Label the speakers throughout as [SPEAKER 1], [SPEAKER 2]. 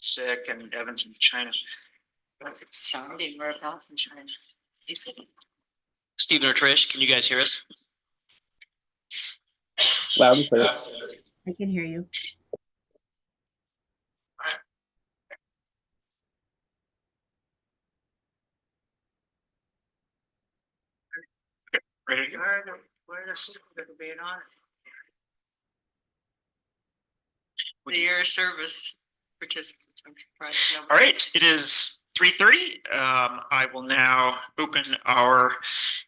[SPEAKER 1] sick and Evan's in China.
[SPEAKER 2] Sounding whereabouts in China.
[SPEAKER 1] Stephen or Trish, can you guys hear us?
[SPEAKER 3] Loud and clear.
[SPEAKER 4] I can hear you.
[SPEAKER 1] Ready to go?
[SPEAKER 2] Your service participants. I'm surprised.
[SPEAKER 1] All right, it is 3:30. I will now open our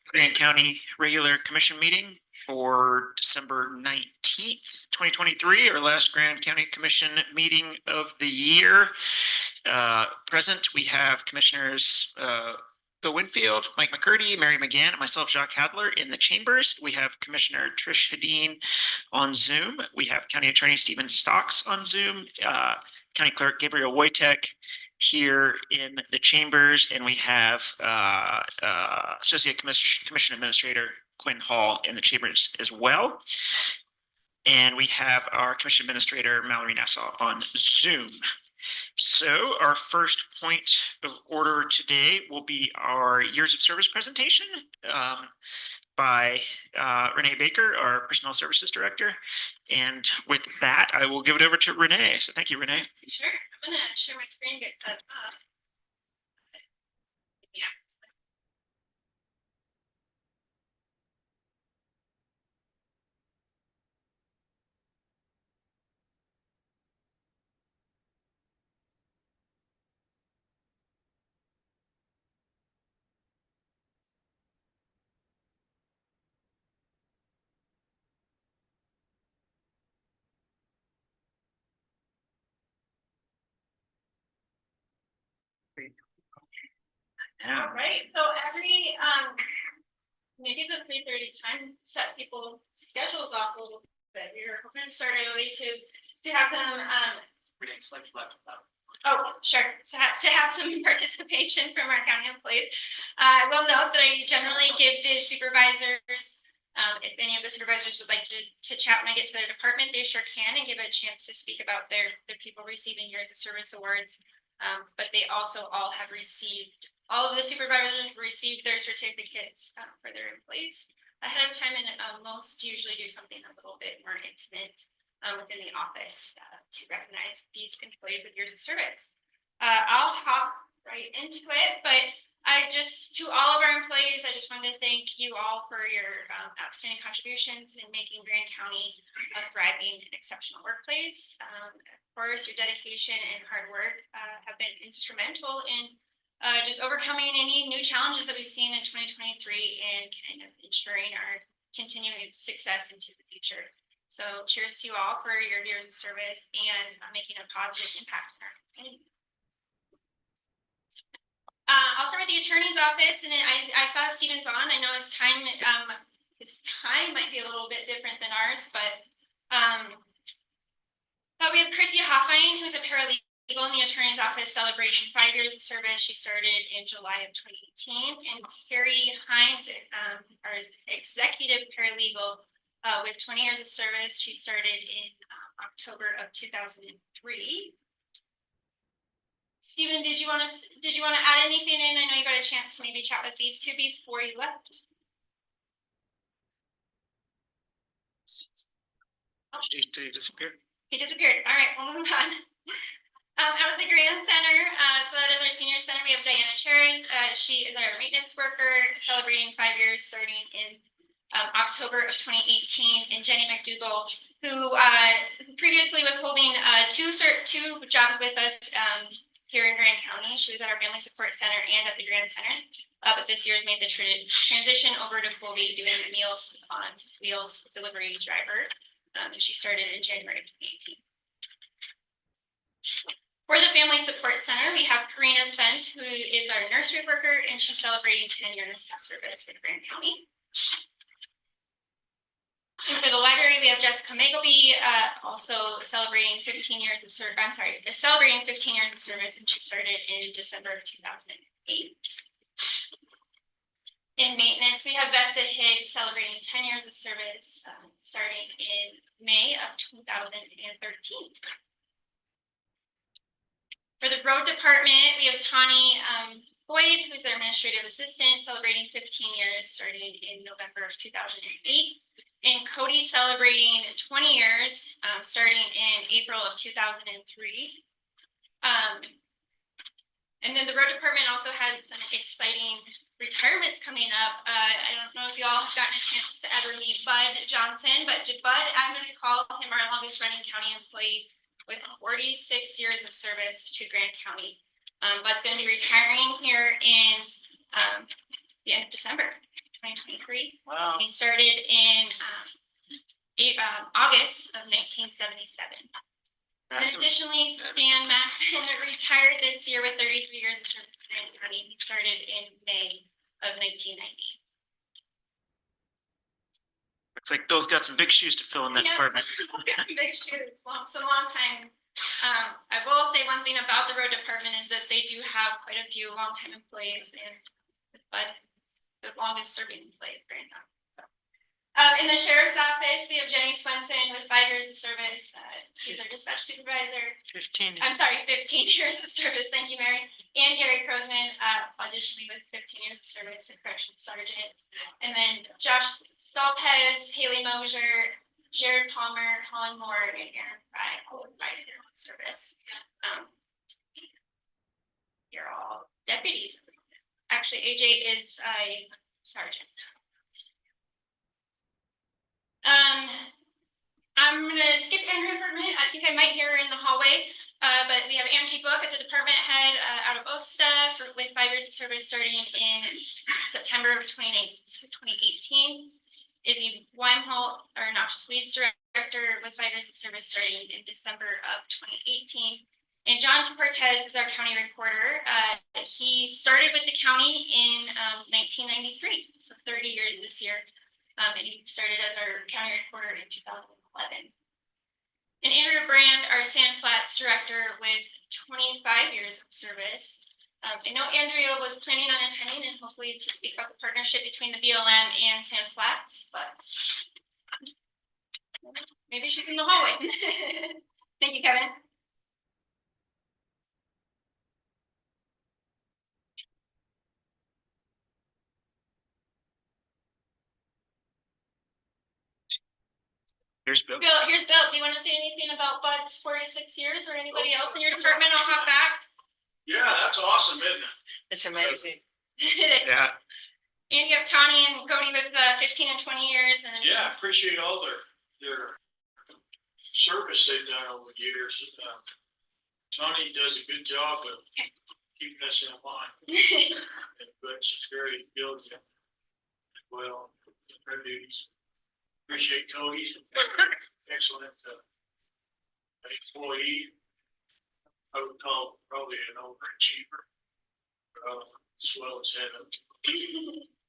[SPEAKER 1] Grand County regular commission meeting for December 19th, 2023, our last Grand County Commission meeting of the year. Present, we have Commissioners Bill Winfield, Mike McCurdy, Mary McGann, and myself, Jacques Hadler, in the chambers. We have Commissioner Trish Hedin on Zoom. We have County Attorney Stephen Stocks on Zoom, County Clerk Gabriel Wojtek here in the chambers, and we have Associate Commission Administrator Quinn Hall in the chambers as well. And we have our Commission Administrator Mallory Nassau on Zoom. So our first point of order today will be our years of service presentation by Renee Baker, our Personnel Services Director. And with that, I will give it over to Renee. So thank you, Renee.
[SPEAKER 5] Sure. I'm going to share my screen, get set up. Yeah.
[SPEAKER 1] Yeah.
[SPEAKER 5] All right. So every maybe the 3:30 time set people schedules off a little bit. We're hoping to start early to have some oh, sure. So to have some participation from our county employees. I will note that I generally give the supervisors, if any of the supervisors would like to chat when I get to their department, they sure can, and give a chance to speak about their people receiving years of service awards. But they also all have received, all of the supervisors received their certificates for their employees ahead of time, and most usually do something a little bit more intimate within the office to recognize these employees with years of service. I'll hop right into it, but to all of our employees, I just wanted to thank you all for your outstanding contributions in making Grand County a thriving and exceptional workplace. Of course, your dedication and hard work have been instrumental in just overcoming any new challenges that we've seen in 2023 and kind of ensuring our continuing success into the future. So cheers to you all for your years of service and making a positive impact in our community. I'll start with the attorney's office, and I saw Stephen's on. I know his time might be a little bit different than ours, but we have Chrissy Hoffine, who's a paralegal in the attorney's office, celebrating 5 years of service. She started in July of 2018, and Terry Hines, our executive paralegal with 20 years of service. She started in October of 2003. Stephen, did you want to add anything in? I know you got a chance to maybe chat with these two before you left.
[SPEAKER 1] Did he disappear?
[SPEAKER 5] He disappeared. All right, we'll move on. Out of the Grand Center, so that is our senior center, we have Diana Cherry. She is our maintenance worker, celebrating 5 years starting in October of 2018, and Jenny McDougall, who previously was holding two jobs with us here in Grand County. She was at our Family Support Center and at the Grand Center, but this year has made the transition over to fully doing the Meals on Wheels delivery driver. She started in January of 2018. For the Family Support Center, we have Karina Spence, who is our nursery worker, and she's celebrating 10 years of service with Grand County. And for the library, we have Jessica Magleby, also celebrating 15 years of service. I'm sorry, celebrating 15 years of service, and she started in December of 2008. In maintenance, we have Vesta Higgs celebrating 10 years of service, starting in May of 2013. For the road department, we have Tawny Boyd, who's their administrative assistant, celebrating 15 years, starting in November of 2008. And Cody celebrating 20 years, starting in April of 2003. And then the road department also had some exciting retirements coming up. I don't know if you all have gotten a chance to ever meet Bud Johnson, but Bud, I'm going to call him our longest running county employee with 46 years of service to Grant County. Bud's going to be retiring here in the end of December 2023.
[SPEAKER 2] Wow.
[SPEAKER 5] He started in August of 1977. And additionally, Stan Matson retired this year with 33 years of service in Grant County. He started in May of 1990.
[SPEAKER 1] Looks like Bill's got some big shoes to fill in that department.
[SPEAKER 5] Big shoes, some long time. I will say one thing about the road department is that they do have quite a few longtime employees, and but the longest serving employee right now. In the sheriff's office, we have Jenny Swenson with 5 years of service. She's our dispatch supervisor.
[SPEAKER 2] 15.
[SPEAKER 5] I'm sorry, 15 years of service. Thank you, Mary. And Gary Crosman, additionally with 15 years of service and corrections sergeant. And then Josh Stolpez, Haley Mosier, Jared Palmer, Holland Moore, and Aaron Fry, all with 5 years of service. You're all deputies. Actually, AJ is a sergeant. I'm gonna skip Andrew for a minute. I think I might hear her in the hallway. But we have Angie Book as a department head out of OSTA with 5 years of service starting in September of 2018. Izzy Weimholt, our noxious weeds director with 5 years of service starting in December of 2018. And John Cortez is our county recorder. He started with the county in 1993, so 30 years this year. And he started as our county recorder in 2011. And Andrew Brand, our Sand Flats director with 25 years of service. I know Andrea was planning on attending and hopefully to speak about the partnership between the BLM and Sand Flats, but maybe she's in the hallway. Thank you, Kevin.
[SPEAKER 1] Here's Bill.
[SPEAKER 5] Here's Bill. Do you want to say anything about Bud's 46 years or anybody else in your department? I'll hop back.
[SPEAKER 3] Yeah, that's awesome, isn't it?
[SPEAKER 2] It's amazing.
[SPEAKER 1] Yeah.
[SPEAKER 5] And you have Tawny and Cody with 15 and 20 years. And then
[SPEAKER 3] Yeah, appreciate all their service they've done over the years. Tony does a good job of keeping us in line, but she's very diligent as well. Her duties. Appreciate Cody, excellent employee. I would call probably an overachiever, as well as Heaven.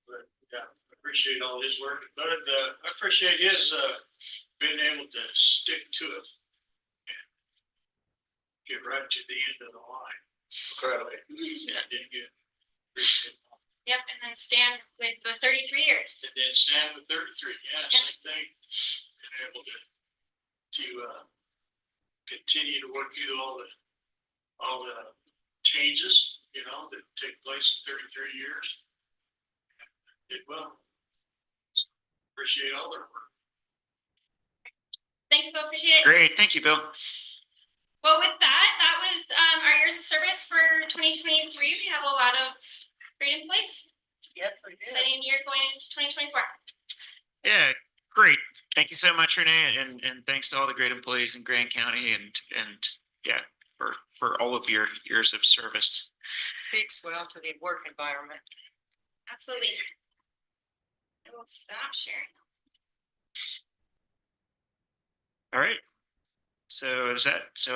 [SPEAKER 3] But yeah, appreciate all his work. But I appreciate his being able to stick to it and get right to the end of the line. Incredible. Yeah, did good. Appreciate it.
[SPEAKER 5] Yep, and then Stan with the 33 years.
[SPEAKER 3] And then Stan with 33, yeah, same thing. Been able to continue to work through all the changes, that take place in 33 years. Did well. Appreciate all their work.
[SPEAKER 5] Thanks, Bill. Appreciate it.
[SPEAKER 1] Great. Thank you, Bill.
[SPEAKER 5] Well, with that was our years of service for 2023. We have a lot of great employees.
[SPEAKER 2] Yes, we do.
[SPEAKER 5] Exciting year going into 2024.
[SPEAKER 1] Yeah, great. Thank you so much, Renee, and thanks to all the great employees in Grant County and yeah, for all of your years of service.
[SPEAKER 2] Speaks well to the work environment.
[SPEAKER 5] Absolutely. I will stop sharing.
[SPEAKER 1] All right. So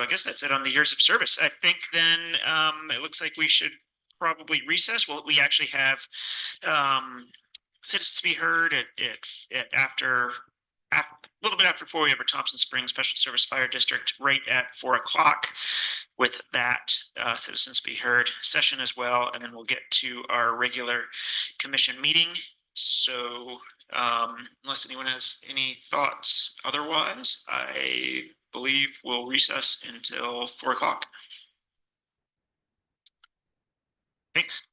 [SPEAKER 1] I guess that's it on the years of service. I think then it looks like we should probably recess. Well, we actually have citizens to be heard at after a little bit after 4. We have our Thompson Springs Special Service Fire District right at 4 o'clock. With that, citizens to be heard session as well, and then we'll get to our regular commission meeting. So unless anyone has any thoughts otherwise, I believe we'll recess until 4 o'clock. Thanks.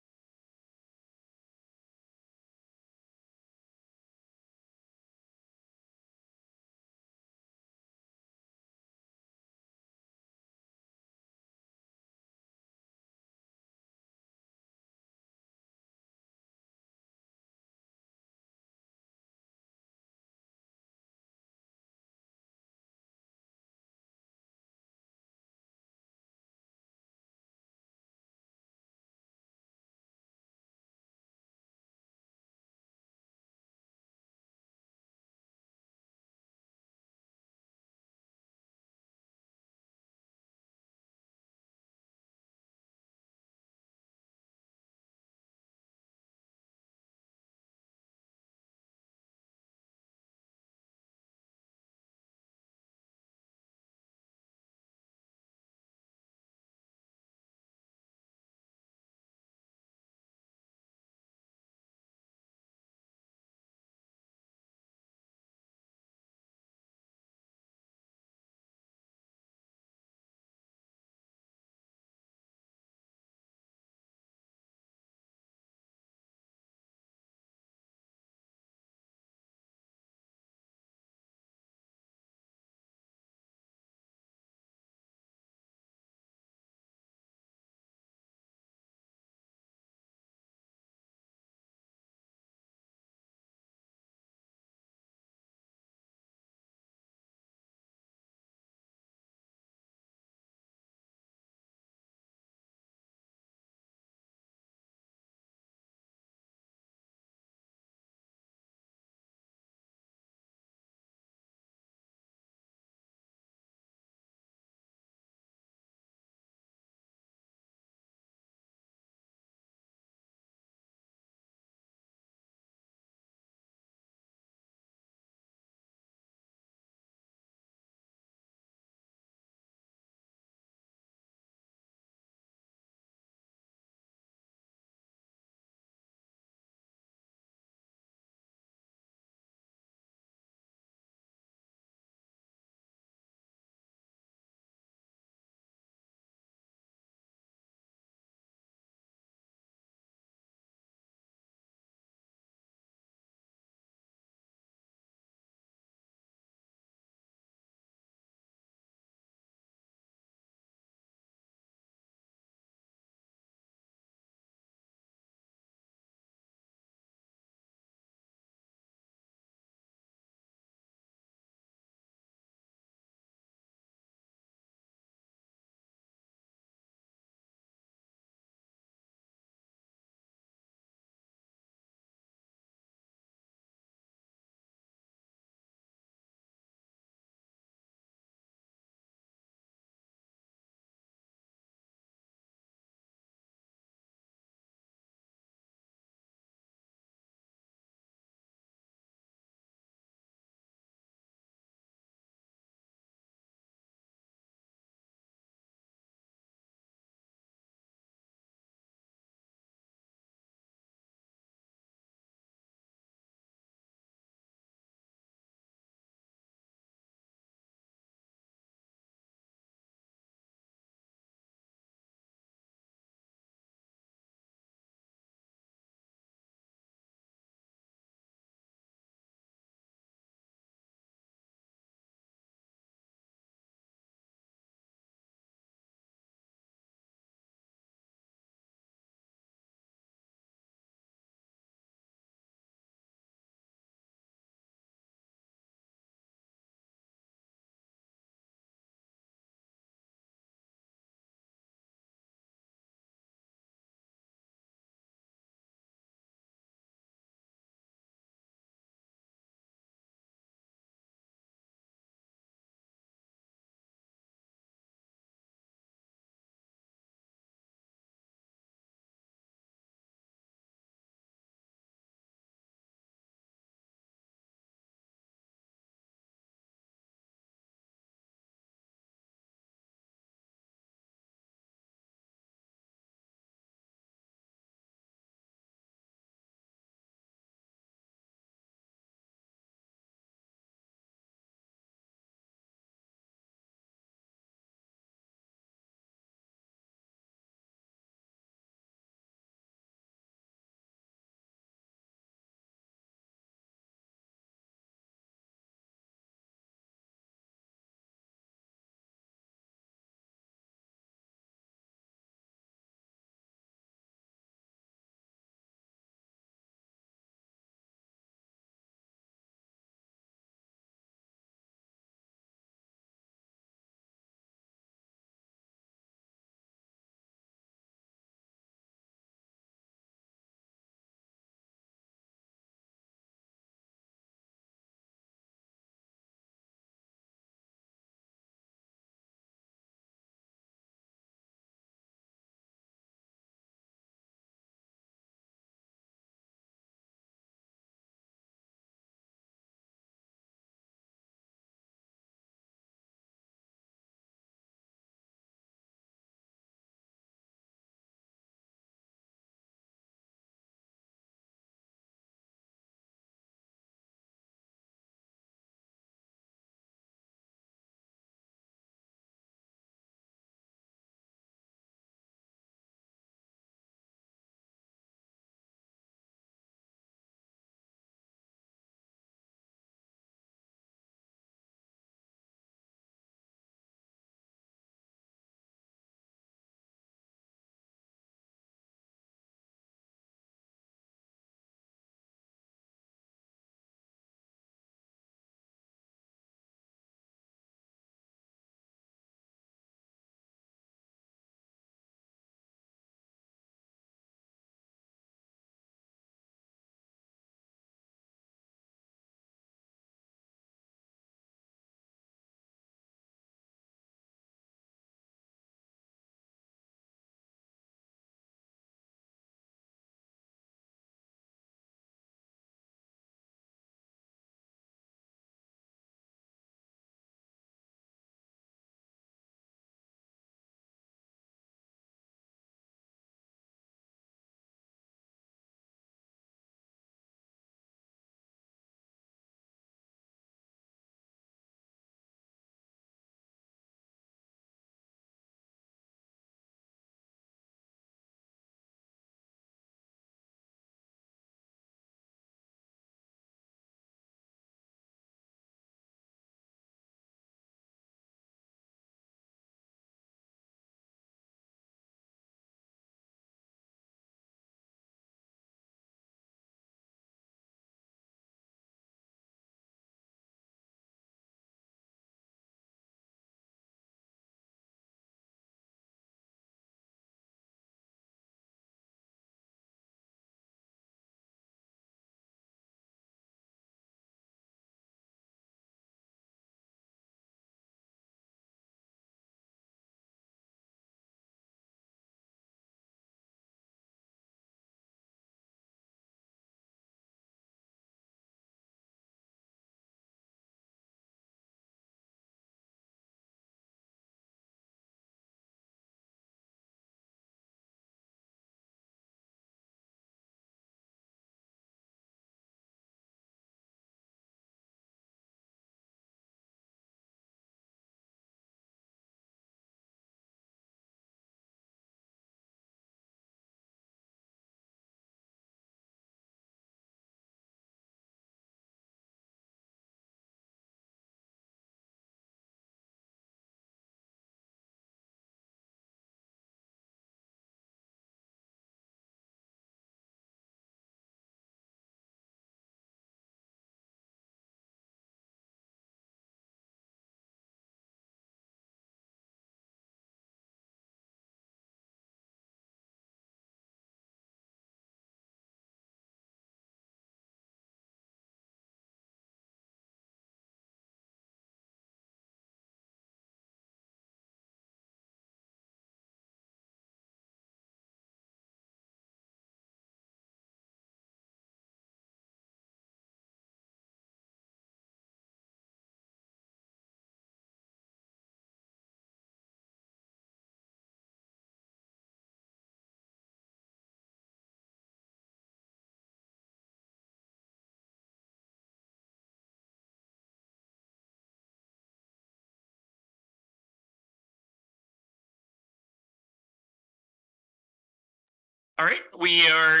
[SPEAKER 1] All right, we are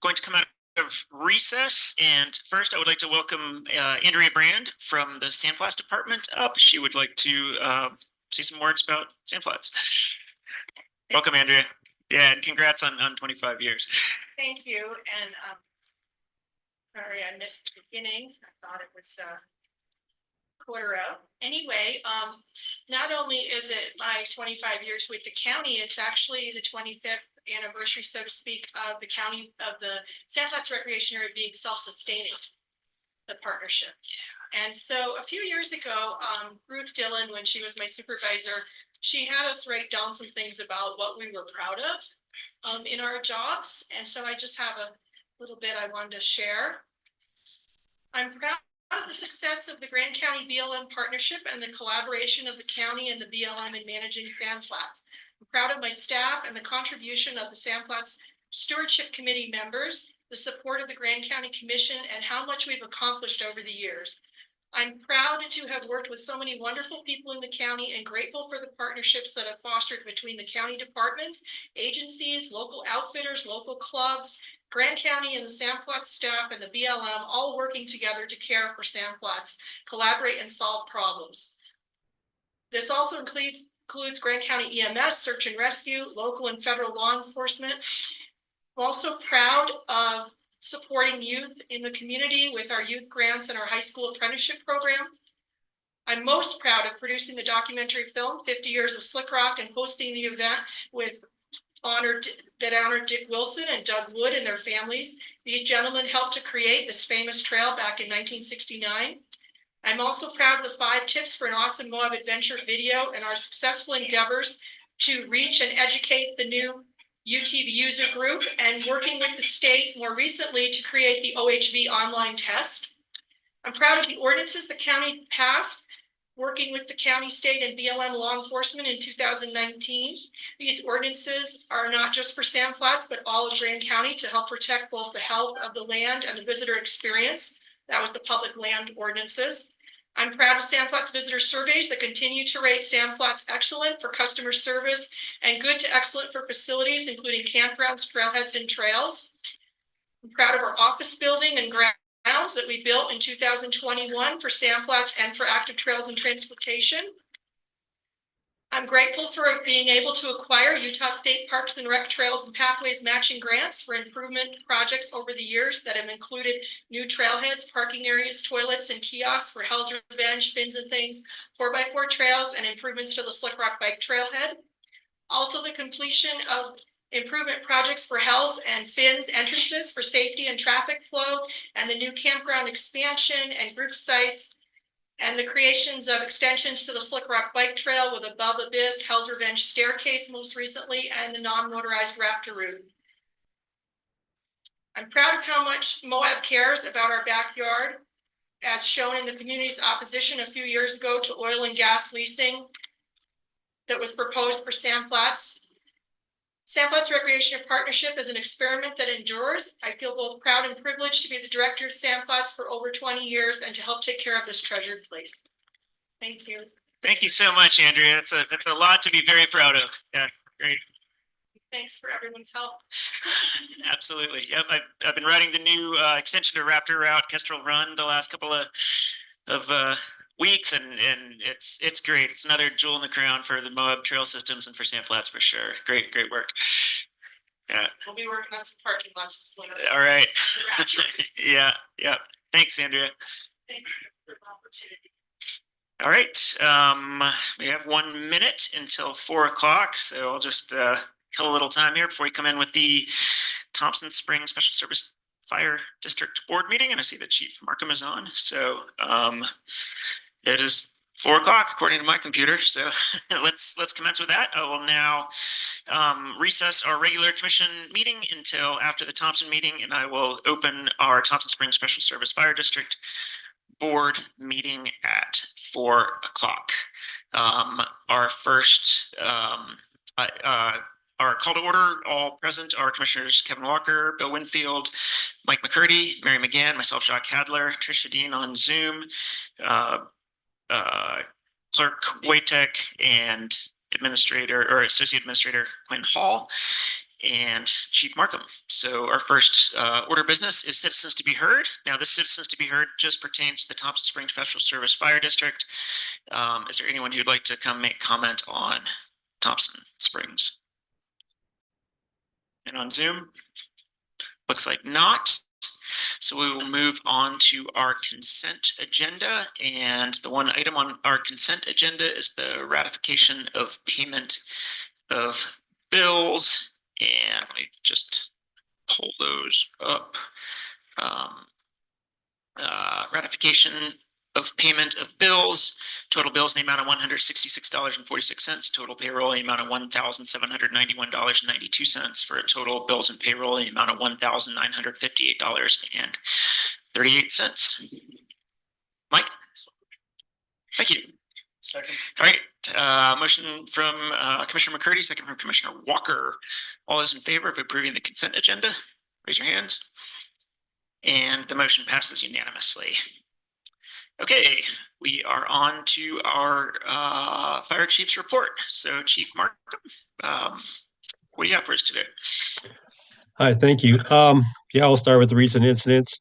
[SPEAKER 1] going to come out of recess, and first I would like to welcome Andrea Brand from the Sandflats Department up. She would like to say some words about Sandflats. Welcome, Andrea. Yeah, and congrats on 25 years.
[SPEAKER 2] Thank you, and sorry, I missed the beginning. I thought it was quarter out. Anyway, not only is it my 25 years with the county, it's actually the 25th anniversary, so to speak, of the county of the Sandflats Recreation Area being self-sustaining, the partnership. And so a few years ago, Ruth Dillon, when she was my supervisor, she had us write down some things about what we were proud of in our jobs. And so I just have a little bit I wanted to share. I'm proud of the success of the Grand County BLM partnership and the collaboration of the county and the BLM in managing Sandflats. I'm proud of my staff and the contribution of the Sandflats Stewardship Committee members, the support of the Grand County Commission, and how much we've accomplished over the years. I'm proud to have worked with so many wonderful people in the county and grateful for the partnerships that have fostered between the county departments, agencies, local outfitters, local clubs, Grand County and the Sandflats staff and the BLM all working together to care for Sandflats, collaborate and solve problems. This also includes Grand County EMS, search and rescue, local and federal law enforcement. I'm also proud of supporting youth in the community with our youth grants and our high school apprenticeship program. I'm most proud of producing the documentary film, 50 Years of Slick Rock, and hosting the event with honored Dick Wilson and Doug Wood and their families. These gentlemen helped to create this famous trail back in 1969. I'm also proud of the 5 tips for an awesome Moab adventure video and our successful endeavors to reach and educate the new UTV user group and working with the state more recently to create the OHV online test. I'm proud of the ordinances the county passed, working with the county, state, and BLM law enforcement in 2019. These ordinances are not just for Sandflats, but all of Grand County to help protect both the health of the land and the visitor experience. That was the public land ordinances. I'm proud of Sandflats visitor surveys that continue to rate Sandflats excellent for customer service and good to excellent for facilities, including campgrounds, trailheads, and trails. I'm proud of our office building and grounds that we built in 2021 for Sandflats and for active trails and transportation. I'm grateful for being able to acquire Utah State Parks and Rec Trails and Pathways matching grants for improvement projects over the years that have included new trailheads, parking areas, toilets, and kiosks for Hell's Revenge, Fins and Things, 4x4 trails, and improvements to the Slick Rock Bike Trailhead. Also, the completion of improvement projects for Hell's and Fins entrances for safety and traffic flow, and the new campground expansion and group sites, and the creations of extensions to the Slick Rock Bike Trail with Above Abyss, Hell's Revenge staircase most recently, and the non-motorized Raptor route. I'm proud of how much Moab cares about our backyard, as shown in the community's opposition a few years ago to oil and gas leasing that was proposed for Sandflats. Sandflats Recreation Partnership is an experiment that endures. I feel both proud and privileged to be the director of Sandflats for over 20 years and to help take care of this treasured place. Thank you.
[SPEAKER 1] Thank you so much, Andrea. That's a lot to be very proud of. Yeah, great.
[SPEAKER 2] Thanks for everyone's help.
[SPEAKER 1] Absolutely. Yep. I've been riding the new extension to Raptor route, Kestrel Run, the last couple of weeks, and it's great. It's another jewel in the crown for the Moab trail systems and for Sandflats for sure. Great work. Yeah.
[SPEAKER 2] We'll be working on some parking lots this winter.
[SPEAKER 1] All right. Yeah. Thanks, Andrea.
[SPEAKER 2] Thank you for the opportunity.
[SPEAKER 1] All right. We have 1 minute until 4 o'clock, so I'll just kill a little time here before we come in with the Thompson Spring Special Service Fire District Board meeting, and I see that Chief Markham is on. So it is 4 o'clock according to my computer. So let's commence with that. I will now recess our regular commission meeting until after the Thompson meeting, and I will open our Thompson Springs Special Service Fire District Board meeting at 4 o'clock. Our first our call to order, all present are Commissioners Kevin Walker, Bill Winfield, Mike McCurdy, Mary McGann, myself, Jacques Hadler, Tricia Dean on Zoom, Clerk Waitek, and Associate Administrator Quinn Hall. and Chief Markham. So our first order of business is citizens to be heard. Now, this citizens to be heard just pertains to the Thompson Springs Special Service Fire District. Is there anyone who'd like to come make comment on Thompson Springs? And on Zoom? Looks like not. So we will move on to our consent agenda. And the one item on our consent agenda is the ratification of payment of bills. And let me just pull those up. Ratification of payment of bills. Total bills in the amount of $166.46. Total payroll in the amount of $1,791.92 for a total bills and payroll in the amount of $1,958.38. Mike? Thank you.
[SPEAKER 3] Second.
[SPEAKER 1] All right, motion from Commissioner McCurdy, second from Commissioner Walker. All those in favor of approving the consent agenda, raise your hands. And the motion passes unanimously. Okay, we are on to our fire chief's report. So Chief Markham, what do you have for us today?
[SPEAKER 4] Hi, thank you. Yeah, I'll start with the recent incidents.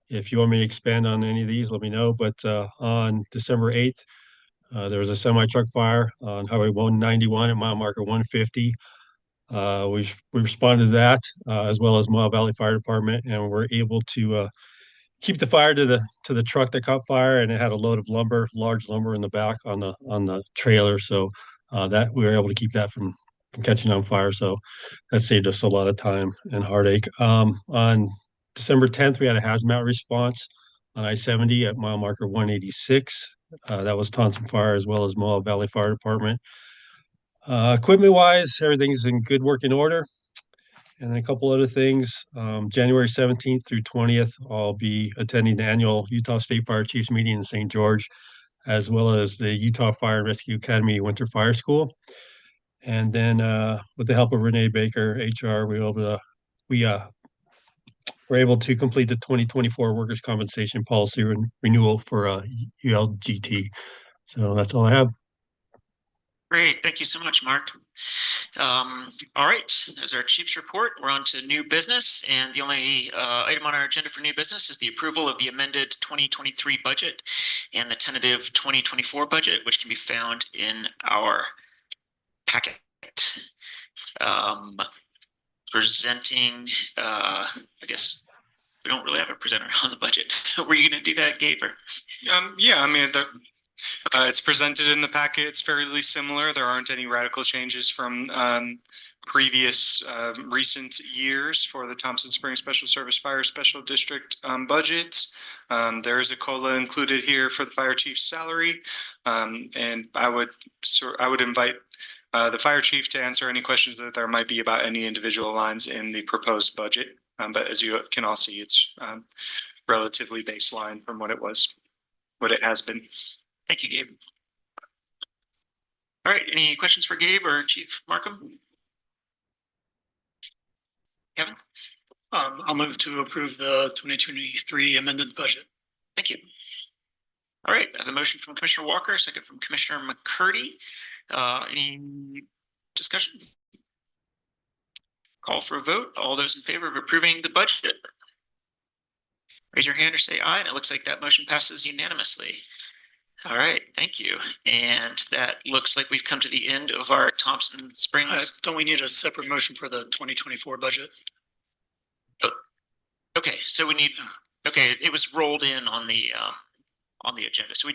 [SPEAKER 4] If you want me to expand on any of these, let me know. But on December 8th, there was a semi-truck fire on Highway 191 at mile marker 150. We responded to that as well as Mohawk Valley Fire Department, and we're able to keep the fire to the truck that caught fire, and it had a load of lumber, large lumber in the back on the trailer. So that we were able to keep that from catching on fire. So that saved us a lot of time and heartache. On December 10th, we had a hazmat response on I-70 at mile marker 186. That was Thompson Fire as well as Mohawk Valley Fire Department. Equipment wise, everything's in good working order. And then a couple other things. January 17th through 20th, I'll be attending the annual Utah State Fire Chiefs meeting in St. George, as well as the Utah Fire and Rescue Academy Winter Fire School. And then with the help of Renee Baker, HR, we were able to complete the 2024 workers' compensation policy renewal for ULGT. So that's all I have.
[SPEAKER 1] Great, thank you so much, Mark. All right, there's our chief's report. We're on to new business, and the only item on our agenda for new business is the approval of the amended 2023 budget and the tentative 2024 budget, which can be found in our packet. Presenting, I guess we don't really have a presenter on the budget. Were you going to do that, Gabe? Or?
[SPEAKER 6] Yeah, I mean, it's presented in the packet. It's fairly similar. There aren't any radical changes from previous recent years for the Thompson Springs Special Service Fire Special District budgets. There is a COLA included here for the fire chief's salary, and I would invite the fire chief to answer any questions that there might be about any individual lines in the proposed budget. But as you can all see, it's relatively baseline from what it has been.
[SPEAKER 1] Thank you, Gabe. All right, any questions for Gabe or Chief Markham? Kevin?
[SPEAKER 7] I'll move to approve the 2023 amended budget.
[SPEAKER 1] Thank you. All right, I have a motion from Commissioner Walker, second from Commissioner McCurdy. Any discussion? Call for a vote. All those in favor of approving the budget, raise your hand or say aye, and it looks like that motion passes unanimously. All right, thank you. And that looks like we've come to the end of our Thompson Springs.
[SPEAKER 7] Don't we need a separate motion for the 2024 budget?
[SPEAKER 1] Oh, okay, so we need, okay, it was rolled in on the agenda. So we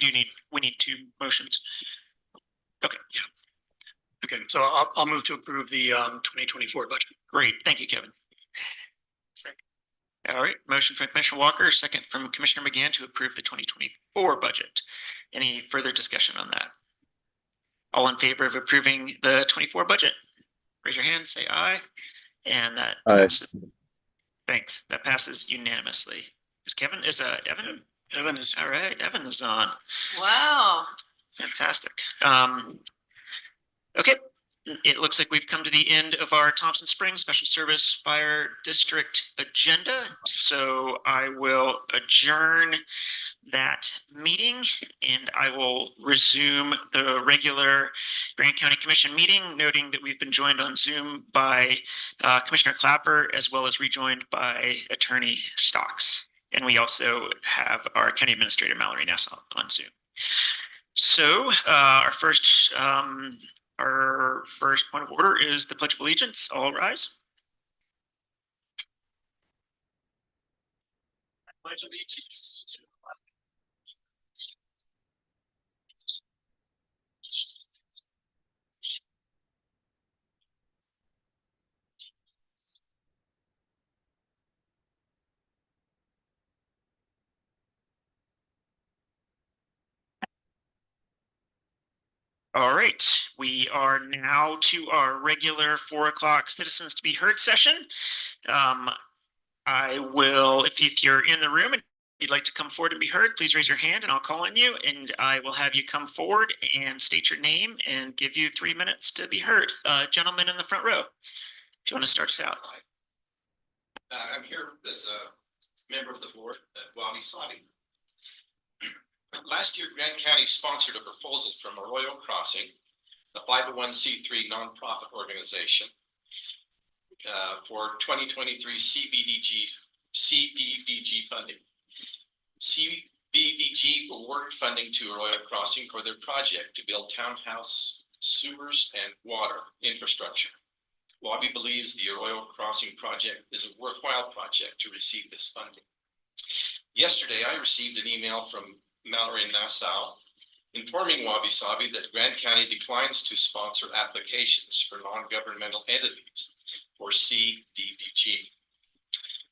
[SPEAKER 1] need two motions. Okay.
[SPEAKER 7] Yeah. Okay, so I'll move to approve the 2024 budget.
[SPEAKER 1] Great, thank you, Kevin. Second. All right, motion from Commissioner Walker, second from Commissioner McGann to approve the 2024 budget. Any further discussion on that? All in favor of approving the 24 budget? Raise your hand, say aye. And that passes. Thanks, that passes unanimously. Evan?
[SPEAKER 7] Evan is.
[SPEAKER 1] All right, Evan is on.
[SPEAKER 2] Wow.
[SPEAKER 1] Fantastic. Okay, it looks like we've come to the end of our Thompson Springs Special Service Fire District agenda. So I will adjourn that meeting and I will resume the regular Grant County Commission meeting, noting that we've been joined on Zoom by Commissioner Clapper as well as rejoined by Attorney Stocks. And we also have our County Administrator Mallory Nassau on Zoom. So our first point of order is the Pledge of Allegiance. All rise. I pledge allegiance to the flag. All right, we are now to our regular 4 o'clock citizens to be heard session. I will, if you're in the room and you'd like to come forward and be heard, please raise your hand and I'll call on you and I will have you come forward and state your name and give you 3 minutes to be heard. Gentleman in the front row, do you want to start us out?
[SPEAKER 8] I'm here as a member of the board at Wabi Sabi. Last year, Grant County sponsored a proposal from Arroyo Crossing, a 501c3 nonprofit organization, for 2023 CDBG funding. CDBG awarded funding to Arroyo Crossing for their project to build townhouse sewers and water infrastructure. Wabi believes the Arroyo Crossing project is a worthwhile project to receive this funding. Yesterday, I received an email from Mallory Nassau informing Wabi Sabi that Grant County declines to sponsor applications for non-governmental entities or CDBG.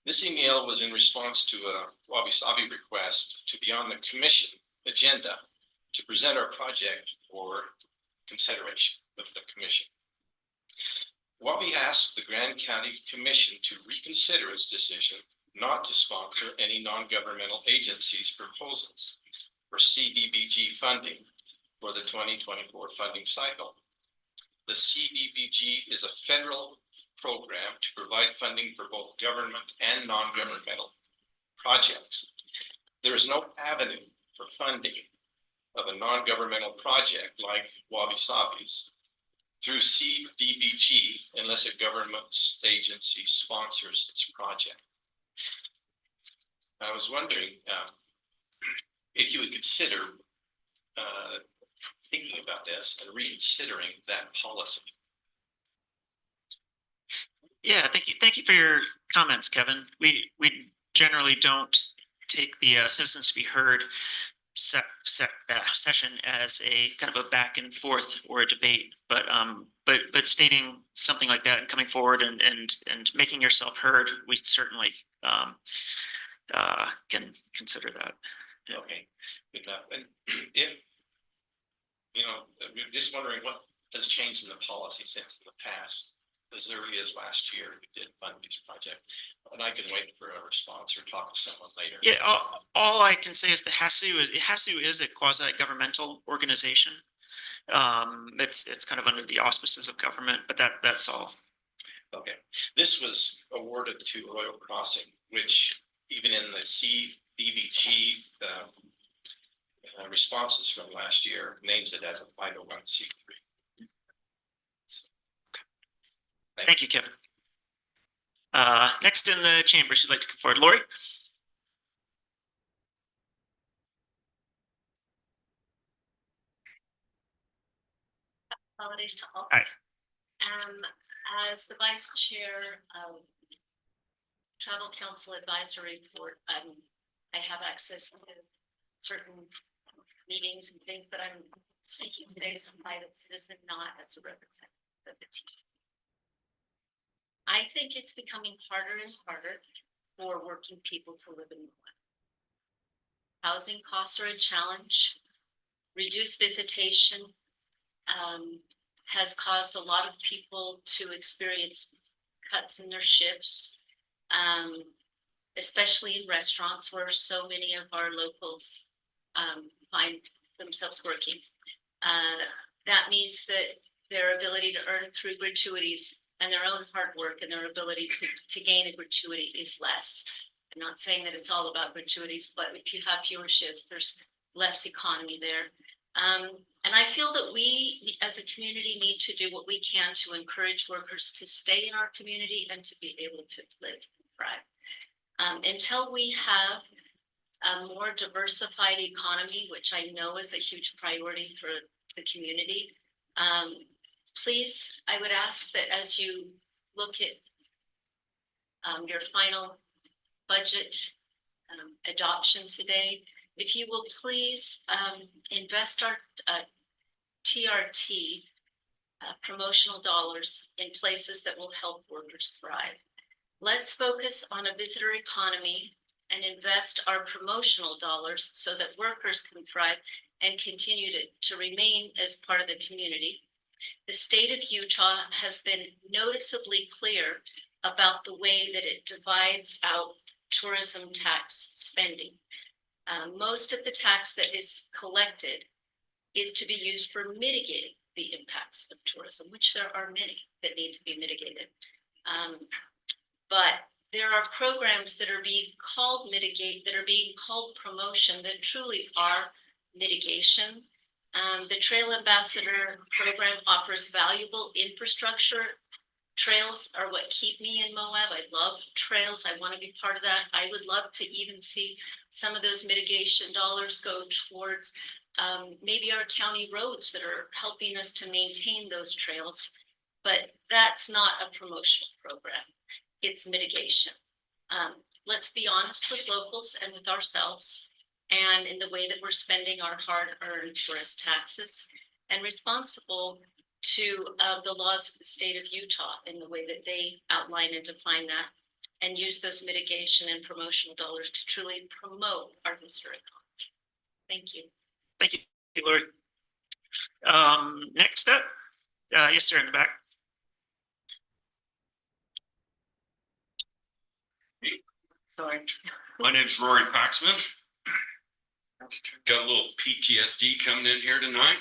[SPEAKER 8] This email was in response to a Wabi Sabi request to be on the commission agenda to present our project for consideration with the commission. Wabi asked the Grant County Commission to reconsider its decision not to sponsor any non-governmental agencies' proposals for CDBG funding for the 2024 funding cycle. The CDBG is a federal program to provide funding for both government and non-governmental projects. There is no avenue for funding of a non-governmental project like Wabi Sabi's through CDBG unless a government agency sponsors its project. I was wondering if you would consider thinking about this and reconsidering that policy.
[SPEAKER 1] Yeah, thank you for your comments, Kevin. We generally don't take the citizens to be heard session as a kind of a back and forth or a debate, but stating something like that and coming forward and making yourself heard, we certainly can consider that. Yeah.
[SPEAKER 8] Okay, good enough. And if we're just wondering what has changed in the policy since in the past, as early as last year, we did fund this project, and I can wait for a response or talk to someone later.
[SPEAKER 1] Yeah, all I can say is the HASU is a quasi-governmental organization. It's kind of under the auspices of government, but that's all.
[SPEAKER 8] Okay, this was awarded to Arroyo Crossing, which even in the CDBG responses from last year names it as a 501c3.
[SPEAKER 1] Thank you, Kevin. Next in the chamber, she'd like to come forward. Lori?
[SPEAKER 2] Holidays to all.
[SPEAKER 1] Hi.
[SPEAKER 2] As the vice chair of Travel Council Advisory Board, I have access to certain meetings and things, but I'm speaking today as a private citizen, not as a representative of the TC. I think it's becoming harder and harder for working people to live in Milwaukee. Housing costs are a challenge. Reduced visitation has caused a lot of people to experience cuts in their shifts, especially in restaurants where so many of our locals find themselves working. That means that
[SPEAKER 9] their ability to earn through gratuities and their own hard work and their ability to gain a gratuity is less. I'm not saying that it's all about gratuities, but if you have fewer shifts, there's less economy there. And I feel that we as a community need to do what we can to encourage workers to stay in our community and to be able to live and thrive. Until we have a more diversified economy, which I know is a huge priority for the community, please, I would ask that as you look at your final budget adoption today, if you will please invest our TRT promotional dollars in places that will help workers thrive. Let's focus on a visitor economy and invest our promotional dollars so that workers can thrive and continue to remain as part of the community. The state of Utah has been noticeably clear about the way that it divides out tourism tax spending. Most of the tax that is collected is to be used for mitigating the impacts of tourism, which there are many that need to be mitigated. But there are programs that are being called mitigate, that are being called promotion, that truly are mitigation. The Trail Ambassador program offers valuable infrastructure. Trails are what keep me in Moab. I love trails. I want to be part of that. I would love to even see some of those mitigation dollars go towards maybe our county roads that are helping us to maintain those trails. But that's not a promotional program. It's mitigation. Let's be honest with locals and with ourselves and in the way that we're spending our hard-earned tourist taxes, and responsible to the laws of the state of Utah in the way that they outline and define that, and use those mitigation and promotional dollars to truly promote our visitor economy. Thank you.
[SPEAKER 1] Thank you, Lori. Next up, yes, sir, in the back.
[SPEAKER 10] Sorry. My name's Rory Paxman. Got a little PTSD coming in here tonight.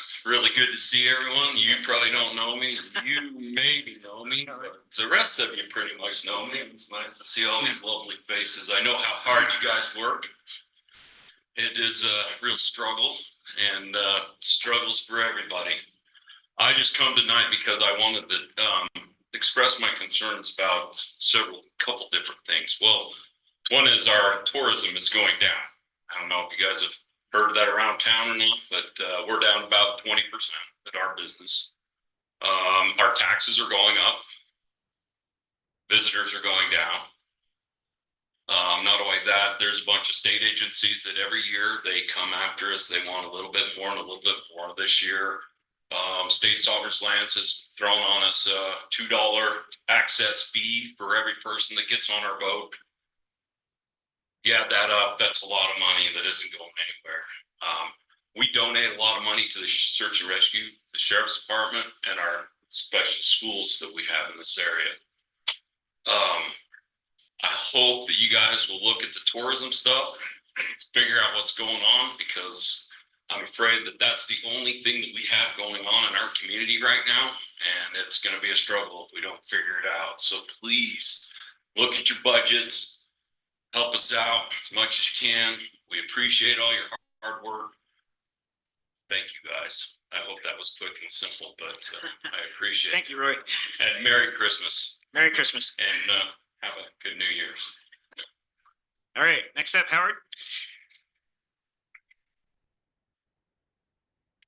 [SPEAKER 10] It's really good to see everyone. You probably don't know me. You maybe know me, but the rest of you pretty much know me. It's nice to see all these lovely faces. I know how hard you guys work. It is a real struggle, and struggles for everybody. I just come tonight because I wanted to express my concerns about couple different things. Well, one is our tourism is going down. I don't know if you guys have heard that around town or not, but we're down about 20% at our business. Our taxes are going up. Visitors are going down. Not only that, there's a bunch of state agencies that every year they come after us. They want a little bit more and a little bit more. This year, State Sovereign Lands has thrown on us a $2 access fee for every person that gets on our boat. You add that up, that's a lot of money that isn't going anywhere. We donate a lot of money to the search and rescue, the sheriff's department, and our special schools that we have in this area. I hope that you guys will look at the tourism stuff, figure out what's going on, because I'm afraid that that's the only thing that we have going on in our community right now, and it's going to be a struggle if we don't figure it out. So please look at your budgets, help us out as much as you can. We appreciate all your hard work. Thank you, guys. I hope that was quick and simple, but I appreciate it.
[SPEAKER 1] Thank you, Roy.
[SPEAKER 10] And Merry Christmas.
[SPEAKER 1] Merry Christmas.
[SPEAKER 10] And have a good New Year.
[SPEAKER 1] All right, next up, Howard.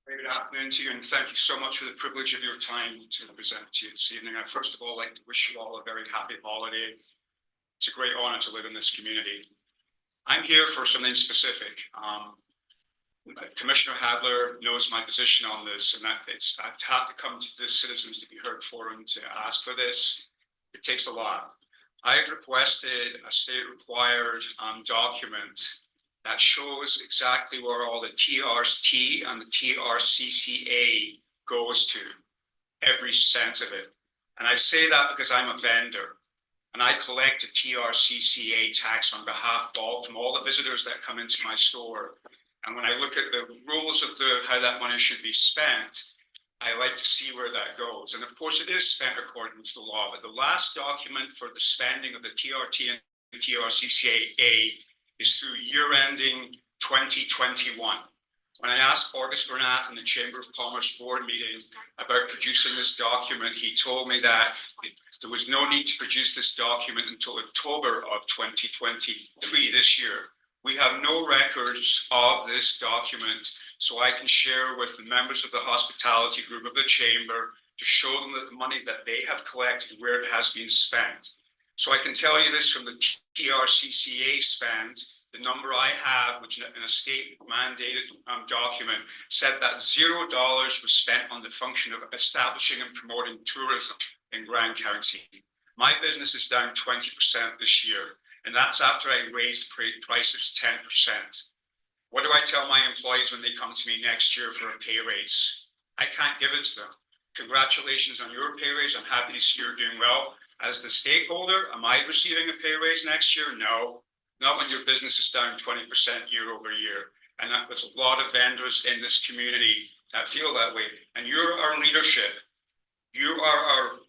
[SPEAKER 11] Very good afternoon to you, and thank you so much for the privilege of your time to present to you this evening. I'd first of all like to wish you all a very happy holiday. It's a great honor to live in this community. I'm here for something specific. Commissioner Hadler knows my position on this, and that it's I have to come to the citizens to be heard for and to ask for this. It takes a lot. I had requested a state required document that shows exactly where all the TRT and the TRCCA goes to, every cent of it. And I say that because I'm a vendor and I collect a TRCCA tax on behalf of from all the visitors that come into my store. And when I look at the rules of how that money should be spent, I like to see where that goes. And of course, it is spent according to the law, but the last document for the spending of the TRT and TRCCA is through year ending 2021. When I asked August Bernath in the Chamber of Commerce board meeting about producing this document, he told me that there was no need to produce this document until October of 2023 this year. We have no records of this document, so I can share with the members of the hospitality group of the chamber to show them that the money that they have collected, where it has been spent. So I can tell you this from the TRCCA spend, the number I have, which in a state mandated document, said that $0 was spent on the function of establishing and promoting tourism in Grand County. My business is down 20% this year, and that's after I raised prices 10%. What do I tell my employees when they come to me next year for a pay raise? I can't give it to them. Congratulations on your pay raise. I'm happy to see you're doing well. As the stakeholder, am I receiving a pay raise next year? No, not when your business is down 20% year over year. And there's a lot of vendors in this community that feel that way. And you're our leadership. You are our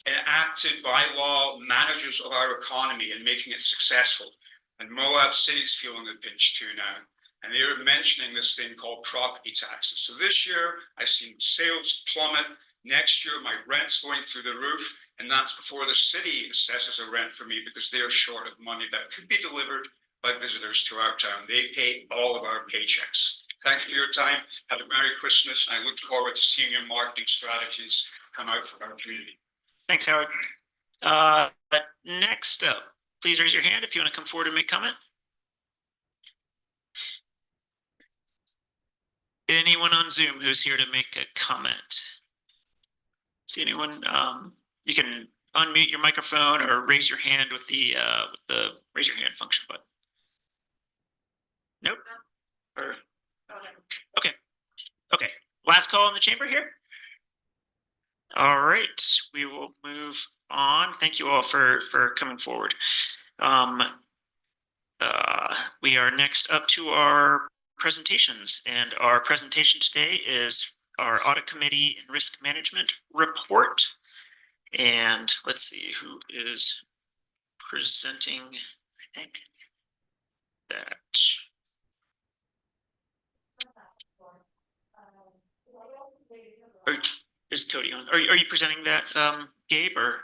[SPEAKER 11] enacted by law managers of our economy and making it successful. And Moab City's feeling the pinch too now. And they're mentioning this thing called property taxes. So this year, I've seen sales plummet. Next year, my rent's going through the roof. And that's before the city assesses a rent for me because they're short of money that could be delivered by visitors to our town. They pay all of our paychecks. Thanks for your time. Have a Merry Christmas. And I look forward to seeing your marketing strategies come out for our community.
[SPEAKER 1] Thanks, Howard. Next up, please raise your hand if you want to come forward and make comment. Anyone on Zoom who's here to make a comment? See anyone? You can unmute your microphone or raise your hand with the raise your hand function button. Nope. Or, okay. Last call in the chamber here. All right, we will move on. Thank you all for coming forward. We are next up to our presentations, and our presentation today is our Audit Committee and Risk Management Report. And let's see who is presenting. I think that. Is Cody on? Are you presenting that, Gabe, or?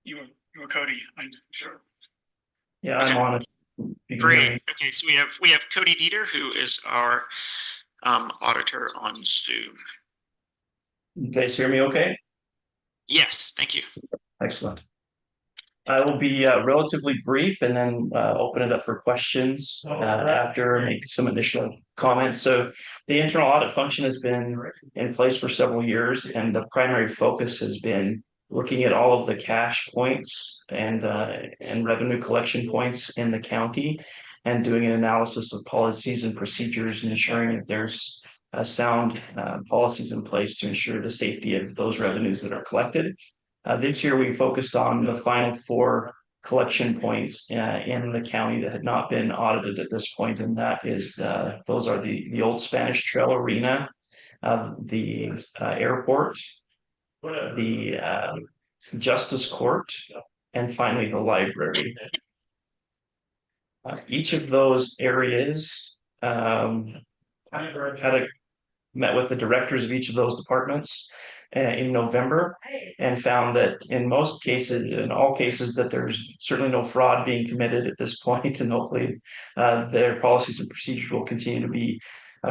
[SPEAKER 1] You were Cody, I'm sure.
[SPEAKER 12] Yeah,
[SPEAKER 1] okay.
[SPEAKER 12] I'm on it.
[SPEAKER 1] Great. Okay, so we have Cody Dieter, who is our auditor on Zoom.
[SPEAKER 12] You guys hear me okay?
[SPEAKER 1] Yes, thank you.
[SPEAKER 12] Excellent. I will be relatively brief and then open it up for questions after and make some additional comments. So the internal audit function has been in place for several years, and the primary focus has been looking at all of the cash points and revenue collection points in the county and doing an analysis of policies and procedures and ensuring that there's sound policies in place to ensure the safety of those revenues that are collected. This year, we focused on the final 4 collection points in the county that had not been audited at this point, and that is those are the Old Spanish Trail Arena, the airport, the Justice Court, and finally the library. Each of those areas met with the directors of each of those departments in November and found that in all cases that there's certainly no fraud being committed at this point, and hopefully their policies and procedures will continue to be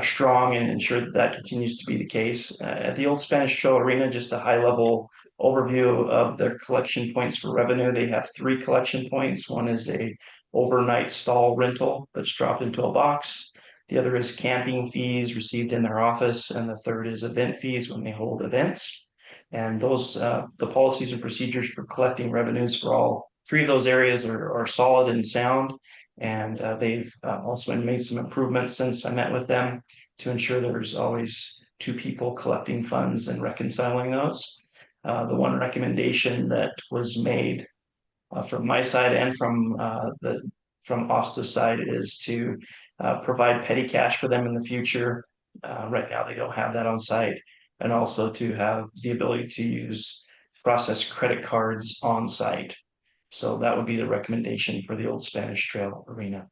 [SPEAKER 12] strong and ensure that that continues to be the case. At the Old Spanish Trail Arena, just a high level overview of their collection points for revenue. They have 3 collection points. One is a overnight stall rental that's dropped into a box. The other is camping fees received in their office, and the third is event fees when they hold events. And those the policies and procedures for collecting revenues for all 3 of those areas are solid and sound. And they've also made some improvements since I met with them to ensure there's always 2 people collecting funds and reconciling those. The one recommendation that was made from my side and from Osta's side is to provide petty cash for them in the future. Right now, they don't have that on site, and also to have the ability to process credit cards on site. So that would be the recommendation for the Old Spanish Trail Arena.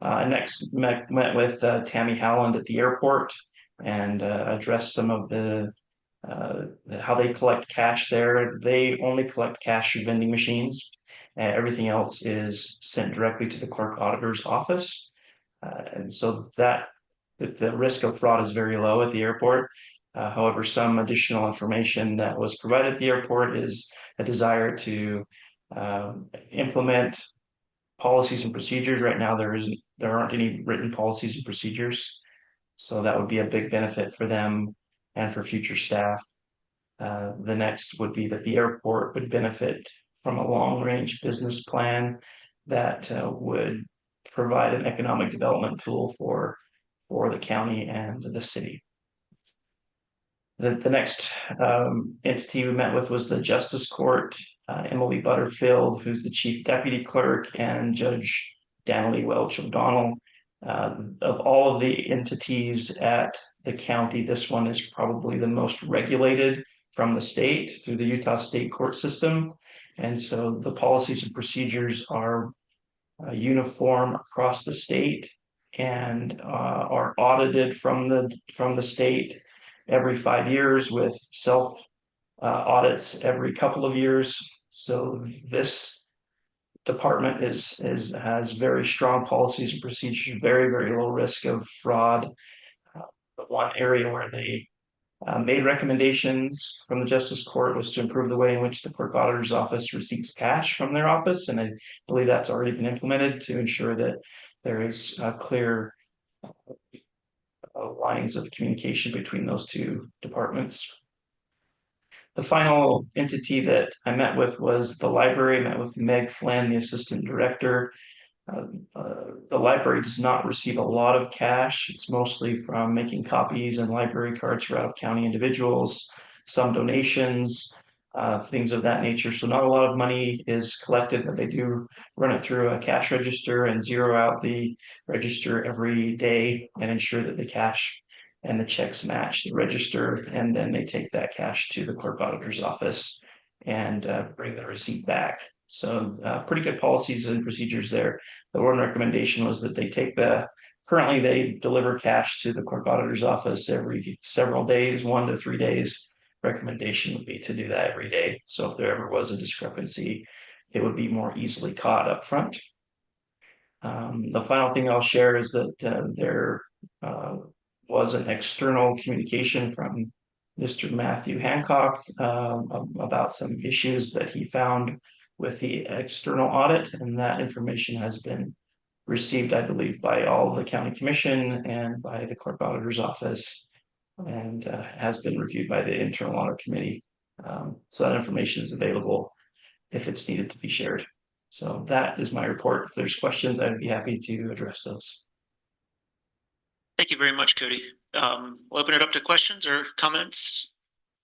[SPEAKER 12] Next met with Tammy Howland at the airport and addressed some of the how they collect cash there. They only collect cash through vending machines. Everything else is sent directly to the clerk auditor's office. And so that the risk of fraud is very low at the airport. However, some additional information that was provided at the airport is a desire to implement policies and procedures. Right now, there aren't any written policies and procedures. So that would be a big benefit for them and for future staff. The next would be that the airport would benefit from a long-range business plan that would provide an economic development tool for the county and the city. The next entity we met with was the Justice Court. Emily Butterfield, who's the Chief Deputy Clerk, and Judge Danley Welch O'Donnell. Of all of the entities at the county, this one is probably the most regulated from the state through the Utah State Court system. And so the policies and procedures are uniform across the state and are audited from the state every 5 years with self audits every couple of years. So this department has very strong policies and procedures, very, very low risk of fraud. The one area where they made recommendations from the Justice Court was to improve the way in which the clerk auditor's office receives cash from their office. And I believe that's already been implemented to ensure that there is clear lines of communication between those two departments. The final entity that I met with was the library. I met with Meg Flynn, the assistant director. The library does not receive a lot of cash. It's mostly from making copies and library cards for out-of-county individuals, some donations, things of that nature. So not a lot of money is collected, but they do run it through a cash register and zero out the register every day and ensure that the cash and the checks match the register. And then they take that cash to the clerk auditor's office and bring the receipt back. So pretty good policies and procedures there. The one recommendation was that they currently they deliver cash to the clerk auditor's office every several days, 1 to 3 days. Recommendation would be to do that every day. So if there ever was a discrepancy, it would be more easily caught up front. The final thing I'll share is that there was an external communication from Mr. Matthew Hancock about some issues that he found with the external audit, and that information has been received, I believe, by all the county commission and by the clerk auditor's office, and has been reviewed by the internal audit committee. So that information is available if it's needed to be shared. So that is my report. If there's questions, I'd be happy to address those.
[SPEAKER 1] Thank you very much, Cody. We'll open it up to questions or comments.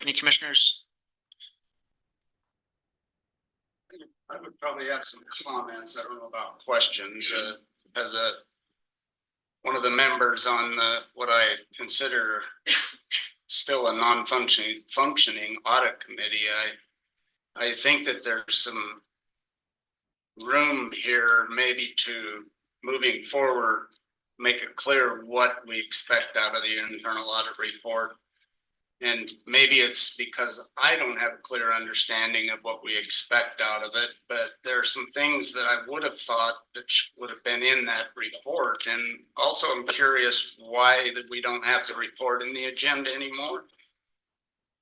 [SPEAKER 1] Any commissioners?
[SPEAKER 11] I would probably have some comments. I don't know about questions. As one of the members on what I consider still a non-functioning audit committee, I think that there's some room here maybe to moving forward, make it clear what we expect out of the internal audit report. And maybe it's because I don't have a clear understanding of what we expect out of it, but there are some things that I would have thought that would have been in that report. And also I'm curious why that we don't have the report in the agenda anymore.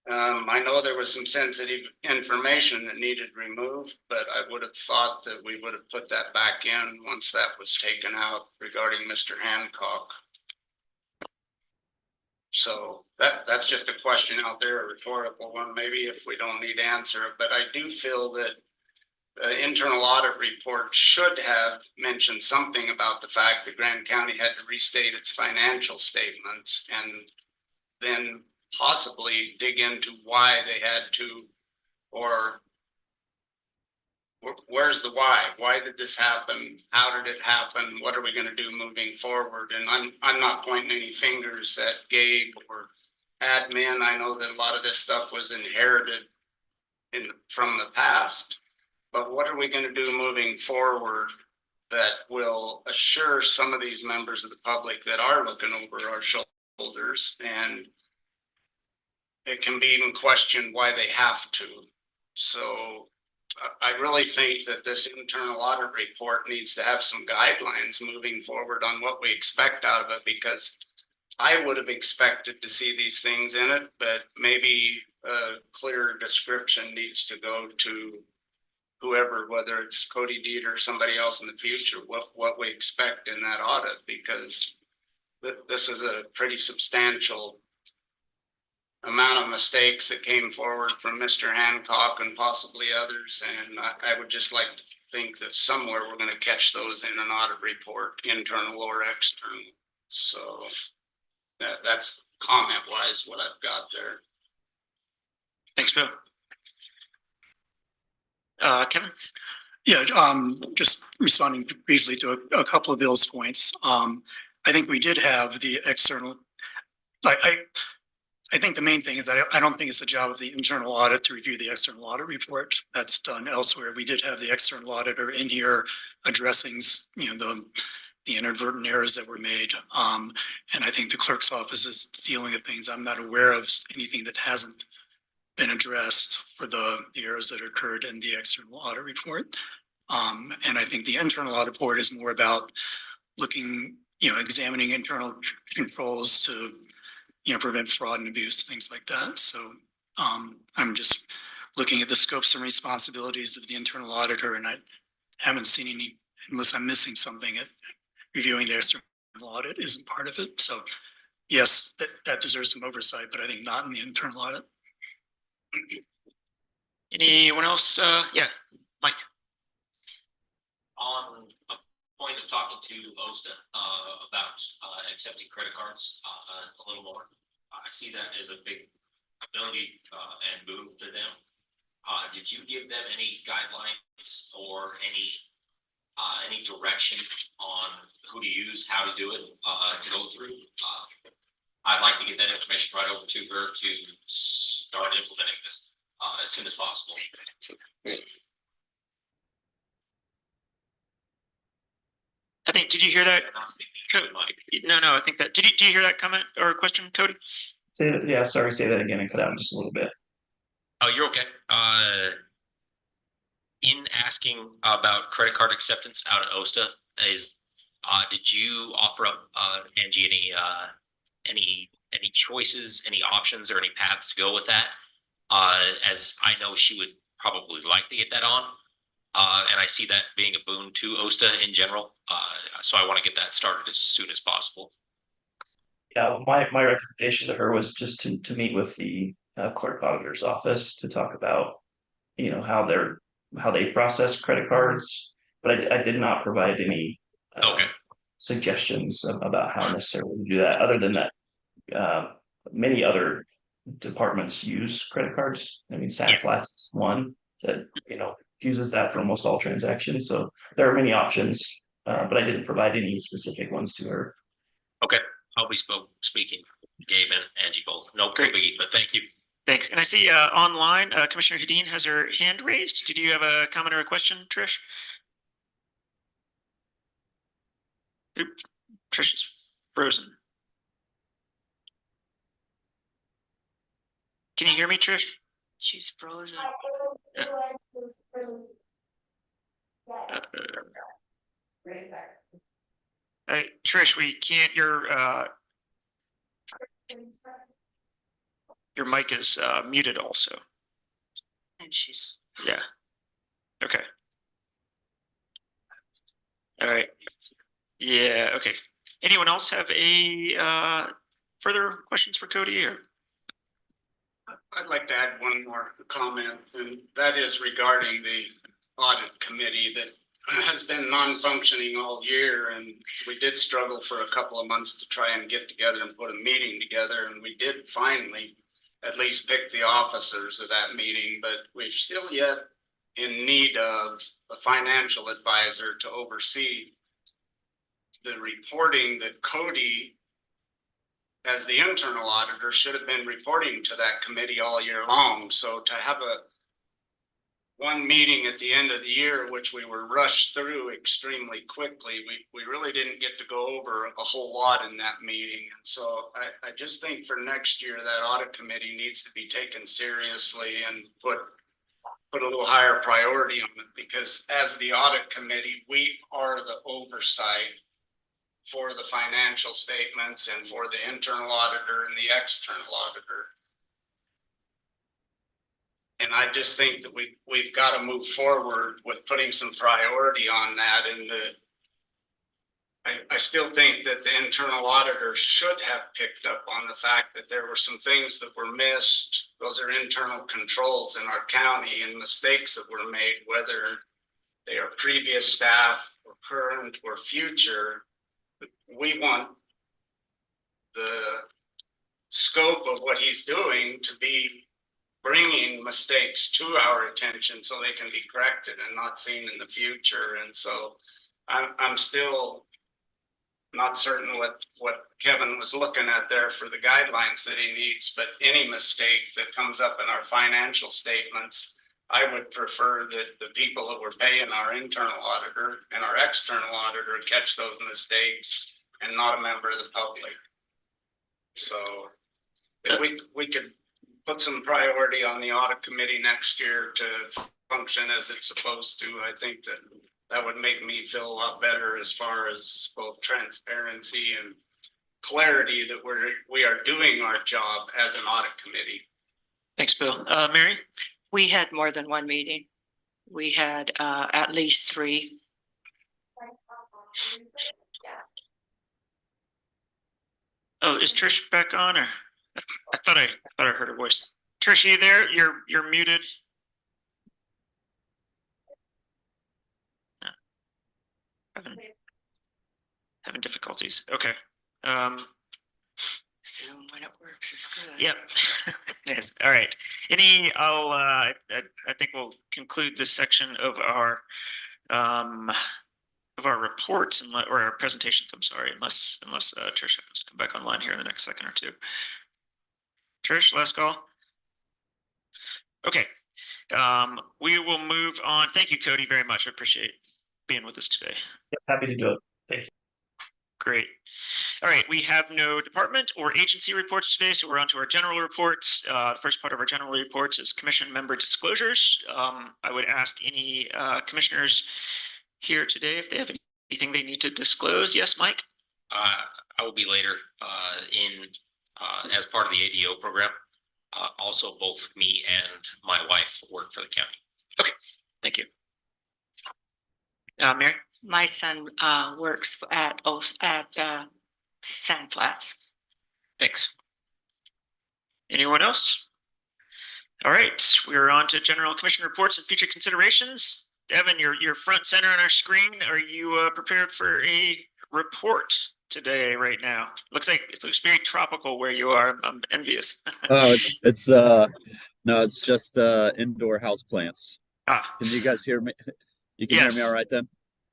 [SPEAKER 11] I know there was some sensitive information that needed removed, but I would have thought that we would have put that back in once that was taken out regarding Mr. Hancock. So that's just a question out there, a rhetorical one, maybe if we don't need to answer it. But I do feel that the internal audit report should have mentioned something about the fact that Grand County had to restate its financial statements and then possibly dig into why they had to, or
[SPEAKER 13] where's the why? Why did this happen? How did it happen? What are we gonna do moving forward? And I'm not pointing any fingers at Gabe or admin. I know that a lot of this stuff was inherited from the past. But what are we gonna do moving forward that will assure some of these members of the public that are looking over our shoulders, and it can be even questioned why they have to. So I really think that this internal audit report needs to have some guidelines moving forward on what we expect out of it, because I would have expected to see these things in it, but maybe a clear description needs to go to whoever, whether it's Cody Deed or somebody else in the future, what we expect in that audit, because this is a pretty substantial amount of mistakes that came forward from Mr. Hancock and possibly others. And I would just like to think that somewhere we're going to catch those in an audit report, internal or external. So that's comment wise what I've got there.
[SPEAKER 1] Thanks, Bill. Kevin?
[SPEAKER 7] Yeah, just responding briefly to a couple of Bill's points. I think we did have the external, I think the main thing is that I don't think it's the job of the internal audit to review the external audit report. That's done elsewhere. We did have the external auditor in here addressing, the inadvertent errors that were made. And I think the clerk's office is dealing with things. I'm not aware of anything that hasn't been addressed for the errors that occurred in the external audit report. And I think the internal audit report is more about looking, examining internal controls to prevent fraud and abuse, things like that. So I'm just looking at the scopes and responsibilities of the internal auditor, and I haven't seen any, unless I'm missing something, reviewing the external audit isn't part of it. So yes, that deserves some oversight, but I think not in the internal audit.
[SPEAKER 1] Anyone else? Yeah, Mike.
[SPEAKER 14] On a point of talking to OSTA about accepting credit cards a little more. I see that as a big ability and boon to them. Did you give them any guidelines or any direction on who to use, how to do it, to go through? I'd like to get that information right over to her to start implementing this as soon as possible.
[SPEAKER 1] I think, did you hear that? No, I think that, did you hear that comment or question, Cody?
[SPEAKER 12] Say that, yeah, sorry, say that again and cut out just a little bit.
[SPEAKER 14] Oh, you're okay. In asking about credit card acceptance out at OSTA, did you offer up Angie any choices, any options, or any paths to go with that? As I know she would probably like to get that on. And I see that being a boon to OSTA in general. So I want to get that started as soon as possible.
[SPEAKER 12] Yeah, my recommendation to her was just to meet with the clerk auditor's office to talk about, how they process credit cards. But I did not provide any suggestions about how necessarily to do that, other than that many other departments use credit cards. I mean, Plat's is one that, uses that for almost all transactions. So there are many options, but I didn't provide any specific ones to her.
[SPEAKER 14] Okay, I'll be speaking Gabe and Angie both. No biggie, but thank you.
[SPEAKER 1] Thanks. And I see online, Commissioner Hedin has her hand raised. Did you have a comment or a question, Trish? Oop, Trish is frozen. Can you hear me, Trish? She's frozen. Hey, Trish, we can't. Your mic is muted also.
[SPEAKER 9] And she's.
[SPEAKER 1] Yeah. Okay. All right. Yeah. Okay. Anyone else have a further questions for Cody here?
[SPEAKER 13] I'd like to add one more comment, and that is regarding the audit committee that has been non-functioning all year, and we did struggle for a couple of months to try and get together and put a meeting together, and we did finally at least pick the officers of that meeting, but we've still yet in need of a financial advisor to oversee the reporting that Cody, as the internal auditor, should have been reporting to that committee all year long. So to have one meeting at the end of the year, which we were rushed through extremely quickly, we really didn't get to go over a whole lot in that meeting. And so I just think for next year, that audit committee needs to be taken seriously and put a little higher priority on it, because as the audit committee, we are the oversight for the financial statements and for the internal auditor and the external auditor. And I just think that we've got to move forward with putting some priority on that. And I still think that the internal auditor should have picked up on the fact that there were some things that were missed. Those are internal controls in our county and mistakes that were made, whether they are previous staff or current or future. We want the scope of what he's doing to be bringing mistakes to our attention so they can be corrected and not seen in the future. And so I'm still not certain what Kevin was looking at there for the guidelines that he needs, but any mistake that comes up in our financial statements, I would prefer that the people that were paying our internal auditor and our external auditor catch those mistakes and not a member of the public. So if we could put some priority on the audit committee next year to function as it's supposed to, I think that would make me feel a lot better as far as both transparency and clarity that we are doing our job as an audit committee.
[SPEAKER 1] Thanks, Bill. Mary?
[SPEAKER 15] We had more than one meeting. We had at least 3.
[SPEAKER 1] Oh, is Trish back on, or I thought I heard her voice. Trish, are you there? You're muted. No. Having difficulties. Okay.
[SPEAKER 15] Zoom when it works is good.
[SPEAKER 1] Yep. Yes. All right. I think we'll conclude this section of our reports or our presentations. I'm sorry, unless Trish happens to come back online here in the next second or two. Trish, last call. Okay. We will move on. Thank you, Cody, very much. I appreciate being with us today.
[SPEAKER 12] Yep, happy to do it. Thank you.
[SPEAKER 1] Great. All right, we have no department or agency reports today, so we're on to our general reports. The first part of our general reports is commission member disclosures. I would ask any commissioners here today if they have anything they need to disclose. Yes, Mike?
[SPEAKER 14] I will be later as part of the ADO program. Also, both me and my wife work for the county.
[SPEAKER 1] Okay, thank you. Mary?
[SPEAKER 15] My son works at Sand Flats.
[SPEAKER 1] Thanks. Anyone else? All right, we're on to general commission reports and future considerations. Evan, you're front center on our screen. Are you prepared for a report today right now? Looks very tropical where you are. I'm envious.
[SPEAKER 16] Oh, it's no, it's just indoor house plants. Can you guys hear me? You can hear me all right then?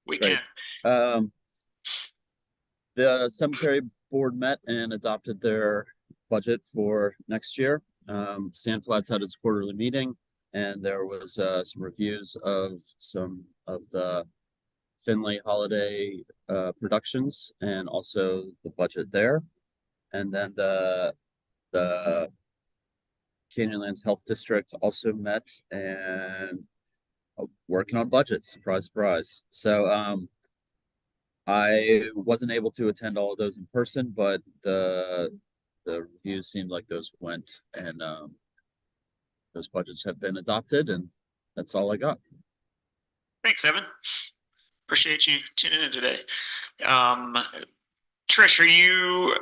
[SPEAKER 1] We
[SPEAKER 16] Great.
[SPEAKER 1] can.
[SPEAKER 16] The cemetery board met and adopted their budget for next year. Sand Flats had its quarterly meeting, and there was some reviews of some of the Finley holiday productions and also the budget there. And then the Canyonlands Health District also met and working on budgets. Surprise, surprise. So I wasn't able to attend all of those in person, but the reviews seemed like those went, and those budgets have been adopted, and that's all I got.
[SPEAKER 1] Thanks, Evan. Appreciate you tuning in today. Trish, do you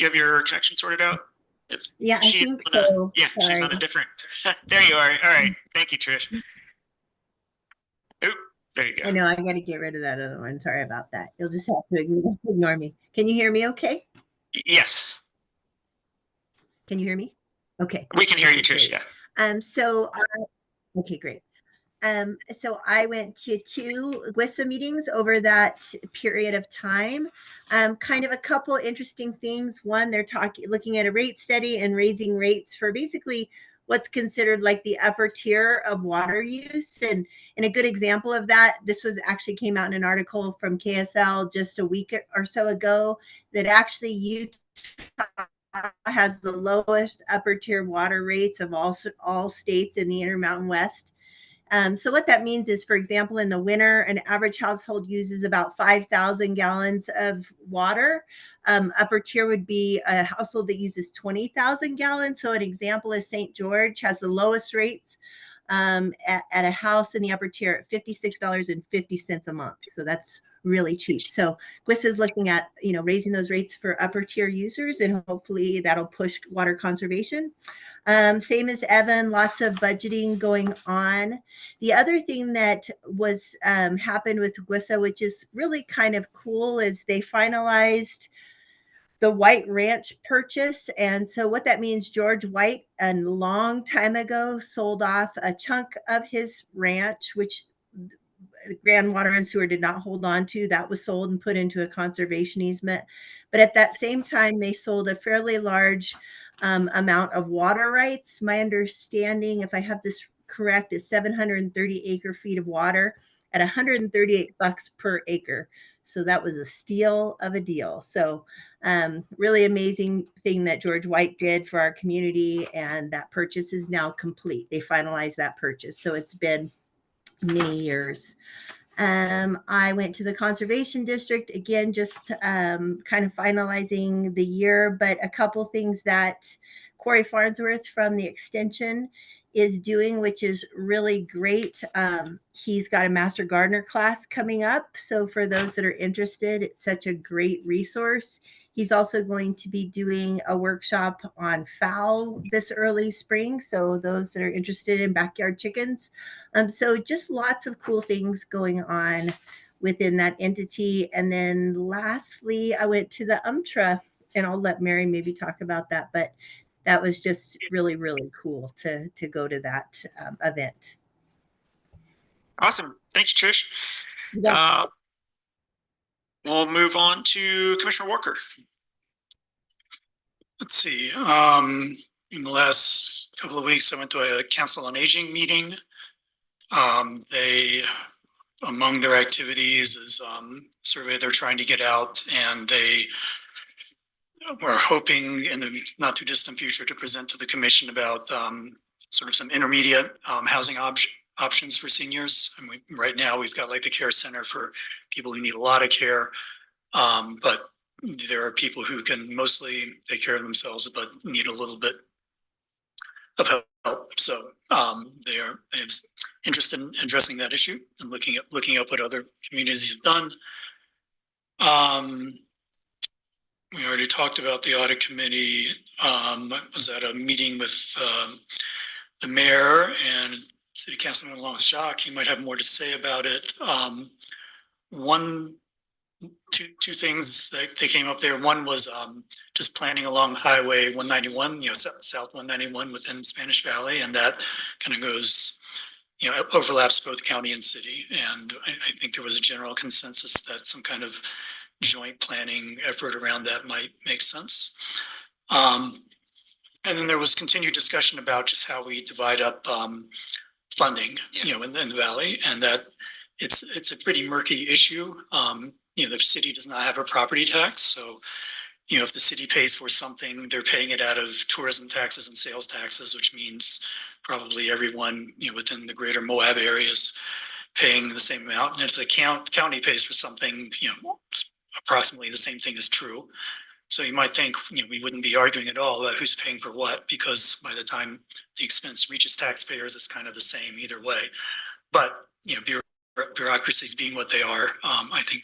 [SPEAKER 1] have your connection sorted out?
[SPEAKER 17] Yeah, I think so.
[SPEAKER 1] Yeah, sorry. She's on a different. There you are. All right. Thank you, Trish. Oop, there you go.
[SPEAKER 17] I know I got to get rid of that other one. Sorry about that. You'll just have to ignore me. Can you hear me okay?
[SPEAKER 1] Yes.
[SPEAKER 17] Can you hear me? Okay.
[SPEAKER 1] We can hear you, Trish. Yeah.
[SPEAKER 17] So, okay, great. So I went to 2 WISA meetings over that period of time. Kind of a couple interesting things. One, they're looking at a rate study and raising rates for basically what's considered like the upper tier of water use. And a good example of that, this was actually came out in an article from KSL just a week or so ago, that actually Utah has the lowest upper tier water rates of all states in the Intermountain West. So what that means is, for example, in the winter, an average household uses about 5,000 gallons of water. Upper tier would be a household that uses 20,000 gallons. So an example is St. George has the lowest rates at a house in the upper tier at $56.50 a month. So that's really cheap. So GWIS is looking at, raising those rates for upper tier users, and hopefully that'll push water conservation. Same as Evan, lots of budgeting going on. The other thing that was happened with GWISA, which is really kind of cool, is they finalized the White Ranch purchase. And so what that means, George White, a long time ago, sold off a chunk of his ranch, which Grand Water and Sewer did not hold on to. That was sold and put into a conservation easement. But at that same time, they sold a fairly large amount of water rights. My understanding, if I have this correct, is 730 acre feet of water at $138 per acre. So that was a steal of a deal. So really amazing thing that George White did for our community, and that purchase is now complete. They finalized that purchase. So it's been many years. I went to the conservation district again, just kind of finalizing the year, but a couple things that Corey Farnsworth from the extension is doing, which is really great. He's got a master gardener class coming up. So for those that are interested, it's such a great resource. He's also going to be doing a workshop on fowl this early spring. So those that are interested in backyard chickens. So just lots of cool things going on within that entity. And then lastly, I went to the UMTRA, and I'll let Mary maybe talk about that, but that was just really, really cool to go to that event.
[SPEAKER 1] Awesome. Thank you, Trish.
[SPEAKER 17] Yeah.
[SPEAKER 1] We'll move on to Commissioner Walker.
[SPEAKER 7] Let's see, in the last couple of weeks, I went to a council on aging meeting. They, among their activities is survey they're trying to get out, and they were hoping in the not too distant future to present to the commission about sort of some intermediate housing options for seniors. And right now we've got like the care center for people who need a lot of care, but there are people who can mostly take care of themselves but need a little bit of help. So they are interested in addressing that issue and looking up what other communities have done. We already talked about the audit committee. I was at a meeting with the mayor and city councilman along with Jacques. He might have more to say about it. Two things that they came up there. One was just planning along Highway 191, South 191 within Spanish Valley, and that kind of goes, overlaps both county and city. And I think there was a general consensus that some kind of joint planning effort around that might make sense. And then there was continued discussion about just how we divide up funding, in the valley, and that it's a pretty murky issue. The city does not have a property tax. So, if the city pays for something, they're paying it out of tourism taxes and sales taxes, which means probably everyone, within the greater Moab area is paying the same amount. And if the county pays for something, approximately the same thing is true. So you might think, we wouldn't be arguing at all about who's paying for what, because by the time the expense reaches taxpayers, it's kind of the same either way. But, bureaucracies being what they are, I think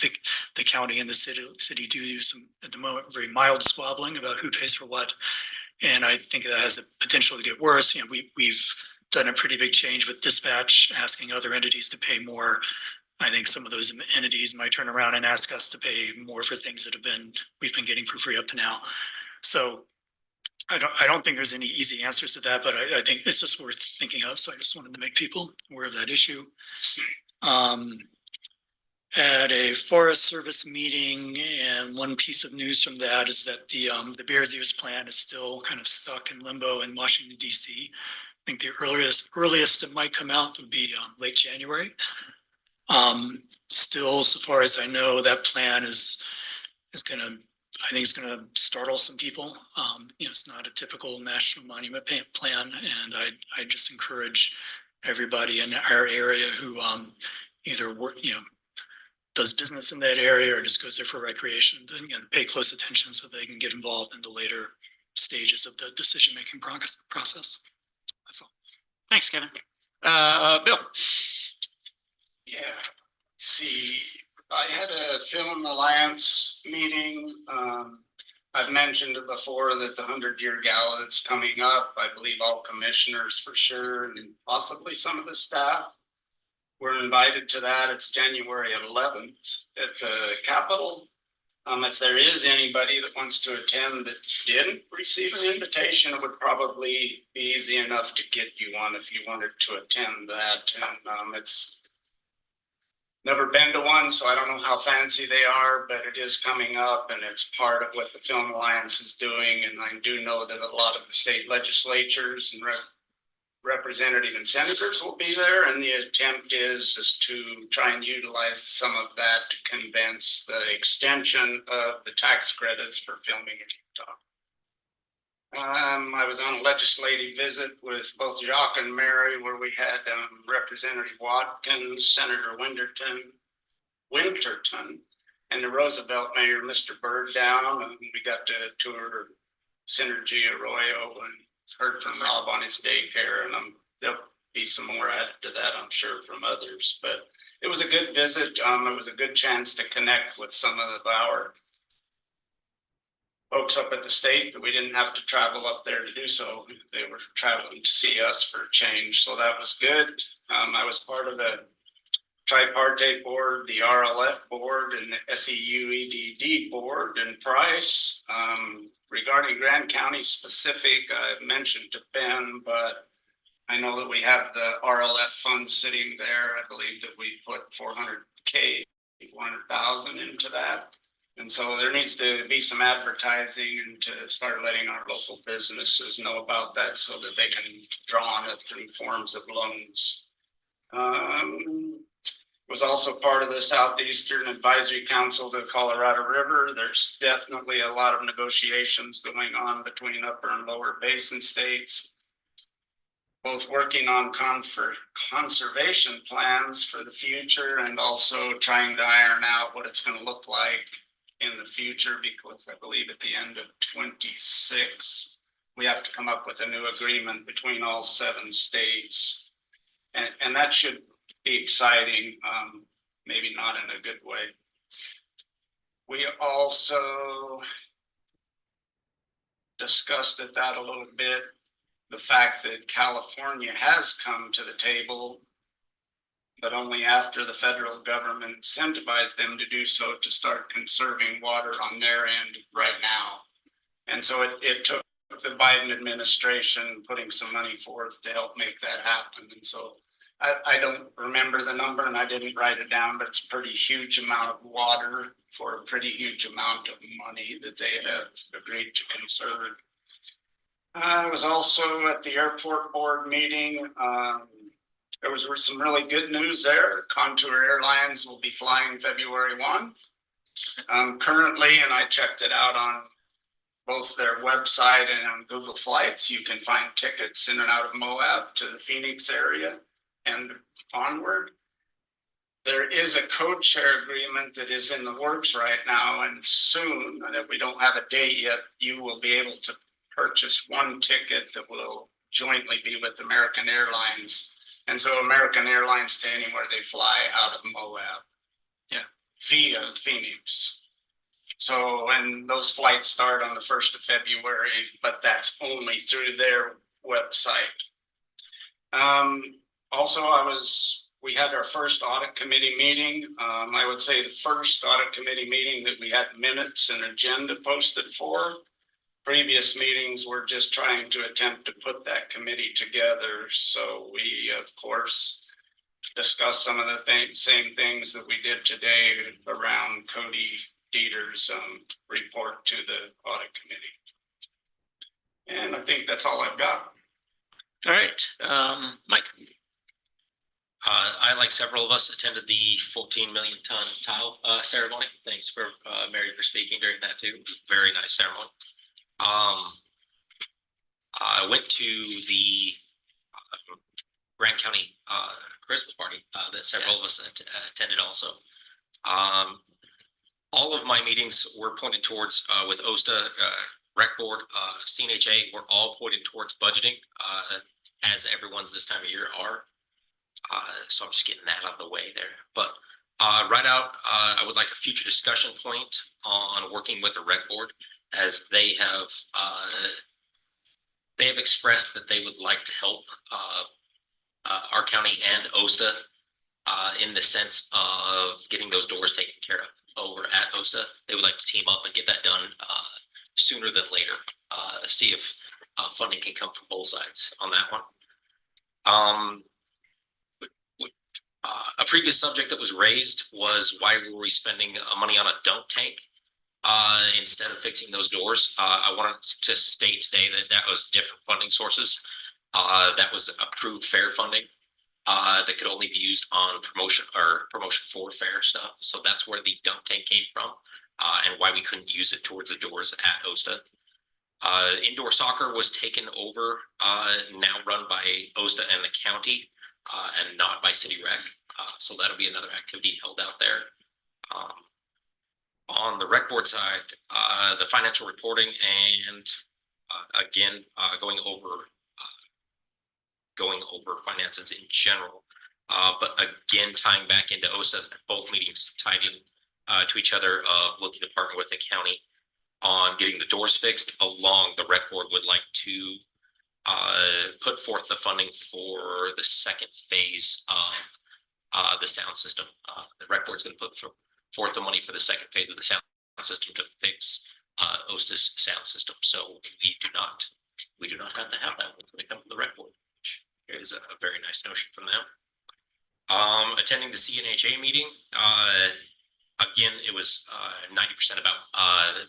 [SPEAKER 7] the county and the city do some, at the moment, very mild squabbling about who pays for what. And I think that has the potential to get worse. We've done a pretty big change with dispatch, asking other entities to pay more. I think some of those entities might turn around and ask us to pay more for things that we've been getting for free up to now. So I don't think there's any easy answers to that, but I think it's just worth thinking of. So I just wanted to make people aware of that issue. At a Forest Service meeting, and one piece of news from that is that the Bears Ears plan is still kind of stuck in limbo in Washington, DC. I think the earliest it might come out would be late January. Still, so far as I know, that plan is gonna, I think it's gonna startle some people. It's not a typical national monument plan, and I just encourage everybody in our area who either work, does business in that area or just goes there for recreation to pay close attention so they can get involved in the later stages of the decision-making process. That's all.
[SPEAKER 1] Thanks, Kevin. Bill.
[SPEAKER 13] Yeah, see, I had a Film Alliance meeting. I've mentioned it before that the 100-year gala that's coming up, I believe all commissioners for sure, and possibly some of the staff. We're invited to that. It's January 11th at the Capitol. If there is anybody that wants to attend that didn't receive an invitation, it would probably be easy enough to get you one if you wanted to attend that. And it's never been to one, so I don't know how fancy they are, but it is coming up and it's part of what the Film Alliance is doing. And I do know that a lot of the state legislatures and representative and senators will be there, and the attempt is to try and utilize some of that to convince the extension of the tax credits for filming in Utah. I was on a legislative visit with both Jacques and Mary, where we had Representative Watkins, Senator Winterton, and the Roosevelt Mayor, Mr. Bird, down, and we got to tour Synergy Arroyo and heard from Rob on his daycare, and there'll be some more added to that, I'm sure, from others. But it was a good visit. It was a good chance to connect with some of our folks up at the state that we didn't have to travel up there to do so. They were traveling to see us for a change, so that was good. I was part of the tripartite board, the RLF board, and the SEUEDD board in Price. Regarding Grand County specific, I mentioned to Ben, but I know that we have the RLF fund sitting there. I believe that we put 400,000 into that. And so there needs to be some advertising and to start letting our local businesses know about that so that they can draw on it through forms of loans. Was also part of the Southeastern Advisory Council to Colorado River. There's definitely a lot of negotiations going on between upper and lower basin states, both working on conservation plans for the future and also trying to iron out what it's going to look like in the future, because I believe at the end of 26, we have to come up with a new agreement between all 7 states. And that should be exciting, maybe not in a good way. We also discussed at that a little bit, the fact that California has come to the table, but only after the federal government incentivized them to do so to start conserving water on their end right now. And so it took the Biden administration putting some money forth to help make that happen. And so I don't remember the number and I didn't write it down, but it's a pretty huge amount of water for a pretty huge amount of money that they have agreed to conserve. I was also at the airport board meeting. There was some really good news there. Contour Airlines will be flying February 1. Currently, and I checked it out on both their website and on Google Flights, you can find tickets in and out of Moab to the Phoenix area and onward. There is a code share agreement that is in the works right now, and soon, that we don't have a date yet, you will be able to purchase one ticket that will jointly be with American Airlines. And so American Airlines to anywhere they fly out of Moab, via Phoenix. So, and those flights start on the 1st of February, but that's only through their website. Also, we had our first audit committee meeting. I would say the first audit committee meeting that we had minutes and agenda posted for. previous meetings, we're just trying to attempt to put that committee together. So we, of course, discussed some of the same things that we did today around Cody Dieter's report to the audit committee. And I think that's all I've got.
[SPEAKER 14] All right, Mike. I, like several of us, attended the 14 million ton tile ceremony. Thanks for Mary for speaking during that too. Very nice ceremony. I went to the Grant County Christmas party that several of us attended also. All of my meetings were pointed towards with OSTA, Rec Board, CNHA, were all pointed towards budgeting, as everyone's this time of year are. So I'm just getting that out of the way there. But right out, I would like a future discussion point on working with the Rec Board, as they have expressed that they would like to help our county and OSTA in the sense of getting those doors taken care of over at OSTA. They would like to team up and get that done sooner than later. See if funding can come from both sides on that one. A previous subject that was raised was why were we spending money on a dunk tank instead of fixing those doors. I wanted to state today that that was different funding sources. That was approved fair funding that could only be used on promotion for fair stuff. So that's where the dunk tank came from and why we couldn't use it towards the doors at OSTA. Indoor soccer was taken over, now run by OSTA and the county, and not by City Rec. So that'll be another activity held out there. On the Rec Board side, the financial reporting and again, going over finances in general. But again, tying back into OSTA, both meetings tied in to each other of looking to partner with the county on getting the doors fixed. Along, the Rec Board would like to put forth the funding for the second phase of the sound system. The Rec Board's going to put forth the money for the second phase of the sound system to fix OSTA's sound system. So we do not have to have that when they come to the Rec Board, which is a very nice notion from them. Attending the CNHA meeting, again, it was 90% about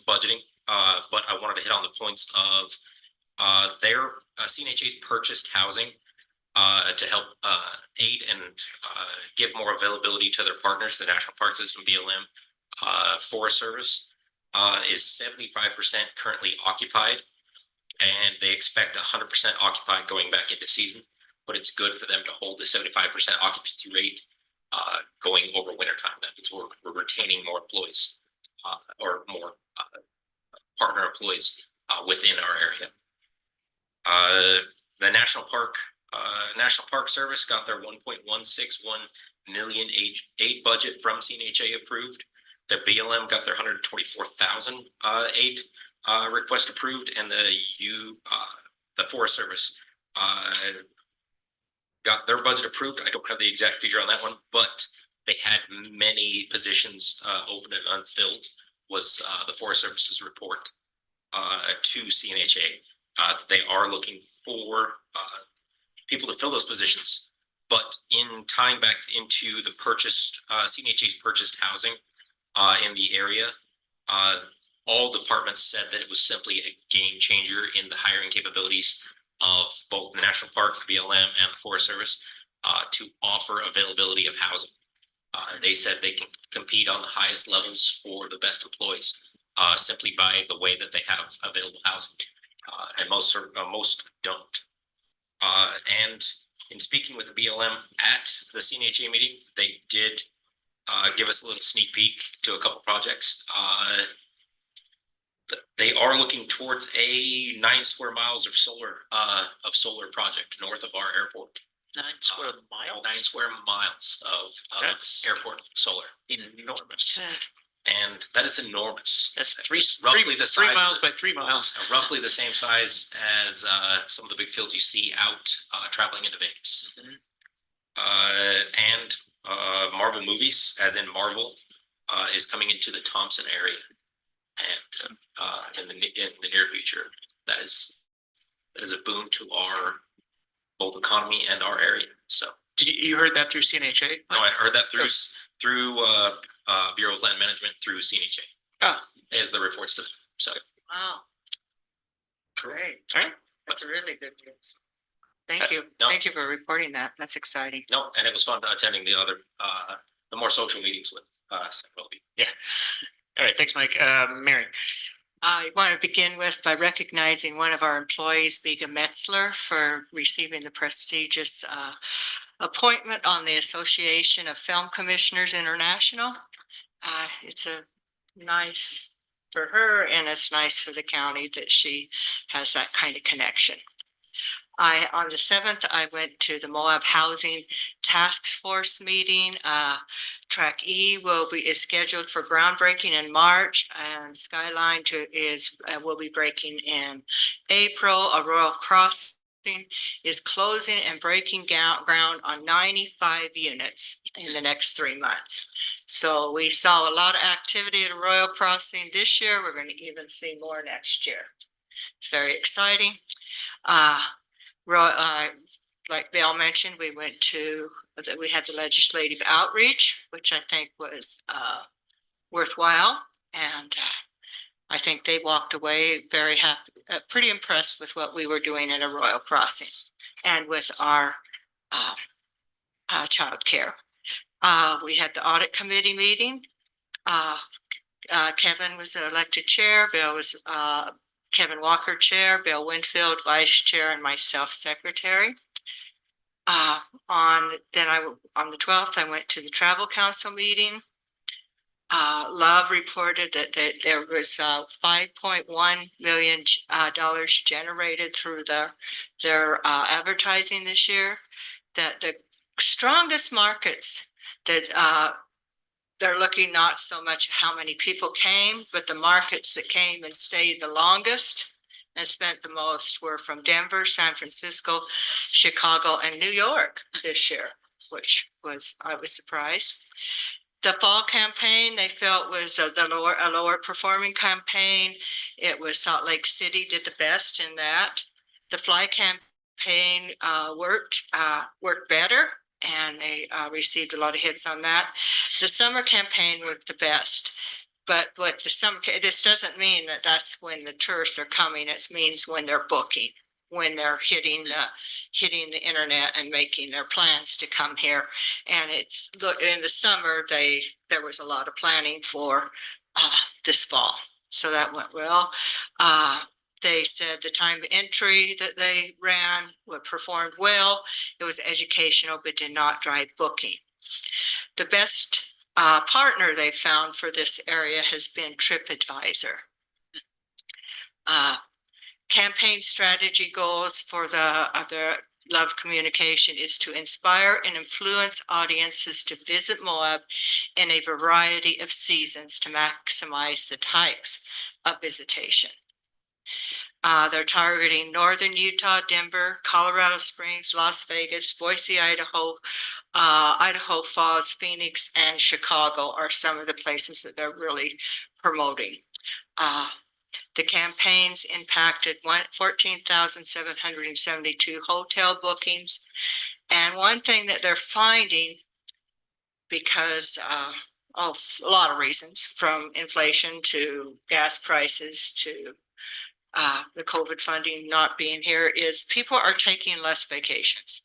[SPEAKER 14] budgeting, but I wanted to hit on the points of their CNHA's purchased housing to help aid and give more availability to their partners, the National Park System, BLM, Forest Service, is 75% currently occupied, and they expect 100% occupied going back into season. But it's good for them to hold the 75% occupancy rate going over wintertime. That means we're retaining more employees or more partner employees within our area. The National Park Service got their 1.161 million aid budget from CNHA approved. The BLM got their 124,000 aid request approved, and the Forest Service got their budget approved. I don't have the exact figure on that one, but they had many positions open and unfilled, was the Forest Service's report to CNHA. They are looking for people to fill those positions, but in tying back into the purchased CNHA's purchased housing in the area, all departments said that it was simply a game changer in the hiring capabilities of both the national parks, the BLM, and the Forest Service to offer availability of housing. They said they can compete on the highest levels for the best employees simply by the way that they have available housing, and most don't. And in speaking with the BLM at the CNHA meeting, they did give us a little sneak peek to a couple projects. They are looking towards a 9 square miles of solar project north of our airport.
[SPEAKER 15] 9 square miles?
[SPEAKER 14] 9 square miles of airport solar. Enormous. And that is enormous. That's roughly the size,
[SPEAKER 1] 3 miles by 3 miles.
[SPEAKER 14] Roughly the same size as some of the big fields you see out traveling into Vegas. And Marvel Movies, as in Marvel, is coming into the Thompson area. and in the near future. That is a boon to our both economy and our area. So
[SPEAKER 1] You heard that through CNHA?
[SPEAKER 14] no, I heard that through Bureau of Land Management through CNHA.
[SPEAKER 1] Oh.
[SPEAKER 14] As the reports to them. So
[SPEAKER 15] Wow. Great.
[SPEAKER 1] All right.
[SPEAKER 15] That's really good news. Thank you.
[SPEAKER 14] No.
[SPEAKER 15] Thank you for reporting that. That's exciting.
[SPEAKER 14] no, and it was fun attending the other the more social meetings with several people.
[SPEAKER 1] Yeah. All right. Thanks, Mike. Mary.
[SPEAKER 15] I want to begin with by recognizing one of our employees, Biga Metzler, for receiving the prestigious appointment on the Association of Film Commissioners International. It's a nice for her, and it's nice for the county that she has that kind of connection. On the 7th, I went to the Moab Housing Task Force meeting. Track E is scheduled for groundbreaking in March, and Skyline will be breaking in April. Arroyo Crossing is closing and breaking ground on 95 units in the next 3 months. So we saw a lot of activity at Arroyo Crossing this year. We're going to even see more next year. It's very exciting. Like Bill mentioned, we had the legislative outreach, which I think was worthwhile. And I think they walked away very happy, pretty impressed with what we were doing at Arroyo Crossing and with our child care. We had the audit committee meeting. Kevin was the elected chair. Bill was Kevin Walker chair, Bill Winfield vice chair, and myself secretary. On the 12th, I went to the travel council meeting. Love reported that there was $5.1 million generated through their advertising this year. That the strongest markets that they're looking not so much how many people came, but the markets that came and stayed the longest and spent the most were from Denver, San Francisco, Chicago, and New York this year, which I was surprised. The fall campaign they felt was a lower performing campaign. It was Salt Lake City did the best in that. The fly campaign worked better, and they received a lot of hits on that. The summer campaign worked the best, but this doesn't mean that that's when the tourists are coming. It means when they're booking, when they're hitting the internet and making their plans to come here. And in the summer there was a lot of planning for this fall, so that went well. They said the time of entry that they ran performed well. It was educational, but did not drive booking. The best partner they found for this area has been TripAdvisor. Campaign strategy goals for the Love Communication is to inspire and influence audiences to visit Moab in a variety of seasons to maximize the types of visitation. They're targeting northern Utah, Denver, Colorado Springs, Las Vegas, Boise, Idaho, Idaho Falls, Phoenix, and Chicago are some of the places that they're really promoting. The campaigns impacted 14,772 hotel bookings. And one thing that they're finding, because of a lot of reasons, from inflation to gas prices to the COVID funding not being here, is people are taking less vacations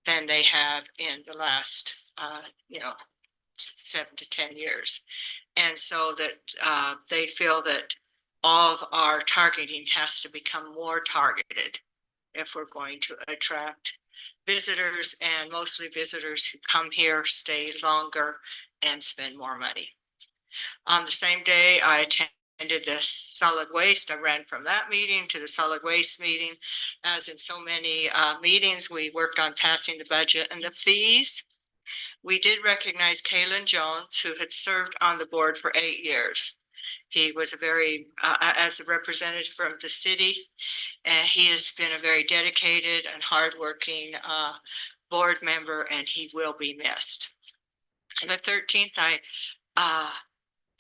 [SPEAKER 15] than they have in the last, 7 to 10 years. And so that they feel that all of our targeting has to become more targeted if we're going to attract visitors, and mostly visitors who come here, stay longer, and spend more money. On the same day, I attended the solid waste. I ran from that meeting to the solid waste meeting. As in so many meetings, we worked on passing the budget and the fees. We did recognize Kalen Jones, who had served on the board for 8 years. He was as a representative from the city, and he has been a very dedicated and hardworking board member, and he will be missed. On the 13th, I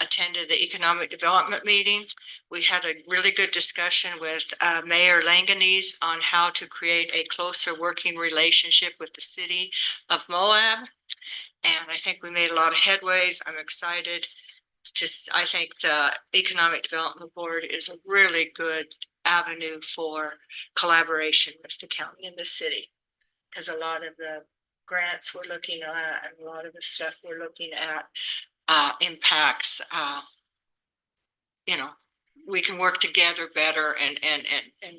[SPEAKER 15] attended the economic development meeting. We had a really good discussion with Mayor Langanese on how to create a closer working relationship with the city of Moab. And I think we made a lot of headways. I'm excited. I think the Economic Development Board is a really good avenue for collaboration with the county and the city. Because a lot of the grants we're looking at and a lot of the stuff we're looking at impacts, we can work together better and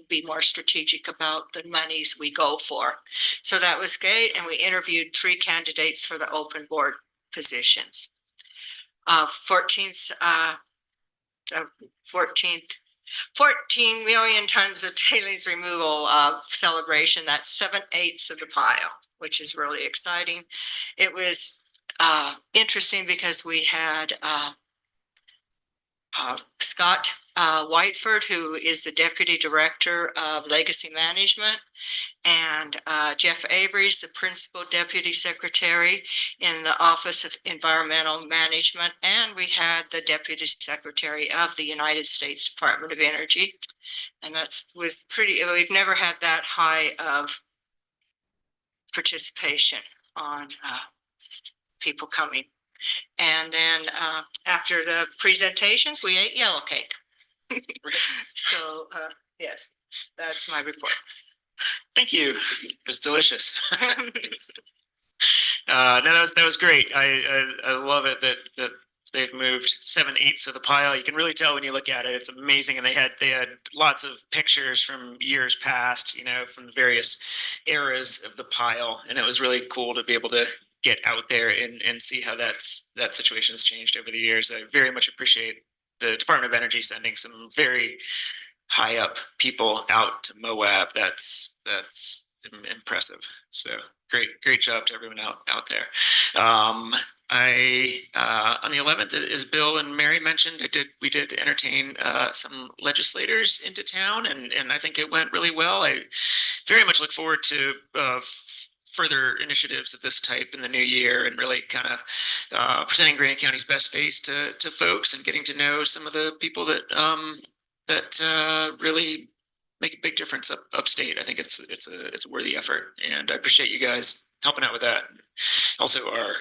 [SPEAKER 15] be more strategic about the monies we go for. So that was great. And we interviewed 3 candidates for the open board positions. 14 million tons of tailings removal celebration. That's 7/8 of the pile, which is really exciting. It was interesting because we had Scott Whiteford, who is the Deputy Director of Legacy Management, and Jeff Avery's the Principal Deputy Secretary in the Office of Environmental Management, and we had the Deputy Secretary of the United States Department of Energy. And was pretty, we've never had that high of participation on people coming. And then after the presentations, we ate yellow cake. So yes, that's my report.
[SPEAKER 1] Thank you. It was delicious. No, that was great. I love it that they've moved 7/8 of the pile. You can really tell when you look at it. It's amazing, and they had lots of pictures from years past, from the various eras of the pile, and it was really cool to be able to get out there and see how that situation has changed over the years. I very much appreciate the Department of Energy sending some very high up people out to Moab. That's impressive. So great job to everyone out there. On the 11th, as Bill and Mary mentioned, we did entertain some legislators into town, and I think it went really well. I very much look forward to further initiatives of this type in the new year, and really kind of presenting Grant County's best face to folks, and getting to know some of the people that really make a big difference upstate. I think it's a worthy effort, and I appreciate you guys helping out with that. Also, our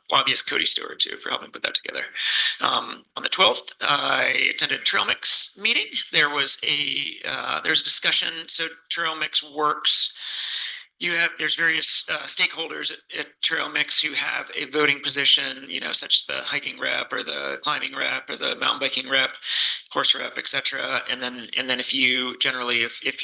[SPEAKER 1] lobbyist Cody Stewart too for helping put that together. On the 12th, I attended Trail Mix meeting. There's a discussion. So Trail Mix works. There's various stakeholders at Trail Mix who have a voting position, such as the hiking rep or the climbing rep or the mountain biking rep, horse rep, etc. And then if you're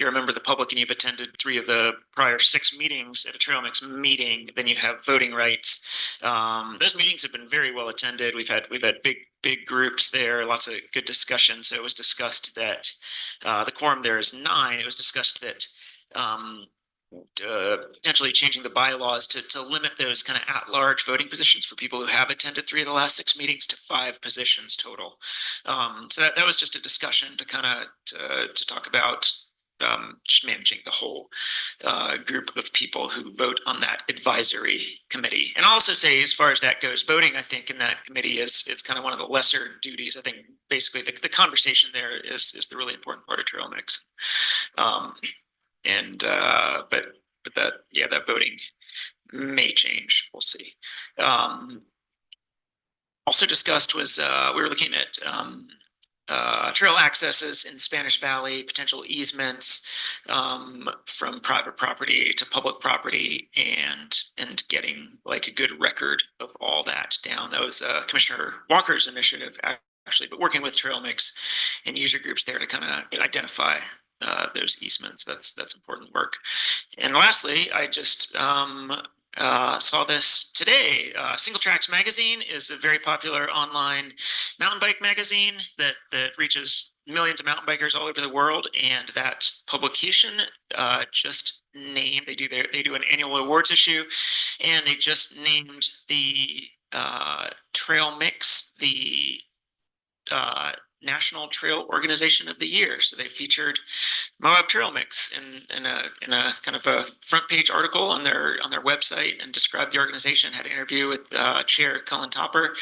[SPEAKER 1] a member of the public and you've attended 3 of the prior 6 meetings at a Trail Mix meeting, then you have voting rights. Those meetings have been very well attended. We've had big groups there, lots of good discussion. So it was discussed that the quorum there is 9. It was discussed that potentially changing the bylaws to limit those kind of at-large voting positions for people who have attended 3 of the last 6 meetings to 5 positions total. So that was just a discussion to kind of to talk about just managing the whole group of people who vote on that advisory committee. And I'll also say, as far as that goes, voting, I think, in that committee is kind of one of the lesser duties. I think basically the conversation there is the really important part of Trail Mix. But that voting may change. We'll see. Also discussed was we were looking at trail accesses in Spanish Valley, potential easements from private property to public property, and getting like a good record of all that down. That was Commissioner Walker's initiative, actually, but working with Trail Mix and user groups there to kind of identify those easements. That's important work. And lastly, I just saw this today. Single Tracks Magazine is a very popular online mountain bike magazine that reaches millions of mountain bikers all over the world. And that publication just named, they do an annual awards issue, and they just named the Trail Mix the National Trail Organization of the Year. So they featured Moab Trail Mix in a kind of a front page article on their website, and described the organization. Had an interview with Chair Colin Topper,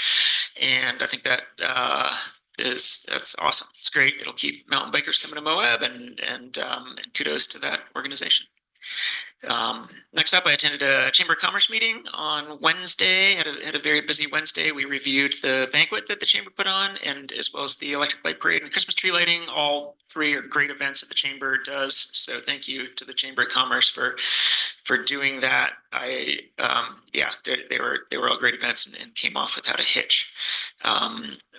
[SPEAKER 1] and I think that that's awesome. It's great. It'll keep mountain bikers coming to Moab, and kudos to that organization. Next up, I attended a Chamber of Commerce meeting on Wednesday. Had a very busy Wednesday. We reviewed the banquet that the Chamber put on, and as well as the electric light parade and the Christmas tree lighting. All three are great events that the Chamber does. So thank you to the Chamber of Commerce for doing that. They were all great events and came off without a hitch.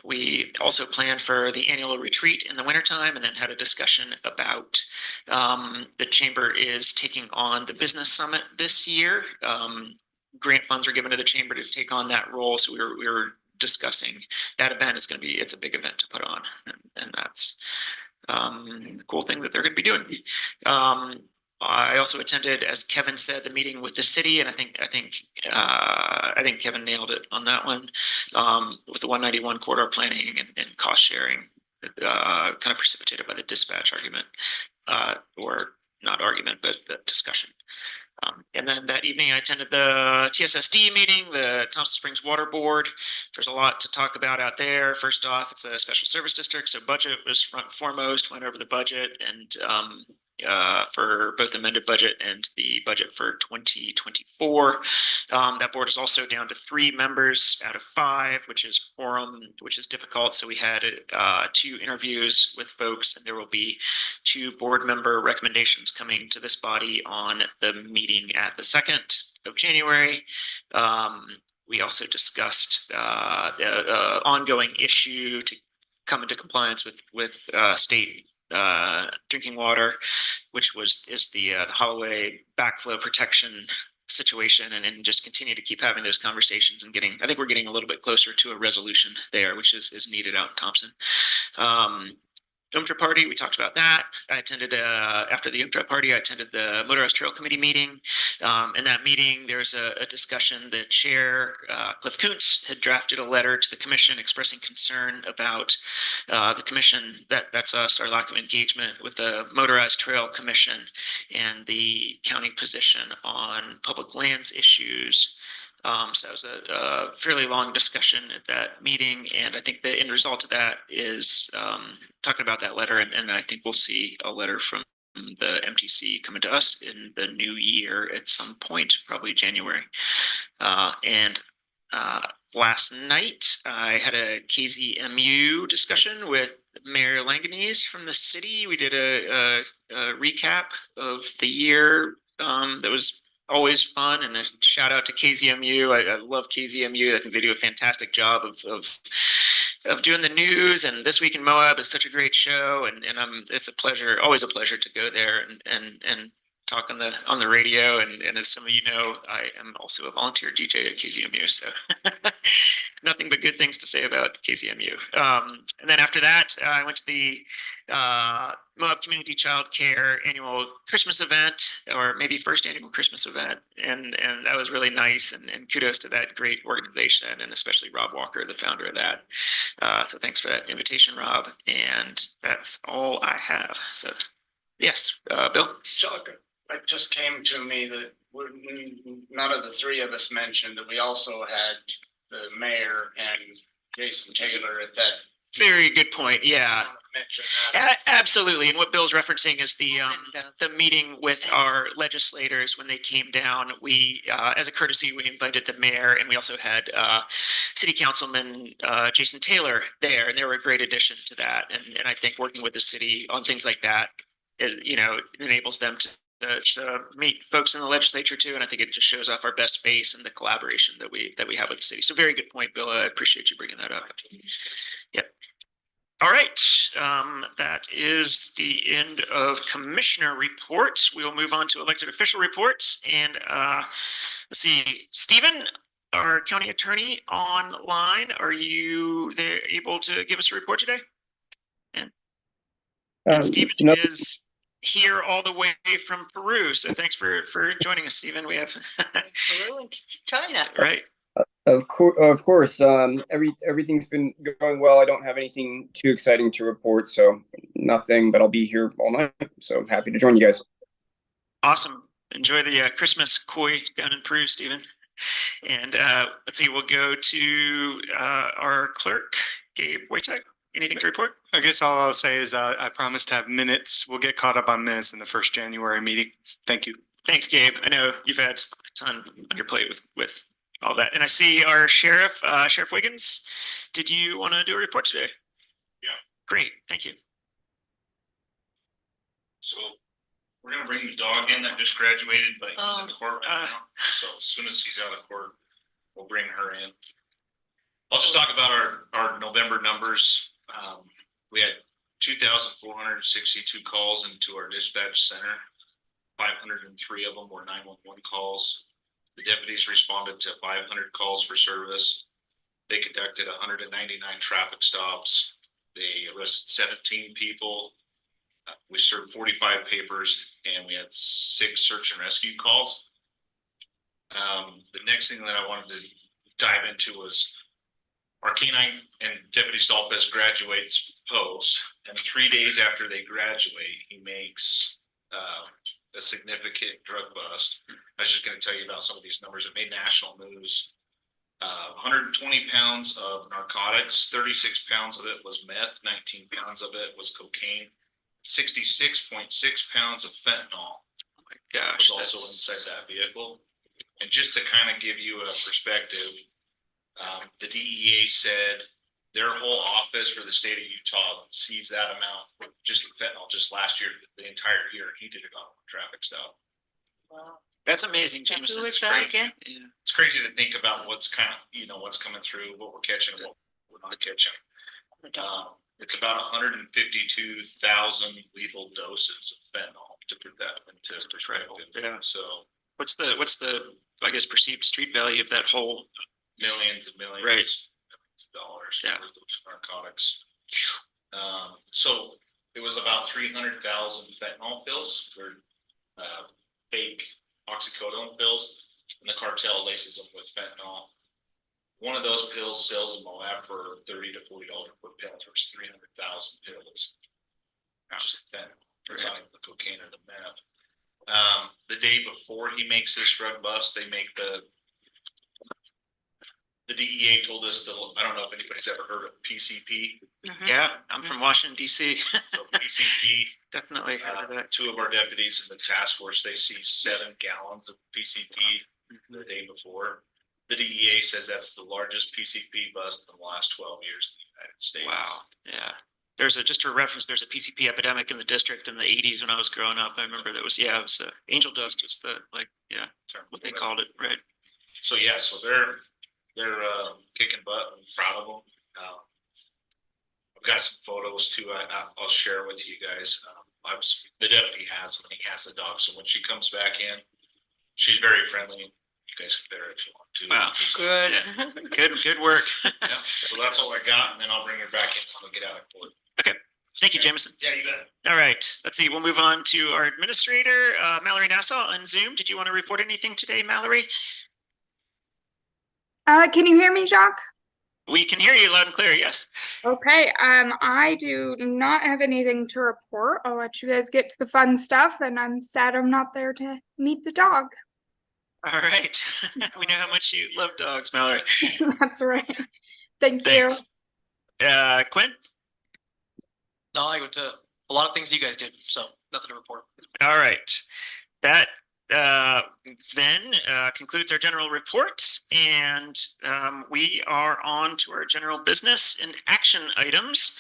[SPEAKER 1] We also planned for the annual retreat in the wintertime, and then had a discussion about the Chamber is taking on the Business Summit this year. Grant funds are given to the Chamber to take on that role. So we were discussing that event. It's a big event to put on, and that's the cool thing that they're going to be doing. I also attended, as Kevin said, the meeting with the city, and I think Kevin nailed it on that one, with the 191 corridor planning and cost sharing, kind of precipitated by the dispatch argument, or not argument, but discussion. And then that evening, I attended the TSSSFD meeting, the Thompson Springs Water Board. There's a lot to talk about out there. First off, it's a special service district, so budget was front and foremost. Went over the budget and for both amended budget and the budget for 2024. That board is also down to 3 members out of 5, which is quorum, which is difficult. So we had 2 interviews with folks, and there will be 2 board member recommendations coming to this body on the meeting at the 2nd of January. We also discussed the ongoing issue to come into compliance with state drinking water, which is the Holloway backflow protection situation, and just continue to keep having those conversations and I think we're getting a little bit closer to a resolution there, which is needed out in Thompson. UMTRA party, we talked about that. I attended, after the UMTRA party, I attended the Motorized Trail Committee meeting. In that meeting, there's a discussion that Chair Cliff Kuntz had drafted a letter to the commission expressing concern about the commission, that's us, our lack of engagement with the Motorized Trail Commission and the county position on public lands issues. So it was a fairly long discussion at that meeting, and I think the end result of that is talking about that letter, and I think we'll see a letter from the MTC coming to us in the new year at some point, probably January. And last night I had a KZMU discussion with Mayor Langanese from the city. We did a recap of the year that was always fun, and a shout out to KZMU. I love KZMU. I think they do a fantastic job of doing the news, and This Week in Moab is such a great show, and it's always a pleasure to go there and talk on the radio, and as some of you know, I am also a volunteer DJ at KZMU, so nothing but good things to say about KZMU. And then after that, I went to the Moab Community Child Care annual Christmas event, or maybe first annual Christmas event, and that was really nice, and kudos to that great organization, and especially Rob Walker, the founder of that. So thanks for that invitation, Rob, and that's all I have. So yes, Bill?
[SPEAKER 13] It just came to me that none of the 3 of us mentioned that we also had the mayor and Jason Taylor at that.
[SPEAKER 1] Very good point. Yeah, absolutely. And what Bill's referencing is the meeting with our legislators when they came down. We, as a courtesy, we invited the mayor, and we also had City Councilman Jason Taylor there, and they were a great addition to that. And I think working with the city on things like that is, enables them to meet folks in the legislature too, and I think it just shows off our best face and the collaboration that we have with the city. So very good point, Bill. I appreciate you bringing that up. Yep. All right, that is the end of commissioner reports. We will move on to elected official reports, and let's see, Stephen, our county attorney, online. Are you there able to give us a report today? And Stephen is here all the way from Peru. So thanks for joining us, Stephen. We have
[SPEAKER 15] Peru and China.
[SPEAKER 1] Right.
[SPEAKER 18] Of course. Everything's been going well. I don't have anything too exciting to report, so nothing. But I'll be here all night. So happy to join you guys.
[SPEAKER 1] Awesome. Enjoy the Christmas koi down in Peru, Stephen. And let's see, we'll go to our clerk, Gabe Wojtek. Anything to report?
[SPEAKER 6] I guess all I'll say is I promise to have minutes. We'll get caught up on minutes in the first January meeting. Thank you.
[SPEAKER 1] Thanks, Gabe. I know you've had a ton on your plate with all that. And I see our sheriff, Sheriff Wiggins. Did you want to do a report today?
[SPEAKER 19] Yeah.
[SPEAKER 1] Great. Thank you.
[SPEAKER 19] So we're gonna bring the dog in that just graduated, but he's in court right now. So as soon as he's out of court, we'll bring her in. I'll just talk about our November numbers. We had 2,462 calls into our dispatch center. 503 of them were 911 calls. The deputies responded to 500 calls for service. They conducted 199 traffic stops. They arrested 17 people. We served 45 papers, and we had 6 search and rescue calls. The next thing that I wanted to dive into was our canine and Deputy Stolpes graduates post, and 3 days after they graduate, he makes a significant drug bust. I was just going to tell you about some of these numbers. It made national news. 120 pounds of narcotics, 36 pounds of it was meth, 19 pounds of it was cocaine, 66.6 pounds of fentanyl.
[SPEAKER 1] Oh my gosh,
[SPEAKER 19] was also inside that vehicle. And just to kind of give you a perspective, the DEA said their whole office for the state of Utah sees that amount just in fentanyl just last year, the entire year. He did it on a traffic stop.
[SPEAKER 1] Wow. That's amazing, Jameson.
[SPEAKER 15] Who was
[SPEAKER 1] It's
[SPEAKER 15] that
[SPEAKER 1] great.
[SPEAKER 15] again?
[SPEAKER 1] Yeah.
[SPEAKER 19] It's crazy to think about what's kind of, what's coming through, what we're catching, and what we're not catching. It's about 152,000 lethal doses of fentanyl, to put that into perspective.
[SPEAKER 1] Yeah.
[SPEAKER 19] So
[SPEAKER 1] what's the I guess perceived street value of that whole
[SPEAKER 19] millions and millions,
[SPEAKER 1] right.
[SPEAKER 19] Millions of dollars worth of narcotics. So it was about 300,000 fentanyl pills, or fake oxycodone pills, and the cartel laces them with fentanyl. One of those pills sells in Moab for $30 to $40 per pill. There's 300,000 pills. Just fentanyl. It's not even the cocaine or the meth. The day before he makes this drug bust, they make the DEA told us I don't know if anybody's ever heard of PCP.
[SPEAKER 1] Yeah, I'm from Washington, D.C.
[SPEAKER 19] So PCP.
[SPEAKER 1] Definitely heard of that.
[SPEAKER 19] 2 of our deputies in the task force, they see 7 gallons of PCP the day before. The DEA says that's the largest PCP bust in the last 12 years in the United States.
[SPEAKER 1] Wow. Yeah. There's just a reference, there's a PCP epidemic in the district in the 80s when I was growing up. I remember that was, it was angel dust was the, what they called it, right?
[SPEAKER 19] So, so they're kicking butt. I'm proud of them. I've got some photos too. I'll share with you guys. The deputy has them, and he has the dog. So when she comes back in, she's very friendly. You guys can bear it if you want to.
[SPEAKER 1] Wow, good, good work.
[SPEAKER 19] Yeah. So that's all I got, and then I'll bring her back in when we get out of court.
[SPEAKER 1] Okay. Thank you, Jameson.
[SPEAKER 19] Yeah, you bet.
[SPEAKER 1] All right. Let's see. We'll move on to our administrator, Mallory Nassau on Zoom. Did you want to report anything today, Mallory?
[SPEAKER 20] Can you hear me, Jacques?
[SPEAKER 1] We can hear you loud and clear, yes.
[SPEAKER 20] Okay, I do not have anything to report. I'll let you guys get to the fun stuff, and I'm sad I'm not there to meet the dog.
[SPEAKER 1] All right. We know how much you love dogs, Mallory.
[SPEAKER 20] That's right. Thanks.
[SPEAKER 1] Quinn?
[SPEAKER 21] No, I went to a lot of things you guys did, so nothing to report.
[SPEAKER 1] All right. That then concludes our general report, and we are on to our general business and action items.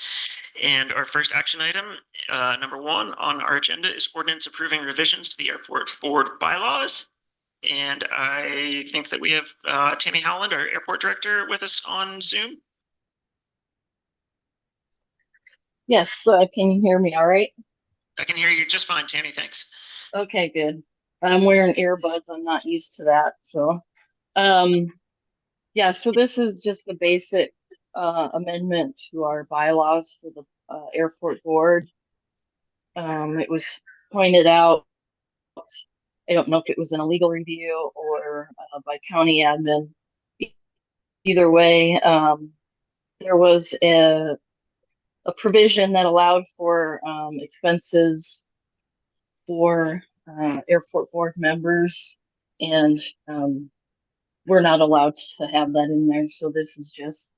[SPEAKER 1] And our first action item, number 1 on our agenda, is ordinance approving revisions to the airport board bylaws. And I think that we have Tammy Howland, our airport director, with us on Zoom.
[SPEAKER 22] Yes, can you hear me all right?
[SPEAKER 1] I can hear you just fine, Tammy, thanks.
[SPEAKER 22] Okay, good. I'm wearing earbuds. I'm not used to that. So, so this is just the basic amendment to our bylaws for the airport board. It was pointed out, I don't know if it was in a legal review or by county admin, either way, there was a provision that allowed for expenses for airport board members, and we're not allowed to have that in there. So this is just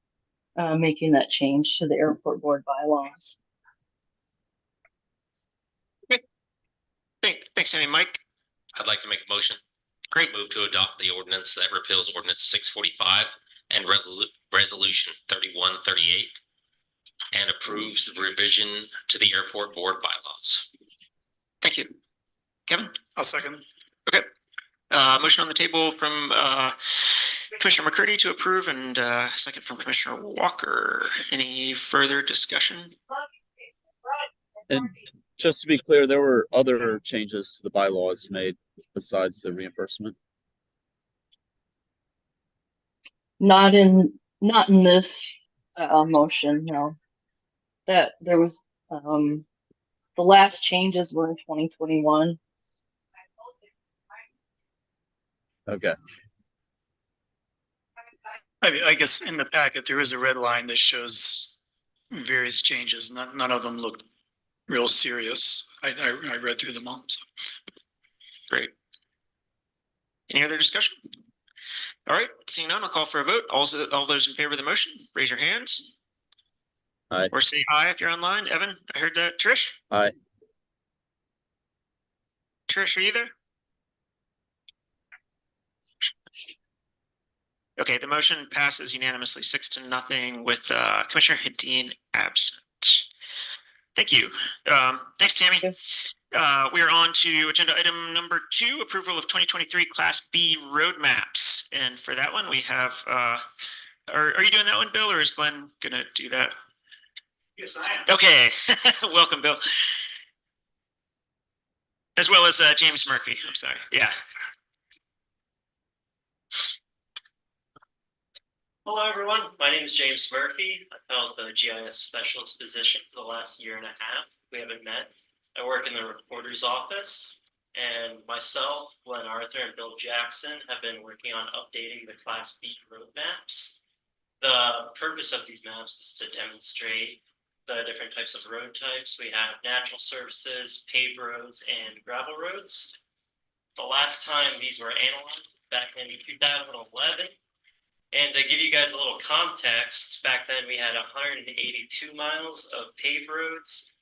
[SPEAKER 22] making that change to the airport board bylaws.
[SPEAKER 1] Thanks, Amy. Mike?
[SPEAKER 14] I'd like to make a motion. Great. Move to adopt the ordinance that repeals ordinance 645 and resolution 3138 and approves the revision to the airport board bylaws.
[SPEAKER 1] Thank you. Kevin?
[SPEAKER 7] I'll second.
[SPEAKER 1] Okay. Motion on the table from Commissioner McCurdy to approve, and second from Commissioner Walker. Any further discussion?
[SPEAKER 16] And just to be clear, there were other changes to the bylaws made besides the reimbursement.
[SPEAKER 22] Not in this motion, no. That there was the last changes were in 2021.
[SPEAKER 16] Okay.
[SPEAKER 7] I guess in the packet, there is a red line that shows various changes. None of them look real serious. I read through them all. So.
[SPEAKER 1] Great. Any other discussion? All right, seeing none, I'll call for a vote. All those in favor of the motion, raise your hands.
[SPEAKER 16] Aye.
[SPEAKER 1] Or say aye if you're online. Evan, I heard that. Trish?
[SPEAKER 16] Aye.
[SPEAKER 1] Trish, are you there? Okay, the motion passes unanimously 6-0 with Commissioner Hedin absent. Thank you. Thanks, Tammy. We are on to agenda item number 2, approval of 2023 Class B roadmaps. And for that one, we have, are you doing that one, Bill, or is Glenn going to do that?
[SPEAKER 11] Yes, I am.
[SPEAKER 1] Okay, welcome, Bill. As well as James Murphy, I'm sorry, yeah.
[SPEAKER 3] Hello, everyone. My name is James Murphy. I've held the GIS specialist position for the last 1.5 years. We haven't met. I work in the recorder's office, and myself, Glenn Arthur, and Bill Jackson have been working on updating the Class B road maps. The purpose of these maps is to demonstrate the different types of road types. We have natural surfaces, paved roads, and gravel roads. The last time these were analyzed back in 2011. And to give you guys a little context, back then we had 182 miles of paved roads,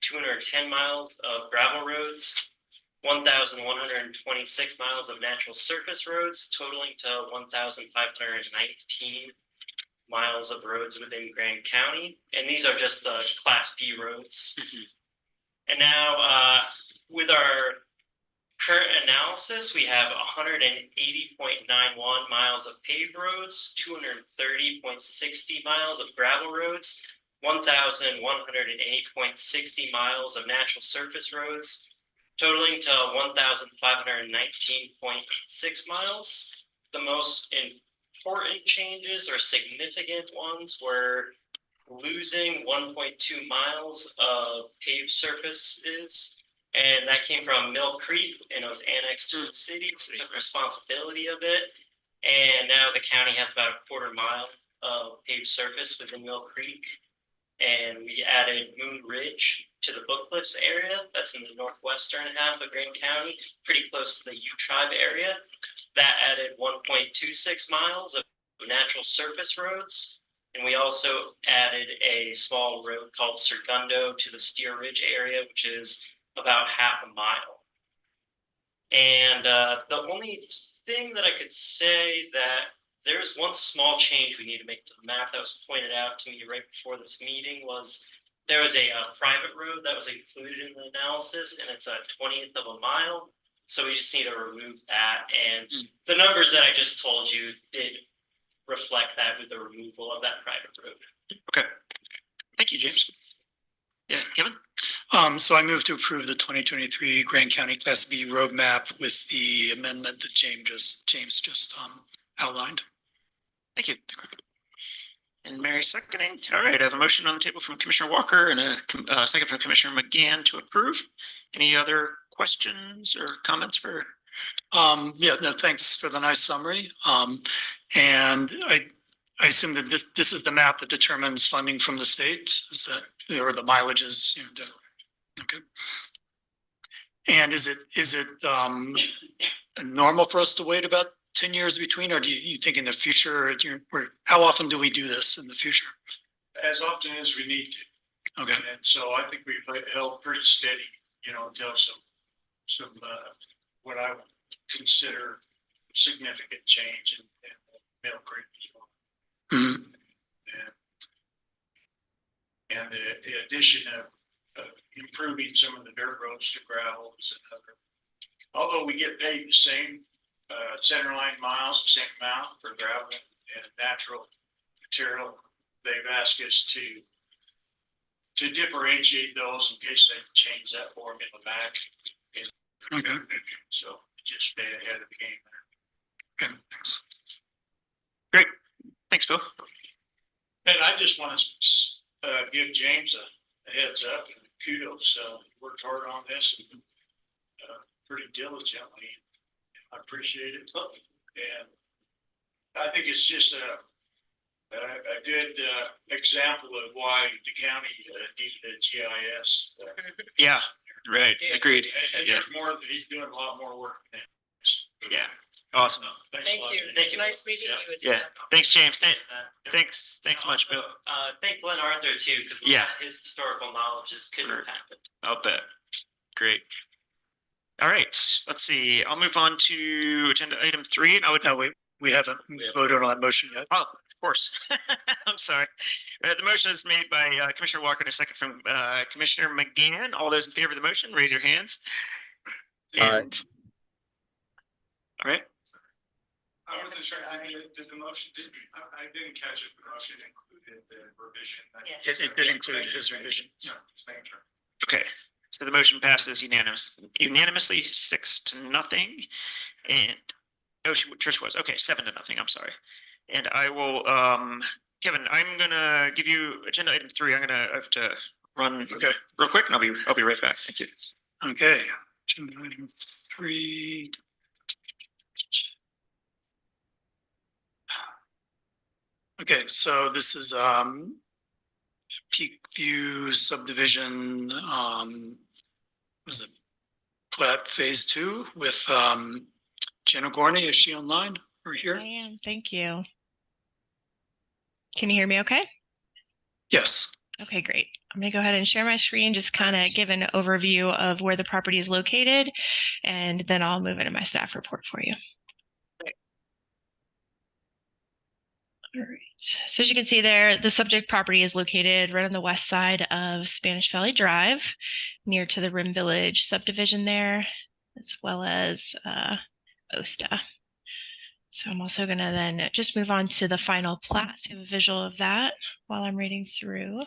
[SPEAKER 3] 210 miles of gravel roads, 1,126 miles of natural surface roads, totaling to 1,519 miles of roads within Grand County. And these are just the Class B roads. And now with our current analysis, we have 180.91 miles of paved roads, 230.60 miles of gravel roads, 1,108.60 miles of natural surface roads, totaling to 1,519.86 miles. The most important changes or significant ones were losing 1.2 miles of paved surfaces. And that came from Mill Creek, and it was annexed to the city, so we took responsibility of it. And now the county has about a 1/4 mile of paved surface within Mill Creek. And we added Moon Ridge to the Book Cliffs area. That's in the northwestern half of Grand County, pretty close to the U Tribe area. That added 1.26 miles of natural surface roads. And we also added a small road called Segundo to the Steer Ridge area, which is about 1/2 mile. And the only thing that I could say that there's one small change we need to make to the map that was pointed out to me right before this meeting was there was a private road that was included in the analysis, and it's a 1/20th of a mile. So we just need to remove that. And the numbers that I just told you did reflect that with the removal of that private road.
[SPEAKER 1] Okay. Thank you, James. Yeah, Kevin?
[SPEAKER 7] So I move to approve the 2023 Grand County Class B roadmap with the amendment that James just outlined.
[SPEAKER 1] Thank you. And Mary seconding. All right, I have a motion on the table from Commissioner Walker and a second from Commissioner McGann to approve. Any other questions or comments for?
[SPEAKER 7] Yeah, no, thanks for the nice summary. And I assume that this is the map that determines funding from the state, is that, or the mileages, you know, okay. And is it normal for us to wait about 10 years between, or do you think in the future, how often do we do this in the future?
[SPEAKER 4] As often as we need to.
[SPEAKER 7] Okay.
[SPEAKER 4] And so I think we've held pretty steady, you know, until some what I would consider significant change in Mill Creek.
[SPEAKER 7] Mm-hmm.
[SPEAKER 4] And the addition of improving some of the dirt roads to gravel is another. Although we get paid the same center line miles, the same amount for gravel and natural material, they've asked us to differentiate those in case they change that formula back.
[SPEAKER 7] Okay.
[SPEAKER 4] So just stay ahead of the game there.
[SPEAKER 7] Okay, thanks.
[SPEAKER 1] Great. Thanks, Bill.
[SPEAKER 4] And I just want to give James a heads up and kudos. He worked hard on this and pretty diligently. I appreciate it. And I think it's just a good example of why the county needed a GIS.
[SPEAKER 1] Yeah, right. Agreed.
[SPEAKER 4] And
[SPEAKER 1] Yeah.
[SPEAKER 4] there's more, he's doing a lot more work than this.
[SPEAKER 1] Yeah. Awesome.
[SPEAKER 4] Thanks a lot.
[SPEAKER 3] Thank you.
[SPEAKER 2] Nice meeting you.
[SPEAKER 1] Yeah. Thanks, James. Thanks much, Bill.
[SPEAKER 3] Thank Glenn Arthur too, because
[SPEAKER 1] Yeah.
[SPEAKER 3] his historical knowledge is couldn't have happened.
[SPEAKER 1] I'll bet. Great. All right, let's see. I'll move on to agenda item 3, and I would.
[SPEAKER 7] No, we haven't voted on that motion yet.
[SPEAKER 1] Oh, of course. I'm sorry. The motion is made by Commissioner Walker and a second from Commissioner McGann. All those in favor of the motion, raise your hands. And, all right.
[SPEAKER 4] I wasn't sure, did the motion, I didn't catch it, the motion included the revision.
[SPEAKER 2] Yes.
[SPEAKER 7] It did include his revision.
[SPEAKER 4] Yeah, just making sure.
[SPEAKER 1] Okay, so the motion passes unanimously 6-0. And, oh, Trish was, okay, 7-0, I'm sorry. And I will, Kevin, I'm gonna give you agenda item 3. I have to run real quick and I'll be right back. Thank you.
[SPEAKER 7] Okay, agenda item 3. Okay, so this is Peakview subdivision, was it Plat phase 2 with Jenna Gorney? Is she online or here?
[SPEAKER 5] I am, thank you. Can you hear me okay?
[SPEAKER 7] Yes.
[SPEAKER 5] Okay, great. I'm gonna go ahead and share my screen, just kind of give an overview of where the property is located, and then I'll move into my staff report for you. All right, so as you can see there, the subject property is located right on the west side of Spanish Valley Drive, near to the Rim Village subdivision there, as well as Osta. So I'm also gonna then just move on to the final plat, so you have a visual of that while I'm reading through.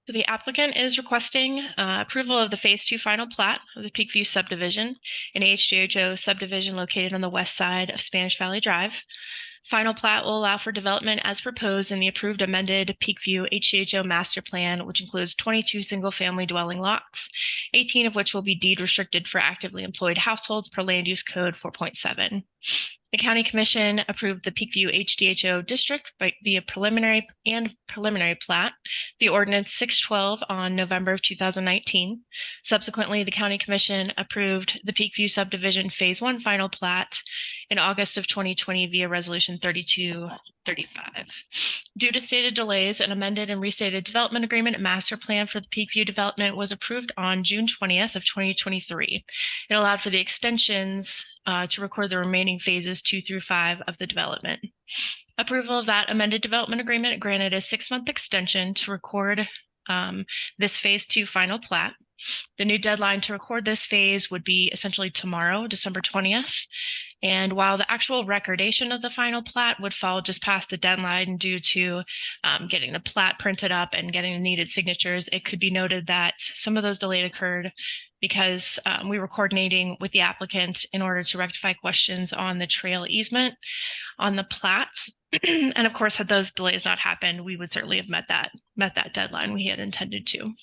[SPEAKER 5] So the applicant is requesting approval of the Phase 2 final plat of the Peakview subdivision, an HGHO subdivision located on the west side of Spanish Valley Drive. Final plat will allow for development as proposed in the approved amended Peakview HGHO master plan, which includes 22 single-family dwelling lots, 18 of which will be deed restricted for actively employed households per Land Use Code 4.7. The County Commission approved the Peakview HDHO district via preliminary plat, the ordinance 612 on November of 2019. Subsequently, the County Commission approved the Peakview subdivision phase 1 final plat in August of 2020 via resolution 3235. Due to stated delays, an amended and restated development agreement and master plan for the Peakview development was approved on June 20th of 2023. It allowed for the extensions to record the remaining phases 2 through 5 of the development. Approval of that amended development agreement granted a 6-month extension to record this phase 2 final plat. The new deadline to record this phase would be essentially tomorrow, December 20th. And while the actual recordation of the final plat would fall just past the deadline due to getting the plat printed up and getting the needed signatures, it could be noted that some of those delays occurred because we were coordinating with the applicant in order to rectify questions on the trail easement on the plats. And of course, had those delays not happened, we would certainly have met that deadline we had intended to.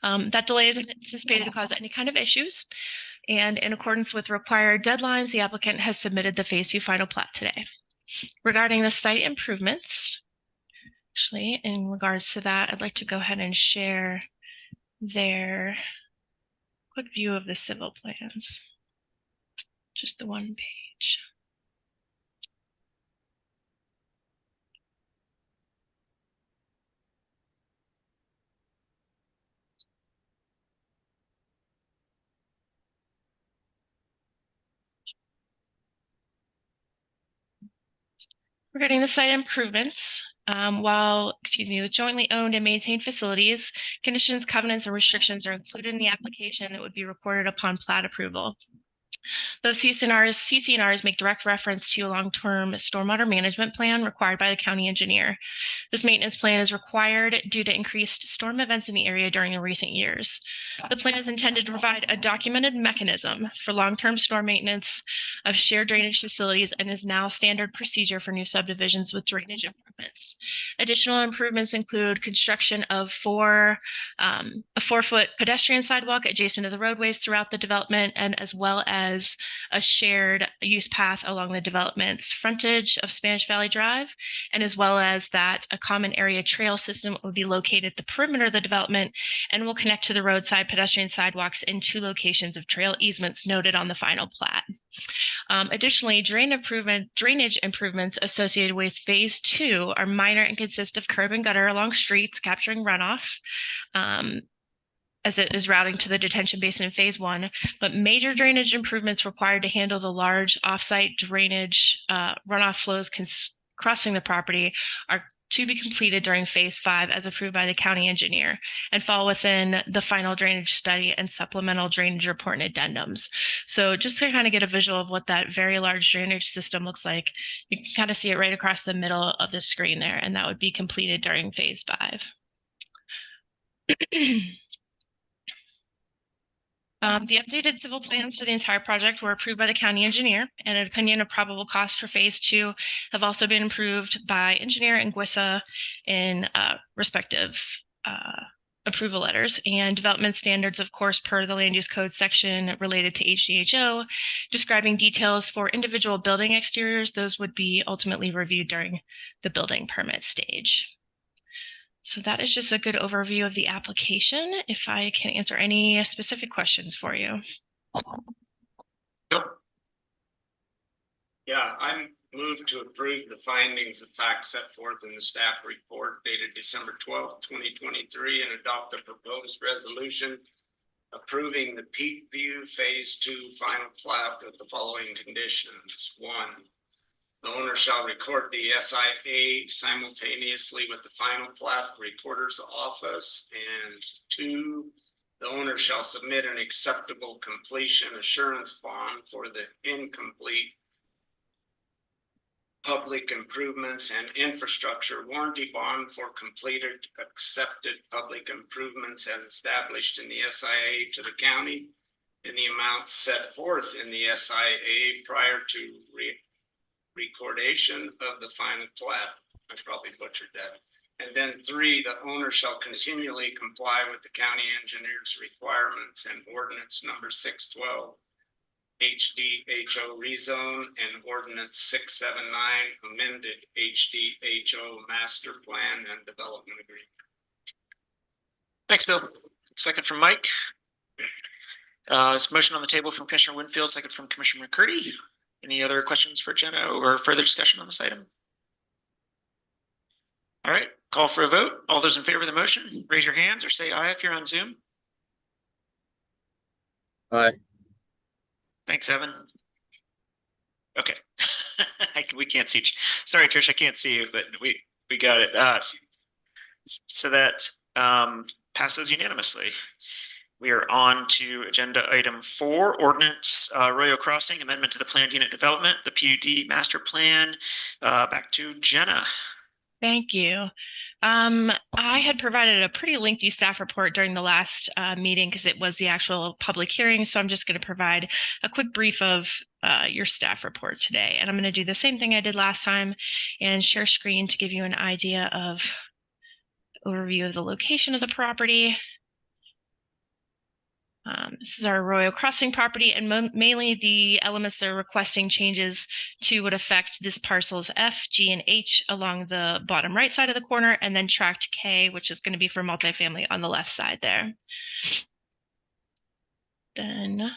[SPEAKER 5] That delay is anticipated to cause any kind of issues. And in accordance with required deadlines, the applicant has submitted the Phase 2 final plat today. Regarding the site improvements, actually, in regards to that, I'd like to go ahead and share their quick view of the civil plans. Just the one page. Regarding the site improvements, with jointly owned and maintained facilities, conditions, covenants, and restrictions are included in the application that would be recorded upon plat approval. Those CC&Rs make direct reference to a long-term stormwater management plan required by the county engineer. This maintenance plan is required due to increased storm events in the area during the recent years. The plan is intended to provide a documented mechanism for long-term storm maintenance of shared drainage facilities and is now standard procedure for new subdivisions with drainage improvements. Additional improvements include construction of a 4-foot pedestrian sidewalk adjacent to the roadways throughout the development, and as well as a shared use path along the development's frontage of Spanish Valley Drive, and as well as that a common area trail system will be located at the perimeter of the development and will connect to the roadside pedestrian sidewalks in 2 locations of trail easements noted on the final plat. Additionally, drainage improvements associated with Phase 2 are minor and consist of curb and gutter along streets capturing runoff, as it is routing to the detention basin in Phase 1, but major drainage improvements required to handle the large offsite drainage runoff flows crossing the property are to be completed during Phase 5 as approved by the county engineer and fall within the final drainage study and supplemental drainage report and addendums. So just to kind of get a visual of what that very large drainage system looks like, you can kind of see it right across the middle of the screen there, and that would be completed during Phase 5. The updated civil plans for the entire project were approved by the county engineer, and an opinion of probable cost for Phase 2 have also been approved by engineer and GWISA in respective approval letters, and development standards, of course, per the land use code section related to HDHO, describing details for individual building exteriors. Those would be ultimately reviewed during the building permit stage. So that is just a good overview of the application. If I can answer any specific questions for you.
[SPEAKER 13] Yeah, I'm moved to approve the findings of fact set forth in the staff report dated December 12th, 2023, and adopt a proposed resolution approving the Peak View Phase 2 final plat with the following conditions. 1, the owner shall record the SIA simultaneously with the final plat recorder's office. And 2, the owner shall submit an acceptable completion assurance bond for the incomplete public improvements and infrastructure warranty bond for completed accepted public improvements as established in the SIA to the county in the amount set forth in the SIA prior to recordation of the final plat. I probably butchered that. And then 3, the owner shall continually comply with the county engineer's requirements and ordinance number 612 HDHO rezone and ordinance 679 amended HDHO master plan and development agreement.
[SPEAKER 1] Thanks, Bill. Second from Mike. This motion on the table from Commissioner Winfield, second from Commissioner McCurdy. Any other questions for Jenna or further discussion on this item? All right, call for a vote. All those in favor of the motion, raise your hands or say aye if you're on Zoom.
[SPEAKER 16] Aye.
[SPEAKER 1] Thanks, Evan. Okay. We can't see. Sorry, Trish, I can't see you, but we got it. So that passes unanimously. We are on to agenda item 4, ordinance Arroyo Crossing, amendment to the planned unit development, the PUD master plan. Back to Jenna.
[SPEAKER 5] Thank you. I had provided a pretty lengthy staff report during the last meeting because it was the actual public hearing. So I'm just going to provide a quick brief of your staff report today. And I'm going to do the same thing I did last time and share screen to give you an idea of overview of the location of the property. This is our Arroyo Crossing property, and mainly the elements they're requesting changes to would affect this parcels F, G, and H along the bottom right side of the corner, and then tract K, which is going to be for multifamily on the left side there. Then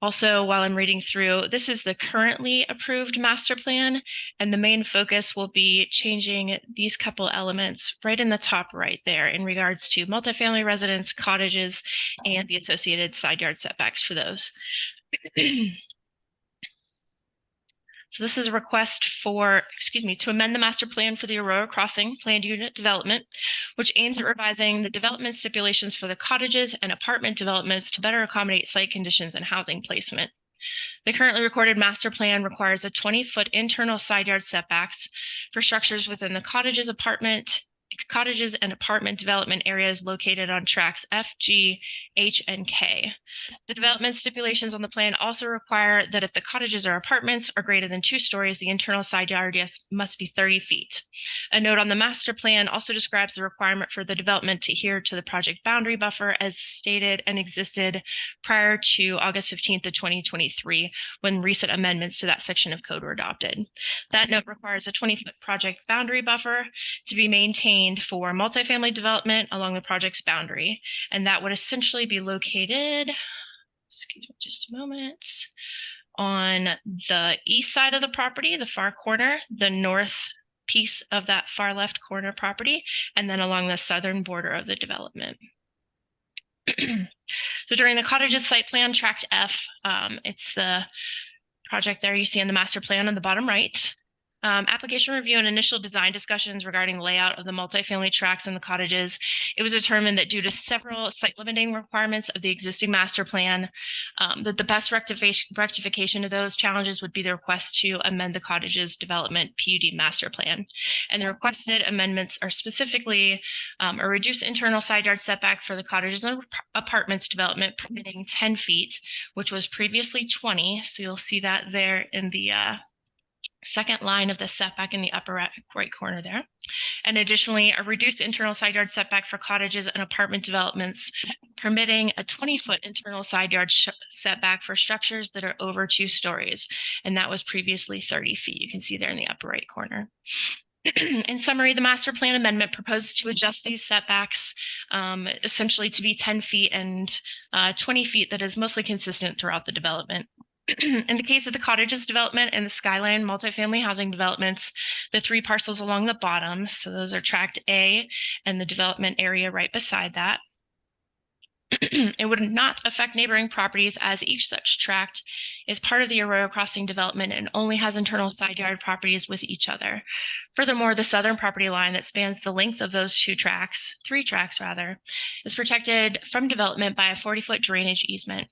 [SPEAKER 5] also, while I'm reading through, this is the currently approved master plan, and the main focus will be changing these couple elements right in the top right there in regards to multifamily residents, cottages, and the associated side yard setbacks for those. So this is a request for, to amend the master plan for the Arroyo Crossing planned unit development, which aims at revising the development stipulations for the cottages and apartment developments to better accommodate site conditions and housing placement. The currently recorded master plan requires a 20-foot internal side yard setbacks for structures within the cottages and apartment development areas located on tracts F, G, H, and K. The development stipulations on the plan also require that if the cottages or apartments are greater than 2 stories, the internal side yard must be 30 feet. A note on the master plan also describes the requirement for the development to adhere to the project boundary buffer as stated and existed prior to August 15th of 2023, when recent amendments to that section of code were adopted. That note requires a 20-foot project boundary buffer to be maintained for multifamily development along the project's boundary, and that would essentially be located, excuse me just a moment, on the east side of the property, the far corner, the north piece of that far left corner property, and then along the southern border of the development. So during the cottages site plan, tract F, it's the project there you see in the master plan on the bottom right. Application review and initial design discussions regarding layout of the multifamily tracts and the cottages. It was determined that due to several site limiting requirements of the existing master plan, that the best rectification of those challenges would be the request to amend the cottages development PUD master plan. And the requested amendments are specifically a reduced internal side yard setback for the cottages and apartments development permitting 10 feet, which was previously 20. So you'll see that there in the second line of the setback in the upper right corner there. And additionally, a reduced internal side yard setback for cottages and apartment developments, permitting a 20-foot internal side yard setback for structures that are over 2 stories. And that was previously 30 feet. You can see there in the upper right corner. In summary, the master plan amendment proposes to adjust these setbacks essentially to be 10 feet and 20 feet that is mostly consistent throughout the development. In the case of the cottages development and the Skyline multifamily housing developments, the 3 parcels along the bottom, so those are tract A and the development area right beside that. It would not affect neighboring properties as each such tract is part of the Arroyo Crossing development and only has internal side yard properties with each other. Furthermore, the southern property line that spans the length of those 3 tracts rather, is protected from development by a 40-foot drainage easement.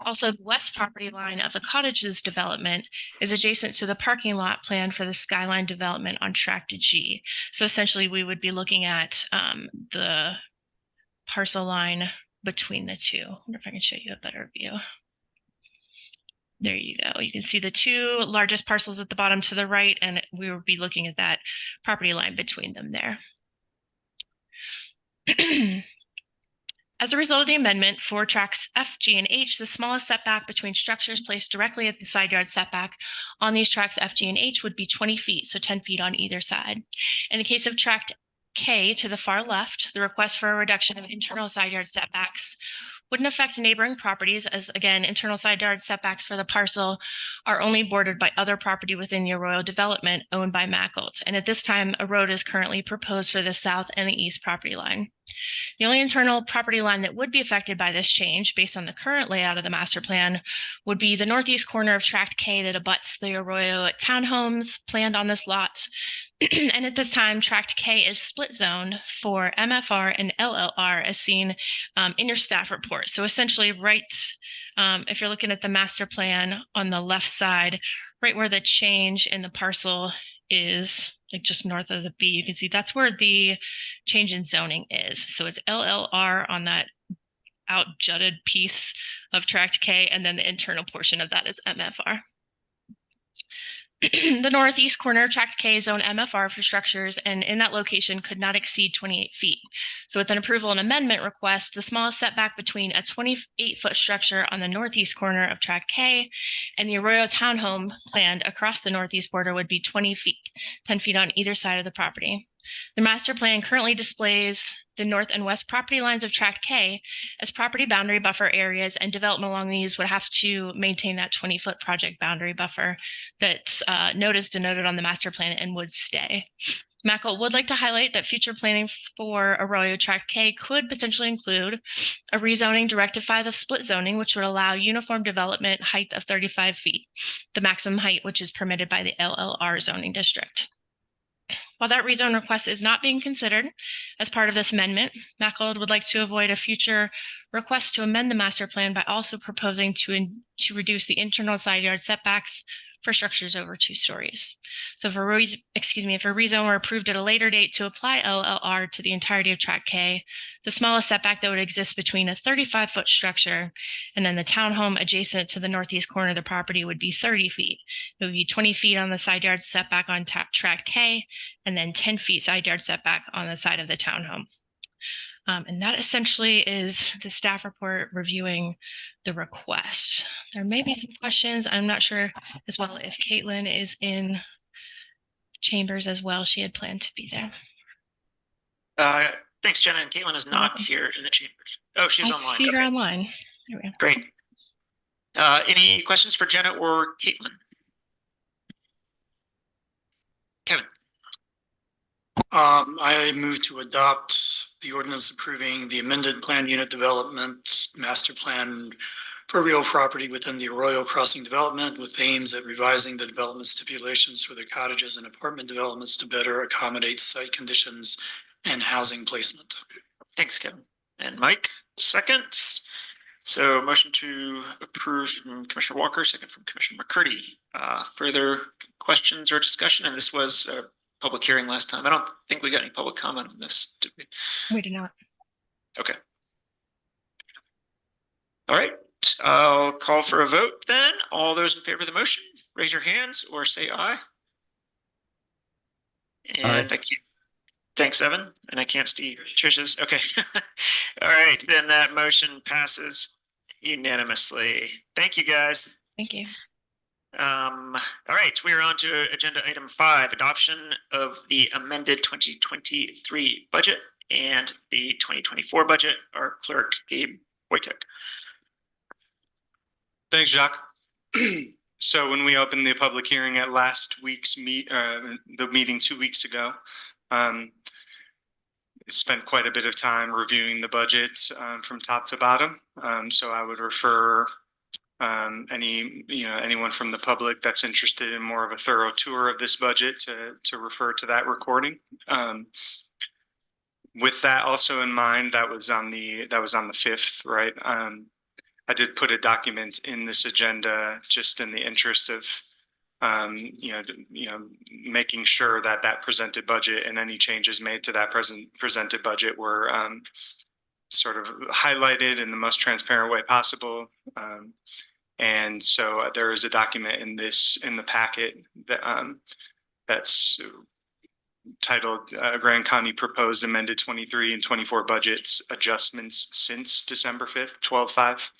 [SPEAKER 5] Also, the west property line of the cottages development is adjacent to the parking lot plan for the Skyline development on tract G. So essentially, we would be looking at the parcel line between the 2. I wonder if I can show you a better view. There you go. You can see the 2 largest parcels at the bottom to the right, and we will be looking at that property line between them there. As a result of the amendment for tracts F, G, and H, the smallest setback between structures placed directly at the side yard setback on these tracts F, G, and H would be 20 feet, so 10 feet on either side. In the case of tract K to the far left, the request for a reduction of internal side yard setbacks wouldn't affect neighboring properties, as again, internal side yard setbacks for the parcel are only bordered by other property within the Arroyo development owned by Mackles. And at this time, a road is currently proposed for the south and the east property line. The only internal property line that would be affected by this change, based on the current layout of the master plan, would be the northeast corner of tract K that abuts the Arroyo townhomes planned on this lot. And at this time, tract K is split zone for MFR and LLR as seen in your staff report. So essentially if you're looking at the master plan on the left side, right where the change in the parcel is, like just north of the B, you can see that's where the change in zoning is. So it's LLR on that out jutted piece of tract K, and then the internal portion of that is MFR. The northeast corner of Tract K zone MFR for structures, and in that location could not exceed 28 feet. So with an approval and amendment request, the smallest setback between a 28-foot structure on the northeast corner of Tract K and the Arroyo townhome planned across the northeast border would be 20 feet, 10 feet on either side of the property. The master plan currently displays the north and west property lines of Tract K as property boundary buffer areas, and development along these would have to maintain that 20-foot project boundary buffer that's denoted on the master plan and would stay. Mackle would like to highlight that future planning for Arroyo Tract K could potentially include a rezoning to rectify the split zoning, which would allow uniform development height of 35 feet, the maximum height which is permitted by the LLR zoning district. While that rezone request is not being considered as part of this amendment, Mackle would like to avoid a future request to amend the master plan by also proposing to reduce the internal side yard setbacks for structures over 2 stories. So if a rezone were approved at a later date to apply LLR to the entirety of Tract K, the smallest setback that would exist between a 35-foot structure and then the townhome adjacent to the northeast corner of the property would be 30 feet. It would be 20 feet on the side yard setback on Tract K, and then 10 feet side yard setback on the side of the townhome. And that essentially is the staff report reviewing the request. There may be some questions. I'm not sure as well if Caitlin is in chambers as well. She had planned to be there.
[SPEAKER 1] Thanks, Jenna. And Caitlin is not here in the chambers. Oh, she's online.
[SPEAKER 5] I see her online. There we go.
[SPEAKER 1] Great. Any questions for Jenna or Caitlin? Kevin.
[SPEAKER 7] I move to adopt the ordinance approving the amended plan unit development master plan for real property within the Arroyo Crossing development, with aims at revising the development stipulations for the cottages and apartment developments to better accommodate site conditions and housing placement.
[SPEAKER 1] Thanks, Kevin. And Mike, seconds. So motion to approve from Commissioner Walker, second from Commissioner McCurdy. Further questions or discussion? And this was a public hearing last time. I don't think we got any public comment on this, did we?
[SPEAKER 5] We do not.
[SPEAKER 1] Okay. All right. I'll call for a vote then. All those in favor of the motion, raise your hands or say aye. And I can't. Thanks, Evan. And I can't see Trish's. Okay. All right. Then that motion passes unanimously. Thank you, guys.
[SPEAKER 5] Thank you.
[SPEAKER 1] All right, we are on to agenda item 5, adoption of the amended 2023 budget and the 2024 budget. Our clerk, Gabe Wojtek.
[SPEAKER 6] Thanks, Jacques. So when we opened the public hearing at last week's the meeting 2 weeks ago, spent quite a bit of time reviewing the budget from top to bottom. So I would refer anyone from the public that's interested in more of a thorough tour of this budget to refer to that recording. With that also in mind, that was on the 5th, right? I did put a document in this agenda just in the interest of making sure that that presented budget and any changes made to that presented budget were sort of highlighted in the most transparent way possible. And so there is a document in the packet that that's titled Grand County Proposed Amended 23 and 24 Budgets Adjustments since December 5th, 12/5.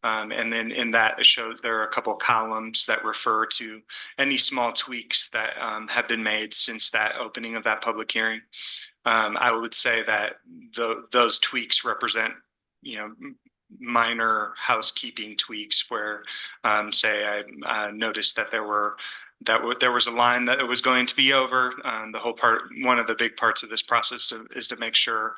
[SPEAKER 6] And then in that it shows there are a couple columns that refer to any small tweaks that have been made since that opening of that public hearing. I would say that those tweaks represent, minor housekeeping tweaks where, say, I noticed that there was a line that it was going to be over. One of the big parts of this process is to make sure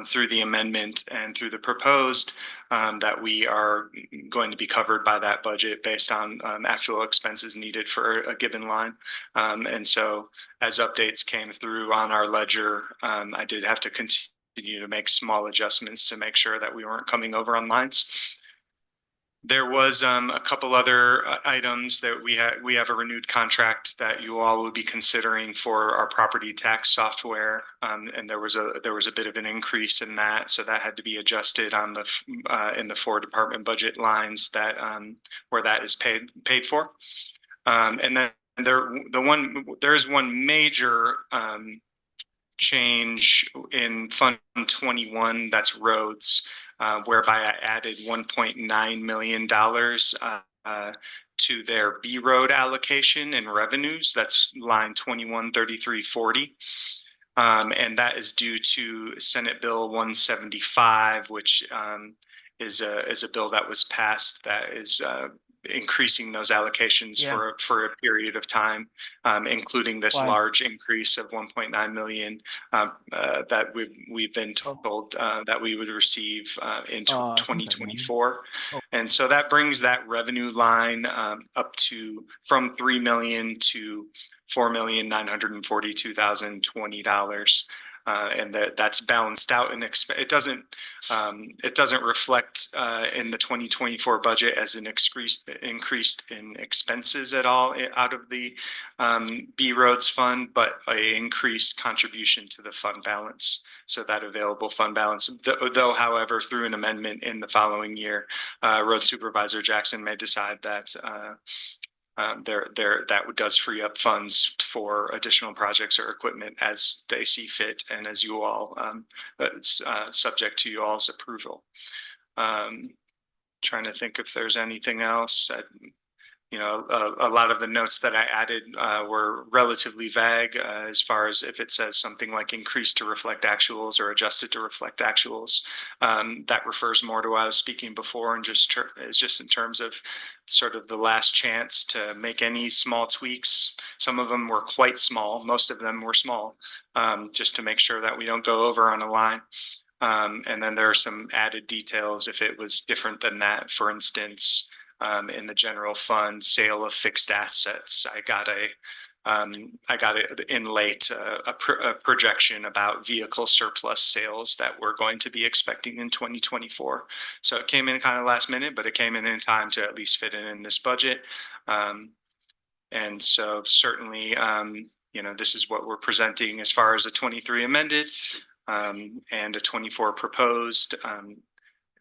[SPEAKER 6] through the amendment and through the proposed that we are going to be covered by that budget based on actual expenses needed for a given line. And so as updates came through on our ledger, I did have to continue to make small adjustments to make sure that we weren't coming over on lines. There was a couple other items that we have a renewed contract that you all will be considering for our property tax software, and there was a bit of an increase in that, so that had to be adjusted on in the 4 department budget lines that where that is paid for. And then there is one major change in Fund 21, that's roads, whereby I added $1.9 million to their B road allocation and revenues. That's line 213340. And that is due to Senate Bill 175, which is a bill that was passed that is increasing those allocations for a period of time, including this large increase of 1.9 million that we've been told that we would receive in 2024. And so that brings that revenue line up to from 3 million to $4,942,020. And that's balanced out, and it doesn't reflect in the 2024 budget as an increased in expenses at all out of the B Roads Fund, but an increased contribution to the fund balance. So that available fund balance, though, however, through an amendment in the following year, Road Supervisor Jackson may decide that that does free up funds for additional projects or equipment as they see fit, and as you all subject to you all's approval. Trying to think if there's anything else. A lot of the notes that I added were relatively vague as far as if it says something like increased to reflect actuals or adjusted to reflect actuals. That refers more to what I was speaking before, and just in terms of sort of the last chance to make any small tweaks. Some of them were quite small. Most of them were small, just to make sure that we don't go over on a line. And then there are some added details if it was different than that. For instance, in the general fund sale of fixed assets, I got it in late, a projection about vehicle surplus sales that we're going to be expecting in 2024. So it came in kind of last minute, but it came in time to at least fit in this budget. And so certainly, this is what we're presenting as far as a 23 amended and a 24 proposed.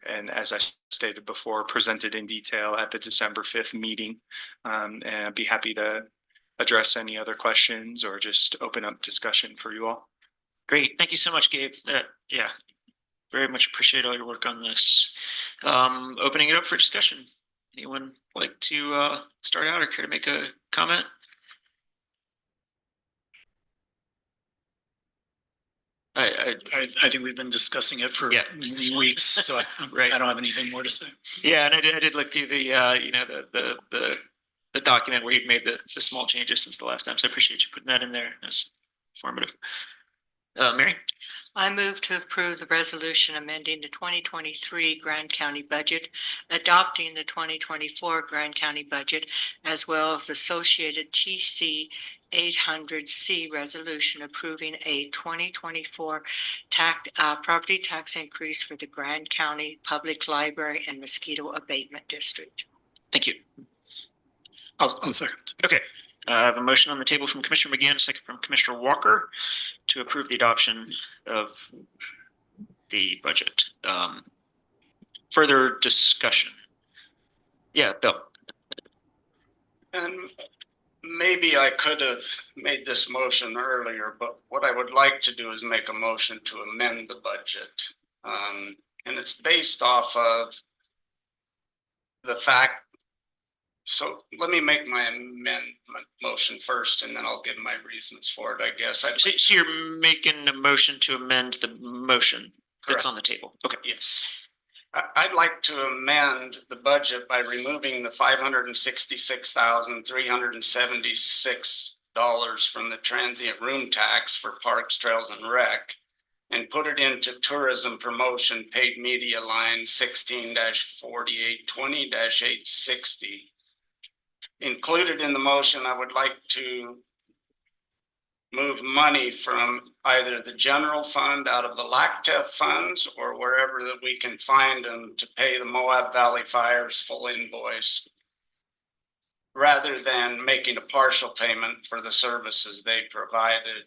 [SPEAKER 6] And as I stated before, presented in detail at the December 5th meeting. And I'd be happy to address any other questions or just open up discussion for you all.
[SPEAKER 1] Great. Thank you so much, Gabe. Yeah, very much appreciate all your work on this. Opening it up for discussion. Anyone like to start out or care to make a comment?
[SPEAKER 7] I think we've been discussing it for many weeks, so I don't have anything more to say.
[SPEAKER 1] Yeah, and I did look through the the document where you've made the small changes since the last time. So I appreciate you putting that in there. That's informative. Mary?
[SPEAKER 15] I move to approve the resolution amending the 2023 Grand County budget, adopting the 2024 Grand County budget, as well as associated TC 800C resolution approving a 2024 property tax increase for the Grand County Public Library and Mosquito Abatement District.
[SPEAKER 1] Thank you.
[SPEAKER 7] I'll second.
[SPEAKER 1] Okay. I have a motion on the table from Commissioner McGinn, a second from Commissioner Walker to approve the adoption of the budget. Further discussion? Yeah, Bill.
[SPEAKER 13] And maybe I could have made this motion earlier, but what I would like to do is make a motion to amend the budget. And it's based off of the fact. So let me make my amendment motion first, and then I'll give my reasons for it, I guess.
[SPEAKER 1] So you're making a motion to amend the motion that's on the table? Okay.
[SPEAKER 13] Yes. I'd like to amend the budget by removing the $566,376 from the transient room tax for Parks, Trails, and Rec, and put it into tourism promotion paid media line 16-4820-860. Included in the motion, I would like to move money from either the general fund out of the LACTEF funds or wherever that we can find them to pay the Moab Valley Fire's full invoice, rather than making a partial payment for the services they provided.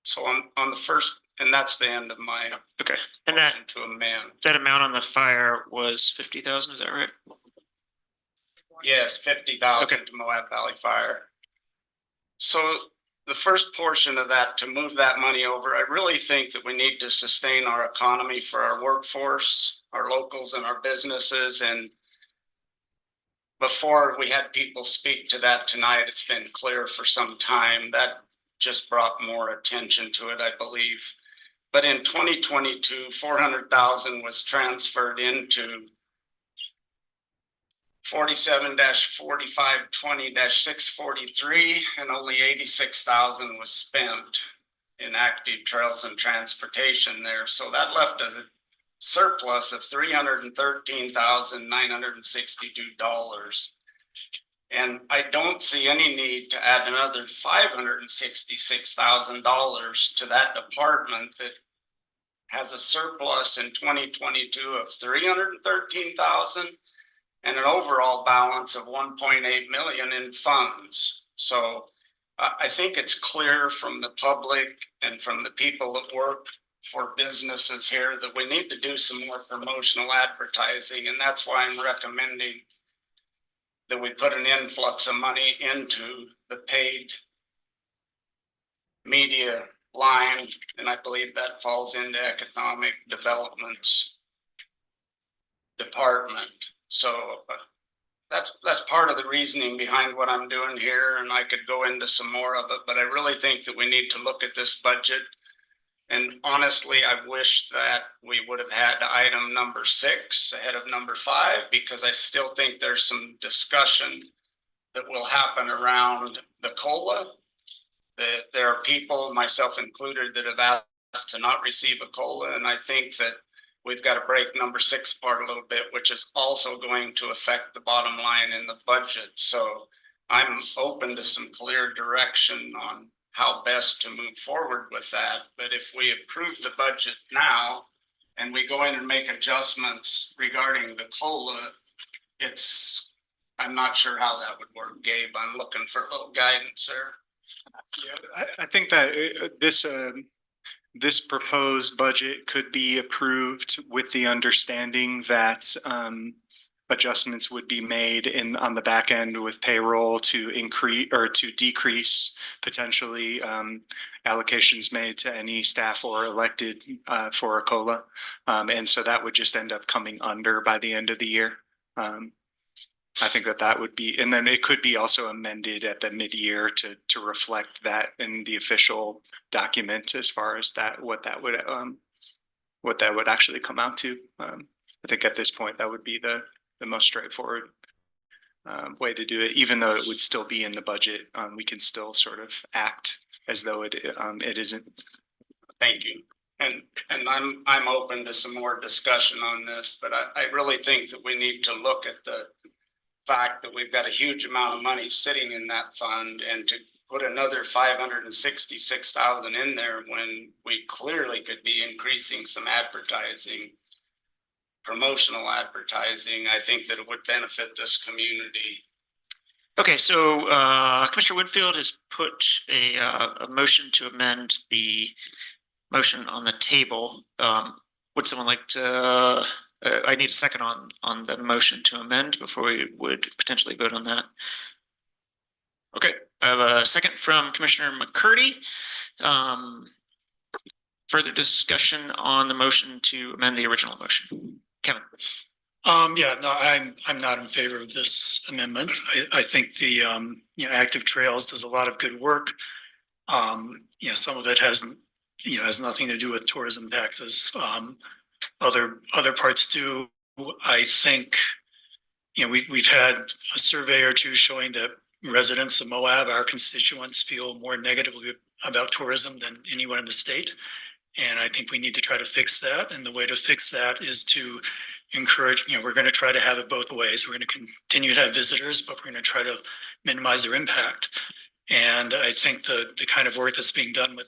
[SPEAKER 13] So on the first, and that's the end of my
[SPEAKER 1] and
[SPEAKER 13] motion to amend.
[SPEAKER 1] That amount on the fire was 50,000, is that right?
[SPEAKER 13] Yes, 50,000 to Moab Valley Fire. So the first portion of that, to move that money over, I really think that we need to sustain our economy for our workforce, our locals and our businesses. And before we had people speak to that tonight, it's been clear for some time that just brought more attention to it, I believe. But in 2022, 400,000 was transferred into 47-4520-643, and only 86,000 was spent in active trails and transportation there. So that left a surplus of $313,962. And I don't see any need to add another $566,000 to that department that has a surplus in 2022 of 313,000 and an overall balance of 1.8 million in funds. So I think it's clear from the public and from the people that work for businesses here that we need to do some more promotional advertising, and that's why I'm recommending that we put an influx of money into the paid media line, and I believe that falls into economic development's department. So that's part of the reasoning behind what I'm doing here, and I could go into some more of it, but I really think that we need to look at this budget. And honestly, I wish that we would have had item number 6 ahead of number 5, because I still think there's some discussion that will happen around the COLA. That there are people, myself included, that have asked to not receive a COLA, and I think that we've got to break number 6 apart a little bit, which is also going to affect the bottom line in the budget. So I'm open to some clear direction on how best to move forward with that. But if we approve the budget now and we go in and make adjustments regarding the COLA, I'm not sure how that would work, Gabe. I'm looking for a little guidance there.
[SPEAKER 6] Yeah, I think that this proposed budget could be approved with the understanding that adjustments would be made on the back end with payroll to increase or to decrease potentially allocations made to any staff or elected for a COLA. And so that would just end up coming under by the end of the year. I think that would be, and then it could be also amended at the mid-year to reflect that in the official document as far as what that would actually come out to. I think at this point that would be the most straightforward way to do it, even though it would still be in the budget. We can still sort of act as though it isn't.
[SPEAKER 13] Thank you. And I'm open to some more discussion on this, but I really think that we need to look at the fact that we've got a huge amount of money sitting in that fund, and to put another 566,000 in there when we clearly could be increasing some advertising, promotional advertising, I think that it would benefit this community.
[SPEAKER 1] Okay, so Commissioner Woodfield has put a motion to amend the motion on the table. Would someone like to, I need a second on the motion to amend before we would potentially vote on that. Okay, I have a second from Commissioner McCurdy. Further discussion on the motion to amend the original motion. Kevin.
[SPEAKER 7] Yeah, no, I'm not in favor of this amendment. I think the Active Trails does a lot of good work. Some of it has nothing to do with tourism taxes. Other parts do. I think we've had a survey or two showing that residents of Moab, our constituents, feel more negatively about tourism than anyone in the state. And I think we need to try to fix that. And the way to fix that is to encourage, we're going to try to have it both ways. We're going to continue to have visitors, but we're going to try to minimize their impact. And I think the kind of work that's being done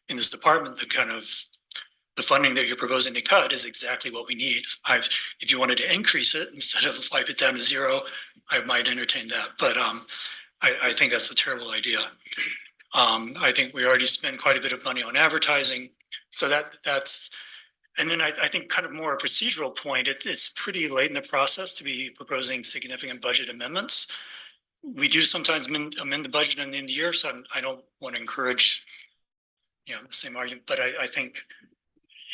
[SPEAKER 7] in this department, the funding that you're proposing to cut is exactly what we need. If you wanted to increase it instead of wipe it down to zero, I might entertain that. But I think that's a terrible idea. I think we already spend quite a bit of money on advertising. So that's, and then I think kind of more a procedural point, it's pretty late in the process to be proposing significant budget amendments. we do sometimes amend the budget in the end of the year, so I don't want to encourage, the same argument, but I think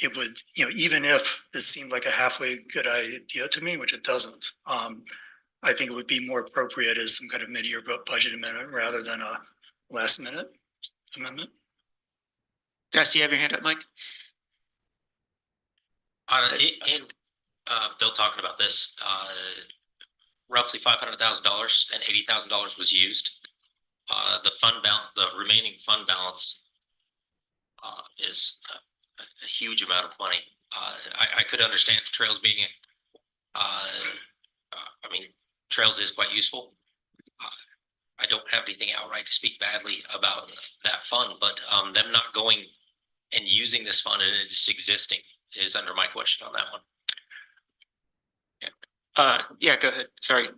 [SPEAKER 7] it would, even if this seemed like a halfway good idea to me, which it doesn't, I think it would be more appropriate as some kind of mid-year budget amendment rather than a last minute amendment.
[SPEAKER 1] Jesse, you have your hand up, Mike?
[SPEAKER 14] Bill talking about this, roughly $500,000 and $80,000 was used. The remaining fund balance is a huge amount of money. I could understand trails being, trails is quite useful. I don't have anything outright to speak badly about that fund, but them not going and using this fund and it just existing is under my question on that one.
[SPEAKER 1] Yeah, go ahead. Sorry.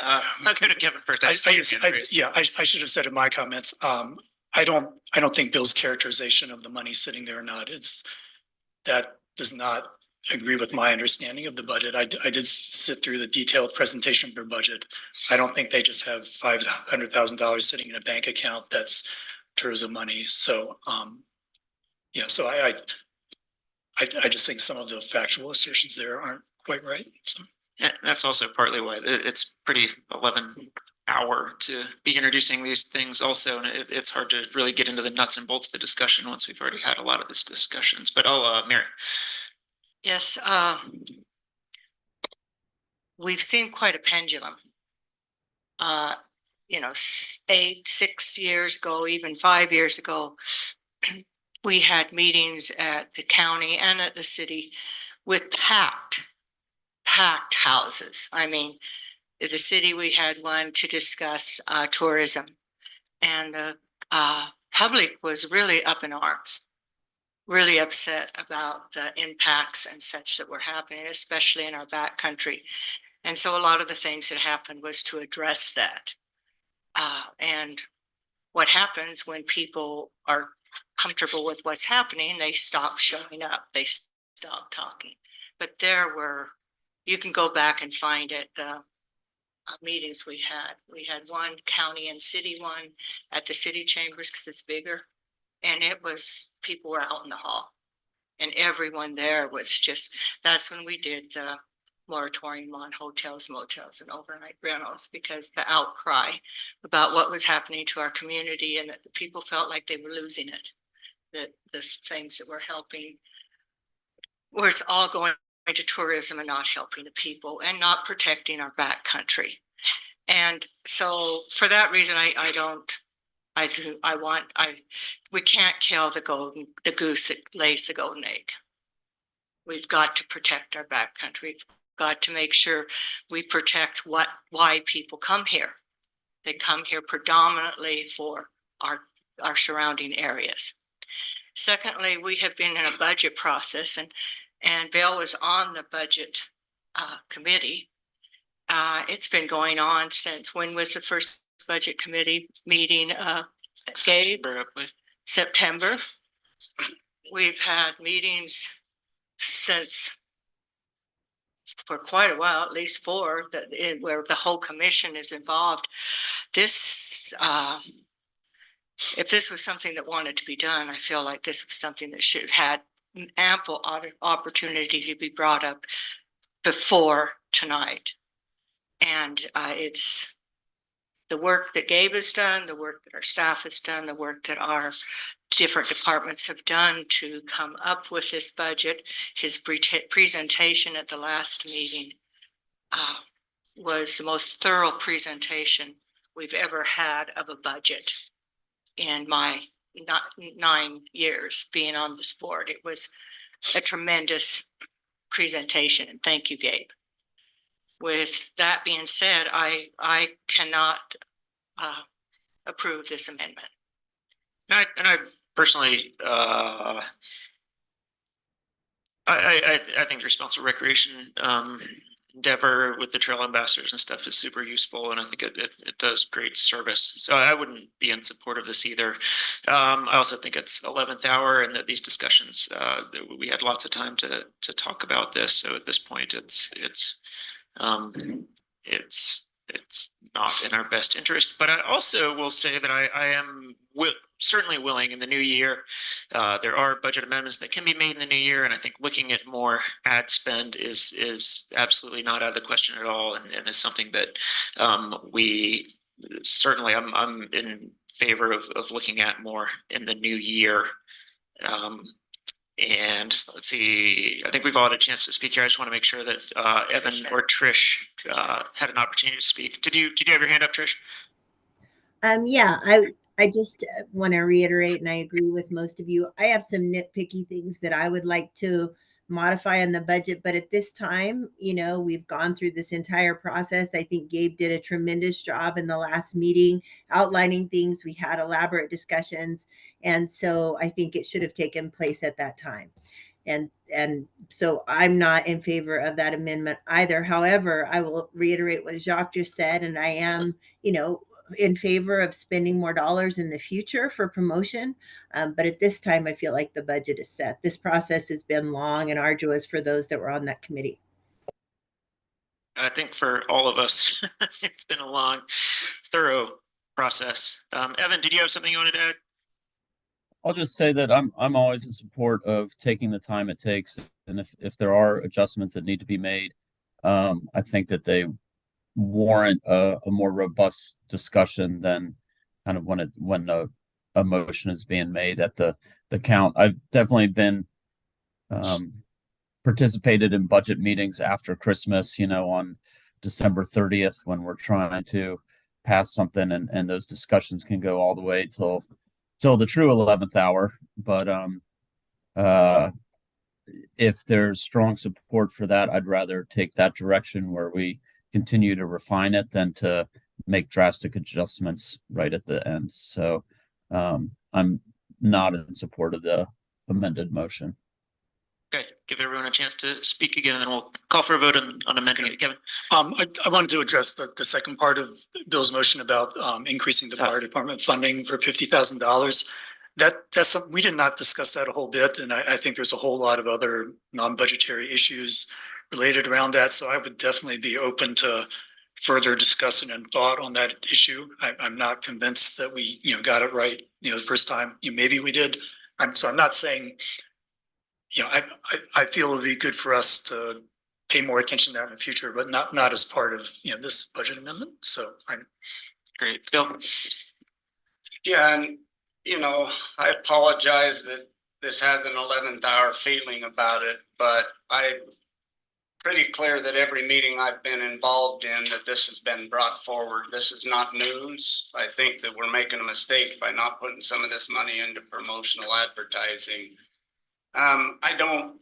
[SPEAKER 1] I'll go to Kevin first.
[SPEAKER 7] I should have said in my comments, I don't think Bill's characterization of the money sitting there or not, that does not agree with my understanding of the budget. I did sit through the detailed presentation of their budget. I don't think they just have $500,000 sitting in a bank account that's tourism money. So, so I just think some of the factual assertions there aren't quite right. So.
[SPEAKER 1] Yeah, that's also partly why it's pretty 11-hour to be introducing these things also, and it's hard to really get into the nuts and bolts of the discussion once we've already had a lot of these discussions. But Mary.
[SPEAKER 15] Yes, we've seen quite a pendulum. 6 years ago, even 5 years ago, we had meetings at the county and at the city with packed houses. I mean, at the city, we had one to discuss tourism, and the public was really up in arms, really upset about the impacts and such that were happening, especially in our backcountry. And so a lot of the things that happened was to address that. And what happens when people are comfortable with what's happening, they stop showing up, they stop talking. But you can go back and find it, the meetings we had. We had one county and city one at the city chambers because it's bigger. And people were out in the hall. And everyone there was that's when we did the moratorium on hotels, motels, and overnight rentals, because the outcry about what was happening to our community and that the people felt like they were losing it. That the things that were helping, where it's all going to tourism and not helping the people and not protecting our backcountry. And so for that reason, we can't kill the goose that lays the golden egg. We've got to protect our backcountry. We've got to make sure we protect why people come here. They come here predominantly for our surrounding areas. Secondly, we have been in a budget process, and Bill was on the budget committee. It's been going on since, when was the first budget committee meeting? September. We've had meetings for quite a while, at least 4, where the whole commission is involved. If this was something that wanted to be done, I feel like this was something that should have had ample opportunity to be brought up before tonight. And it's the work that Gabe has done, the work that our staff has done, the work that our different departments have done to come up with this budget. His presentation at the last meeting was the most thorough presentation we've ever had of a budget in my 9 years being on this board. It was a tremendous presentation, and thank you, Gabe. With that being said, I cannot approve this amendment.
[SPEAKER 1] I personally, I think the responsible recreation endeavor with the trail ambassadors and stuff is super useful, and I think it does great service. So I wouldn't be in support of this either. I also think it's 11th hour, and that these discussions, we had lots of time to talk about this. So at this point, it's it's not in our best interest. But I also will say that I am certainly willing in the new year. There are budget amendments that can be made in the new year, and I think looking at more ad spend is absolutely not out of the question at all, and is something that we certainly I'm in favor of looking at more in the new year. And let's see, I think we've all had a chance to speak here. I just want to make sure that Evan or Trish had an opportunity to speak. Did you have your hand up, Trish?
[SPEAKER 17] Yeah, I just want to reiterate, and I agree with most of you. I have some nitpicky things that I would like to modify on the budget, but at this time, you know, we've gone through this entire process. I think Gabe did a tremendous job in the last meeting outlining things. We had elaborate discussions, and so I think it should have taken place at that time. And so I'm not in favor of that amendment either. However, I will reiterate what Jacques just said, and I am, you know, in favor of spending more dollars in the future for promotion. But at this time, I feel like the budget is set. This process has been long and arduous for those that were on that committee.
[SPEAKER 1] I think for all of us, it's been a long, thorough process. Evan, did you have something you wanted to add?
[SPEAKER 16] I'll just say that I'm always in support of taking the time it takes, and if there are adjustments that need to be made, I think that they warrant a more robust discussion than kind of when a motion is being made at the count. I've definitely been participated in budget meetings after Christmas, you know, on December 30th when we're trying to pass something, and those discussions can go all the way till the true 11th hour. But if there's strong support for that, I'd rather take that direction where we continue to refine it than to make drastic adjustments right at the end. So I'm not in support of the amended motion.
[SPEAKER 1] Okay, give everyone a chance to speak again, and then we'll call for a vote on amending it. Kevin?
[SPEAKER 7] I wanted to address the second part of Bill's motion about increasing the fire department funding for $50,000. That's something we did not discuss that a whole bit, and I think there's a whole lot of other non-budgetary issues related around that. So I would definitely be open to further discussion and thought on that issue. I'm not convinced that we, you know, got it right, you know, the first time. You know, maybe we did. I'm not saying, you know, I feel it would be good for us to pay more attention to that in the future, but not as part of, you know, this budget amendment. So I'm
[SPEAKER 1] great. Bill?
[SPEAKER 13] Yeah, and you know, I apologize that this has an 11th hour feeling about it, but I'm pretty clear that every meeting I've been involved in that this has been brought forward. This is not news. I think that we're making a mistake by not putting some of this money into promotional advertising. I don't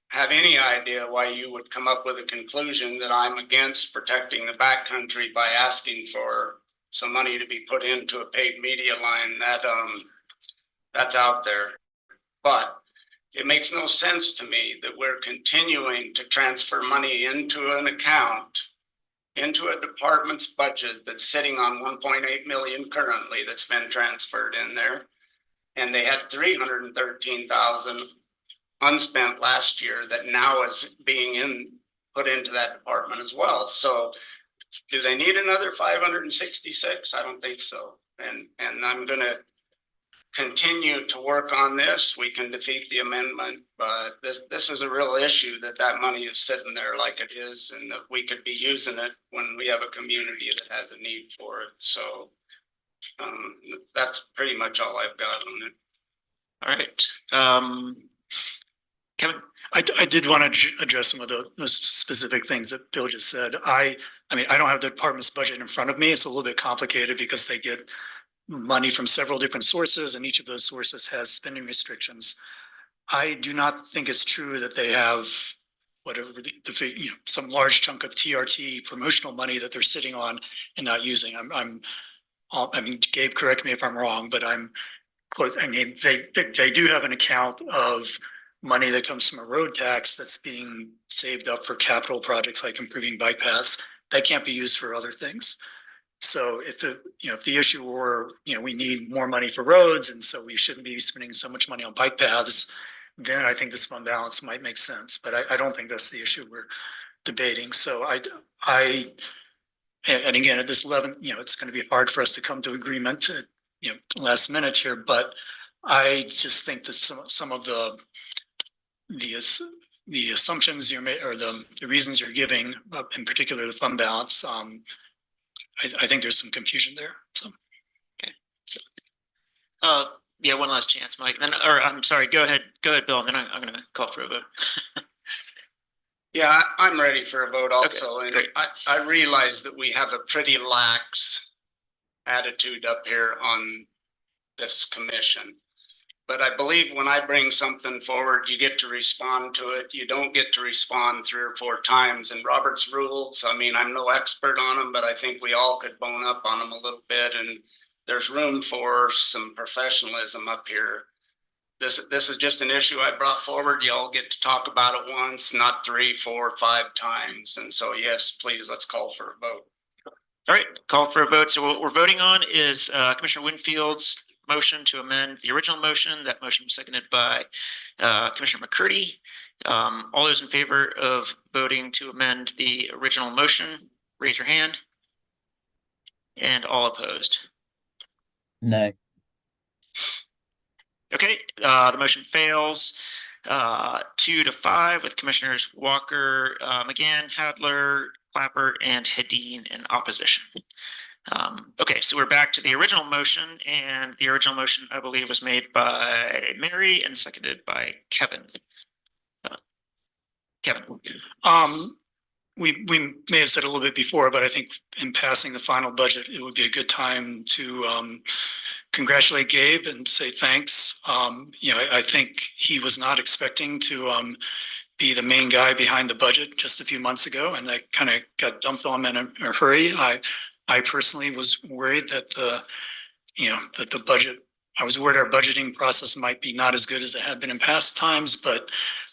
[SPEAKER 13] have any idea why you would come up with a conclusion that I'm against protecting the backcountry by asking for some money to be put into a paid media line. That's out there. But it makes no sense to me that we're continuing to transfer money into an account, into a department's budget that's sitting on 1.8 million currently that's been transferred in there. And they had 313,000 unspent last year that now is being put into that department as well. So do they need another 566? I don't think so. And I'm going to continue to work on this. We can defeat the amendment, but this is a real issue that money is sitting there like it is, and that we could be using it when we have a community that has a need for it. So that's pretty much all I've got on it.
[SPEAKER 1] All right. Kevin?
[SPEAKER 7] I did want to address some of the specific things that Bill just said. I mean, I don't have the department's budget in front of me. It's a little bit complicated because they get money from several different sources, and each of those sources has spending restrictions. I do not think it's true that they have whatever you know, some large chunk of TRT promotional money that they're sitting on and not using. I mean, Gabe, correct me if I'm wrong, but I'm close. I mean, they do have an account of money that comes from a road tax that's being saved up for capital projects like improving bike paths. That can't be used for other things. So if the issue were, you know, we need more money for roads, and so we shouldn't be spending so much money on bike paths, then I think this fund balance might make sense. But I don't think that's the issue we're debating. So I and again, at this 11, it's going to be hard for us to come to agreement at, last minute here, but I just think that some of the assumptions you're making, or the reasons you're giving, in particular the fund balance, I think there's some confusion there, so.
[SPEAKER 1] Yeah, one last chance, Mike, then, or I'm sorry, go ahead, Bill, and then I'm gonna call for a vote.
[SPEAKER 13] Yeah, I'm ready for a vote also,
[SPEAKER 1] Okay,
[SPEAKER 13] and
[SPEAKER 1] great.
[SPEAKER 13] I realize that we have a pretty lax attitude up here on this commission. But I believe when I bring something forward, you get to respond to it. You don't get to respond 3 or 4 times. And Robert's rules, I mean, I'm no expert on them, but I think we all could bone up on them a little bit. And there's room for some professionalism up here. This is just an issue I brought forward. Y'all get to talk about it once, not 3, 4, 5 times. And so, yes, please, let's call for a vote.
[SPEAKER 1] All right, call for a vote. So what we're voting on is Commissioner Winfield's motion to amend the original motion. That motion was seconded by Commissioner McCurdy. All those in favor of voting to amend the original motion, raise your hand. And all opposed.
[SPEAKER 16] Nay.
[SPEAKER 1] Okay, the motion fails 2-5 with Commissioners Walker, McGann, Hadler, Clapper, and Hedin in opposition. Okay, so we're back to the original motion, and the original motion, I believe, was made by Mary and seconded by Kevin. Kevin.
[SPEAKER 7] We may have said a little bit before, but I think in passing the final budget, it would be a good time to congratulate Gabe and say thanks. I think he was not expecting to be the main guy behind the budget just a few months ago, and that kind of got dumped on him in a hurry. I personally was worried that the budget, I was worried our budgeting process might be not as good as it had been in past times, but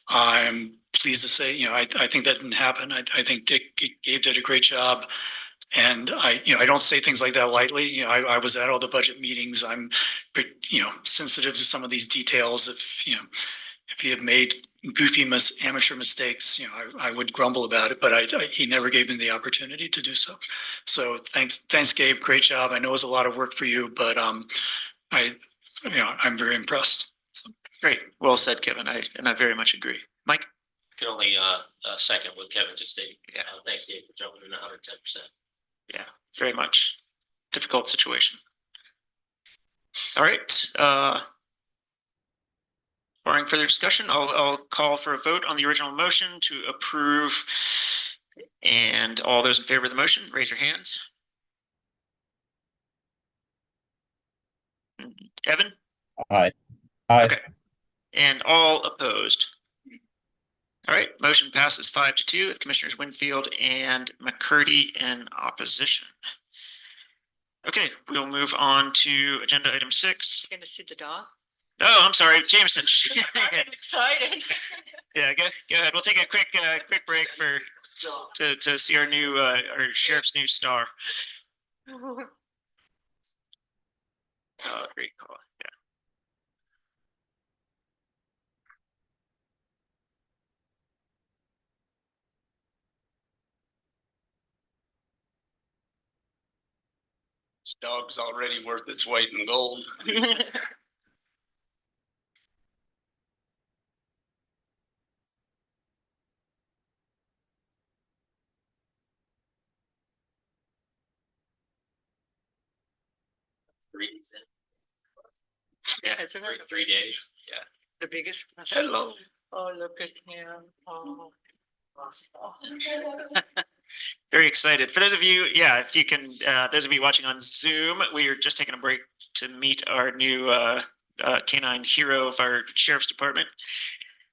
[SPEAKER 7] I'm pleased to say, I think that didn't happen. I think Gabe did a great job. And I don't say things like that lightly. I was at all the budget meetings. I'm, sensitive to some of these details. If he had made goofy amateur mistakes, I would grumble about it, but he never gave me the opportunity to do so. So thanks, Gabe. Great job. I know it was a lot of work for you, but I'm very impressed. So.
[SPEAKER 1] Great. Well said, Kevin. I very much agree. Mike?
[SPEAKER 14] Can only second what Kevin just stated. Yeah. Thanks, Gabe, for jumping in 110%.
[SPEAKER 1] Yeah, very much. Difficult situation. All right. Barring further discussion, I'll call for a vote on the original motion to approve. And all those in favor of the motion, raise your hands. Evan?
[SPEAKER 16] Aye. Aye.
[SPEAKER 1] Okay. And all opposed. All right, motion passes 5-2 with Commissioners Winfield and McCurdy in opposition. Okay, we'll move on to agenda item 6.
[SPEAKER 15] You're gonna see the dog?
[SPEAKER 1] Oh, I'm sorry, Jameson.
[SPEAKER 15] I'm excited.
[SPEAKER 1] Yeah, go ahead. We'll take a quick break to see our new our sheriff's new star. Oh, great call. Yeah.
[SPEAKER 13] This dog's already worth its weight in gold.
[SPEAKER 15] Yeah, isn't it?
[SPEAKER 14] 3 days. Yeah.
[SPEAKER 15] The biggest.
[SPEAKER 1] Hello.
[SPEAKER 15] Oh, look at him. Oh.
[SPEAKER 1] Very excited. For those of you, if you can, those of you watching on Zoom, we are just taking a break to meet our new canine hero of our sheriff's department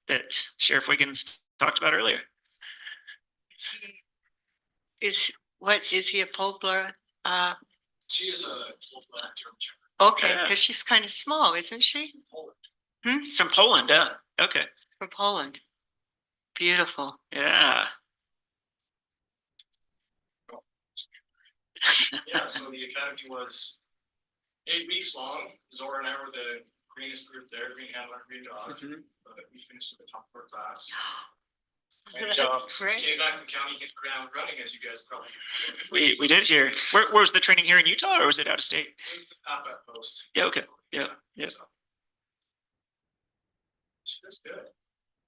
[SPEAKER 1] that Sheriff Wiggins talked about earlier.
[SPEAKER 15] Is he a full blood?
[SPEAKER 4] She is a full-blood German Shepherd.
[SPEAKER 15] Okay,
[SPEAKER 1] Yeah.
[SPEAKER 15] because she's kind of small, isn't she?
[SPEAKER 1] From Poland, yeah. Okay.
[SPEAKER 15] From Poland. Beautiful.
[SPEAKER 1] Yeah.
[SPEAKER 4] Yeah, so the academy was 8 weeks long. Zora and I were the greenest group there, green handler, green dog. But we finished at the top of our class.
[SPEAKER 1] Good job.
[SPEAKER 15] Great.
[SPEAKER 7] Came back from county, hit the ground running, as you guys probably.
[SPEAKER 1] We did here. Where was the training, here in Utah, or was it out of state?
[SPEAKER 7] Out that post.
[SPEAKER 1] Yeah, okay. Yeah, yeah.
[SPEAKER 7] She's good.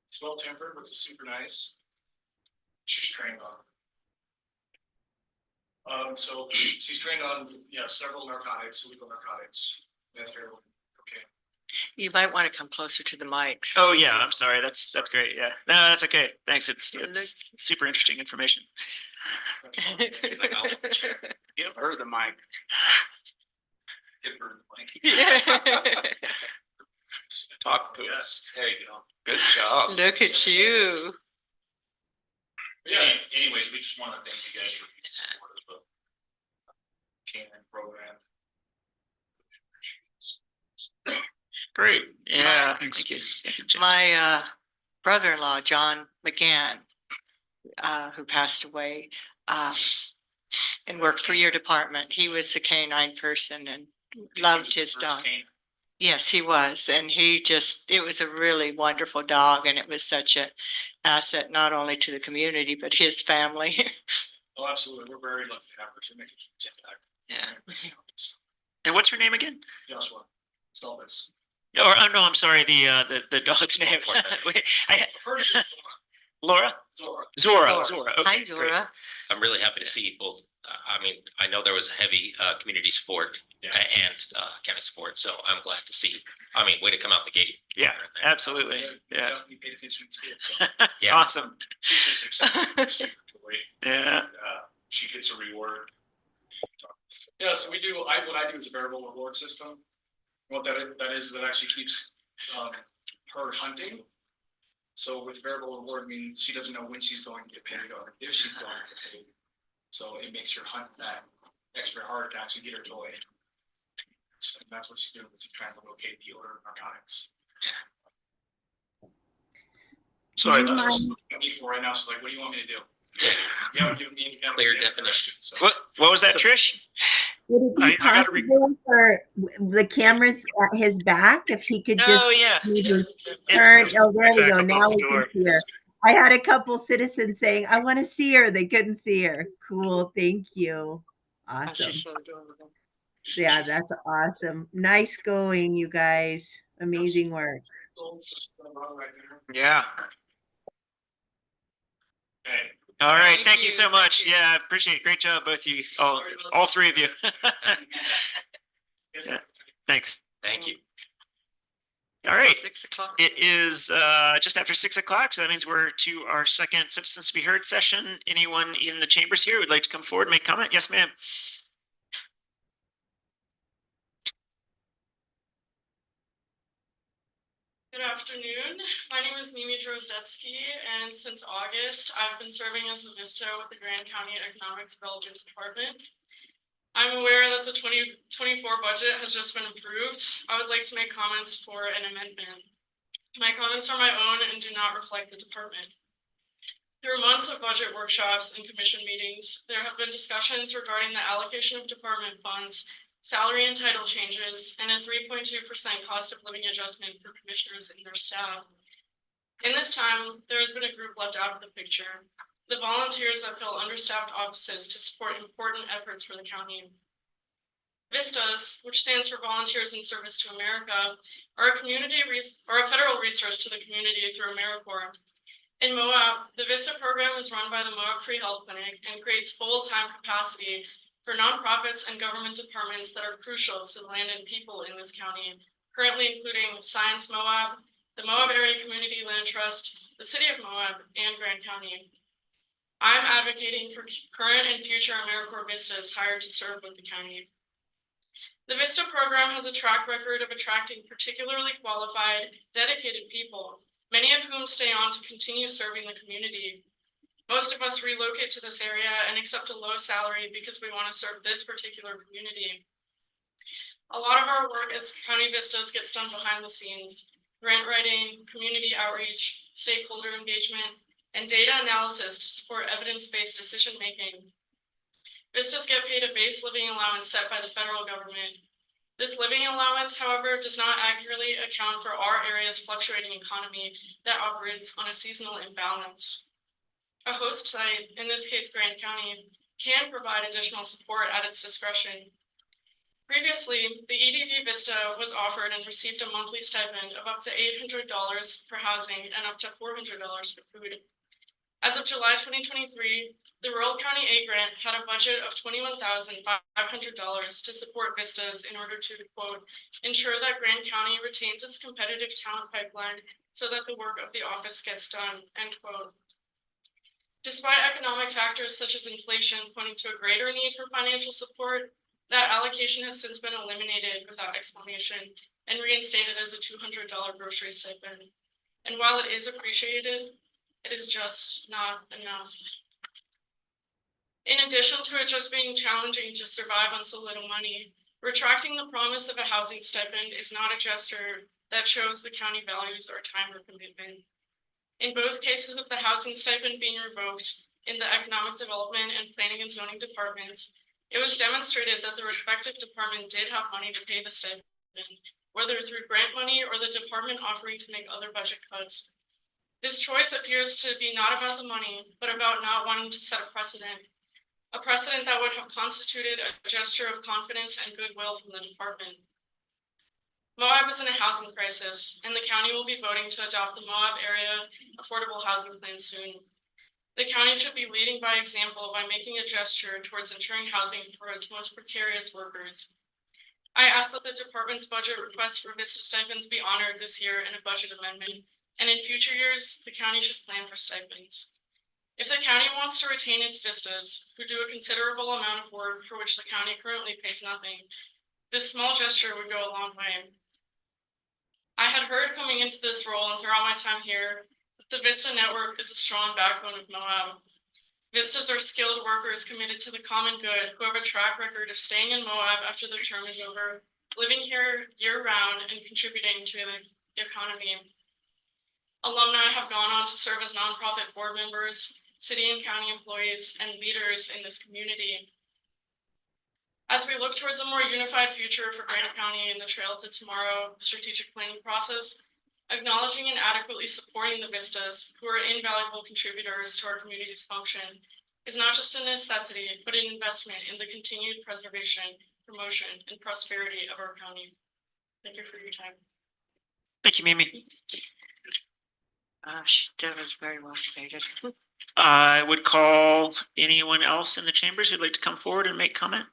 [SPEAKER 7] She's well tempered, which is super nice. She's trained on. So she's trained on, several narcotics, illegal narcotics, meth, heroin. Okay.
[SPEAKER 15] You might want to come closer to the mics.
[SPEAKER 1] Oh yeah, I'm sorry. That's great. Yeah. No, that's okay. Thanks. It's super interesting information.
[SPEAKER 3] He's like, I'll
[SPEAKER 13] Give her the mic.
[SPEAKER 3] give her the mic.
[SPEAKER 13] Talk to us. There you go. Good job.
[SPEAKER 15] Look at you.
[SPEAKER 19] Yeah, anyways, we just want to thank you guys for being supportive of Canaan program.
[SPEAKER 1] Great. Yeah. Thank you. Jim.
[SPEAKER 15] My brother-in-law, John McGann, who passed away, and worked for your department. He was the canine person and loved his dog. Yes, he was. And it was a really wonderful dog, and it was such an asset, not only to the community, but his family.
[SPEAKER 7] Oh, absolutely. We're very lucky to have her to make a huge impact.
[SPEAKER 1] Yeah. And what's her name again?
[SPEAKER 7] Joshua. It's all this.
[SPEAKER 1] Or oh no, I'm sorry. The dog's name. Wait, Laura. Zora. Okay,
[SPEAKER 15] Hi,
[SPEAKER 1] great.
[SPEAKER 15] Zora.
[SPEAKER 14] I'm really happy to see both. I mean, I know there was heavy community support and county support, so I'm glad to see. I mean, way to come out the gate.
[SPEAKER 1] Yeah, absolutely. Yeah.
[SPEAKER 7] You paid attention to school. So.
[SPEAKER 14] Yeah.
[SPEAKER 1] Awesome.
[SPEAKER 7] She's just excited.
[SPEAKER 1] Yeah.
[SPEAKER 7] She gets a reward. Yeah, so what I do is a variable reward system. What that is, that actually keeps her hunting. So with variable reward, means she doesn't know when she's going to get paid or if she's going to get paid. So it makes her hunt that extra hard to actually get her toy. So that's what she's doing, is trying to locate the order of narcotics. Sorry, that's what she's looking at me for right now. So like, what do you want me to do? You haven't given me any
[SPEAKER 14] Clear definition.
[SPEAKER 1] So. What was that, Trish?
[SPEAKER 17] Would it be possible for the cameras at his back if he could just maybe turn? Oh, there we go. Now we can see her. I had a couple citizens saying, "I want to see her." They couldn't see her. Cool. Thank you. Awesome.
[SPEAKER 15] She's so adorable.
[SPEAKER 17] Yeah, that's awesome. Nice going, you guys. Amazing work.
[SPEAKER 1] Yeah. All right. Thank you so much. Yeah, I appreciate it. Great job, both of you. All three of you. Yeah, thanks.
[SPEAKER 14] Thank you.
[SPEAKER 1] All right.
[SPEAKER 15] 6 o'clock.
[SPEAKER 1] It is just after 6 o'clock, so that means we're to our second Citizens to be Heard session. Anyone in the chambers here would like to come forward and make comment? Yes, ma'am.
[SPEAKER 8] Good afternoon. My name is Mimi Drozdetsky, and since August, I've been serving as the VISTA with the Grand County Economic Development Department. I'm aware that the 2024 budget has just been approved. I would like to make comments for an amendment. My comments are my own and do not reflect the department. Through months of budget workshops and commission meetings, there have been discussions regarding the allocation of department funds, salary and title changes, and a 3.2% cost of living adjustment for commissioners and their staff. In this time, there has been a group left out of the picture: the volunteers that fill understaffed offices to support important efforts for the county. VISTAs, which stands for Volunteers in Service to America, are a federal resource to the community through AmeriCorps. In Moab, the VISTA program is run by the Moab Free Health Clinic and creates full-time capacity for nonprofits and government departments that are crucial to the land and people in this county, currently including Science Moab, the Moab Area Community Land Trust, the City of Moab, and Grand County. I'm advocating for current and future AmeriCorps VISTAs hired to serve with the county. The VISTA program has a track record of attracting particularly qualified, dedicated people, many of whom stay on to continue serving the community. Most of us relocate to this area and accept a low salary because we want to serve this particular community. A lot of our work as county VISTAs gets done behind the scenes: grant writing, community outreach, stakeholder engagement, and data analysis to support evidence-based decision-making. VISTAs get paid a base living allowance set by the federal government. This living allowance, however, does not accurately account for our area's fluctuating economy that operates on a seasonal imbalance. A host site, in this case Grand County, can provide additional support at its discretion. Previously, the EDD Vista was offered and received a monthly stipend of up to $800 for housing and up to $400 for food. As of July 2023, the Rural County A grant had a budget of $21,500 to support vistas in order to, quote, ensure that Grand County retains its competitive talent pipeline so that the work of the office gets done, end quote. Despite economic factors such as inflation pointing to a greater need for financial support, that allocation has since been eliminated without explanation and reinstated as a $200 grocery stipend. And while it is appreciated, it is just not enough. In addition to it just being challenging to survive on so little money, retracting the promise of a housing stipend is not a gesture that shows the county values our time or commitment. In both cases of the housing stipend being revoked in the economic development and planning and zoning departments, it was demonstrated that the respective department did have money to pay the stipend, whether through grant money or the department offering to make other budget cuts. This choice appears to be not about the money, but about not wanting to set a precedent that would have constituted a gesture of confidence and goodwill from the department. Moab is in a housing crisis, and the county will be voting to adopt the Moab Area Affordable Housing Plan soon. The county should be leading by example by making a gesture towards ensuring housing for its most precarious workers. I ask that the department's budget request for Vista stipends be honored this year in a budget amendment, and in future years, the county should plan for stipends. If the county wants to retain its Vistas, who do a considerable amount of work for which the county currently pays nothing, this small gesture would go a long way. I had heard coming into this role and throughout my time here that the Vista network is a strong backbone of Moab. Vistas are skilled workers committed to the common good who have a track record of staying in Moab after their term is over, living here year-round and contributing to the economy. Alumni have gone on to serve as nonprofit board members, city and county employees, and leaders in this community. As we look towards a more unified future for Granite County and the Trail to Tomorrow strategic planning process, acknowledging and adequately supporting the Vistas, who are invaluable contributors to our community's function, is not just a necessity, but an investment in the continued preservation, promotion, and prosperity of our county. Thank you for your time.
[SPEAKER 1] Thank you, Mimi.
[SPEAKER 15] That was very well stated.
[SPEAKER 1] I would call anyone else in the chambers who'd like to come forward and make comment.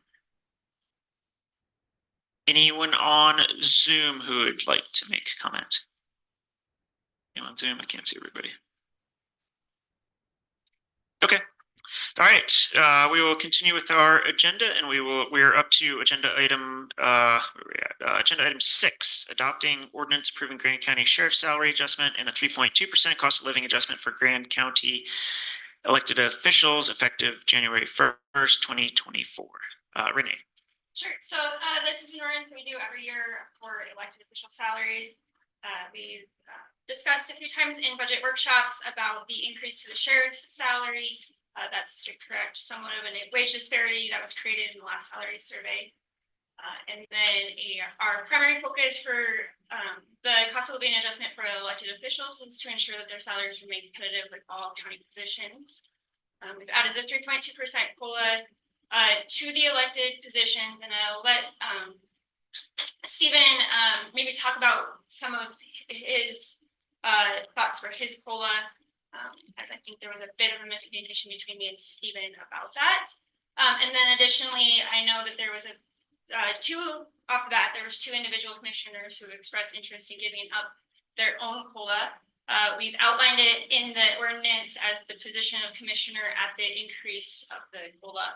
[SPEAKER 1] Anyone on Zoom who would like to make comment? Anyone on Zoom? I can't see everybody. Okay. All right. We will continue with our agenda, and we're up to agenda item agenda item 6, adopting ordinance approving Grand County Sheriff's salary adjustment and a 3.2% cost of living adjustment for Grand County elected officials effective January 1st, 2024. Renee.
[SPEAKER 9] Sure. So this is an ordinance we do every year for elected official salaries. We've discussed a few times in budget workshops about the increase to the sheriff's salary. That's to correct somewhat of a wage disparity that was created in the last salary survey. And then our primary focus for the cost of living adjustment for elected officials is to ensure that their salaries remain competitive with all county positions. We've added the 3.2% COLA to the elected positions, and I'll let Stephen maybe talk about some of his thoughts for his COLA, as I think there was a bit of a miscommunication between me and Stephen about that. And then additionally, I know that there was off the bat, there was 2 individual commissioners who expressed interest in giving up their own COLA. We've outlined it in the ordinance as the position of commissioner at the increase of the COLA.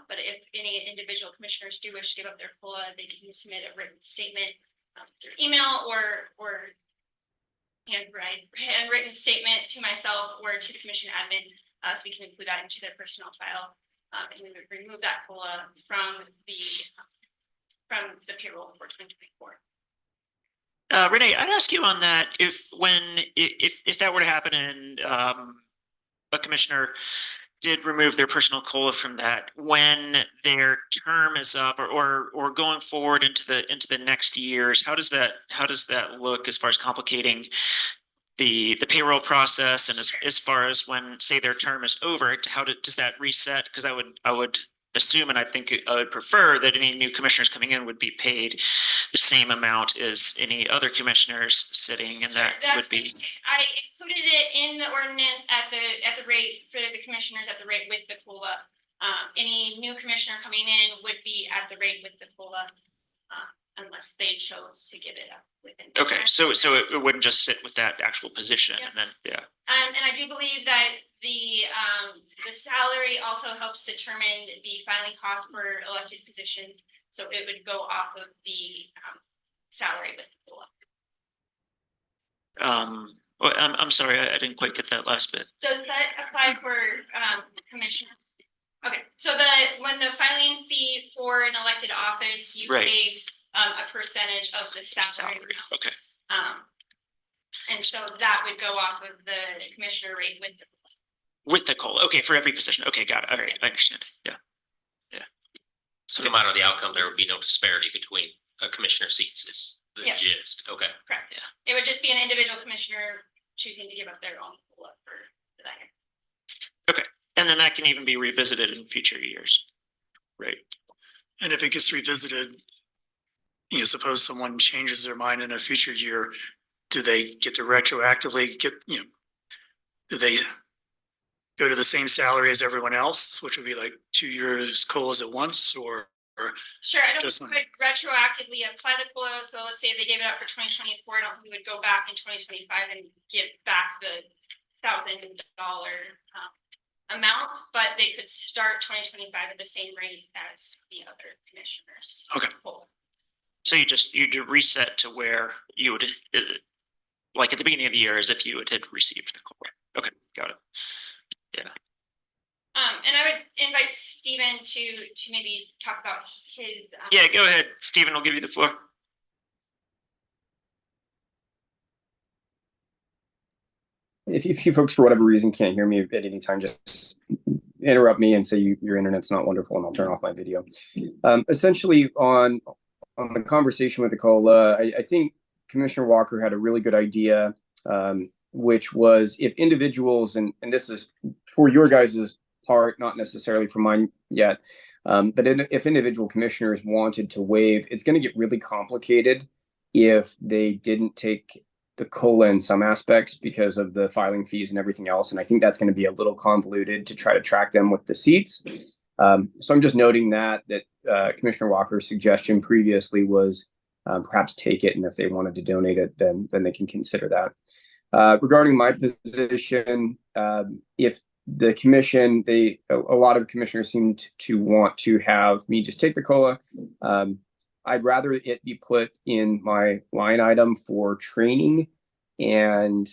[SPEAKER 9] But if any individual commissioners do wish to give up their COLA, they can submit a written statement through email or handwritten statement to myself or to the commission admin, so we can include that into their personnel file, and we would remove that COLA from the payroll for 2024.
[SPEAKER 1] Renee, I'd ask you on that, if that were to happen and a commissioner did remove their personal COLA from that, when their term is up or going forward into the next years, how does that look as far as complicating the payroll process, and as far as when, say, their term is over, does that reset? Because I would assume, and I think I would prefer that any new commissioners coming in would be paid the same amount as any other commissioners sitting, and that would be.
[SPEAKER 9] I included it in the ordinance at the rate for the commissioners at the rate with the COLA. Any new commissioner coming in would be at the rate with the COLA, unless they chose to give it up within.
[SPEAKER 1] Okay, so it wouldn't just sit with that actual position, and then
[SPEAKER 9] And I do believe that the salary also helps determine the filing costs for elected positions. So it would go off of the salary with the COLA.
[SPEAKER 1] Well, I'm sorry, I didn't quite get that last bit.
[SPEAKER 9] Does that apply for commissioners? Okay, so when the filing fee for an elected office, you
[SPEAKER 1] Right.
[SPEAKER 9] pay a percentage of the salary.
[SPEAKER 1] Okay.
[SPEAKER 9] And so that would go off of the commissioner rate with the
[SPEAKER 1] COLA. Okay, for every position. Okay, got it. All right, I understand. Yeah.
[SPEAKER 14] So no matter the outcome, there would be no disparity between commissioner seats is the
[SPEAKER 9] Yeah.
[SPEAKER 14] gist. Okay.
[SPEAKER 9] correct. It would just be an individual commissioner choosing to give up their own COLA for that year.
[SPEAKER 1] Okay, and then that can even be revisited in future years. Right.
[SPEAKER 7] And if it gets revisited, suppose someone changes their mind in a future year, do they get to retroactively do they go to the same salary as everyone else, which would be like 2 years COLAs at once, or?
[SPEAKER 9] Sure, I don't
[SPEAKER 7] Just
[SPEAKER 9] think we would retroactively apply the COLA, so let's say if they gave it up for 2024, I don't think we would go back in 2025 and give back the $1,000 amount, but they could start 2025 at the same rate as the other commissioners.
[SPEAKER 7] Okay.
[SPEAKER 1] So you do reset to where you would, like at the beginning of the year, as if you had received the COLA. Okay, got it. Yeah.
[SPEAKER 9] And I would invite Stephen to maybe talk about his.
[SPEAKER 1] Yeah, go ahead, Stephen. I'll give you the floor.
[SPEAKER 18] If you folks for whatever reason can't hear me at any time, just interrupt me and say your internet's not wonderful, and I'll turn off my video. Essentially, on the conversation with the COLA, I think Commissioner Walker had a really good idea, which was if individuals, and this is for your guys' part, not necessarily for mine yet, but if individual commissioners wanted to waive, it's going to get really complicated if they didn't take the COLA in some aspects because of the filing fees and everything else. And I think that's going to be a little convoluted to try to track them with the seats. So I'm just noting that Commissioner Walker's suggestion previously was perhaps take it, and if they wanted to donate it, then they can consider that. Regarding my position, if the commission, a lot of commissioners seem to want to have me just take the COLA. I'd rather it be put in my line item for training and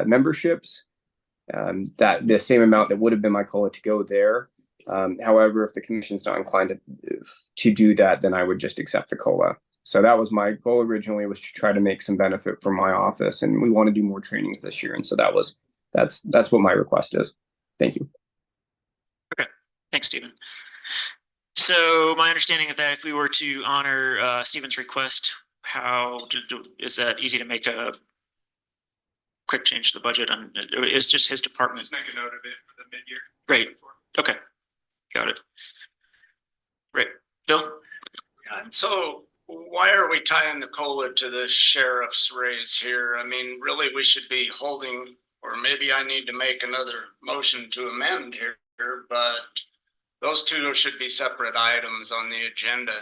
[SPEAKER 18] memberships, that the same amount that would have been my COLA to go there. However, if the commission's not inclined to do that, then I would just accept the COLA. So that was my goal originally, was to try to make some benefit for my office, and we want to do more trainings this year. And so that's what my request is. Thank you.
[SPEAKER 1] Okay, thanks, Stephen. So my understanding is that if we were to honor Stephen's request, is that easy to make a quick change to the budget? It's just his department.
[SPEAKER 6] Just make a note of it for the mid-year.
[SPEAKER 1] Great. Okay, got it. Right, Bill?
[SPEAKER 13] So why are we tying the COLA to the sheriff's raise here? I mean, really, we should be holding, or maybe I need to make another motion to amend here, but those two should be separate items on the agenda.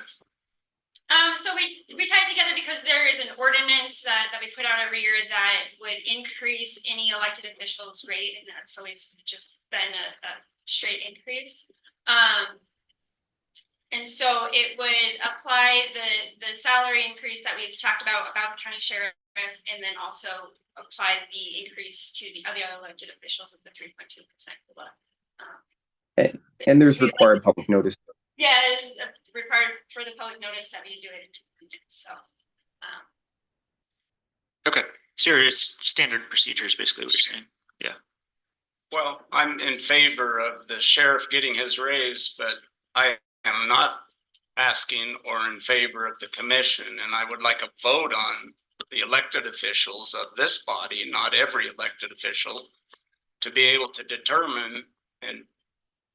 [SPEAKER 9] So we tied it together because there is an ordinance that we put out every year that would increase any elected officials' rate, and that's always just been a straight increase. And so it would apply the salary increase that we've talked about the county sheriff, and then also apply the increase to the other elected officials of the 3.2%.
[SPEAKER 18] And there's required public notice.
[SPEAKER 9] Yeah, it's required for the public notice that we do it. So.
[SPEAKER 1] Okay, so it's standard procedures, basically what you're saying. Yeah.
[SPEAKER 13] Well, I'm in favor of the sheriff getting his raise, but I am not asking or in favor of the commission, and I would like a vote on the elected officials of this body, not every elected official, to be able to determine and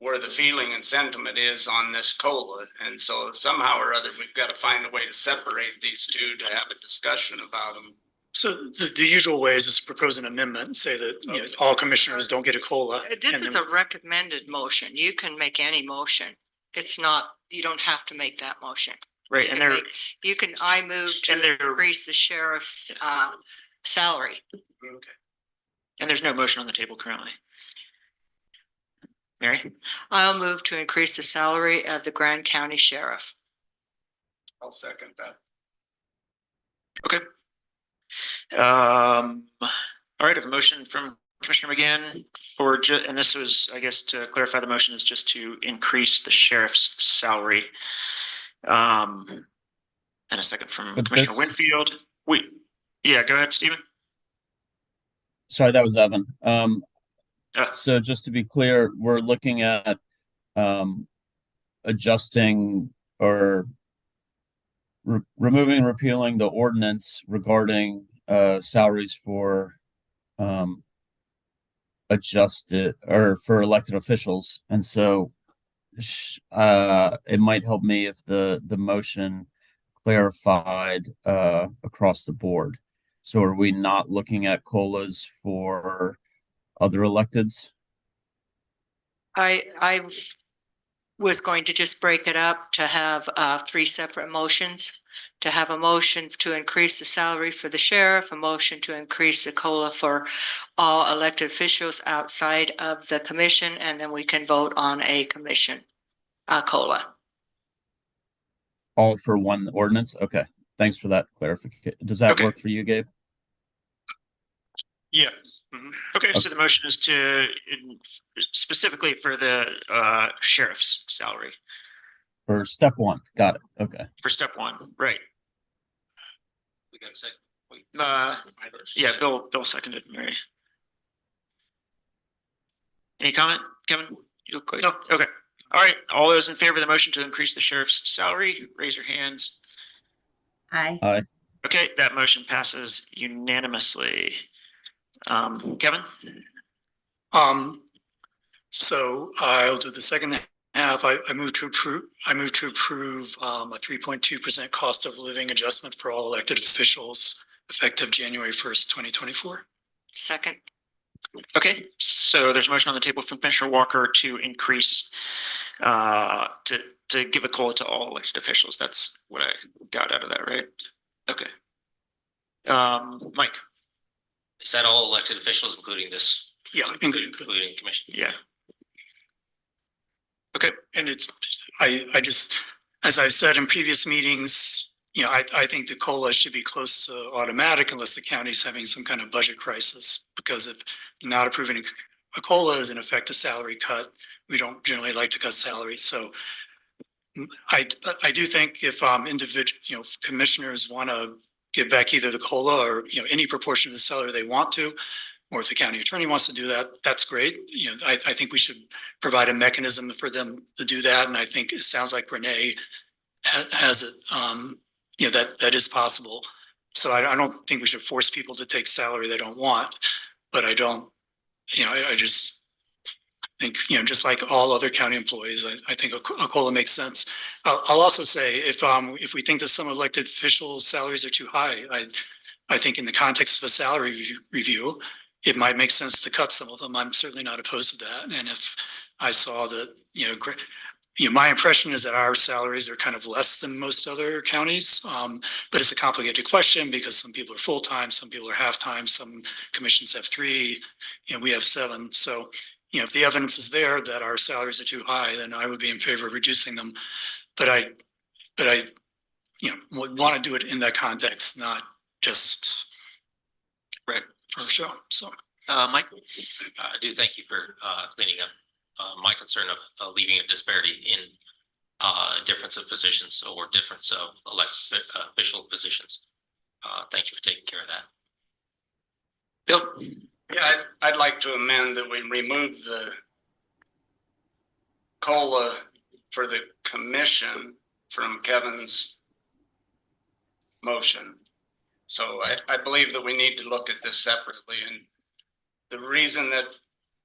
[SPEAKER 13] where the feeling and sentiment is on this COLA. And so somehow or other, we've got to find a way to separate these two to have a discussion about them.
[SPEAKER 7] So the usual way is to propose an amendment and say that, you know, all commissioners don't get a COLA.
[SPEAKER 15] This
[SPEAKER 7] and
[SPEAKER 15] is
[SPEAKER 7] then-
[SPEAKER 15] a recommended motion. You can make any motion. It's not, you don't have to make that motion.
[SPEAKER 1] Right, and there,
[SPEAKER 15] You can, I move
[SPEAKER 1] and
[SPEAKER 15] to
[SPEAKER 1] there,
[SPEAKER 15] increase the sheriff's salary.
[SPEAKER 1] and there's no motion on the table currently. Mary?
[SPEAKER 15] I'll move to increase the salary of the Grand County Sheriff.
[SPEAKER 13] I'll second that.
[SPEAKER 1] Okay. All right, I have a motion from Commissioner McGann for and this was, I guess, to clarify, the motion is just to increase the sheriff's salary. And a second from
[SPEAKER 16] But
[SPEAKER 1] Commissioner
[SPEAKER 16] this-
[SPEAKER 1] Winfield. Yeah, go ahead, Stephen.
[SPEAKER 16] Sorry, that was Evan.
[SPEAKER 1] Uh.
[SPEAKER 16] So just to be clear, we're looking at adjusting or removing and repealing the ordinance regarding salaries for adjusted or for elected officials. And so it might help me if the motion clarified across the board. So are we not looking at COLAs for other electeds?
[SPEAKER 15] I was going to just break it up to have three separate motions. To have a motion to increase the salary for the sheriff, a motion to increase the COLA for all elected officials outside of the commission, and then we can vote on a commission COLA.
[SPEAKER 16] All for one ordinance? Okay, thanks for that clarification. Does that work for you, Gabe?
[SPEAKER 1] Yeah. Okay, so the motion is to specifically for the sheriff's salary.
[SPEAKER 16] For step one, got it, okay.
[SPEAKER 1] For step one, right.
[SPEAKER 14] We got a second.
[SPEAKER 1] Yeah, Bill seconded, Mary. Any comment, Kevin? You look like, no, okay. All right, all those in favor of the motion to increase the sheriff's salary, raise your hands.
[SPEAKER 17] Aye.
[SPEAKER 16] Aye.
[SPEAKER 1] Okay, that motion passes unanimously. Kevin?
[SPEAKER 7] So I'll do the second half. I move to approve a 3.2% cost of living adjustment for all elected officials effective January 1st, 2024.
[SPEAKER 15] Second.
[SPEAKER 1] Okay, so there's a motion on the table from Commissioner Walker to increase to give a COLA to all elected officials. That's what I got out of that, right? Okay. Mike?
[SPEAKER 14] Is that all elected officials, including this?
[SPEAKER 7] Yeah,
[SPEAKER 14] Including commission?
[SPEAKER 1] Yeah. Okay.
[SPEAKER 7] And it's, I just, as I've said in previous meetings, you know, I think the COLA should be close to automatic unless the county's having some kind of budget crisis. Because if not approving a COLA is in effect a salary cut, we don't generally like to cut salaries. So I do think if if commissioners want to give back either the COLA or, you know, any proportion of the salary they want to, or if the county attorney wants to do that, that's great. You know, I think we should provide a mechanism for them to do that. And I think it sounds like Renee has it, you know, that is possible. So I don't think we should force people to take salary they don't want, but I don't, you know, I just think, you know, just like all other county employees, I think a COLA makes sense. I'll also say if we think that some elected officials' salaries are too high, I think in the context of a salary review, it might make sense to cut some of them. I'm certainly not opposed to that. And if I saw that, you know, my impression is that our salaries are kind of less than most other counties. But it's a complicated question because some people are full-time, some people are half-time, some commissions have 3, you know, we have 7. So, you know, if the evidence is there that our salaries are too high, then I would be in favor of reducing them. But I, you know, would want to do it in that context, not just
[SPEAKER 1] right
[SPEAKER 7] for show. So,
[SPEAKER 1] Mike,
[SPEAKER 14] I do thank you for cleaning up my concern of leaving a disparity in difference of positions or difference of elected official positions. Thank you for taking care of that.
[SPEAKER 1] Bill?
[SPEAKER 13] Yeah, I'd like to amend that we remove the COLA for the commission from Kevin's motion. So I believe that we need to look at this separately, and the reason that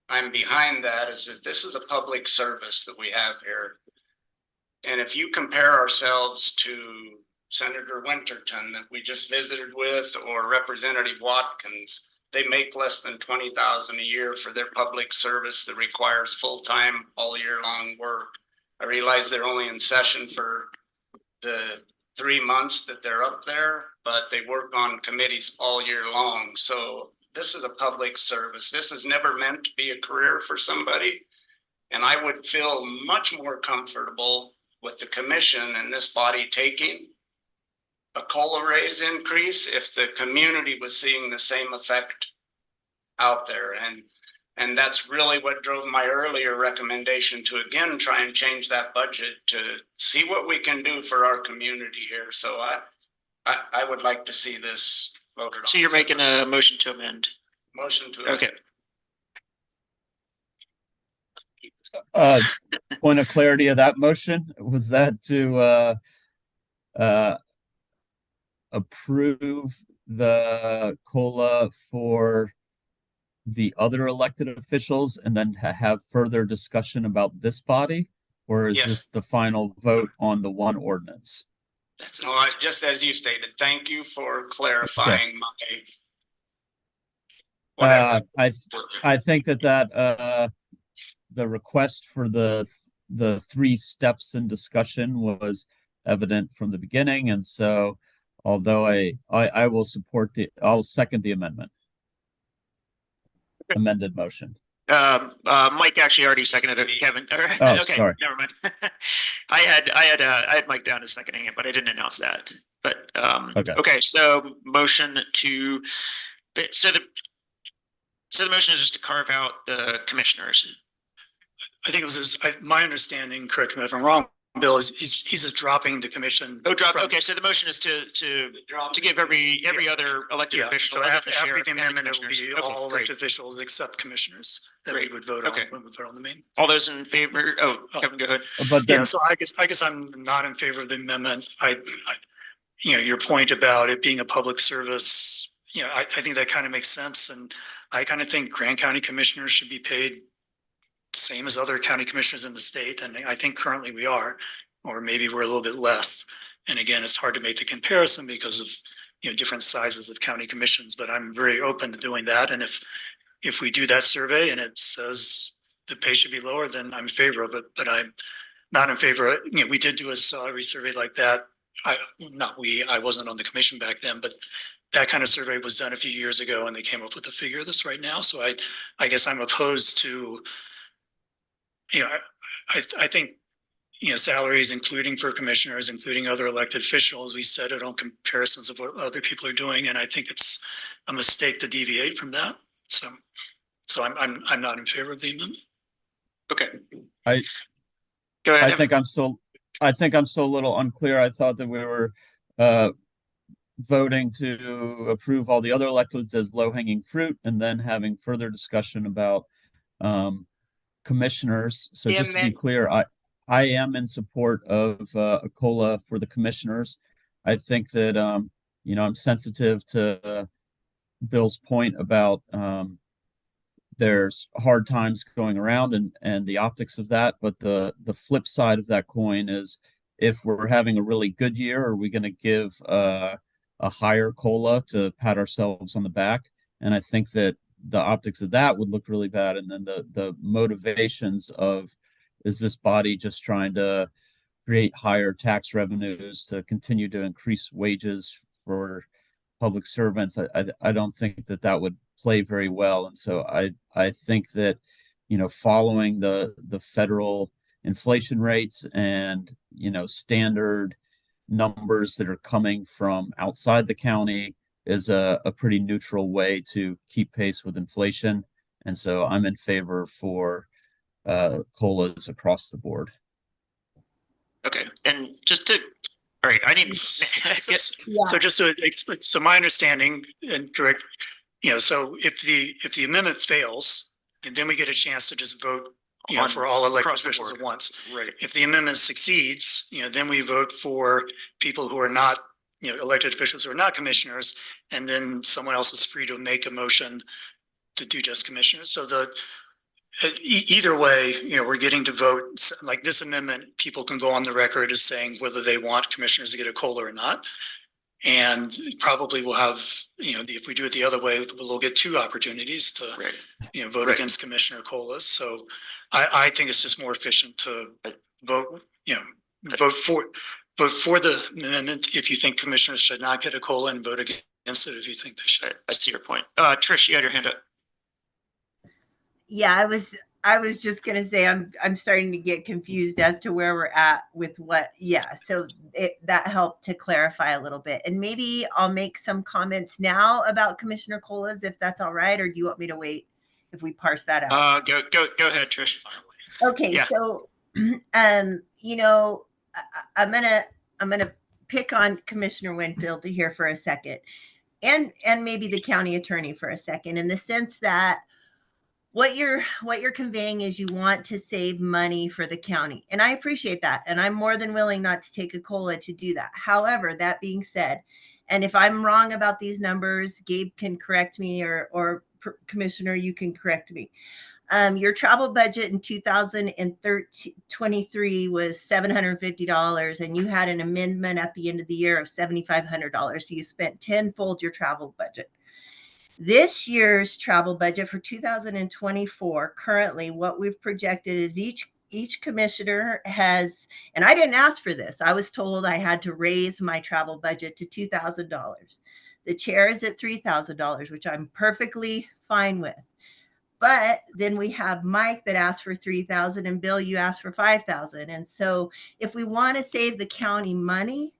[SPEAKER 13] I'm behind that is that this is a public service that we have here. And if you compare ourselves to Senator Winterton that we just visited with, or Representative Watkins, they make less than 20,000 a year for their public service that requires full-time, all year long work. I realize they're only in session for the 3 months that they're up there, but they work on committees all year long. So this is a public service. This is never meant to be a career for somebody. And I would feel much more comfortable with the commission and this body taking a COLA raise increase if the community was seeing the same effect out there. And that's really what drove my earlier recommendation to again try and change that budget to see what we can do for our community here. So I would like to see this voted on.
[SPEAKER 1] So you're making a motion to amend?
[SPEAKER 13] Motion to amend.
[SPEAKER 1] Okay.
[SPEAKER 16] Point of clarity of that motion, was that to approve the COLA for the other elected officials and then have further discussion about this body? Or is this the final vote on the one ordinance?
[SPEAKER 13] No, just as you stated, thank you for clarifying my.
[SPEAKER 16] I think that the request for the 3 steps in discussion was evident from the beginning, and so although I will I'll second the amendment. Amended motion.
[SPEAKER 1] Mike actually already seconded it. Kevin.
[SPEAKER 16] Oh,
[SPEAKER 1] okay,
[SPEAKER 16] sorry.
[SPEAKER 1] never mind. I had Mike down as seconding it, but I didn't announce that. But okay. So motion to the motion is just to carve out the commissioners.
[SPEAKER 7] I think it was my understanding, correct me if I'm wrong, Bill, is he's just dropping the commission.
[SPEAKER 1] Oh, drop. Okay, so the motion is to give every other elected official.
[SPEAKER 7] So
[SPEAKER 1] other
[SPEAKER 7] after
[SPEAKER 1] than sheriff
[SPEAKER 7] the
[SPEAKER 1] and
[SPEAKER 7] amendment, it will
[SPEAKER 1] commissioners.
[SPEAKER 7] be all
[SPEAKER 1] Okay, great.
[SPEAKER 7] elected officials except commissioners that we would vote on when we vote on the main.
[SPEAKER 1] All those in favor? Oh, Kevin, go ahead.
[SPEAKER 16] But then,
[SPEAKER 7] So I guess I'm not in favor of the amendment. I your point about it being a public service, I think that kind of makes sense. And I kind of think Grand County commissioners should be paid same as other county commissioners in the state. And I think currently we are, or maybe we're a little bit less. And again, it's hard to make the comparison because of, different sizes of county commissions, but I'm very open to doing that. And if we do that survey and it says the pay should be lower, then I'm in favor of it, but I'm not in favor of, we did do a salary survey like that. I wasn't on the commission back then, but that kind of survey was done a few years ago and they came up with a figure this right now. So I guess I'm opposed to, I think, salaries, including for commissioners, including other elected officials, we set it on comparisons of what other people are doing. And I think it's a mistake to deviate from that. So I'm not in favor of the amendment.
[SPEAKER 1] Okay.
[SPEAKER 16] Go ahead. I think I'm still a little unclear. I thought that we were voting to approve all the other electeds as low-hanging fruit and then having further discussion about commissioners. So just to be clear, I am in support of a COLA for the commissioners. I think that I'm sensitive to Bill's point about there's hard times going around and the optics of that, but the flip side of that coin is if we're having a really good year, are we going to give a higher COLA to pat ourselves on the back? And I think that the optics of that would look really bad. And then the motivations of, is this body just trying to create higher tax revenues to continue to increase wages for public servants? I don't think that would play very well. And so I think that, following the federal inflation rates and, standard numbers that are coming from outside the county is a pretty neutral way to keep pace with inflation. And so I'm in favor for COLAs across the board.
[SPEAKER 1] Okay. And all right, I need yes.
[SPEAKER 7] So just to explain, so my understanding and correct, so if the amendment fails, and then we get a chance to just vote, for all elected officials at once.
[SPEAKER 1] Right.
[SPEAKER 7] If the amendment succeeds, then we vote for people who are not elected officials who are not commissioners, and then someone else is free to make a motion to do just commissioners. So either way, we're getting to vote, like this amendment, people can go on the record as saying whether they want commissioners to get a COLA or not. And probably we'll have, if we do it the other way, we'll get two opportunities to, vote against commissioner COLAs. So I think it's just more efficient to vote, vote for the amendment if you think commissioners should not get a COLA, and vote against it if you think they should.
[SPEAKER 1] I see your point. Trish, you had your hand up.
[SPEAKER 17] Yeah, I was just gonna say I'm starting to get confused as to where we're at with what. Yeah, so that helped to clarify a little bit, and maybe I'll make some comments now about Commissioner COLAs if that's all right, or do you want me to wait if we parse that out?
[SPEAKER 1] Go ahead, Trish.
[SPEAKER 17] Okay, yeah. So I'm gonna pick on Commissioner Winfield here for a second, and maybe the county attorney for a second, in the sense that what you're conveying is you want to save money for the county. And I appreciate that. And I'm more than willing not to take a COLA to do that. However, that being said, and if I'm wrong about these numbers, Gabe can correct me, or Commissioner, you can correct me. Your travel budget in 2023 was $750, and you had an amendment at the end of the year of $7,500. So you spent tenfold your travel budget. This year's travel budget for 2024, currently what we've projected is each commissioner has, and I didn't ask for this, I was told I had to raise my travel budget to $2,000. The chair is at $3,000, which I'm perfectly fine with. But then we have Mike that asked for $3,000, and Bill, you asked for $5,000. And so if we want to save the county money,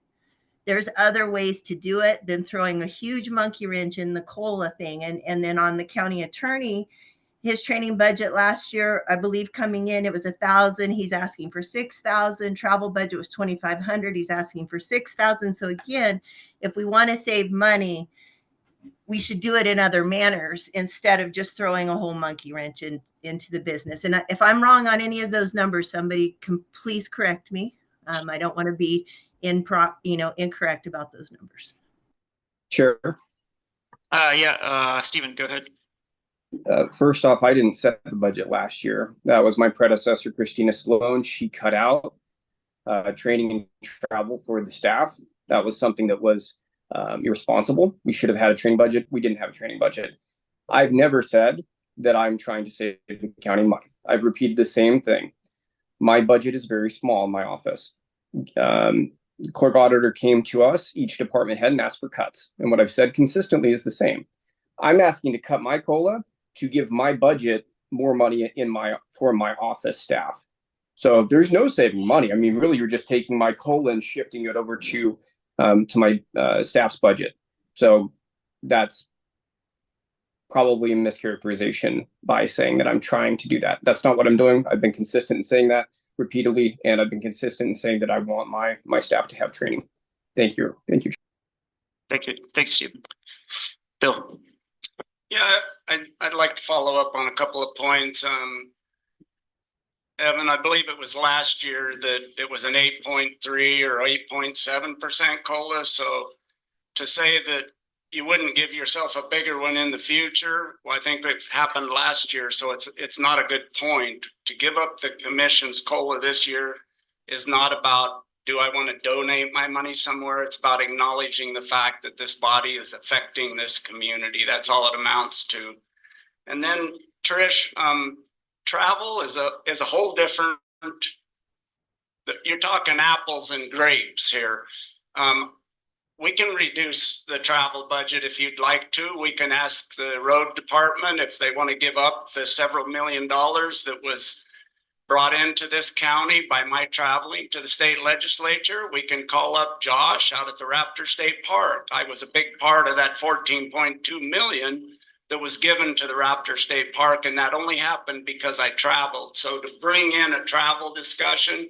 [SPEAKER 17] there's other ways to do it than throwing a huge monkey wrench in the COLA thing. And then on the county attorney, his training budget last year, I believe coming in, it was $1,000. He's asking for $6,000. Travel budget was $2,500. He's asking for $6,000. So again, if we want to save money, we should do it in other manners instead of just throwing a whole monkey wrench into the business. And if I'm wrong on any of those numbers, somebody can please correct me. I don't want to be incorrect about those numbers.
[SPEAKER 18] Sure.
[SPEAKER 1] Stephen, go ahead.
[SPEAKER 18] First off, I didn't set the budget last year. That was my predecessor, Christina Sloan. She cut out training and travel for the staff. That was something that was irresponsible. We should have had a training budget. We didn't have a training budget. I've never said that I'm trying to save the county money. I've repeated the same thing. My budget is very small in my office. The clerk auditor came to us, each department head, and asked for cuts. And what I've said consistently is the same. I'm asking to cut my COLA to give my budget more money for my office staff. So there's no saving money. I mean, really, you're just taking my COLA and shifting it over to my staff's budget. So that's probably a mischaracterization by saying that I'm trying to do that. That's not what I'm doing. I've been consistent in saying that repeatedly, and I've been consistent in saying that I want my staff to have training. Thank you.
[SPEAKER 1] Thank you, Stephen. Bill.
[SPEAKER 13] Yeah, I'd like to follow up on a couple of points. Evan, I believe it was last year that it was an 8.3 or 8.7% COLA. So to say that you wouldn't give yourself a bigger one in the future, well, I think that happened last year. So it's not a good point. To give up the commission's COLA this year is not about, do I want to donate my money somewhere? It's about acknowledging the fact that this body is affecting this community. That's all it amounts to. And then Trish, travel is a whole different, you're talking apples and grapes here. We can reduce the travel budget if you'd like to. We can ask the road department if they want to give up the several $1 million that was brought into this county by my traveling to the state legislature. We can call up Josh out at the Raptor State Park. I was a big part of that 14.2 million that was given to the Raptor State Park, and that only happened because I traveled. So to bring in a travel discussion,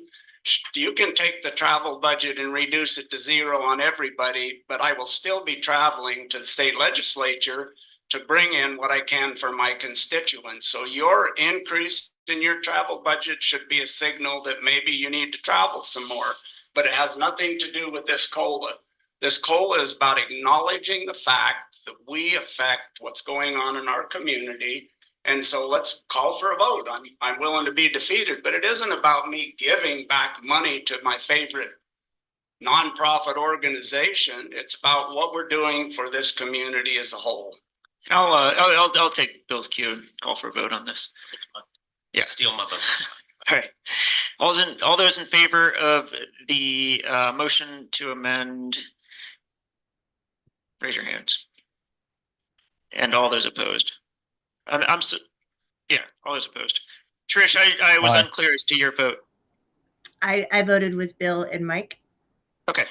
[SPEAKER 13] you can take the travel budget and reduce it to zero on everybody, but I will still be traveling to the state legislature to bring in what I can for my constituents. So your increase in your travel budget should be a signal that maybe you need to travel some more, but it has nothing to do with this COLA. This COLA is about acknowledging the fact that we affect what's going on in our community. And so let's call for a vote. I'm willing to be defeated, but it isn't about me giving back money to my favorite nonprofit organization. It's about what we're doing for this community as a whole.
[SPEAKER 1] I'll take Bill's cue and call for a vote on this. Yeah.
[SPEAKER 14] Steal my vote.
[SPEAKER 1] All right. All those in favor of the motion to amend, raise your hands. And all those opposed. Yeah, all those opposed. Trish, I was unclear as to your vote.
[SPEAKER 17] I voted with Bill and Mike.
[SPEAKER 1] Okay.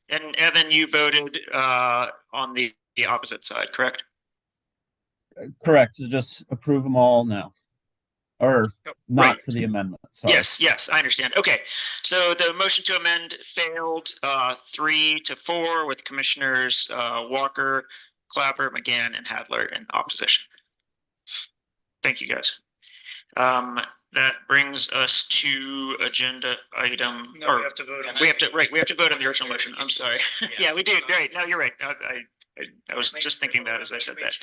[SPEAKER 1] And Evan, you voted on the opposite side, correct?
[SPEAKER 16] Correct. So just approve them all now. Or not
[SPEAKER 1] Right.
[SPEAKER 16] for the amendment. Sorry.
[SPEAKER 1] Yes, I understand. Okay. So the motion to amend failed 3-4 with Commissioners Walker, Clapper, McGann, and Hadler in opposition. Thank you, guys. That brings us to agenda item.
[SPEAKER 7] No, we have to vote on.
[SPEAKER 1] We have to vote on the original motion. I'm sorry. Yeah, we do. Right. No, you're right. I was just thinking that as I said that.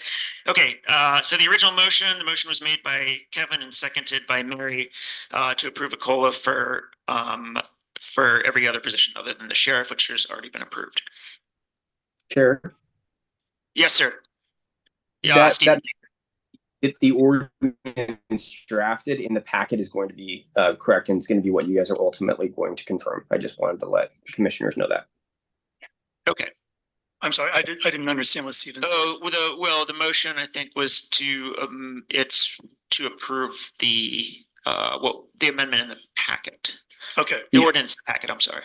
[SPEAKER 1] Okay, so the original motion, the motion was made by Kevin and seconded by Mary to approve a COLA for every other position other than the sheriff, which has already been approved.
[SPEAKER 18] Chair.
[SPEAKER 1] Yes, sir. Yeah, Steve.
[SPEAKER 18] The ordinance drafted in the packet is going to be correct, and it's going to be what you guys are ultimately going to confirm. I just wanted to let the commissioners know that.
[SPEAKER 1] Okay.
[SPEAKER 7] I'm sorry, I didn't understand what Stephen.
[SPEAKER 1] Oh, the motion I think was to it's to approve the amendment in the packet.
[SPEAKER 7] Okay.
[SPEAKER 1] The ordinance packet. I'm sorry.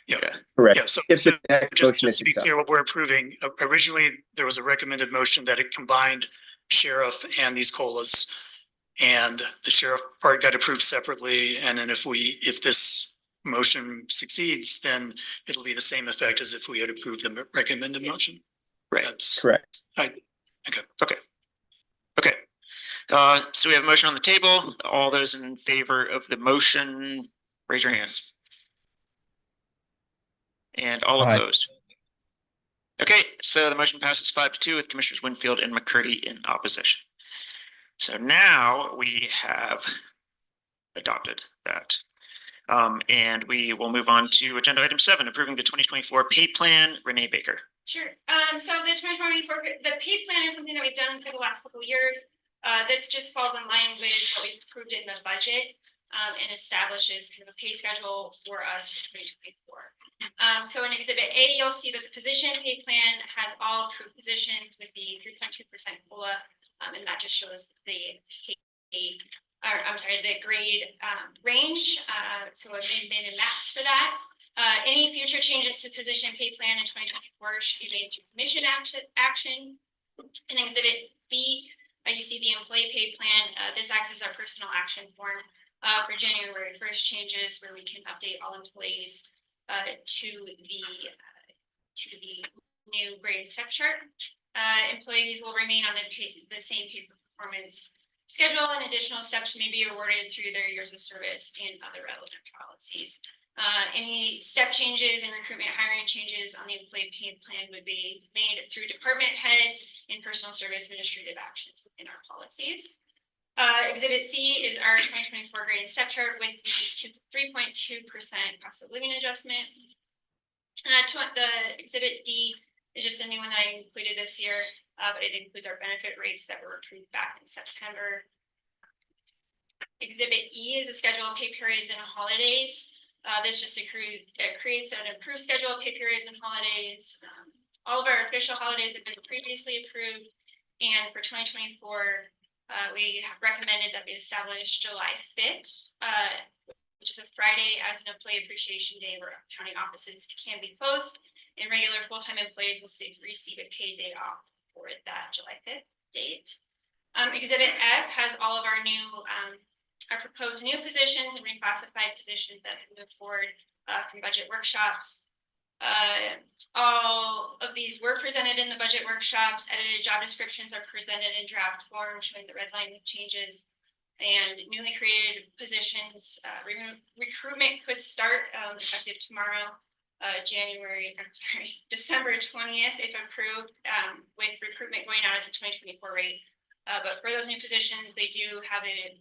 [SPEAKER 7] Yeah.
[SPEAKER 18] Correct.
[SPEAKER 7] Yeah. So,
[SPEAKER 18] If the next
[SPEAKER 7] just
[SPEAKER 18] motion is
[SPEAKER 7] to be clear, what we're approving, originally there was a recommended motion that it combined sheriff and these COLAs, and the sheriff part got approved separately. And then if this motion succeeds, then it'll be the same effect as if we had approved the recommended motion.
[SPEAKER 1] Right.
[SPEAKER 7] That's
[SPEAKER 18] correct.
[SPEAKER 1] Okay. So we have a motion on the table. All those in favor of the motion, raise your hands. And all opposed. Okay, so the motion passes 5-2 with Commissioners Winfield and McCurdy in opposition. So now we have adopted that. And we will move on to agenda item 7, approving the 2024 pay plan. Renee Baker.
[SPEAKER 9] Sure. So the 2024, the pay plan is something that we've done for the last couple of years. This just falls in line with what we approved in the budget and establishes kind of a pay schedule for us for 2024. So in Exhibit A, you'll see that the position pay plan has all approved positions with the 3.2% COLA, and that just shows the the grade range. So a min and max for that. Any future changes to position pay plan in 2024 should be made through commission action. In Exhibit B, you see the employee pay plan. This acts as our personal action form for January 1st changes, where we can update all employees to the new grade step chart. Employees will remain on the same pay performance schedule, and additional steps may be awarded through their years of service and other relevant policies. Any step changes and recruitment hiring changes on the employee pay plan would be made through department head and personal service administrative actions within our policies. Exhibit C is our 2024 grade and step chart with the 3.2% cost of living adjustment. The Exhibit D is just a new one that I included this year, but it includes our benefit rates that were approved back in September. Exhibit E is a schedule of pay periods and holidays. This just creates an approved schedule of pay periods and holidays. All of our official holidays have been previously approved, and for 2024, we have recommended that we establish July 5th, which is a Friday, as an employee appreciation day where county offices can be closed, and regular full-time employees will receive a paid day off for that July 5th date. Exhibit F has all of our proposed new positions and reclassified positions that have moved forward from budget workshops. All of these were presented in the budget workshops. Edited job descriptions are presented in draft form, showing the red line with changes. And newly created positions, recruitment could start effective tomorrow. December 20th, if approved, with recruitment going out at the 2024 rate. But for those new positions, they do have a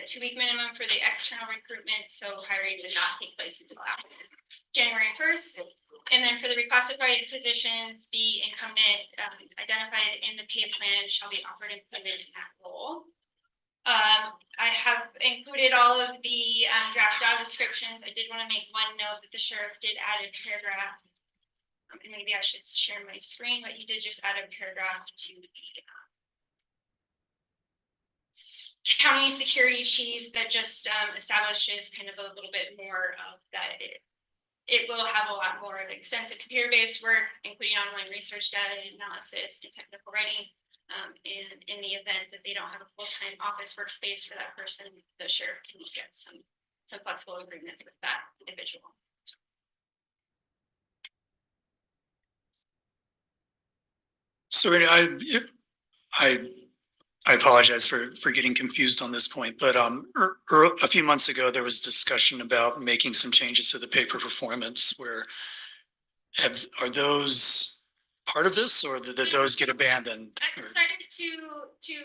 [SPEAKER 9] 2-week minimum for the external recruitment, so hiring did not take place until after January 1st. And then for the reclassified positions, the incumbent identified in the pay plan shall be offered employment in that role. I have included all of the draft job descriptions. I did want to make one note that the sheriff did add a paragraph. And maybe I should share my screen, but he did just add a paragraph to the county security chief that just establishes kind of a little bit more of that. It will have a lot more extensive computer-based work, including online research, data analysis, and technical writing. And in the event that they don't have a full-time office workspace for that person, the sheriff can get some flexible agreements with that individual.
[SPEAKER 7] So I apologize for getting confused on this point, but a few months ago, there was discussion about making some changes to the pay per performance where are those part of this, or did those get abandoned?
[SPEAKER 9] I've started to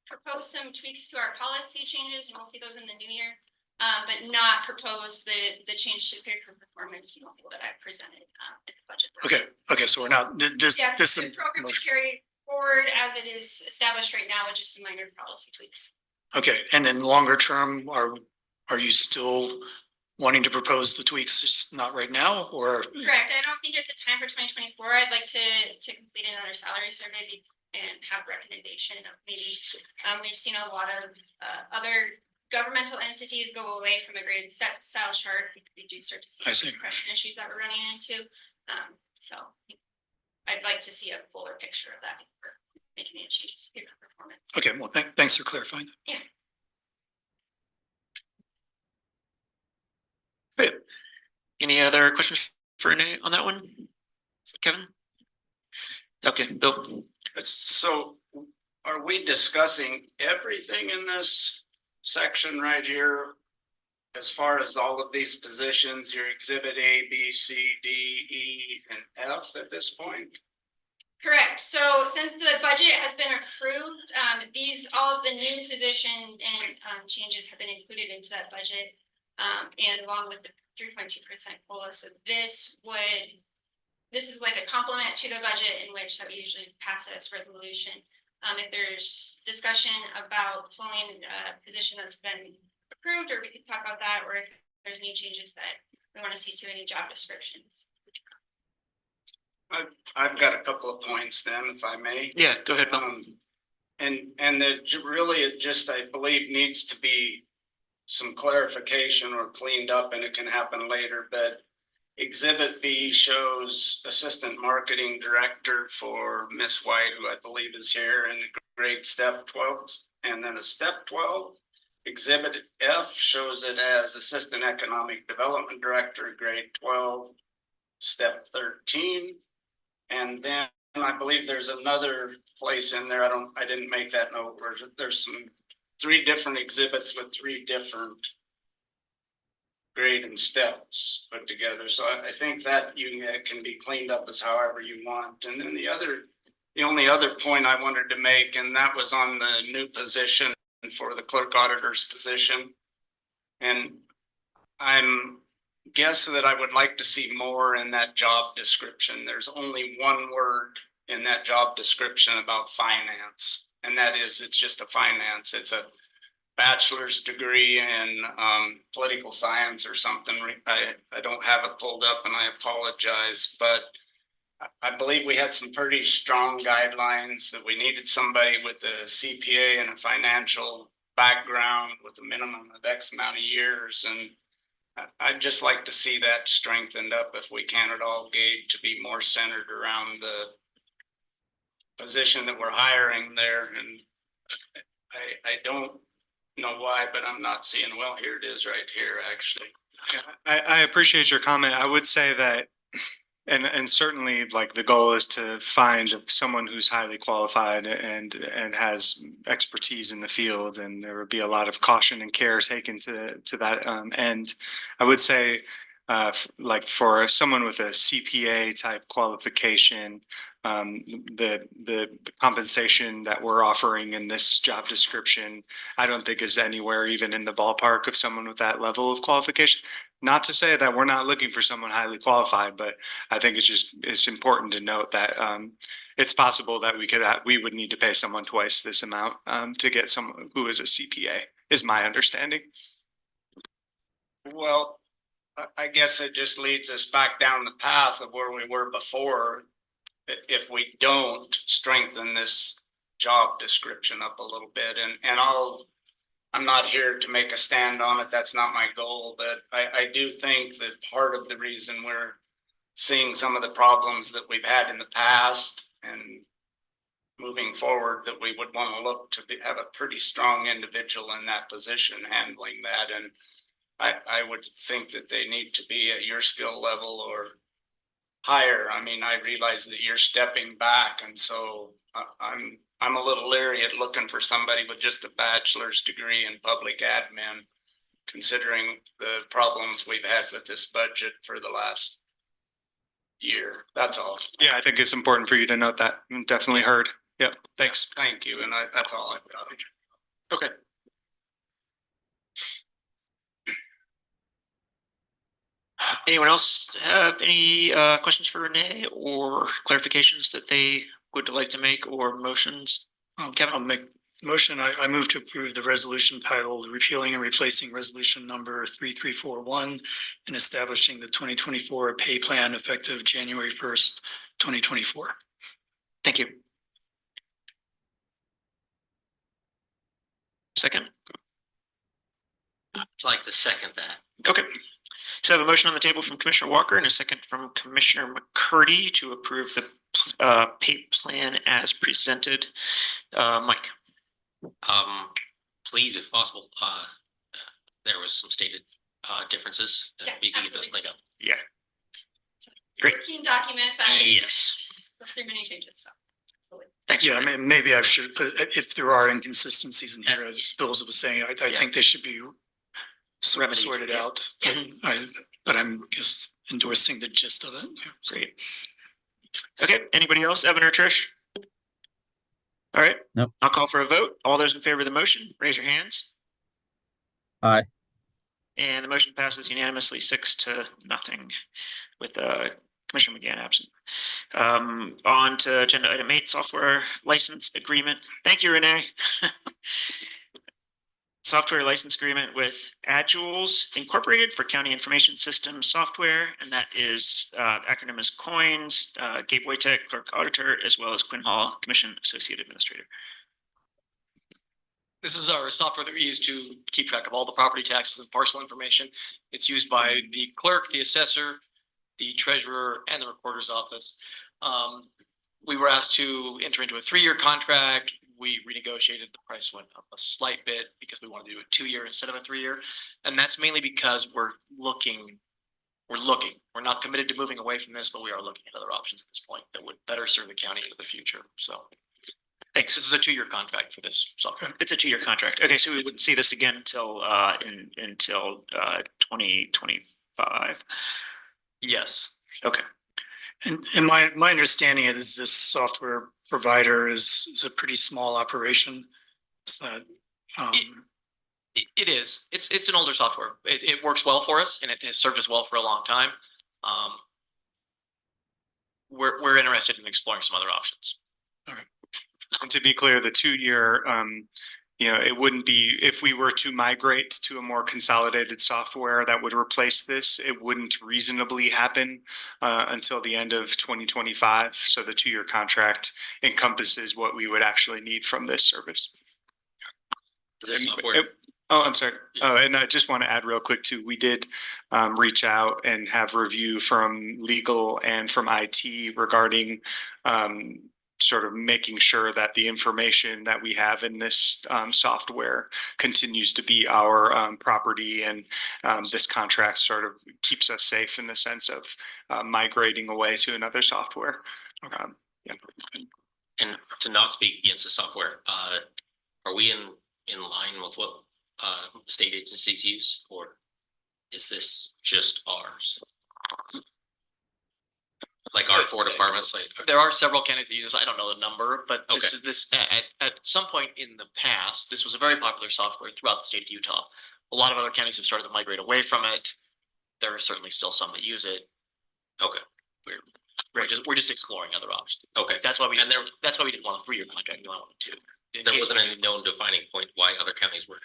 [SPEAKER 9] propose some tweaks to our policy changes, and we'll see those in the new year, but not propose the change to pay per performance model that I presented in the budget.
[SPEAKER 7] Okay, so we're not this.
[SPEAKER 9] Yes,
[SPEAKER 7] this
[SPEAKER 9] the program is carried forward as it is established right now with just some minor policy tweaks.
[SPEAKER 7] Okay, and then longer term, are you still wanting to propose the tweaks, just not right now, or?
[SPEAKER 9] Correct. I don't think it's a time for 2024. I'd like to complete another salary survey and have recommendation of maybe. We've seen a lot of other governmental entities go away from a graded set style chart. We do start to see compression issues that we're running into. So I'd like to see a fuller picture of that before making any changes to paper performance.
[SPEAKER 7] Okay, well, thanks for clarifying.
[SPEAKER 9] Yeah.
[SPEAKER 1] Great. Any other questions for Renee on that one? Kevin? Okay, Bill.
[SPEAKER 13] So are we discussing everything in this section right here? As far as all of these positions, your exhibit A, B, C, D, E, and F at this point?
[SPEAKER 9] Correct. So since the budget has been approved, all of the new position and changes have been included into that budget, and along with the 3.2% COLA. So this is like a complement to the budget in which that we usually pass as resolution. If there's discussion about pulling a position that's been approved, or we could talk about that, or if there's any changes that we want to see to any job descriptions.
[SPEAKER 13] I've got a couple of points then, if I may.
[SPEAKER 1] Yeah, go ahead, Bill.
[SPEAKER 13] And that really it just, I believe, needs to be some clarification or cleaned up, and it can happen later, but exhibit B shows assistant marketing director for Miss White, who I believe is here, in grade step 12, and then a step 12. Exhibit F shows it as assistant economic development director, grade 12, step 13. And then I believe there's another place in there. I didn't make that note, where there's 3 different exhibits with 3 different grade and steps put together. So I think that can be cleaned up as however you want. And then the only other point I wanted to make, and that was on the new position for the clerk auditor's position. And I'm guess that I would like to see more in that job description. There's only one word in that job description about finance, and that is it's just a finance. It's a bachelor's degree in political science or something. I don't have it pulled up, and I apologize, but I believe we had some pretty strong guidelines that we needed somebody with a CPA and a financial background with a minimum of X amount of years. And I'd just like to see that strengthened up if we can at all, Gabe, to be more centered around the position that we're hiring there. And I don't know why, but I'm not seeing, well, here it is right here, actually.
[SPEAKER 6] I appreciate your comment. I would say that, and certainly like the goal is to find someone who's highly qualified and has expertise in the field, and there would be a lot of caution and care taken to that end. I would say like for someone with a CPA type qualification, the compensation that we're offering in this job description, I don't think is anywhere even in the ballpark of someone with that level of qualification. Not to say that we're not looking for someone highly qualified, but I think it's important to note that it's possible that we would need to pay someone twice this amount to get someone who is a CPA, is my understanding.
[SPEAKER 13] Well, I guess it just leads us back down the path of where we were before. If we don't strengthen this job description up a little bit, and I'm not here to make a stand on it. That's not my goal, but I do think that part of the reason we're seeing some of the problems that we've had in the past and moving forward, that we would want to look to have a pretty strong individual in that position handling that. And I would think that they need to be at your skill level or higher. I mean, I realize that you're stepping back, and so I'm a little leery at looking for somebody with just a bachelor's degree in public admin, considering the problems we've had with this budget for the last year. That's all.
[SPEAKER 6] Yeah, I think it's important for you to note that. Definitely heard. Yep. Thanks.
[SPEAKER 13] Thank you. And that's all I've got.
[SPEAKER 6] Okay.
[SPEAKER 1] Anyone else have any questions for Renee or clarifications that they would like to make, or motions? Kevin?
[SPEAKER 7] I'll make motion. I move to approve the resolution titled repealing and replacing resolution number 3341 and establishing the 2024 pay plan effective January 1st, 2024.
[SPEAKER 1] Thank you. Second?
[SPEAKER 14] I'd like to second that.
[SPEAKER 1] Okay. So I have a motion on the table from Commissioner Walker and a second from Commissioner McCurdy to approve the pay plan as presented. Mike?
[SPEAKER 14] Please, if possible, there was some stated differences. You can get those laid out.
[SPEAKER 1] Yeah. Great.
[SPEAKER 9] Working document, but
[SPEAKER 14] Yes.
[SPEAKER 9] there's too many changes, so. Absolutely.
[SPEAKER 1] Thanks.
[SPEAKER 7] Yeah, I mean, maybe I should put, if there are inconsistencies in here, as Bill was saying, I think they should be sorted out. But I'm just endorsing the gist of it.
[SPEAKER 1] Great. Okay, anybody else, Evan or Trish? All right.
[SPEAKER 16] Nope.
[SPEAKER 1] I'll call for a vote. All those in favor of the motion, raise your hands.
[SPEAKER 16] Aye.
[SPEAKER 1] And the motion passes unanimously 6-0 with Commissioner McGann absent. On to agenda item 8, software license agreement. Thank you, Renee. Software license agreement with Adules Incorporated for County Information Systems Software, and that is acronym is COINS, Gabe Wojtek, Clerk Auditor, as well as Quinn Hall, Commission Associate Administrator.
[SPEAKER 21] This is our software that we use to keep track of all the property taxes and parcel information. It's used by the clerk, the assessor, the treasurer, and the recorder's office. We were asked to enter into a 3-year contract. We renegotiated, the price went up a slight bit because we want to do a 2-year instead of a 3-year. And that's mainly because we're looking. We're not committed to moving away from this, but we are looking at other options at this point that would better serve the county into the future. So thanks. This is a 2-year contract for this software.
[SPEAKER 1] It's a 2-year contract. Okay, so we wouldn't see this again until 2025.
[SPEAKER 21] Yes.
[SPEAKER 1] Okay.
[SPEAKER 7] And my understanding is this software provider is a pretty small operation. Is that,
[SPEAKER 21] It is. It's an older software. It works well for us, and it has served us well for a long time. We're interested in exploring some other options.
[SPEAKER 6] All right. And to be clear, the 2-year, it wouldn't be, if we were to migrate to a more consolidated software that would replace this, it wouldn't reasonably happen until the end of 2025. So the 2-year contract encompasses what we would actually need from this service. I'm sorry. Oh, and I just want to add real quick too, we did reach out and have review from legal and from IT regarding sort of making sure that the information that we have in this software continues to be our property, and this contract sort of keeps us safe in the sense of migrating away to another software. Yeah.
[SPEAKER 14] And to not speak against the software, are we in line with what state agencies use, or is this just ours? Like our four departments, like,
[SPEAKER 21] There are several counties that use this. I don't know the number, but
[SPEAKER 14] Okay.
[SPEAKER 21] this is this, at some point in the past, this was a very popular software throughout the state of Utah. A lot of other counties have started to migrate away from it. There are certainly still some that use it.
[SPEAKER 14] okay,
[SPEAKER 21] We're just exploring other options.
[SPEAKER 14] okay.
[SPEAKER 21] That's why that's why we didn't want a 3-year contract. We wanted 2. In
[SPEAKER 14] There
[SPEAKER 21] case
[SPEAKER 14] wasn't
[SPEAKER 21] we-
[SPEAKER 14] any known defining point why other counties were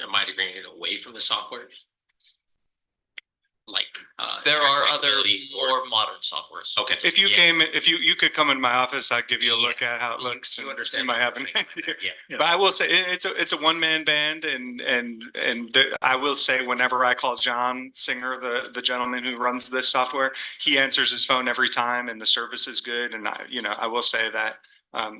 [SPEAKER 14] migrating away from the software. Like,
[SPEAKER 21] There are other
[SPEAKER 14] trackability or-
[SPEAKER 21] more modern softwares.
[SPEAKER 14] Okay.
[SPEAKER 6] If you
[SPEAKER 14] yeah,
[SPEAKER 6] came, if you could come in my office, I'd give you a look at how it looks.
[SPEAKER 14] You
[SPEAKER 6] and
[SPEAKER 14] understand.
[SPEAKER 6] You might have an idea.
[SPEAKER 14] Yeah.
[SPEAKER 6] But I will say it's a one-man band, and I will say whenever I call John Singer, the gentleman who runs this software, he answers his phone every time, and the service is good. And I will say that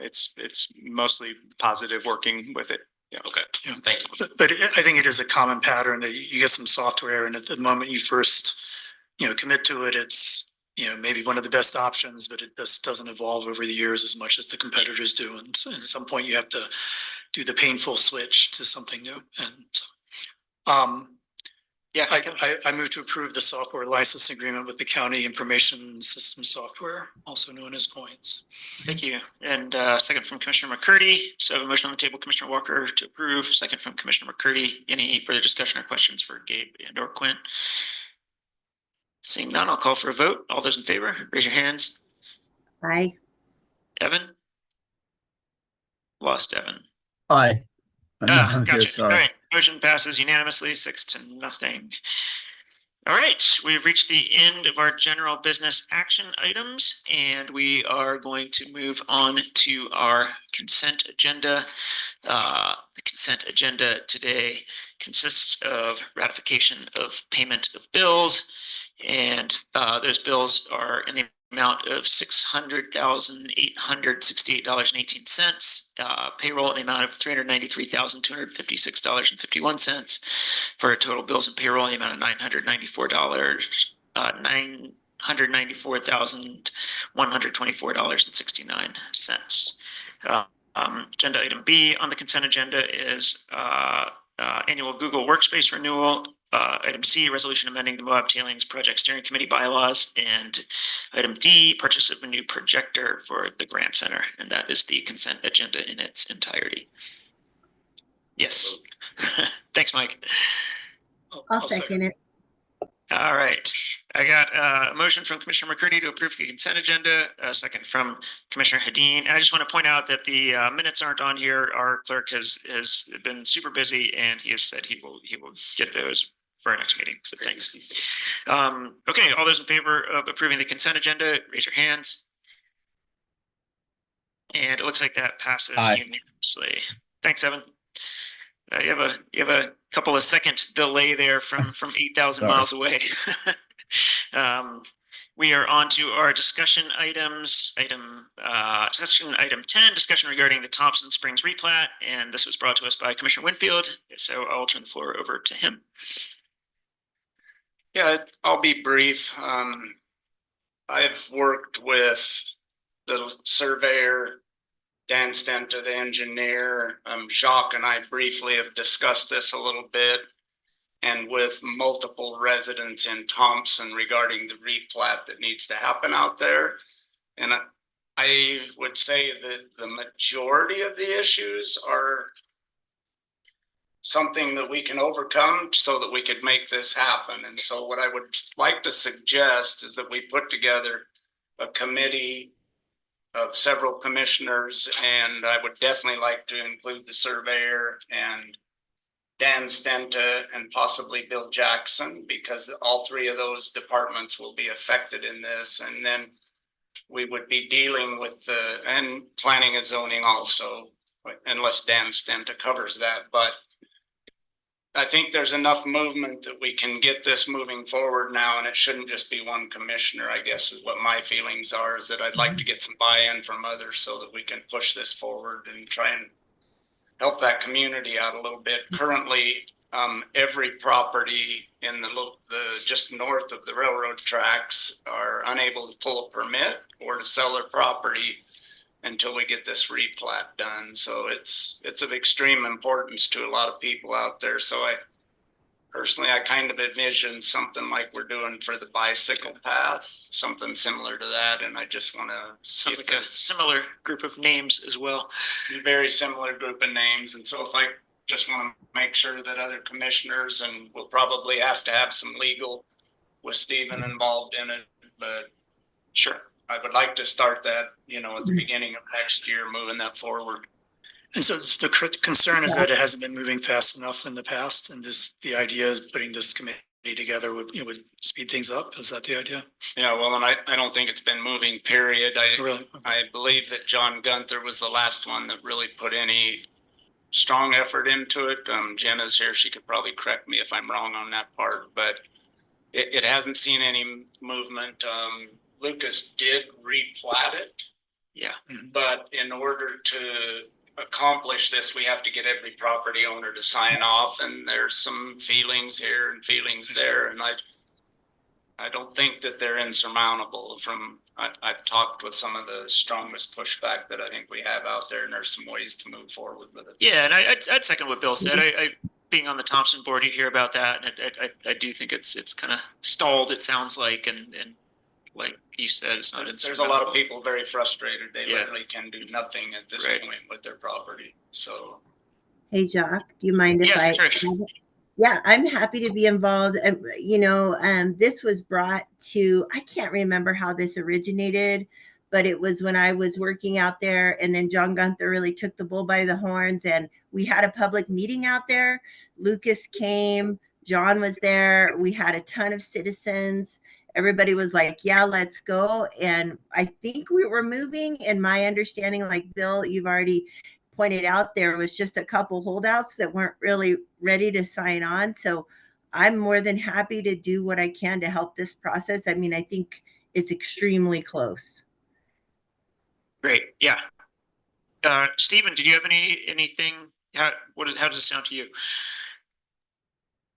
[SPEAKER 6] it's mostly positive working with it. Yeah.
[SPEAKER 14] Okay.
[SPEAKER 7] Yeah.
[SPEAKER 14] Thank you.
[SPEAKER 7] But I think it is a common pattern that you get some software, and at the moment you first, commit to it, it's, maybe one of the best options, but it just doesn't evolve over the years as much as the competitors do. And so at some point you have to do the painful switch to something new. And so,
[SPEAKER 1] Yeah.
[SPEAKER 7] I move to approve the software license agreement with the County Information System Software, also known as COINS.
[SPEAKER 1] Thank you. And second from Commissioner McCurdy. So I have a motion on the table, Commissioner Walker to approve. Second from Commissioner McCurdy. Any further discussion or questions for Gabe and or Quinn? Seeing none, I'll call for a vote. All those in favor, raise your hands.
[SPEAKER 17] Aye.
[SPEAKER 1] Evan? Lost Evan.
[SPEAKER 16] Aye. I'm here,
[SPEAKER 1] Gotcha. All
[SPEAKER 16] sorry.
[SPEAKER 1] right, motion passes unanimously, 6-0. All right, we've reached the end of our general business action items, and we are going to move on to our consent agenda. The consent agenda today consists of ratification of payment of bills, and those bills are in the amount of $600,868.18. Payroll in the amount of $393,256.51 for total bills and payroll in the amount of $994,124.69. Agenda item B on the consent agenda is annual Google Workspace renewal. Item C, resolution amending the Moab Tailings Project Steering Committee bylaws, and item D, purchase of a new projector for the Grant Center, and that is the consent agenda in its entirety. Yes. Thanks, Mike.
[SPEAKER 17] I'll second it.
[SPEAKER 1] All right, I got a motion from Commissioner McCurdy to approve the consent agenda, a second from Commissioner Hadeen. I just want to point out that the minutes aren't on here. Our clerk has been super busy, and he has said he will get those for our next meeting. So thanks. Okay, all those in favor of approving the consent agenda, raise your hands. And it looks like that passes unanimously. Thanks, Evan. You have a couple of second delay there from 8,000 miles away. We are on to our discussion items. Discussion item 10, discussion regarding the Thompson Springs replat, and this was brought to us by Commissioner Winfield. So I'll turn the floor over to him.
[SPEAKER 13] Yeah, I'll be brief. I've worked with the surveyor, Dan Stenta, the engineer, Jacques and I briefly have discussed this a little bit, and with multiple residents in Thompson regarding the replat that needs to happen out there. And I would say that the majority of the issues are something that we can overcome so that we could make this happen. And so what I would like to suggest is that we put together a committee of several commissioners, and I would definitely like to include the surveyor and Dan Stenta and possibly Bill Jackson, because all three of those departments will be affected in this. And then we would be dealing with and planning and zoning also, unless Dan Stenta covers that. But I think there's enough movement that we can get this moving forward now, and it shouldn't just be one commissioner, I guess is what my feelings are, is that I'd like to get some buy-in from others so that we can push this forward and try and help that community out a little bit. Currently, every property in the just north of the railroad tracks are unable to pull a permit or to sell their property until we get this replat done. So it's of extreme importance to a lot of people out there. So personally, I kind of envision something like we're doing for the bicycle paths, something similar to that, and I just want to.
[SPEAKER 1] Sounds like a similar group of names as well.
[SPEAKER 13] Very similar group of names, and so if I just want to make sure that other commissioners, and we'll probably have to have some legal with Stephen involved in it, but
[SPEAKER 1] sure,
[SPEAKER 13] I would like to start that, at the beginning of next year, moving that forward.
[SPEAKER 7] And so the concern is that it hasn't been moving fast enough in the past, and the idea is putting this committee together would speed things up. Is that the idea?
[SPEAKER 13] Yeah, well, and I don't think it's been moving, period. I believe that John Gunther was the last one that really put any strong effort into it. Jenna's here, she could probably correct me if I'm wrong on that part, but it hasn't seen any movement. Lucas did replat it.
[SPEAKER 1] Yeah.
[SPEAKER 13] But in order to accomplish this, we have to get every property owner to sign off, and there's some feelings here and feelings there, and I don't think that they're insurmountable. I've talked with some of the strongest pushback that I think we have out there, and there's some ways to move forward with it.
[SPEAKER 1] Yeah, and I'd second what Bill said. I being on the Thompson board, you hear about that, and I do think it's kind of stalled. It sounds like, and like you said, it's not.
[SPEAKER 13] There's a lot of people very frustrated. They literally can do nothing at this point with their property. So,
[SPEAKER 17] Hey, Jacques, do you mind if
[SPEAKER 1] Yes, Trish.
[SPEAKER 17] Yeah, I'm happy to be involved. This was brought to, I can't remember how this originated, but it was when I was working out there, and then John Gunther really took the bull by the horns, and we had a public meeting out there. Lucas came, John was there. We had a ton of citizens. Everybody was like, yeah, let's go. And I think we were moving, and my understanding, like Bill, you've already pointed out, there was just a couple holdouts that weren't really ready to sign on. So I'm more than happy to do what I can to help this process. I mean, I think it's extremely close.
[SPEAKER 1] Great. Yeah. Stephen, did you have anything? How does it sound to you?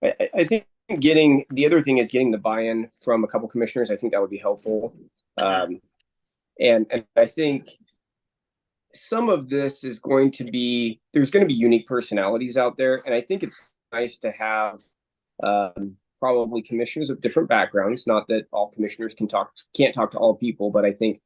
[SPEAKER 18] I think the other thing is getting the buy-in from a couple commissioners. I think that would be helpful. And I think some of this is there's going to be unique personalities out there. And I think it's nice to have probably commissioners of different backgrounds. Not that all commissioners can't talk to all people, but I think,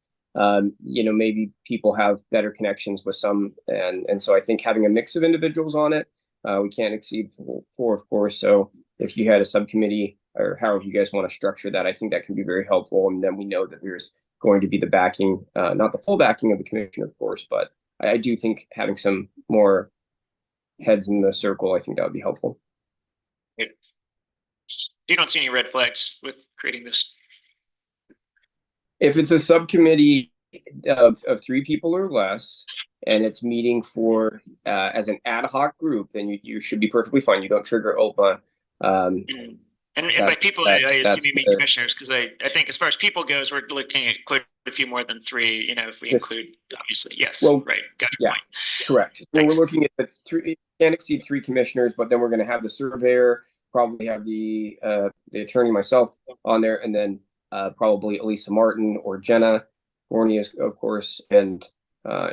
[SPEAKER 18] maybe people have better connections with some. And so I think having a mix of individuals on it, we can't exceed 4, of course. So if you had a subcommittee, or however you guys want to structure that, I think that can be very helpful. And then we know that there's going to be the backing, not the full backing of the commission, of course, but I do think having some more heads in the circle, I think that would be helpful.
[SPEAKER 1] You don't see any red flags with creating this?
[SPEAKER 18] If it's a subcommittee of 3 people or less, and it's meeting for as an ad hoc group, then you should be perfectly fine. You don't trigger OPA.
[SPEAKER 1] And by people, I assume you mean commissioners, because I think as far as people goes, we're looking at quite a few more than 3, if we include, obviously. Yes,
[SPEAKER 18] well,
[SPEAKER 1] right. Got your point.
[SPEAKER 18] Correct. So we're looking at 3, can't exceed 3 commissioners, but then we're going to have the surveyor, probably have the attorney, myself on there, and then probably Elisa Martin or Jenna Gorney, of course, and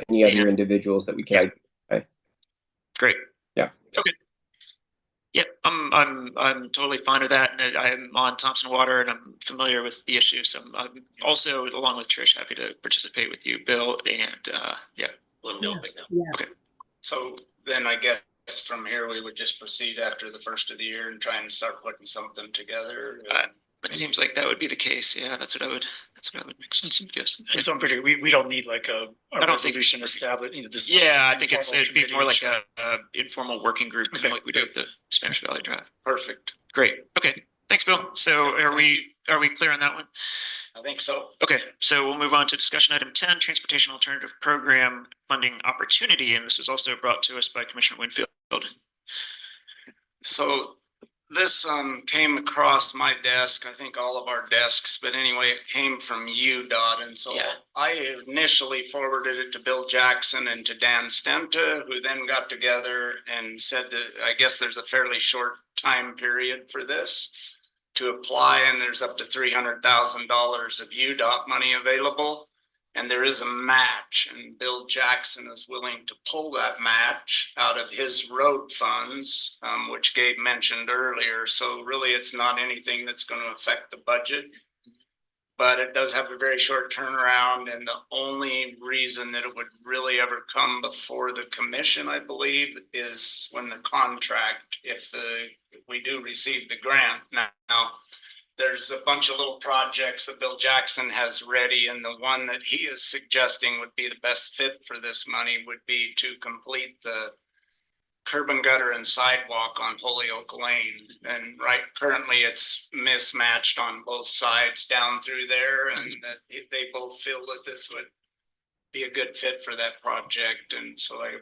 [SPEAKER 18] any other individuals that we can.
[SPEAKER 1] Great.
[SPEAKER 18] Yeah.
[SPEAKER 1] Okay. Yep, I'm totally fine with that, and I'm on Thompson Water, and I'm familiar with the issue. So I'm also, along with Trish, happy to participate with you, Bill, and
[SPEAKER 13] Okay. So then I guess from here we would just proceed after the first of the year and try and start putting something together.
[SPEAKER 1] It seems like that would be the case. Yeah, that's what I would make sense. Yes.
[SPEAKER 7] And so in particular, we don't need like a resolution established.
[SPEAKER 1] I think it'd be more like a informal working group, kind of like we do with the Spanish Valley Drive.
[SPEAKER 13] Perfect.
[SPEAKER 1] Great. Okay. Thanks, Bill. So are we clear on that one?
[SPEAKER 13] I think so.
[SPEAKER 1] Okay, so we'll move on to discussion item 10, Transportation Alternative Program Funding Opportunity, and this was also brought to us by Commissioner Winfield.
[SPEAKER 13] So this came across my desk, I think all of our desks, but anyway, it came from UDOT, and so I initially forwarded it to Bill Jackson and to Dan Stenta, who then got together and said that I guess there's a fairly short time period for this to apply, and there's up to $300,000 of UDOT money available. And there is a match, and Bill Jackson is willing to pull that match out of his road funds, which Gabe mentioned earlier. So really, it's not anything that's going to affect the budget. But it does have a very short turnaround, and the only reason that it would really ever come before the commission, I believe, is when the contract, if we do receive the grant. Now, there's a bunch of little projects that Bill Jackson has ready, and the one that he is suggesting would be the best fit for this money would be to complete the curb and gutter and sidewalk on Holyoke Lane. And currently it's mismatched on both sides down through there, and that they both feel that this would be a good fit for that project. And so I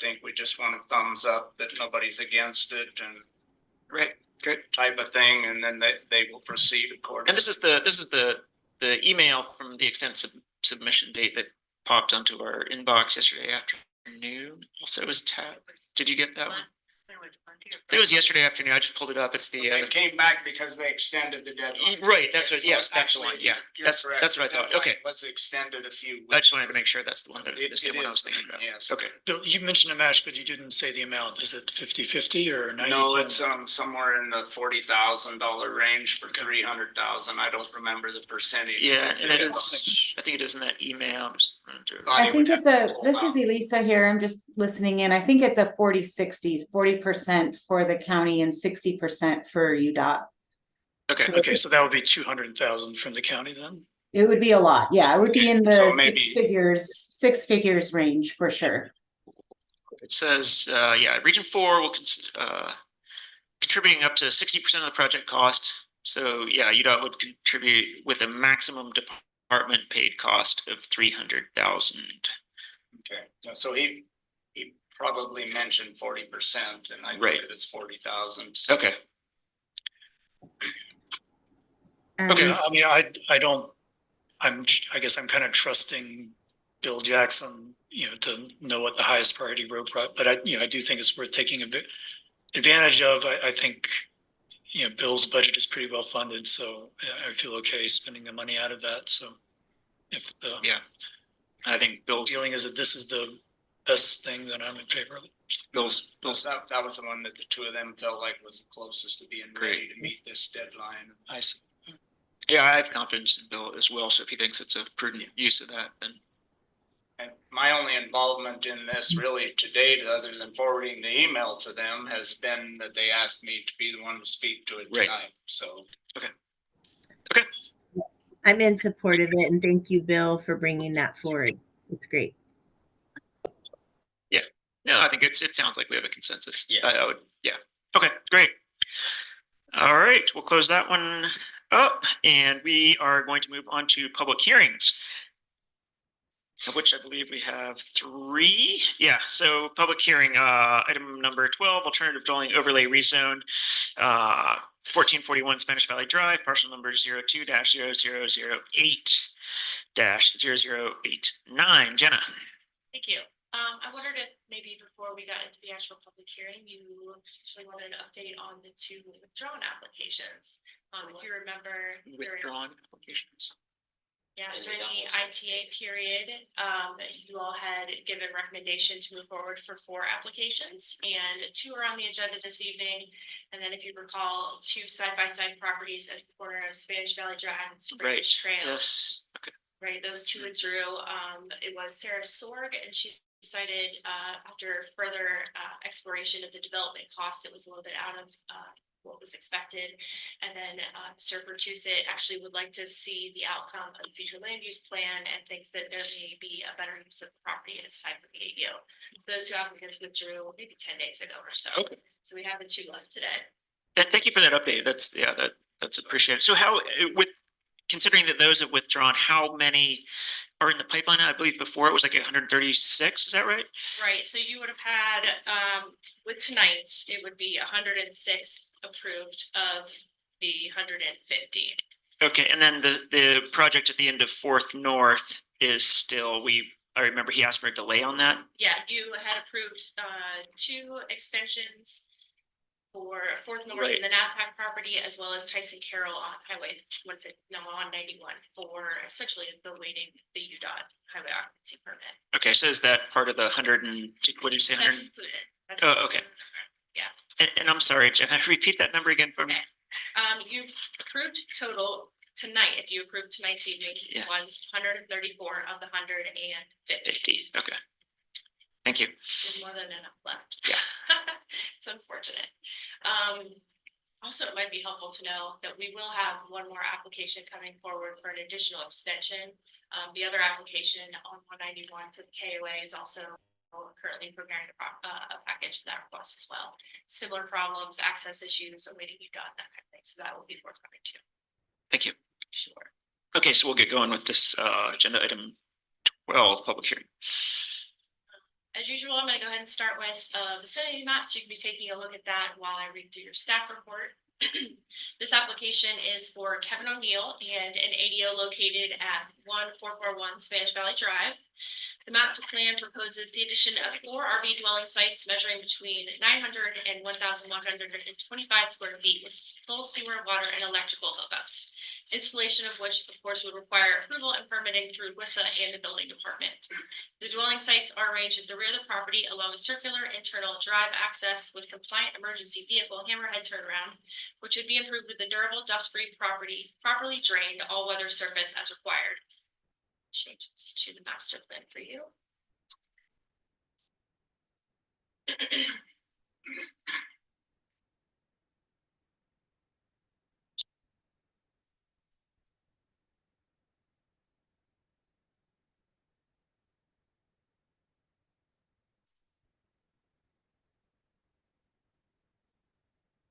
[SPEAKER 13] think we just want a thumbs up that nobody's against it, and
[SPEAKER 1] Great.
[SPEAKER 13] type of thing, and then they will proceed accordingly.
[SPEAKER 1] And this is the email from the extent submission date that popped onto our inbox yesterday afternoon. Also was tabbed. Did you get that one? It was yesterday afternoon. I just pulled it up. It's the
[SPEAKER 13] They came back because they extended the deadline.
[SPEAKER 1] right. That's what. Yes, that's the one. Yeah, that's what I thought. Okay,
[SPEAKER 13] Was extended a few weeks.
[SPEAKER 1] I just wanted to make sure that's the one that
[SPEAKER 13] It-
[SPEAKER 1] that's the
[SPEAKER 13] it
[SPEAKER 1] one I
[SPEAKER 13] is,
[SPEAKER 1] was thinking about.
[SPEAKER 13] yes.
[SPEAKER 1] Okay.
[SPEAKER 7] Bill, you mentioned a match, but you didn't say the amount. Is it 50-50 or 90?
[SPEAKER 13] No, it's somewhere in the $40,000 range for 300,000. I don't remember the percentage.
[SPEAKER 1] Yeah, and it is. I think it is in that email. I'm just running through it.
[SPEAKER 10] I think it's this is Elisa here. I'm just listening in. I think it's a 40-60, 40% for the county and 60% for UDOT.
[SPEAKER 1] Okay.
[SPEAKER 7] Okay, so that would be 200,000 from the county then?
[SPEAKER 10] It would be a lot. Yeah, it would be in the
[SPEAKER 13] So maybe-
[SPEAKER 10] six figures range for sure.
[SPEAKER 1] It says, Region 4 will contributing up to 60% of the project cost. So yeah, UDOT would contribute with a maximum department paid cost of 300,000.
[SPEAKER 13] Okay, so he probably mentioned 40%, and I know
[SPEAKER 1] Right.
[SPEAKER 13] that it's 40,000.
[SPEAKER 1] Okay.
[SPEAKER 7] Okay, I mean, I guess I'm kind of trusting Bill Jackson, to know what the highest priority road but I do think it's worth taking a bit advantage of. I think, Bill's budget is pretty well funded, so I feel okay spending the money out of that. So if
[SPEAKER 1] I think Bill's
[SPEAKER 7] feeling is that this is the best thing, then I'm in favor of it.
[SPEAKER 1] Bill's
[SPEAKER 13] That was the one that the two of them felt like was the closest to being ready to meet this deadline.
[SPEAKER 7] I see.
[SPEAKER 1] Yeah, I have confidence in Bill as well. So if he thinks it's a prudent use of that, then
[SPEAKER 13] And my only involvement in this really to date, other than forwarding the email to them, has been that they asked me to be the one to speak to it
[SPEAKER 1] Right.
[SPEAKER 13] tonight. So.
[SPEAKER 1] Okay.
[SPEAKER 17] I'm in support of it, and thank you, Bill, for bringing that forward. It's great.
[SPEAKER 1] Yeah. No, I think it sounds like we have a consensus.
[SPEAKER 3] Yeah.
[SPEAKER 1] I would. Yeah. Okay. Great. All right. We'll close that one up, and we are going to move on to public hearings, of which I believe we have 3. Yeah, so public hearing, item number 12, alternative dwelling overlay rezone, 1441 Spanish Valley Drive, parcel number 02-0008-0089. Jenna.
[SPEAKER 2] Thank you. I wondered if maybe before we got into the actual public hearing, you potentially wanted an update on the 2 withdrawn applications. If you remember.
[SPEAKER 1] Withdrawn applications.
[SPEAKER 2] Yeah, during the ITA period, you all had given recommendation to move forward for 4 applications, and 2 are on the agenda this evening. And then if you recall, 2 side-by-side properties at the corner of Spanish Valley Drive and
[SPEAKER 1] Right.
[SPEAKER 2] Springs Trail.
[SPEAKER 1] Yes. Okay.
[SPEAKER 2] Right, those 2 withdrew. It was Sarah Sorg, and she decided after further exploration of the development cost, it was a little bit out of what was expected. And then Mr. Bertucci actually would like to see the outcome of the future land use plan and thinks that there may be a better use of the property and it's time for the ADO. So those 2 applicants withdrew maybe 10 days ago or so.
[SPEAKER 1] Okay.
[SPEAKER 2] So we have the 2 left today.
[SPEAKER 1] Thank you for that update. That's appreciated. So how, considering that those have withdrawn, how many are in the pipeline? I believe before it was like 136. Is that right?
[SPEAKER 2] Right, so you would have had, with tonight's, it would be 106 approved of the 150.
[SPEAKER 1] Okay, and then the project at the end of 4th North is still, I remember he asked for a delay on that.
[SPEAKER 2] Yeah, you had approved 2 extensions
[SPEAKER 9] for Fourth North and the NAPTAC property, as well as Tyson Carroll on Highway 191 for essentially awaiting the UDOT highway occupancy permit.
[SPEAKER 1] Okay, so is that part of the 100 and, what did you say,
[SPEAKER 9] That's
[SPEAKER 1] 100?
[SPEAKER 9] included. That's
[SPEAKER 1] Oh,
[SPEAKER 9] included.
[SPEAKER 1] okay.
[SPEAKER 9] Yeah.
[SPEAKER 1] And I'm sorry, Jenna, repeat that number again for me.
[SPEAKER 9] You've approved total tonight, if you approve tonight's evening,
[SPEAKER 1] Yeah.
[SPEAKER 9] one's 134 of the 150.
[SPEAKER 1] 50, okay. Thank you.
[SPEAKER 9] There's more than enough left.
[SPEAKER 1] Yeah.
[SPEAKER 9] It's unfortunate. Also, it might be helpful to know that we will have one more application coming forward for an additional extension. The other application on 191 for the KOA is also currently preparing a package for that request as well. Similar problems, access issues, awaiting UDOT, that kind of thing. So that will be forthcoming too.
[SPEAKER 1] Thank you.
[SPEAKER 9] Sure.
[SPEAKER 1] Okay, so we'll get going with this agenda item 12, public hearing.
[SPEAKER 9] As usual, I'm going to go ahead and start with vicinity maps. You can be taking a look at that while I read through your staff report. This application is for Kevin O'Neill and an ADO located at 1441 Spanish Valley Drive. The master plan proposes the addition of 4 RV dwelling sites measuring between 900 and 1,125 square feet with full sewer, water, and electrical hookups. Installation of which, of course, would require approval and permitting through WISA and the building department. The dwelling sites are arranged at the rear of the property along a circular internal drive access with compliant emergency vehicle hammerhead turnaround, which would be improved with the durable dust-free property, properly drained all-weather surface as required. Change this to the master plan for you.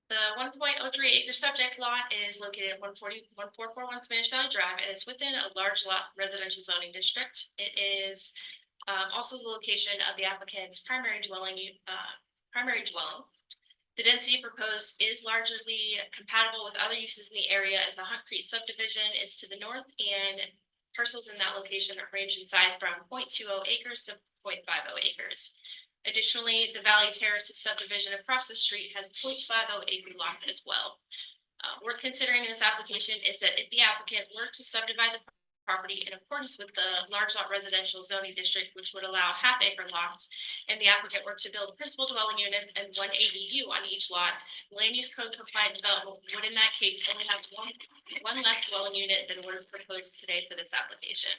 [SPEAKER 9] The 1.03 acre subject lot is located at 1441 Spanish Valley Drive, and it's within a large lot residential zoning district. It is also the location of the applicant's primary dwelling. The density proposed is largely compatible with other uses in the area, as the Hunt Creek subdivision is to the north, and parcels in that location are ranged in size from 0.20 acres to 0.50 acres. Additionally, the Valley Terraces subdivision across the street has 0.50 acre lots as well. Worth considering in this application is that if the applicant were to subdivide the property in accordance with the large lot residential zoning district, which would allow half-acre lots, and the applicant were to build principal dwelling units and 1 ADU on each lot, land use code compliant development would in that case only have one less dwelling unit than what is proposed today for this application.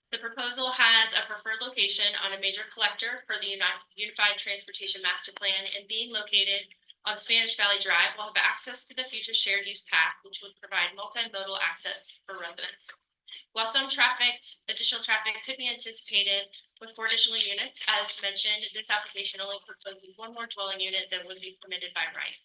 [SPEAKER 9] The proposal has a preferred location on a major collector for the Unified Transportation Master Plan, and being located on Spanish Valley Drive will have access to the future shared use path, which would provide multimodal access for residents. While some additional traffic could be anticipated with 4 additional units, as mentioned, this application only proposes 1 more dwelling unit that would be permitted by right.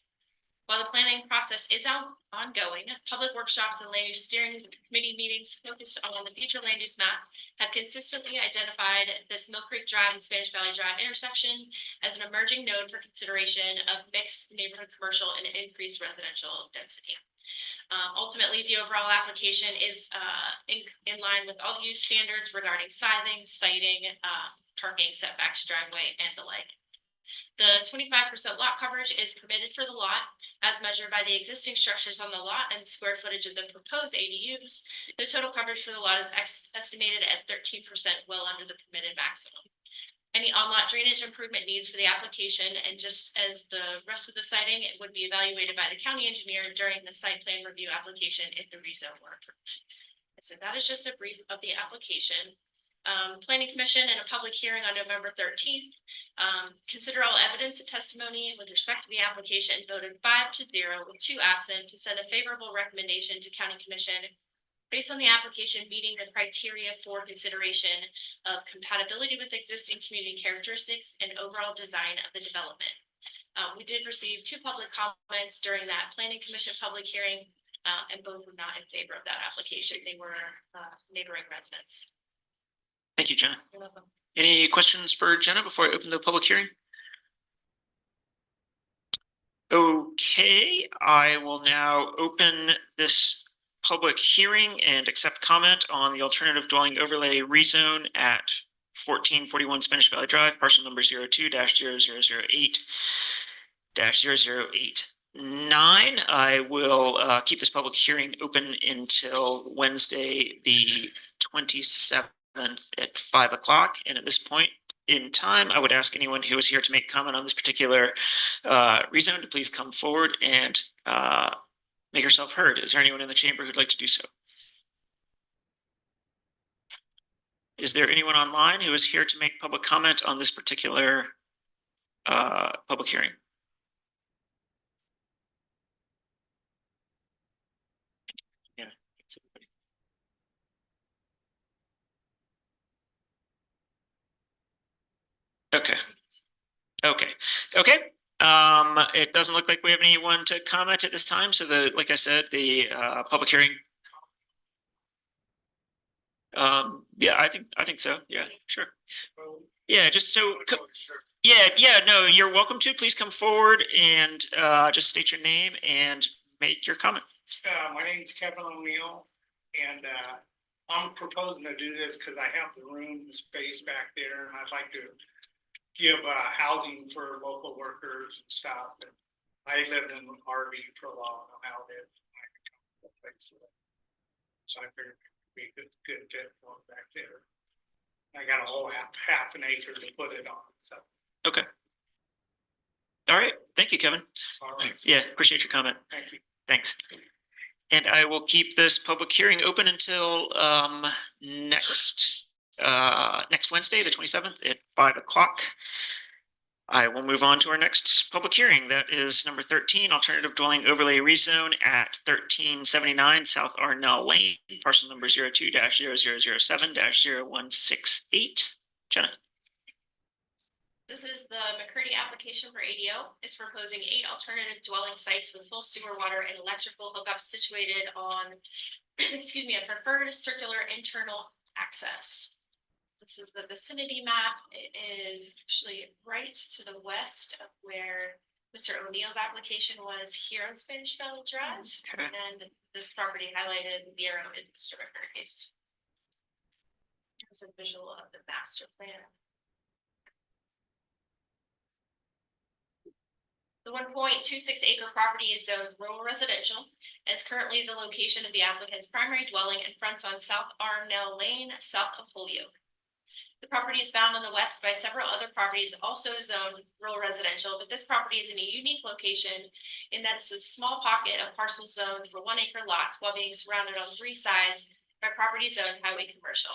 [SPEAKER 9] While the planning process is ongoing, public workshops and land use steering committee meetings focused on the future land use map have consistently identified this Mill Creek Drive and Spanish Valley Drive intersection as an emerging node for consideration of mixed neighborhood commercial and increased residential density. Ultimately, the overall application is in line with all use standards regarding sizing, siting, parking, setbacks, driveway, and the like. The 25% lot coverage is permitted for the lot as measured by the existing structures on the lot and square footage of the proposed ADUs. The total coverage for the lot is estimated at 13%, well under the permitted maximum. Any on-lot drainage improvement needs for the application, and just as the rest of the siting, it would be evaluated by the county engineer during the site plan review application if the rezone were approved. And so that is just a brief of the application. Planning Commission and a public hearing on November 13th. Consider all evidence and testimony with respect to the application, voted 5-0 with 2 absent to send a favorable recommendation to County Commission based on the application meeting the criteria for consideration of compatibility with existing community characteristics and overall design of the development. We did receive 2 public comments during that Planning Commission public hearing, and both were not in favor of that application. They were neighboring residents.
[SPEAKER 1] Thank you, Jenna.
[SPEAKER 9] You're welcome.
[SPEAKER 1] Any questions for Jenna before I open the public hearing? Okay, I will now open this public hearing and accept comment on the alternative dwelling overlay rezone at 1441 Spanish Valley Drive, parcel number 02-0008. -0089. I will keep this public hearing open until Wednesday, the 27th at 5 o'clock. And at this point in time, I would ask anyone who is here to make comment on this particular rezone to please come forward and make yourself heard. Is there anyone in the chamber who'd like to do so? Is there anyone online who is here to make public comment on this particular public hearing? Yeah. Okay. Okay. It doesn't look like we have anyone to comment at this time. So like I said, the public hearing. Yeah, I think so. Yeah, sure. Yeah, just so. Yeah, no, you're welcome to. Please come forward and just state your name and make your comment.
[SPEAKER 4] My name is Kevin O'Neill, and I'm proposing to do this because I have the room, the space back there, and I'd like to give housing for local workers and stuff. And I lived in an RV for a while, I know how it is. So I figured it would be a good fit for back there. I got a whole half an acre to put it on, so.
[SPEAKER 1] Okay. All right. Thank you, Kevin.
[SPEAKER 4] All right.
[SPEAKER 1] Yeah, appreciate your comment.
[SPEAKER 4] Thank you.
[SPEAKER 1] Thanks. And I will keep this public hearing open until next Wednesday, the 27th at 5 o'clock. I will move on to our next public hearing. That is number 13, alternative dwelling overlay rezone at 1379 South Arnel Lane, parcel number 02-0007-0168. Jenna.
[SPEAKER 9] This is the McCurdy application for ADO. It's proposing 8 alternative dwelling sites with full sewer, water, and electrical hookups situated on, excuse me, a preferred circular internal access. This is the vicinity map. It is actually right to the west of where Mr. O'Neill's application was here on Spanish Valley Drive.
[SPEAKER 1] Okay.
[SPEAKER 9] And this property highlighted with the arrow is Mr. McCurdy's. Here's a visual of the master plan. The 1.26 acre property is zoned rural residential and is currently the location of the applicant's primary dwelling and fronts on South Arnel Lane, south of Holyoke. The property is bound on the west by several other properties also zoned rural residential, but this property is in a unique location in that it's a small pocket of parcel zoned for 1 acre lots while being surrounded on 3 sides by property zoned highway commercial.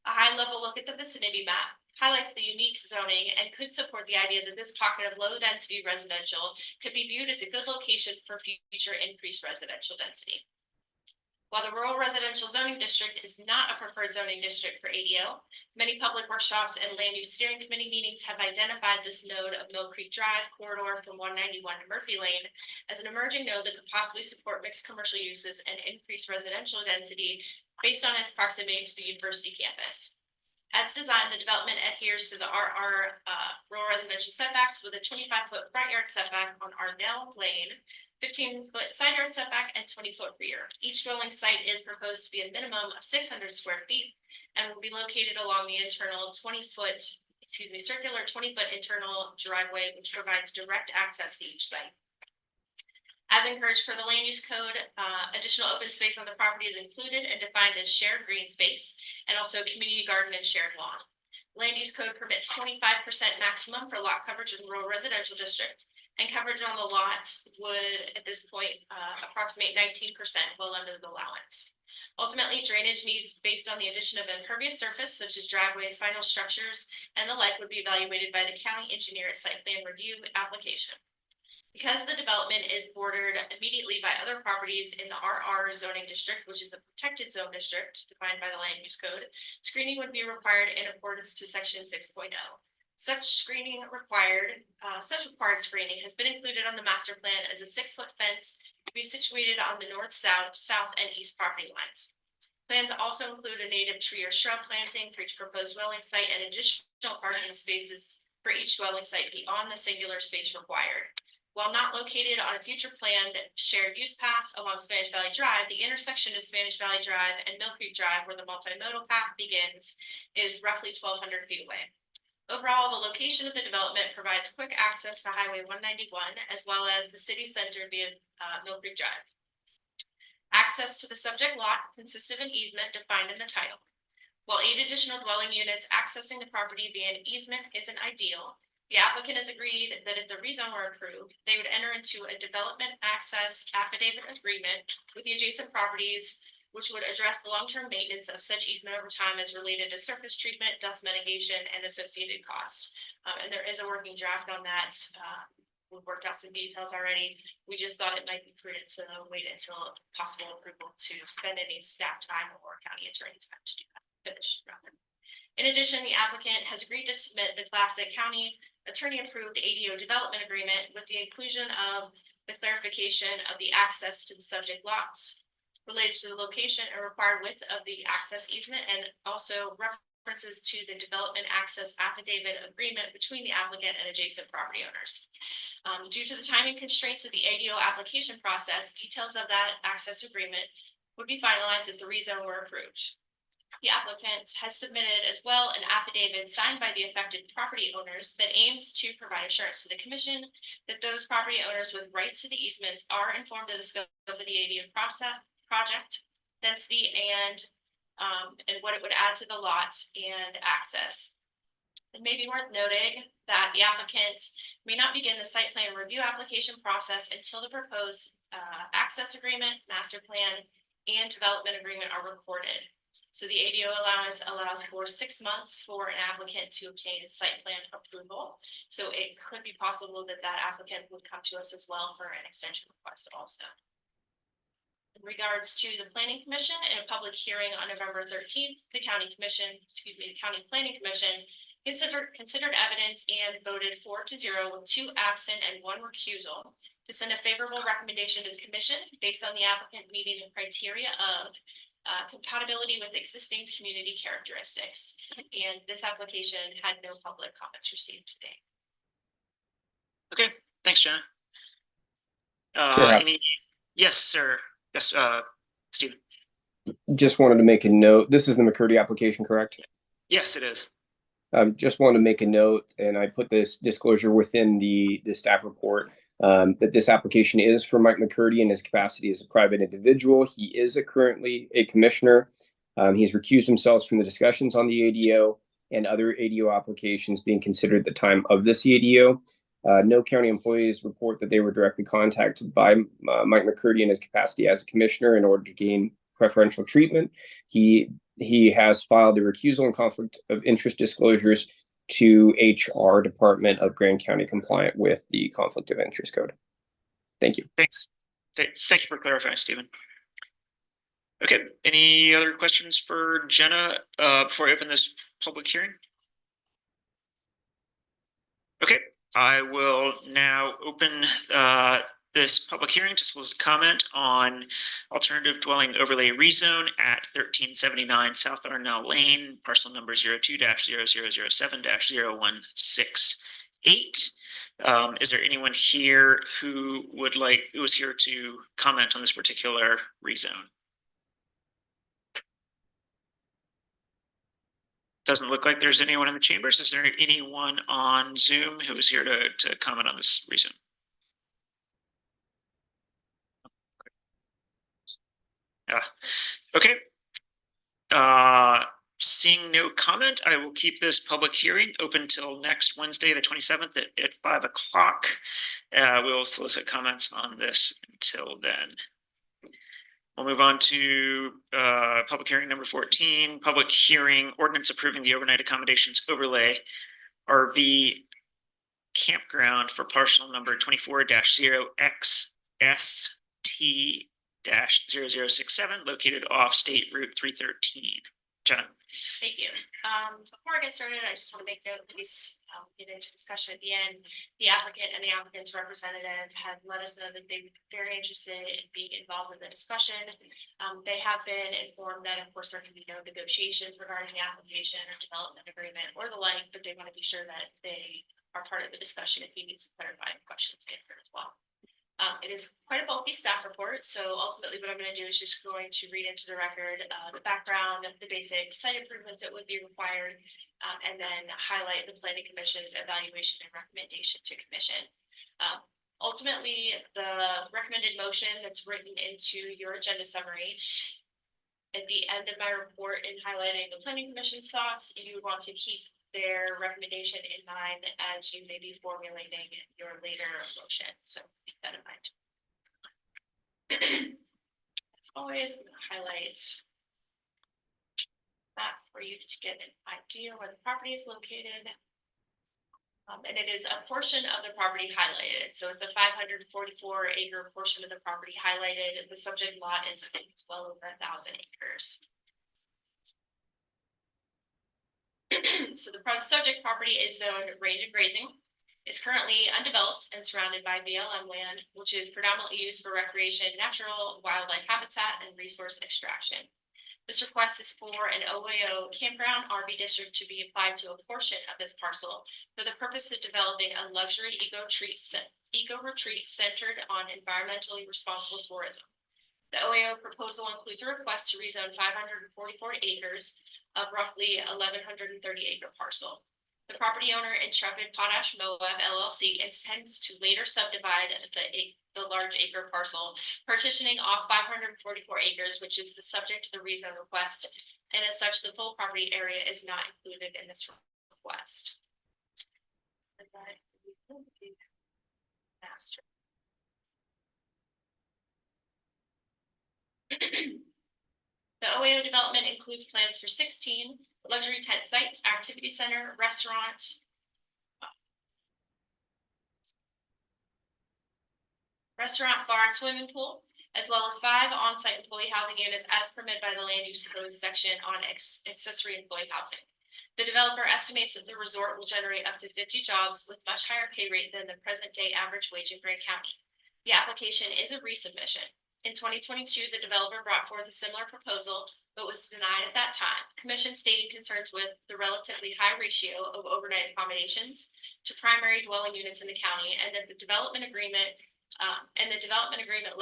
[SPEAKER 9] A high level look at the vicinity map highlights the unique zoning and could support the idea that this pocket of low density residential could be viewed as a good location for future increased residential density. While the rural residential zoning district is not a preferred zoning district for ADO, many public workshops and land use steering committee meetings have identified this node of Mill Creek Drive corridor from 191 to Murphy Lane as an emerging node that could possibly support mixed commercial uses and increased residential density based on its proximity to the university campus. As designed, the development adheres to the rural residential setbacks with a 25-foot front yard setback on Arnel Lane, 15-foot side yard setback, and 20-foot rear. Each dwelling site is proposed to be a minimum of 600 square feet and will be located along the internal circular 20-foot internal driveway, which provides direct access to each site. As encouraged per the land use code, additional open space on the property is included and defined as shared green space and also community garden and shared lawn. Land use code permits 25% maximum for lot coverage in rural residential district, and coverage on the lots would at this point approximate 19%, well under the allowance. Ultimately, drainage needs based on the addition of impervious surface such as driveways, final structures, and the like would be evaluated by the county engineer at site plan review application. Because the development is bordered immediately by other properties in the RR zoning district, which is a protected zone district defined by the land use code, screening would be required in accordance to section 6.0. Such required screening has been included on the master plan as a 6-foot fence to be situated on the north, south, and east property lines. Plans also include a native tree or shrub planting for each proposed dwelling site and additional parking spaces for each dwelling site beyond the singular space required. While not located on a future planned shared use path along Spanish Valley Drive, the intersection of Spanish Valley Drive and Mill Creek Drive, where the multimodal path begins, is roughly 1,200 feet away.
[SPEAKER 2] Overall, the location of the development provides quick access to Highway 191 as well as the city center via Mill Creek Drive. Access to the subject lot consists of an easement defined in the title. While 8 additional dwelling units accessing the property via an easement isn't ideal, the applicant has agreed that if the rezone were approved, they would enter into a development access affidavit agreement with the adjacent properties, which would address the long-term maintenance of such easement over time as related to surface treatment, dust mitigation, and associated costs. And there is a working draft on that. We've worked out some details already. We just thought it might be prudent to wait until possible approval to spend any staff time or county attorney's time to do that. Finish rather. In addition, the applicant has agreed to submit the Classic County attorney-approved ADO development agreement with the inclusion of the clarification of the access to the subject lots related to the location and required width of the access easement, and also references to the development access affidavit agreement between the applicant and adjacent property owners. Due to the timing constraints of the ADO application process, details of that access agreement would be finalized if the rezone were approved. The applicant has submitted as well an affidavit signed by the affected property owners that aims to provide assurance to the commission that those property owners with rights to the easements are informed of the scope of the ADO project, density, and what it would add to the lot and access. It may be worth noting that the applicant may not begin the site plan review application process until the proposed access agreement, master plan, and development agreement are recorded. So the ADO allowance allows for 6 months for an applicant to obtain site plan approval. So it could be possible that that applicant would come to us as well for an extension request also. In regards to the Planning Commission, in a public hearing on November 13th, the County Planning Commission considered evidence and voted 4-0 with 2 absent and 1 recusal to send a favorable recommendation to the commission based on the applicant meeting the criteria of compatibility with existing community characteristics. And this application had no public comments received today.
[SPEAKER 1] Okay, thanks, Jenna.
[SPEAKER 18] Sure.
[SPEAKER 1] Yes, sir. Yes, Stephen.
[SPEAKER 18] Just wanted to make a note. This is the McCurdy application, correct?
[SPEAKER 1] Yes, it is.
[SPEAKER 18] Just wanted to make a note, and I put this disclosure within the staff report, that this application is for Mike McCurdy in his capacity as a private individual. He is currently a commissioner. He's recused himself from the discussions on the ADO and other ADO applications being considered at the time of this ADO. No county employees report that they were directly contacted by Mike McCurdy in his capacity as a commissioner in order to gain preferential treatment. He has filed the recusal and conflict of interest disclosures to HR Department of Grand County compliant with the conflict of interest code. Thank you.
[SPEAKER 1] Thanks. Thank you for clarifying, Stephen. Okay, any other questions for Jenna before I open this public hearing? Okay, I will now open this public hearing to solicit comment on alternative dwelling overlay rezone at 1379 South Arnel Lane, parcel number 02-0007-0168. Is there anyone here who is here to comment on this particular rezone? Doesn't look like there's anyone in the chambers. Is there anyone on Zoom who is here to comment on this rezone? Okay. Seeing no comment, I will keep this public hearing open till next Wednesday, the 27th at 5 o'clock. We will solicit comments on this until then. We'll move on to public hearing number 14, public hearing ordinance approving the overnight accommodations overlay RV campground for parcel number 24-0XST-0067 located off State Route 313. Jenna.
[SPEAKER 2] Thank you. Before I get started, I just want to make note that we get into discussion at the end. The applicant and the applicant's representative have let us know that they're very interested in being involved in the discussion. They have been informed that, of course, there can be no negotiations regarding the application or development agreement or the like, but they want to be sure that they are part of the discussion if you need some clarifying questions answered as well.
[SPEAKER 9] It is quite a bulky staff report, so ultimately what I'm going to do is just going to read into the record the background, the basic site improvements that would be required, and then highlight the planning commission's evaluation and recommendation to commission. Ultimately, the recommended motion that's written into your agenda summary. At the end of my report in highlighting the planning commission's thoughts, you would want to keep their recommendation in mind as you may be formulating your later motion. So keep that in mind. As always, I'm going to highlight that for you to get an idea where the property is located. And it is a portion of the property highlighted. So it's a 544 acre portion of the property highlighted. The subject lot is well over 1,000 acres. So the subject property is zoned range and grazing. It's currently undeveloped and surrounded by BLM land, which is predominantly used for recreation, natural wildlife habitat, and resource extraction. This request is for an OAO campground RV district to be applied to a portion of this parcel for the purpose of developing a luxury eco retreat centered on environmentally responsible tourism. The OAO proposal includes a request to rezone 544 acres of roughly 1,130 acre parcel. The property owner, Intrepid Potash Moab LLC, intends to later subdivide the large acre parcel, partitioning off 544 acres, which is the subject to the rezone request, and as such, the full property area is not included in this request. Master. The OAO development includes plans for 16 luxury tent sites, activity center, restaurant, bar, and swimming pool, as well as 5 on-site employee housing units as permitted by the land use code section on accessory employee housing. The developer estimates that the resort will generate up to 50 jobs with much higher pay rate than the present day average wage in Grant County. The application is a resubmission. In 2022, the developer brought forth a similar proposal, but was denied at that time. Commission stating concerns with the relatively high ratio of overnight accommodations to primary dwelling units in the county, and that the development agreement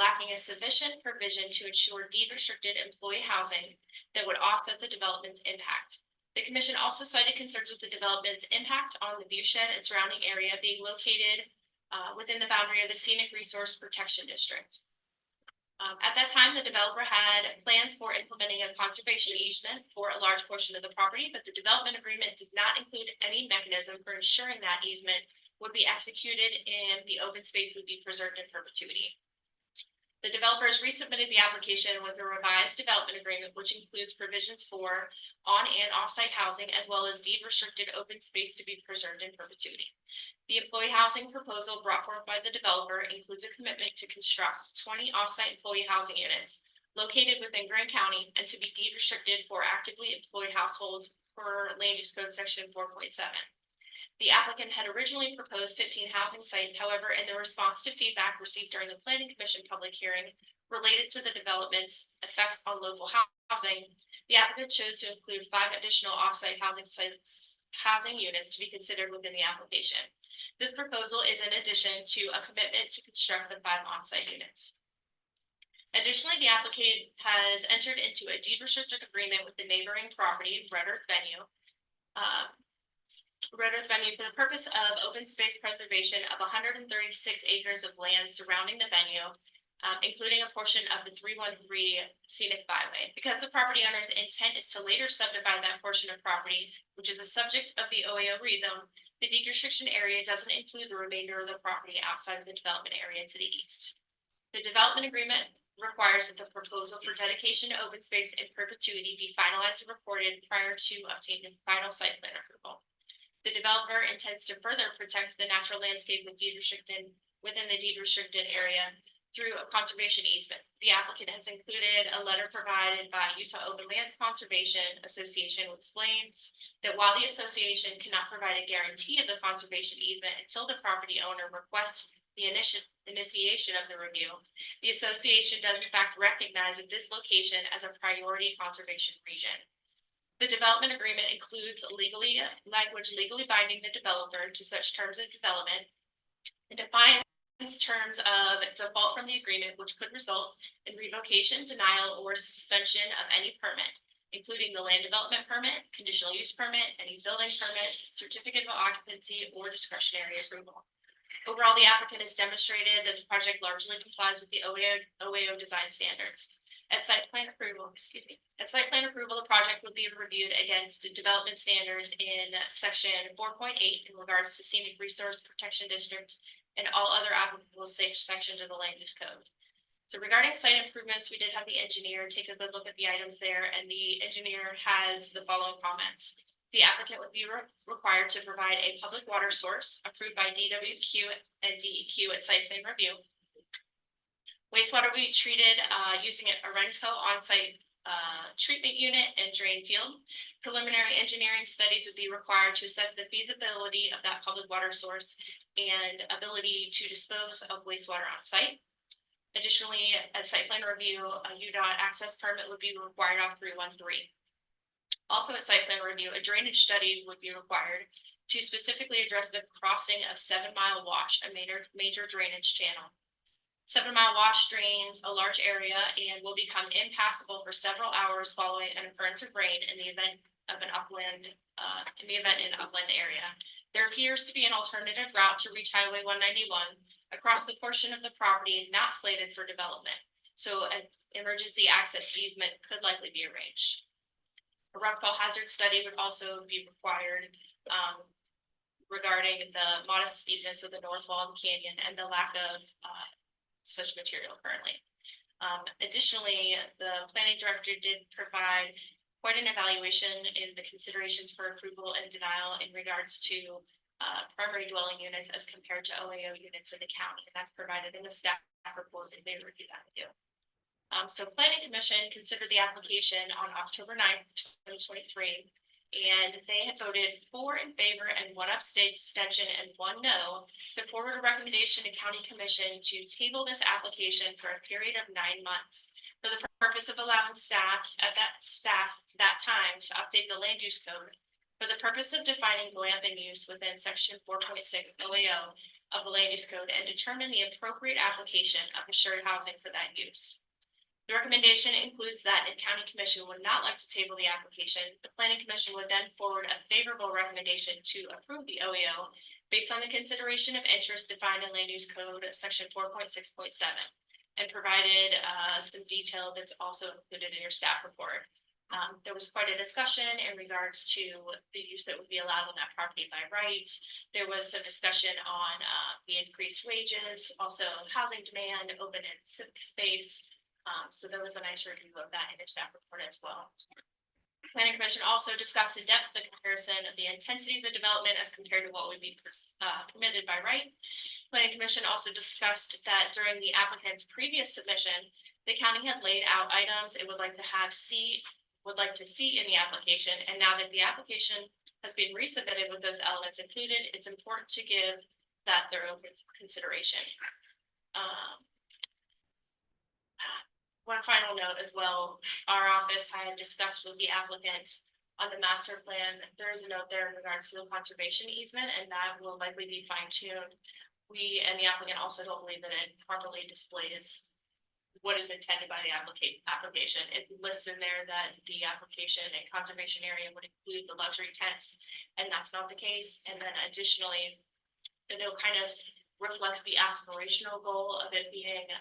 [SPEAKER 9] lacking a sufficient provision to ensure deed-restricted employee housing that would offset the development's impact. The commission also cited concerns with the development's impact on the viewshed and surrounding area being located within the boundary of the Scenic Resource Protection District. At that time, the developer had plans for implementing a conservation easement for a large portion of the property, but the development agreement did not include any mechanism for ensuring that easement would be executed and the open space would be preserved in perpetuity. The developers resubmitted the application with a revised development agreement, which includes provisions for on and off-site housing, as well as deed-restricted open space to be preserved in perpetuity. The employee housing proposal brought forth by the developer includes a commitment to construct 20 off-site employee housing units located within Grant County and to be deed-restricted for actively employed households per Land Use Code Section 4.7. The applicant had originally proposed 15 housing sites. However, in the response to feedback received during the Planning Commission public hearing related to the development's effects on local housing, the applicant chose to include 5 additional off-site housing units to be considered within the application. This proposal is in addition to a commitment to construct the 5 on-site units. Additionally, the applicant has entered into a deed-restricted agreement with the neighboring property, Red Earth Venue, for the purpose of open space preservation of 136 acres of land surrounding the venue, including a portion of the 313 scenic byway. Because the property owner's intent is to later subdivide that portion of property, which is a subject of the OAO rezone, the deed restriction area doesn't include the remainder of the property outside of the development area to the east. The development agreement requires that the proposal for dedication to open space in perpetuity be finalized and recorded prior to obtaining final site plan approval. The developer intends to further protect the natural landscape within the deed restricted area through a conservation easement. The applicant has included a letter provided by Utah Open Lands Conservation Association, which explains that while the association cannot provide a guarantee of the conservation easement until the property owner requests the initiation of the review, the association does in fact recognize that this location as a priority conservation region. The development agreement includes language legally binding the developer to such terms of development and defines
[SPEAKER 2] terms of default from the agreement, which could result in revocation, denial, or suspension of any permit, including the land development permit, conditional use permit, any building permit, certificate of occupancy, or discretionary approval. Overall, the applicant has demonstrated that the project largely complies with the OAO design standards. At site plan approval, the project would be reviewed against development standards in section 4.8 in regards to scenic resource protection district and all other applicable sections of the land use code. So regarding site improvements, we did have the engineer take a good look at the items there, and the engineer has the following comments. The applicant would be required to provide a public water source approved by DWQ and DEQ at site plan review. Wastewater will be treated using an Arenco on-site treatment unit and drain field. Preliminary engineering studies would be required to assess the feasibility of that public water source and ability to dispose of wastewater on site. Additionally, at site plan review, a UDOT access permit would be required off 313. Also at site plan review, a drainage study would be required to specifically address the crossing of 7 Mile Wash, a major drainage channel. 7 Mile Wash drains a large area and will become impassable for several hours following an occurrence of rain in the event of an upland area. There appears to be an alternative route to reach Highway 191 across the portion of the property not slated for development. So an emergency access easement could likely be arranged. A rockfall hazard study would also be required regarding the modest steepness of the north wall of the canyon and the lack of such material currently. Additionally, the planning director did provide quite an evaluation in the considerations for approval and denial in regards to primary dwelling units as compared to OAO units in the county, and that's provided in the staff report if they review that with you. So Planning Commission considered the application on October 9th, 2023, and they had voted 4 in favor and 1 abstention and 1 no to forward a recommendation to County Commission to table this application for a period of 9 months for the purpose of allowing staff at that time to update the land use code for the purpose of defining glamping use within section 4.6 OAO of the land use code and determine the appropriate application of the shared housing for that use. The recommendation includes that if County Commission would not like to table the application, the Planning Commission would then forward a favorable recommendation to approve the OAO based on the consideration of interest defined in Land Use Code section 4.6.7 and provided some detail that's also included in your staff report. There was quite a discussion in regards to the use that would be allowed on that property by right. There was some discussion on the increased wages, also housing demand, open and civic space. So there was a nice review of that in their staff report as well. Planning Commission also discussed in depth the comparison of the intensity of the development as compared to what would be permitted by right. Planning Commission also discussed that during the applicant's previous submission, the county had laid out items it would like to see in the application, and now that the application has been resubmitted with those elements included, it's important to give that thorough consideration. One final note as well, our office had discussed with the applicant on the master plan. There is a note there in regards to the conservation easement, and that will likely be fine tuned. We and the applicant also don't believe that it properly displays what is intended by the application. It lists in there that the application and conservation area would include the luxury tents, and that's not the case. And then additionally, the note kind of reflects the aspirational goal of it being,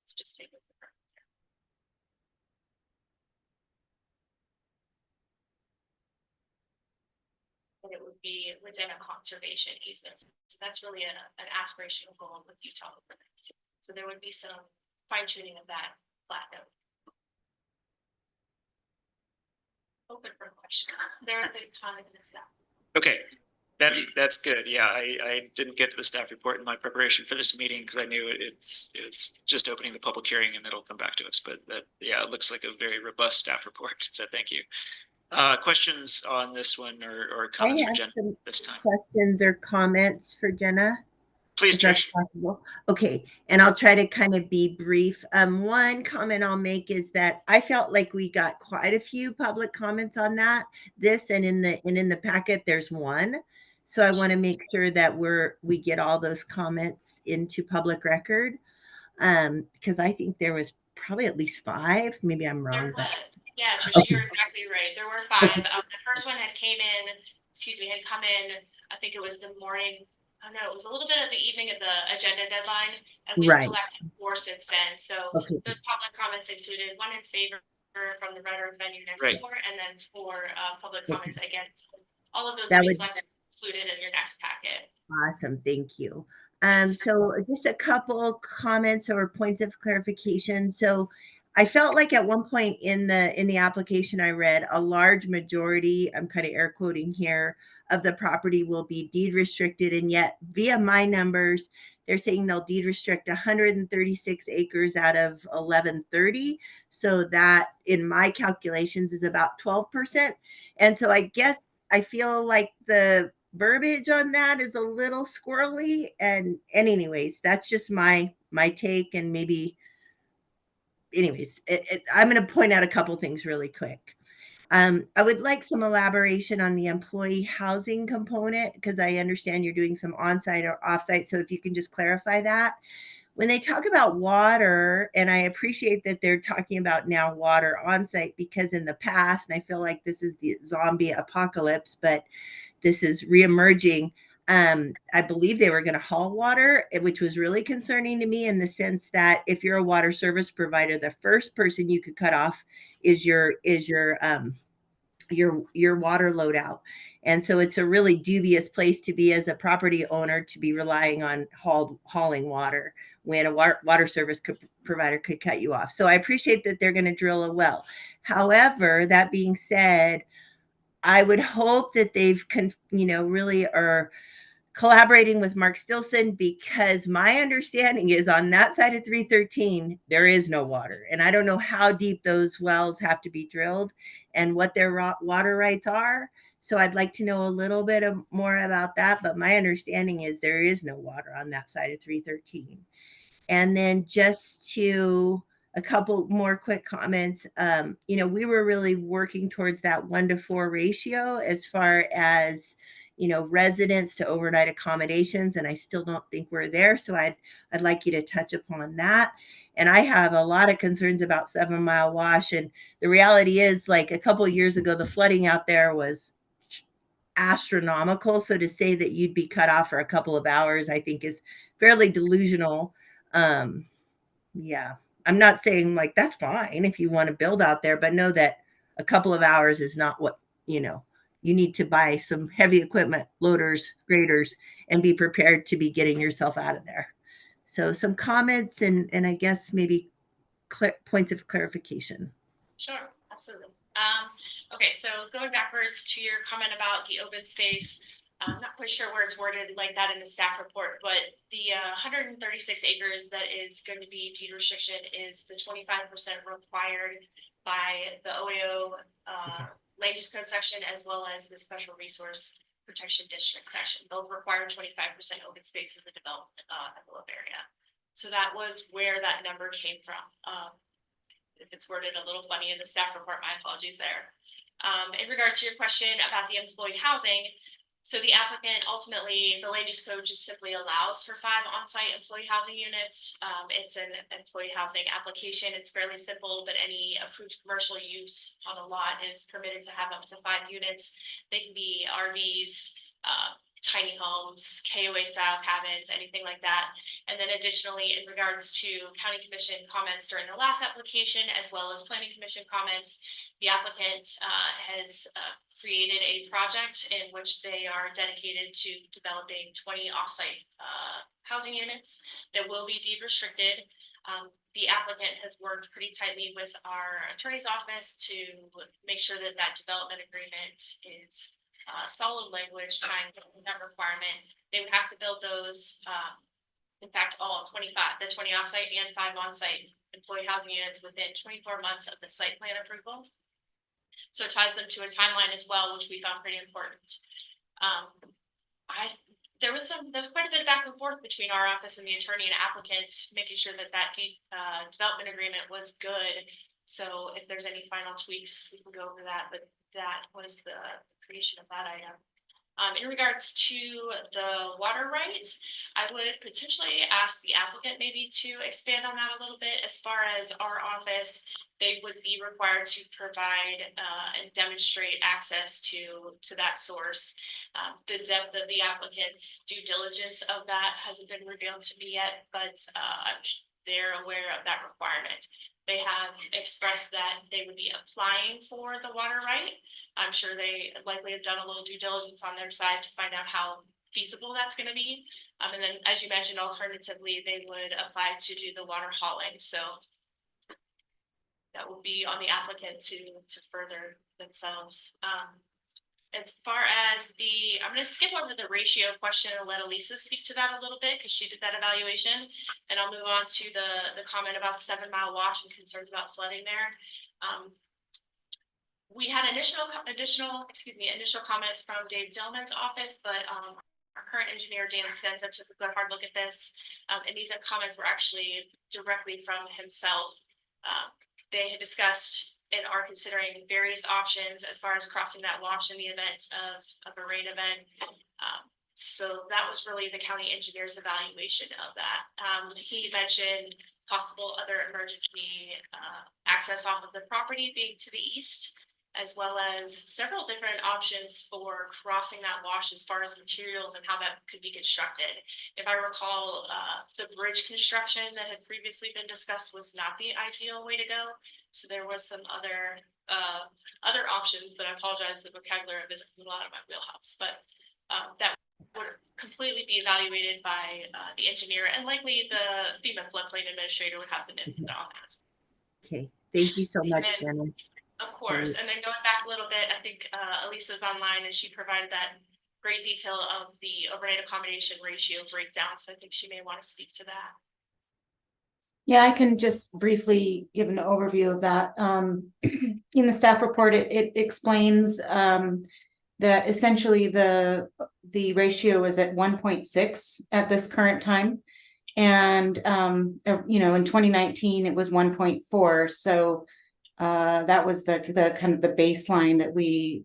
[SPEAKER 2] let's just take a look. And it would be within a conservation easement. So that's really an aspirational goal with Utah. So there would be some fine tuning of that plat note. Open for questions. There are the comment in the staff.
[SPEAKER 1] Okay, that's good. Yeah, I didn't get to the staff report in my preparation for this meeting because I knew it's just opening the public hearing and it'll come back to us. But that, yeah, it looks like a very robust staff report. So thank you. Questions on this one or comments for Jenna this time?
[SPEAKER 17] Questions or comments for Jenna?
[SPEAKER 1] Please, Trish.
[SPEAKER 17] Possible. Okay, and I'll try to kind of be brief. One comment I'll make is that I felt like we got quite a few public comments on that. This and in the packet, there's one. So I want to make sure that we get all those comments into public record. Because I think there was probably at least 5. Maybe I'm wrong, but
[SPEAKER 9] Yeah, Tricia,
[SPEAKER 17] okay.
[SPEAKER 9] you're exactly right. There were 5.
[SPEAKER 17] Okay.
[SPEAKER 9] The first one had come in, I think it was the morning. Oh no, it was a little bit of the evening of the agenda deadline, and we've
[SPEAKER 17] Right.
[SPEAKER 9] collected 4 since then. So
[SPEAKER 17] Okay.
[SPEAKER 9] those public comments included 1 in favor from the Red Earth venue next
[SPEAKER 1] Right.
[SPEAKER 9] door, and then 4 public
[SPEAKER 17] Okay.
[SPEAKER 9] comments against. All of those
[SPEAKER 17] That
[SPEAKER 9] will be
[SPEAKER 17] would
[SPEAKER 9] included in your next packet.
[SPEAKER 17] awesome. Thank you. So just a couple comments or points of clarification. So I felt like at one point in the application I read, a large majority, I'm kind of air quoting here, of the property will be deed restricted, and yet via my numbers, they're saying they'll deed restrict 136 acres out of 1130. So that in my calculations is about 12%. And so I guess I feel like the verbiage on that is a little squirrely, and anyways, that's just my take. And maybe anyways, I'm going to point out a couple things really quick. I would like some elaboration on the employee housing component, because I understand you're doing some on-site or off-site. So if you can just clarify that. When they talk about water, and I appreciate that they're talking about now water on-site, because in the past, and I feel like this is the zombie apocalypse, but this is reemerging. I believe they were going to haul water, which was really concerning to me in the sense that if you're a water service provider, the first person you could cut off is your water load out. And so it's a really dubious place to be as a property owner, to be relying on hauling water when a water service provider could cut you off. So I appreciate that they're going to drill a well. However, that being said, I would hope that they've, really are collaborating with Mark Stilson, because my understanding is on that side of 313, there is no water. And I don't know how deep those wells have to be drilled and what their water rights are. So I'd like to know a little bit more about that. But my understanding is there is no water on that side of 313. And then just to a couple more quick comments. We were really working towards that 1-to-4 ratio as far as, residents to overnight accommodations. And I still don't think we're there. So I'd like you to touch upon that. And I have a lot of concerns about 7 Mile Wash. And the reality is, like a couple of years ago, the flooding out there was astronomical. So to say that you'd be cut off for a couple of hours, I think is fairly delusional. Yeah, I'm not saying like that's fine if you want to build out there, but know that a couple of hours is not what, you need to buy some heavy equipment, loaders, graders, and be prepared to be getting yourself out of there. So some comments and I guess maybe points of clarification.
[SPEAKER 9] Sure, absolutely. Okay, so going backwards to your comment about the open space, I'm not quite sure where it's worded like that in the staff report, but the 136 acres that is going to be deed restriction is the 25% required by the OAO land use code section, as well as the special resource protection district section. They'll require 25% open space in the development envelope area. So that was where that number came from. If it's worded a little funny in the staff report, my apologies there. In regards to your question about the employee housing, so the applicant ultimately, the land use code just simply allows for 5 on-site employee housing units. It's an employee housing application. It's fairly simple, but any approved commercial use on a lot is permitted to have up to 5 units. They can be RVs, tiny homes, KOA style cabins, anything like that. And then additionally, in regards to county commission comments during the last application, as well as planning commission comments, the applicant has created a project in which they are dedicated to developing 20 offsite housing units that will be deed restricted. The applicant has worked pretty tightly with our attorney's office to make sure that that development agreement is solid language trying to meet that requirement. They would have to build those, in fact, all 25, the 20 offsite and 5 onsite employee housing units within 24 months of the site plan approval. So it ties them to a timeline as well, which we found pretty important. There was quite a bit of back and forth between our office and the attorney and applicant, making sure that development agreement was good. So if there's any final tweaks, we can go over that, but that was the creation of that item. In regards to the water rights, I would potentially ask the applicant maybe to expand on that a little bit. As far as our office, they would be required to provide and demonstrate access to that source. The depth of the applicant's due diligence of that hasn't been revealed to me yet, but they're aware of that requirement. They have expressed that they would be applying for the water right. I'm sure they likely have done a little due diligence on their side to find out how feasible that's going to be. And then, as you mentioned, alternatively, they would apply to do the water hauling. So that will be on the applicant to further themselves. As far as I'm going to skip over the ratio question and let Elisa speak to that a little bit because she did that evaluation, and I'll move on to the comment about 7 Mile Wash and concerns about flooding there. We had initial comments from Dave Dillman's office, but our current engineer Dan Stenza took a good hard look at this, and these comments were actually directly from himself. They had discussed and are considering various options as far as crossing that wash in the event of a rain event. So that was really the county engineer's evaluation of that. He mentioned possible other emergency access off of the property being to the east, as well as several different options for crossing that wash as far as materials and how that could be constructed. If I recall, the bridge construction that had previously been discussed was not the ideal way to go. So there was some other options that I apologize, the vocabulary of is a lot of my wheelhouse, but that would completely be evaluated by the engineer, and likely the FEMA floodplain administrator would have some input on that.
[SPEAKER 17] Okay, thank you so much, Jenna.
[SPEAKER 9] Of course, and then going back a little bit, I think Elisa's online and she provided that great detail of the overnight accommodation ratio breakdown. So I think she may want to speak to that.
[SPEAKER 10] Yeah, I can just briefly give an overview of that. In the staff report, it explains that essentially the ratio is at 1.6 at this current time. And, in 2019, it was 1.4. So that was the kind of the baseline that we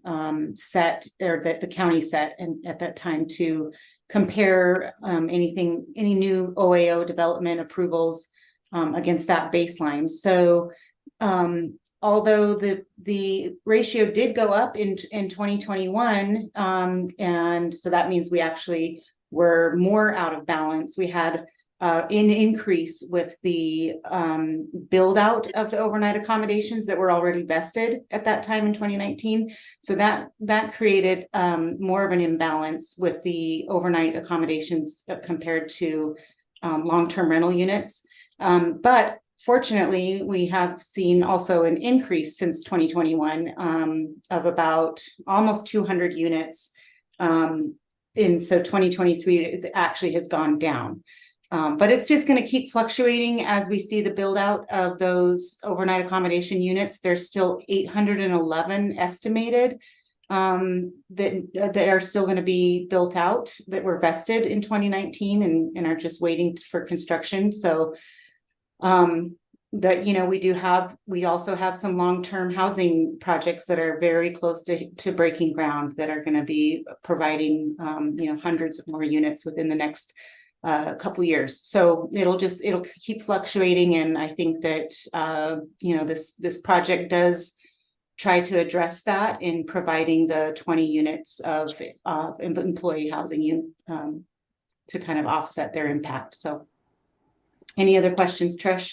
[SPEAKER 10] set, or that the county set at that time to compare any new OAO development approvals against that baseline. So although the ratio did go up in 2021, and so that means we actually were more out of balance. We had an increase with the build out of the overnight accommodations that were already vested at that time in 2019. So that created more of an imbalance with the overnight accommodations compared to long-term rental units. But fortunately, we have seen also an increase since 2021 of about almost 200 units. So 2023 it actually has gone down. But it's just going to keep fluctuating as we see the build out of those overnight accommodation units. There's still 811 estimated that are still going to be built out that were vested in 2019 and are just waiting for construction. So but we also have some long-term housing projects that are very close to breaking ground that are going to be providing hundreds of more units within the next couple years. So it'll keep fluctuating, and I think that this project does try to address that in providing the 20 units of employee housing to kind of offset their impact. So any other questions, Trish?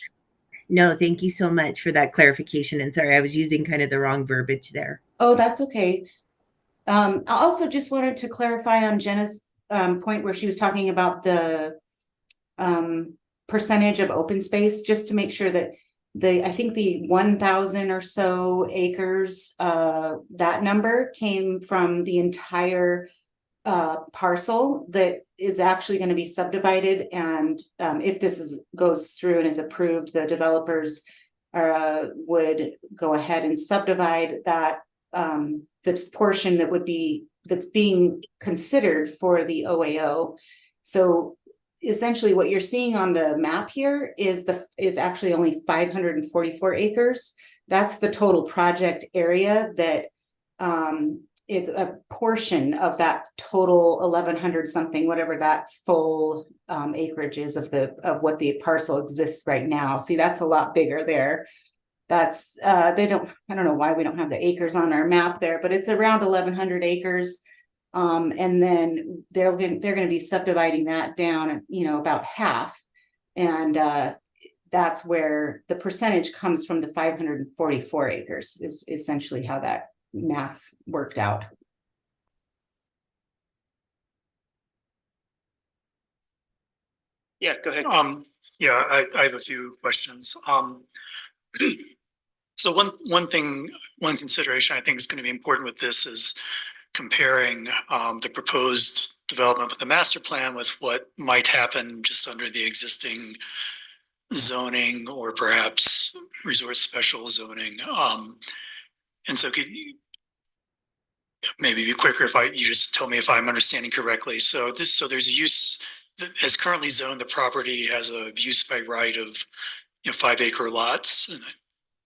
[SPEAKER 17] No, thank you so much for that clarification. And sorry, I was using kind of the wrong verbiage there.
[SPEAKER 10] Oh, that's okay. I also just wanted to clarify on Jenna's point where she was talking about the percentage of open space, just to make sure that I think the 1,000 or so acres, that number came from the entire parcel that is actually going to be subdivided. And if this goes through and is approved, the developers would go ahead and subdivide that this portion that's being considered for the OAO. So essentially what you're seeing on the map here is actually only 544 acres. That's the total project area that it's a portion of that total 1,100 something, whatever that full acreage is of what the parcel exists right now. See, that's a lot bigger there. That's I don't know why we don't have the acres on our map there, but it's around 1,100 acres. And then they're going to be subdividing that down, about half. And that's where the percentage comes from. The 544 acres is essentially how that math worked out.
[SPEAKER 1] Yeah, go ahead.
[SPEAKER 7] Yeah, I have a few questions. So one consideration I think is going to be important with this is comparing the proposed development with the master plan with what might happen just under the existing zoning or perhaps resource special zoning. And so could you maybe be quicker if you just tell me if I'm understanding correctly. So there's a use that has currently zoned the property has a use by right of 5 acre lots.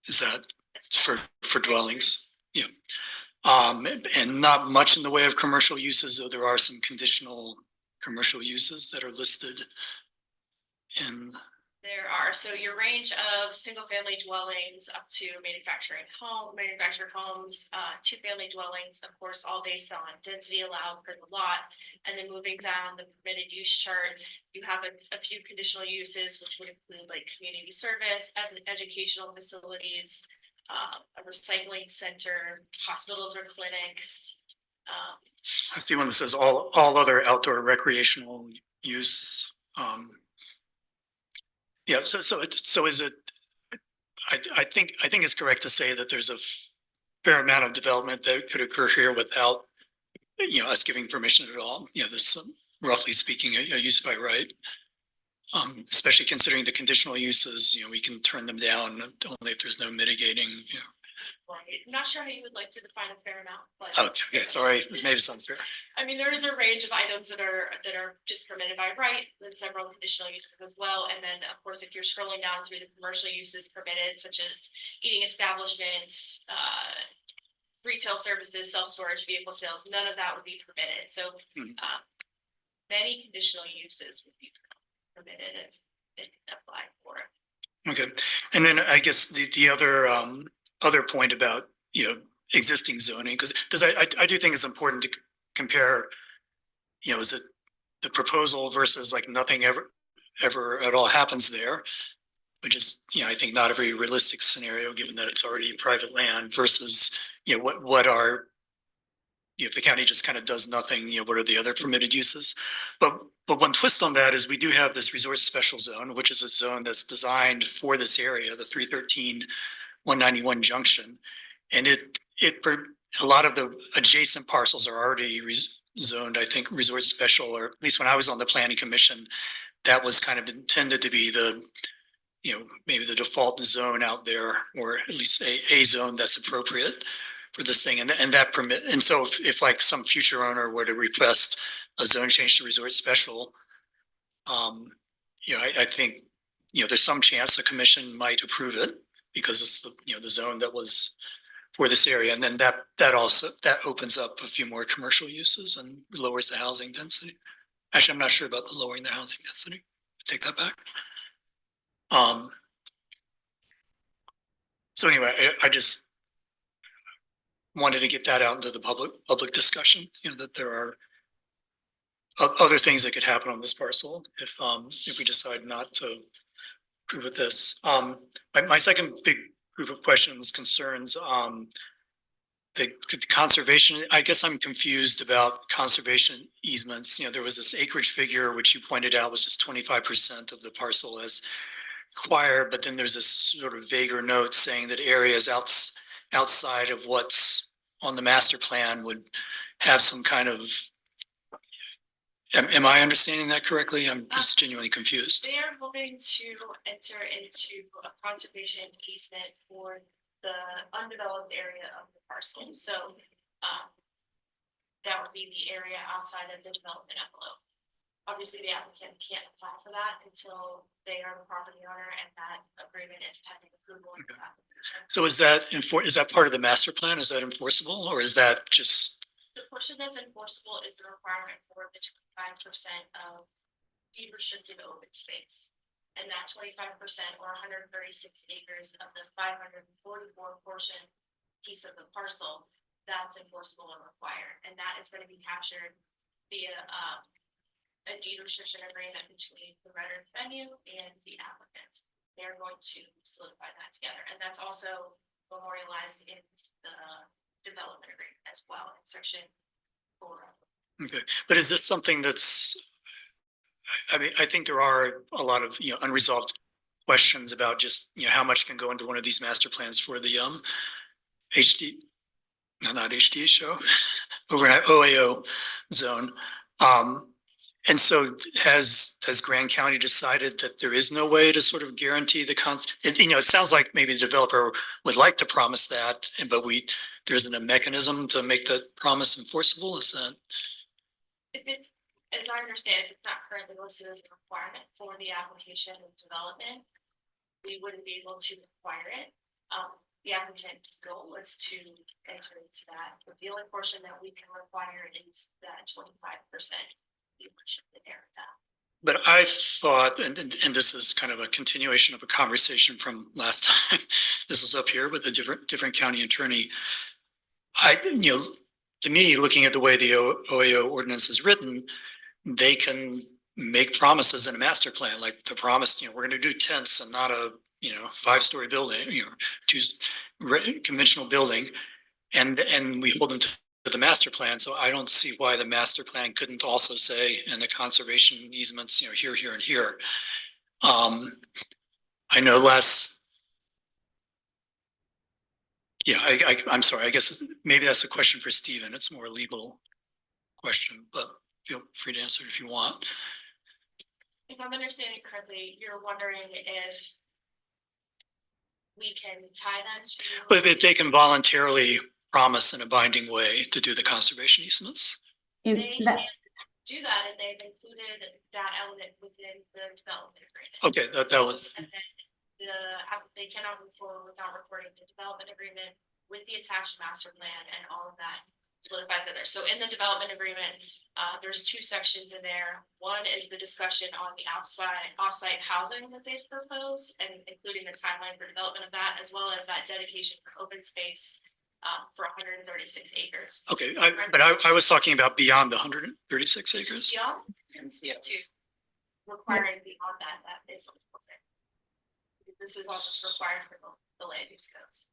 [SPEAKER 7] Is that for dwellings? Yeah. And not much in the way of commercial uses, though there are some conditional commercial uses that are listed in.
[SPEAKER 2] There are, so your range of single-family dwellings up to manufactured homes, two-family dwellings, of course, all based on density allowed per the lot. And then moving down the permitted use chart, you have a few conditional uses, which would include like community service, educational facilities, a recycling center, hospitals or clinics.
[SPEAKER 7] I see one that says all other outdoor recreational use. Yeah, so is it? I think it's correct to say that there's a fair amount of development that could occur here without us giving permission at all. This roughly speaking a use by right. Especially considering the conditional uses, we can turn them down only if there's no mitigating.
[SPEAKER 2] Right. Not sure how you would like to define a fair amount, but.
[SPEAKER 7] Okay, sorry, maybe it's unfair.
[SPEAKER 2] I mean, there is a range of items that are just permitted by right, and several conditional uses as well. And then, of course, if you're scrolling down through the commercial uses permitted, such as eating establishments, retail services, self-storage, vehicle sales, none of that would be permitted. So many conditional uses would be permitted if applied for it. Okay,
[SPEAKER 7] and then I guess the other point about existing zoning, because I do think it's important to compare, is it the proposal versus like nothing ever at all happens there, which is I think not a very realistic scenario given that it's already private land versus what are if the county just kind of does nothing, what are the other permitted uses? But one twist on that is we do have this resource special zone, which is a zone that's designed for this area, the 313-191 junction. And a lot of the adjacent parcels are already zoned, I think, resource special, or at least when I was on the planning commission, that was kind of intended to be the, maybe the default zone out there, or at least a zone that's appropriate for this thing, and that permit. And so if like some future owner were to request a zone change to resort special, I think there's some chance the commission might approve it because it's the zone that was for this area, and then that also opens up a few more commercial uses and lowers the housing density. Actually, I'm not sure about the lowering the housing density. I take that back. So anyway, I just wanted to get that out into the public discussion, that there are other things that could happen on this parcel if we decide not to approve with this. My second big group of questions concerns the conservation. I guess I'm confused about conservation easements. There was this acreage figure which you pointed out was just 25% of the parcel as required, but then there's this sort of vaguer note saying that areas outside of what's on the master plan would have some kind of. Am I understanding that correctly? I'm just genuinely confused.
[SPEAKER 2] They are hoping to enter into a conservation easement for the undeveloped area of the parcel. So that would be the area outside of the development envelope. Obviously, the applicant can't apply for that until they are the property owner and that agreement is pending approval.
[SPEAKER 7] Okay. So is that part of the master plan? Is that enforceable, or is that just
[SPEAKER 9] portion that's enforceable is the requirement for the 25% of deed restricted open space. And that 25% or 136 acres of the 544 portion piece of the parcel, that's enforceable and required. And that is going to be captured via a deed restriction agreement between the renter venue and the applicant. They're going to solidify that together. And that's also memorialized in the development agreement as well in section 4.
[SPEAKER 7] Okay, but is it something that's, I mean, I think there are a lot of, unresolved questions about just, how much can go into one of these master plans for the not HDHO, over in OAO zone. And so has Grand County decided that there is no way to sort of guarantee the it sounds like maybe the developer would like to promise that, but there isn't a mechanism to make that promise enforceable, is that?
[SPEAKER 9] If it's, as I understand, it's not currently listed as a requirement for the application of development, we wouldn't be able to require it. The applicant's goal is to enter into that, but the only portion that we can require is that 25%.
[SPEAKER 7] But I thought, and this is kind of a continuation of a conversation from last time, this was up here with a different county attorney. To me, looking at the way the OAO ordinance is written, they can make promises in a master plan, like the promise, we're going to do tents and not a, 5-story building, conventional building, and we hold them to the master plan. So I don't see why the master plan couldn't also say in the conservation easements, here, here, and here. I know I'm sorry, I guess maybe that's a question for Stephen. It's more a legal question, but feel free to answer it if you want.
[SPEAKER 9] If I'm understanding correctly, you're wondering if we can tie them to.
[SPEAKER 7] But if they can voluntarily promise in a binding way to do the conservation easements.
[SPEAKER 9] They can do that, and they've included that element within the development agreement.
[SPEAKER 7] Okay, that was.
[SPEAKER 9] And then they cannot move forward without recording the development agreement with the attached master plan, and all of that solidifies it there. So in the development agreement, there's 2 sections in there. One is the discussion on the offsite housing that they've proposed, and including the timeline for development of that, as well as that dedication for open space for 136 acres.
[SPEAKER 7] Okay, but I was talking about beyond the 136 acres.
[SPEAKER 9] Beyond, to requiring beyond that is important. This is also required for the land use codes.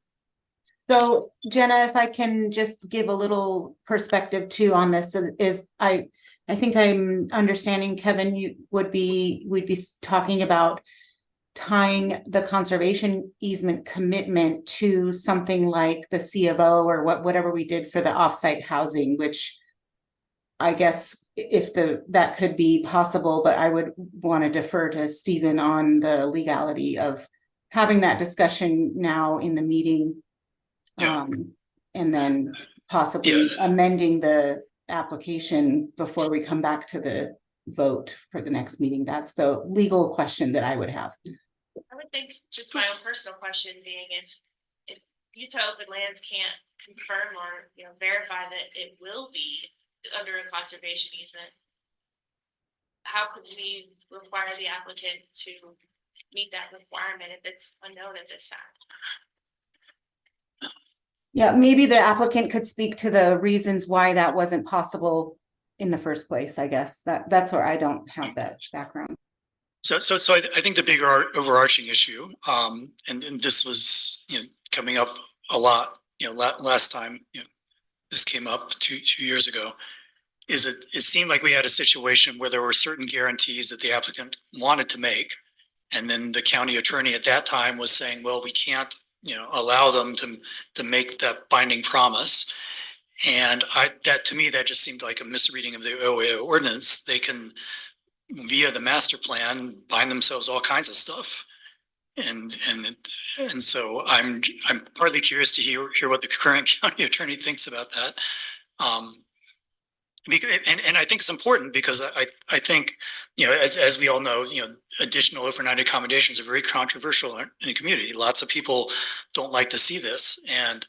[SPEAKER 10] So Jenna, if I can just give a little perspective too on this, is I think I'm understanding, Kevin, we'd be talking about tying the conservation easement commitment to something like the C of O or whatever we did for the offsite housing, which I guess that could be possible, but I would want to defer to Stephen on the legality of having that discussion now in the meeting.
[SPEAKER 7] Yeah.
[SPEAKER 10] And then possibly amending the application before we come back to the vote for the next meeting. That's the legal question that I would have.
[SPEAKER 9] I would think, just my own personal question being, if Utah Open Lands can't confirm or verify that it will be under a conservation easement, how could we require the applicant to meet that requirement if it's unknown at this time?
[SPEAKER 10] Yeah, maybe the applicant could speak to the reasons why that wasn't possible in the first place. I guess that's where I don't have that background.
[SPEAKER 7] So I think the bigger overarching issue, and this was coming up a lot, last time this came up two years ago, is it seemed like we had a situation where there were certain guarantees that the applicant wanted to make, and then the county attorney at that time was saying, well, we can't allow them to make that binding promise. And that to me, that just seemed like a misreading of the OAO ordinance. They can, via the master plan, bind themselves all kinds of stuff. And so I'm partly curious to hear what the current county attorney thinks about that. And I think it's important because I think, as we all know, additional overnight accommodations are very controversial in the community. Lots of people don't like to see this. And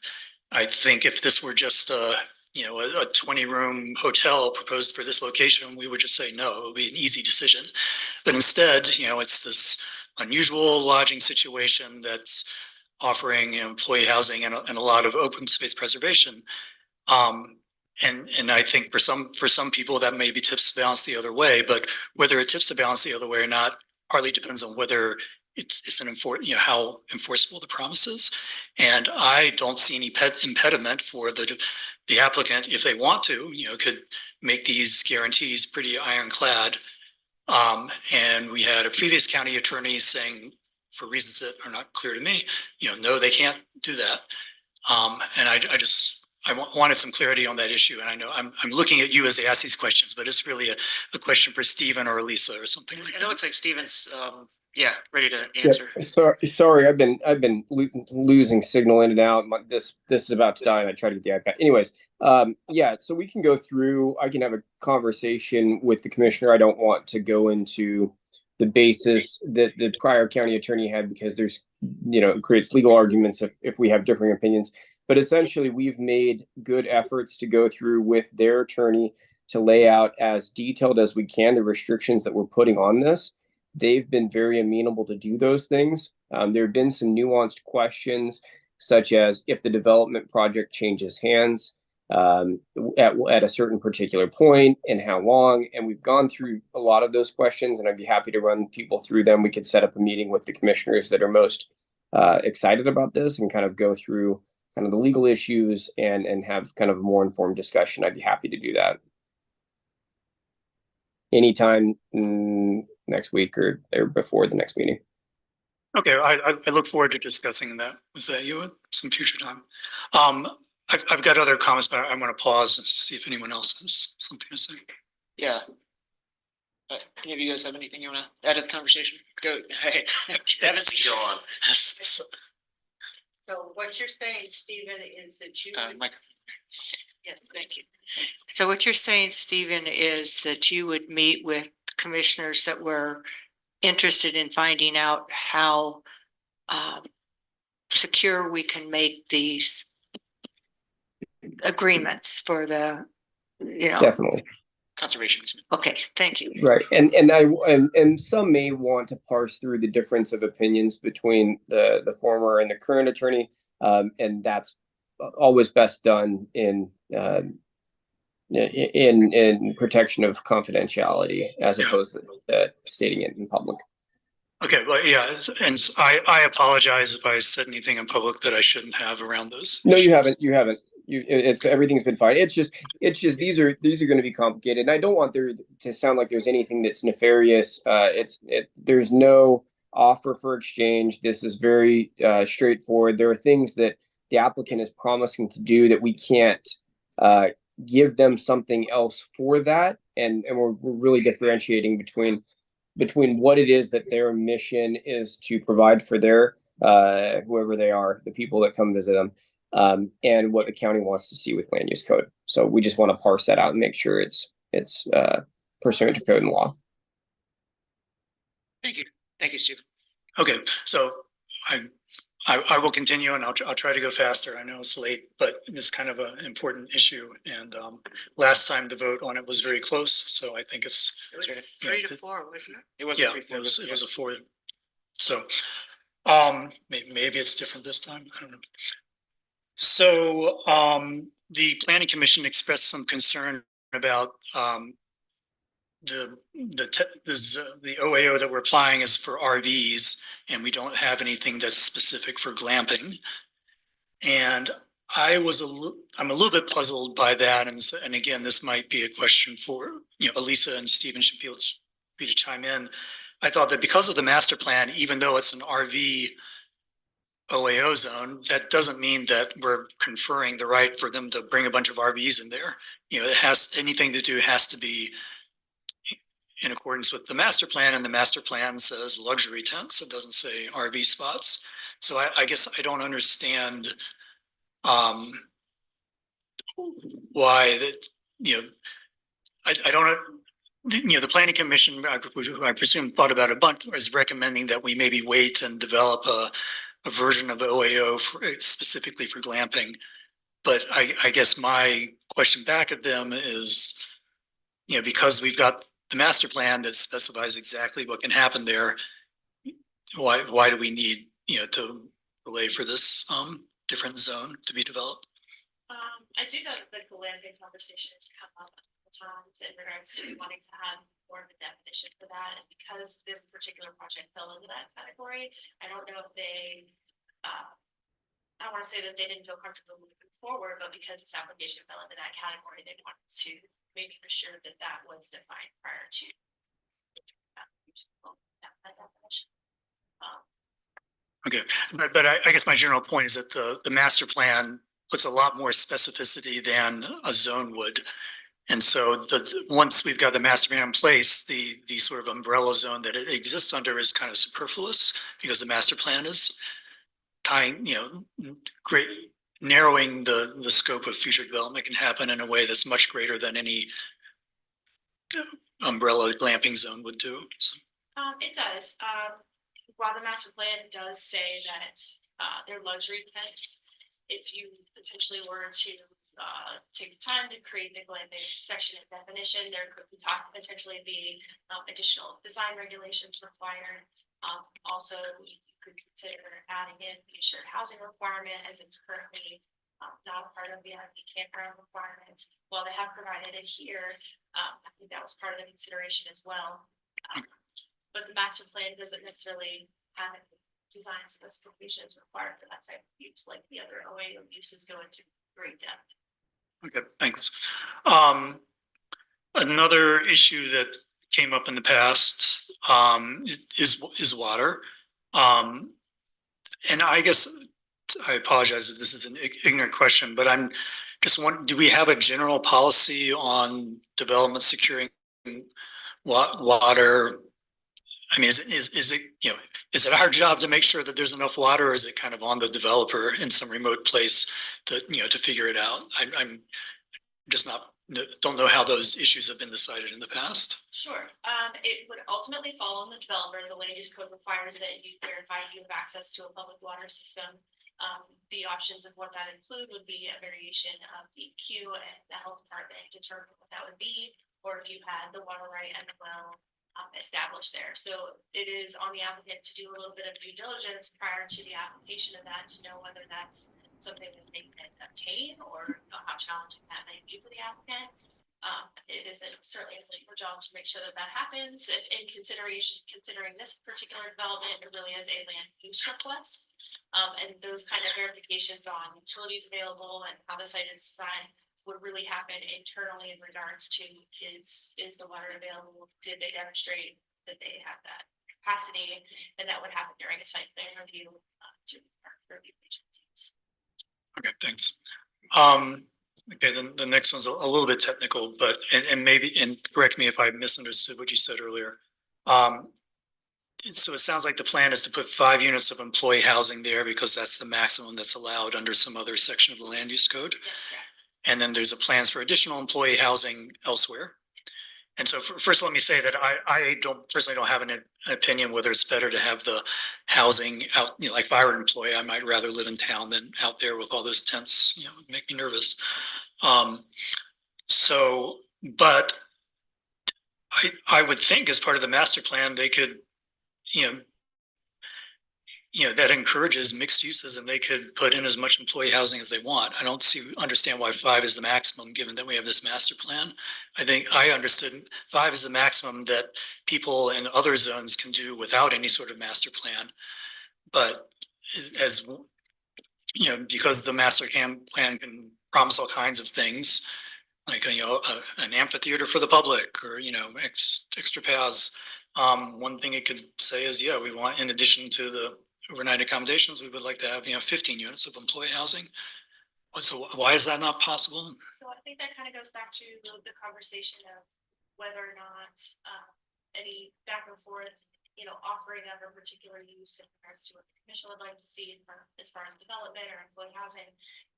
[SPEAKER 7] I think if this were just a 20-room hotel proposed for this location, we would just say no. It would be an easy decision. But instead, it's this unusual lodging situation that's offering employee housing and a lot of open space preservation. And I think for some people that maybe tips the balance the other way, but whether it tips the balance the other way or not partly depends on whether it's how enforceable the promise is. And I don't see any impediment for the applicant, if they want to, could make these guarantees pretty ironclad. And we had a previous county attorney saying, for reasons that are not clear to me, no, they can't do that. And I wanted some clarity on that issue. And I know I'm looking at you as they ask these questions, but it's really a question for Stephen or Elisa or something like that.
[SPEAKER 1] It looks like Stephen's, ready to answer.
[SPEAKER 11] Sorry, I've been losing signal in and out. This is about to die, and I try to get the iPad. Anyways, so we can go through. I can have a conversation with the commissioner. I don't want to go into the basis that the prior county attorney had, because there's, it creates legal arguments if we have differing opinions. But essentially, we've made good efforts to go through with their attorney to lay out as detailed as we can the restrictions that we're putting on this. They've been very amenable to do those things. There have been some nuanced questions, such as if the development project changes hands at a certain particular point and how long. And we've gone through a lot of those questions, and I'd be happy to run people through them. We could set up a meeting with the commissioners that are most excited about this and kind of go through kind of the legal issues and have kind of a more informed discussion. I'd be happy to do that anytime next week or before the next meeting.
[SPEAKER 7] Okay, I look forward to discussing that with you at some future time. I've got other comments, but I'm going to pause and see if anyone else has something to say.
[SPEAKER 1] Yeah. Any of you guys have anything you want to add to the conversation? Go. Hey, Evan, go on.
[SPEAKER 15] So what you're saying, Stephen, is that you.
[SPEAKER 1] Mike.
[SPEAKER 15] Yes, thank you. So what you're saying, Stephen, is that you would meet with commissioners that were interested in finding out how secure we can make these agreements for the,
[SPEAKER 11] Definitely.
[SPEAKER 1] Conservation.
[SPEAKER 15] Okay, thank you.
[SPEAKER 11] Right. And some may want to parse through the difference of opinions between the former and the current attorney. And that's always best done in protection of confidentiality as opposed to stating it in public.
[SPEAKER 7] Okay, well, yeah, and I apologize if I said anything in public that I shouldn't have around those.
[SPEAKER 11] No, you haven't. Everything's been fine. It's just these are going to be complicated, and I don't want there to sound like there's anything that's nefarious. There's no offer for exchange. This is very straightforward. There are things that the applicant is promising to do that we can't give them something else for that, and we're really differentiating between what it is that their mission is to provide for their whoever they are, the people that come visit them. And what the county wants to see with land use code. So we just want to parse that out and make sure it's pursuant to code and law.
[SPEAKER 1] Thank you, Steve.
[SPEAKER 7] Okay, so I will continue, and I'll try to go faster. I know it's late, but it's kind of an important issue. And last time the vote on it was very close, so I think
[SPEAKER 15] It was 3-4, wasn't it?
[SPEAKER 1] It was
[SPEAKER 7] it was a 4. So maybe it's different this time. I don't know. So the planning commission expressed some concern about the OAO that we're applying is for RVs, and we don't have anything that's specific for glamping. And I'm a little bit puzzled by that. And again, this might be a question for Elisa and Stephen should feel free to chime in. I thought that because of the master plan, even though it's an RV OAO zone, that doesn't mean that we're conferring the right for them to bring a bunch of RVs in there. It has anything to do, has to be in accordance with the master plan, and the master plan says luxury tents. It doesn't say RV spots. So I guess I don't understand why that, I don't, the planning commission, I presume thought about a bunch, is recommending that we maybe wait and develop a version of OAO specifically for glamping. But I guess my question back at them is, because we've got the master plan that specifies exactly what can happen there, why do we need, to delay for this, different zone to be developed?
[SPEAKER 9] I do know that the glamping conversation has come up a couple times in regards to wanting to have more of a definition for that. And because this particular project fell into that category, I don't know if they, I don't want to say that they didn't feel comfortable moving forward, but because this application fell into that category, they wanted to maybe ensure that that was defined prior to that definition.
[SPEAKER 7] Okay, but I guess my general point is that the master plan puts a lot more specificity than a zone would. And so once we've got the master plan in place, the sort of umbrella zone that it exists under is kind of superfluous because the master plan is tying, narrowing the scope of future development can happen in a way that's much greater than any umbrella glamping zone would do. So.
[SPEAKER 9] It does. While the master plan does say that they're luxury tents, if you potentially were to take the time to create the glamping section and definition, there could potentially be additional design regulations required. Also, you could consider adding in the shared housing requirement as it's currently not a part of the campground requirements. While they have provided it here, I think that was part of the consideration as well. But the master plan doesn't necessarily have design specifications required for that type of use, like the other OA uses go into great depth.
[SPEAKER 7] Okay, thanks. Another issue that came up in the past is water. And I guess I apologize if this is an ignorant question, but I'm just wondering, do we have a general policy on development securing water? I mean, is it our job to make sure that there's enough water, or is it kind of on the developer in some remote place to figure it out? I'm just don't know how those issues have been decided in the past.
[SPEAKER 9] Sure. It would ultimately fall on the developer. The land use code requires that you verify you have access to a public water system. The options of what that include would be a variation of DEQ and the health department determine what that would be, or if you had the water right and the well established there. So it is on the applicant to do a little bit of due diligence prior to the application of that to know whether that's something that they can obtain or how challenging that may be for the applicant. It certainly isn't your job to make sure that that happens. If in considering this particular development, it really is a land use request. And those kind of verifications on utilities available and how the site is designed would really happen internally in regards to is the water available? Did they demonstrate that they have that capacity? And that would happen during a site plan review to our review agencies.
[SPEAKER 7] Okay, thanks. Okay, then the next one's a little bit technical, but and correct me if I misunderstood what you said earlier. So it sounds like the plan is to put 5 units of employee housing there because that's the maximum that's allowed under some other section of the land use code.
[SPEAKER 9] Yes,
[SPEAKER 7] and then there's a plans for additional employee housing elsewhere. And so first, let me say that I personally don't have an opinion whether it's better to have the housing out, like if I were an employee, I might rather live in town than out there with all those tents, it would make me nervous. But I would think as part of the master plan, they could, that encourages mixed uses and they could put in as much employee housing as they want. I don't understand why 5 is the maximum, given that we have this master plan. I think I understood 5 is the maximum that people in other zones can do without any sort of master plan. But because the master plan can promise all kinds of things, like, an amphitheater for the public or, extra paths. One thing it could say is, we want, in addition to the overnight accommodations, we would like to have 15 units of employee housing. So why is that not possible?
[SPEAKER 9] So I think that kind of goes back to the conversation of whether or not any back and forth, offering of a particular use in regards to what the commission would like to see as far as development or employee housing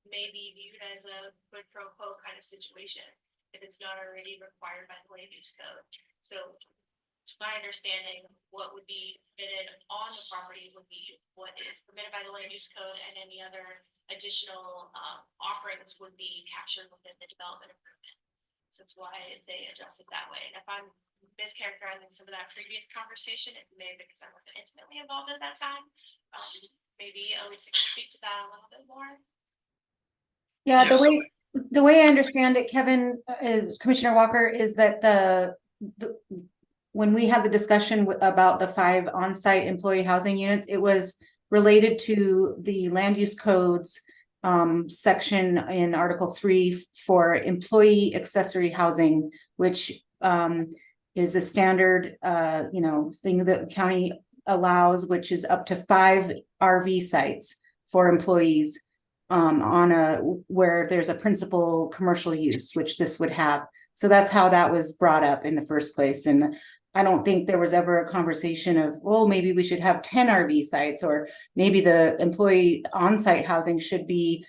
[SPEAKER 9] may be viewed as a quid pro quo kind of situation if it's not already required by the land use code. So to my understanding, what would be permitted on the property would be what is permitted by the land use code, and any other additional offerings would be captured within the development agreement. So that's why they address it that way. And if I'm mischaracterizing some of that previous conversation, it may be because I wasn't intimately involved at that time. Maybe Elisa can speak to that a little bit more.
[SPEAKER 10] Yeah, the way I understand it, Kevin, is Commissioner Walker, is that the when we had the discussion about the 5 on-site employee housing units, it was related to the land use codes section in Article 3 for employee accessory housing, which is a standard thing that the county allows, which is up to 5 RV sites for employees where there's a principal commercial use, which this would have. So that's how that was brought up in the first place. And I don't think there was ever a conversation of, well, maybe we should have 10 RV sites, or maybe the employee on-site housing should be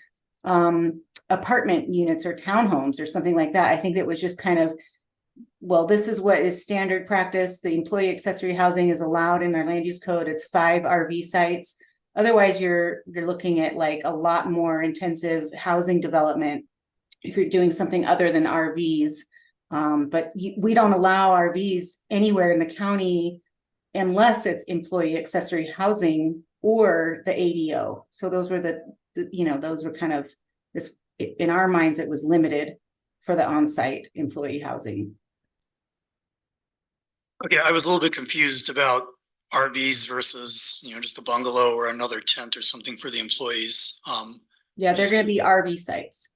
[SPEAKER 10] apartment units or townhomes or something like that. I think it was just kind of, well, this is what is standard practice. The employee accessory housing is allowed in our land use code. It's 5 RV sites. Otherwise, you're looking at like a lot more intensive housing development if you're doing something other than RVs. But we don't allow RVs anywhere in the county unless it's employee accessory housing or the ADO. So those were those were kind of this, in our minds, it was limited for the on-site employee housing.
[SPEAKER 7] Okay, I was a little bit confused about RVs versus, just a bungalow or another tent or something for the employees.
[SPEAKER 10] Yeah, they're going to be RV sites.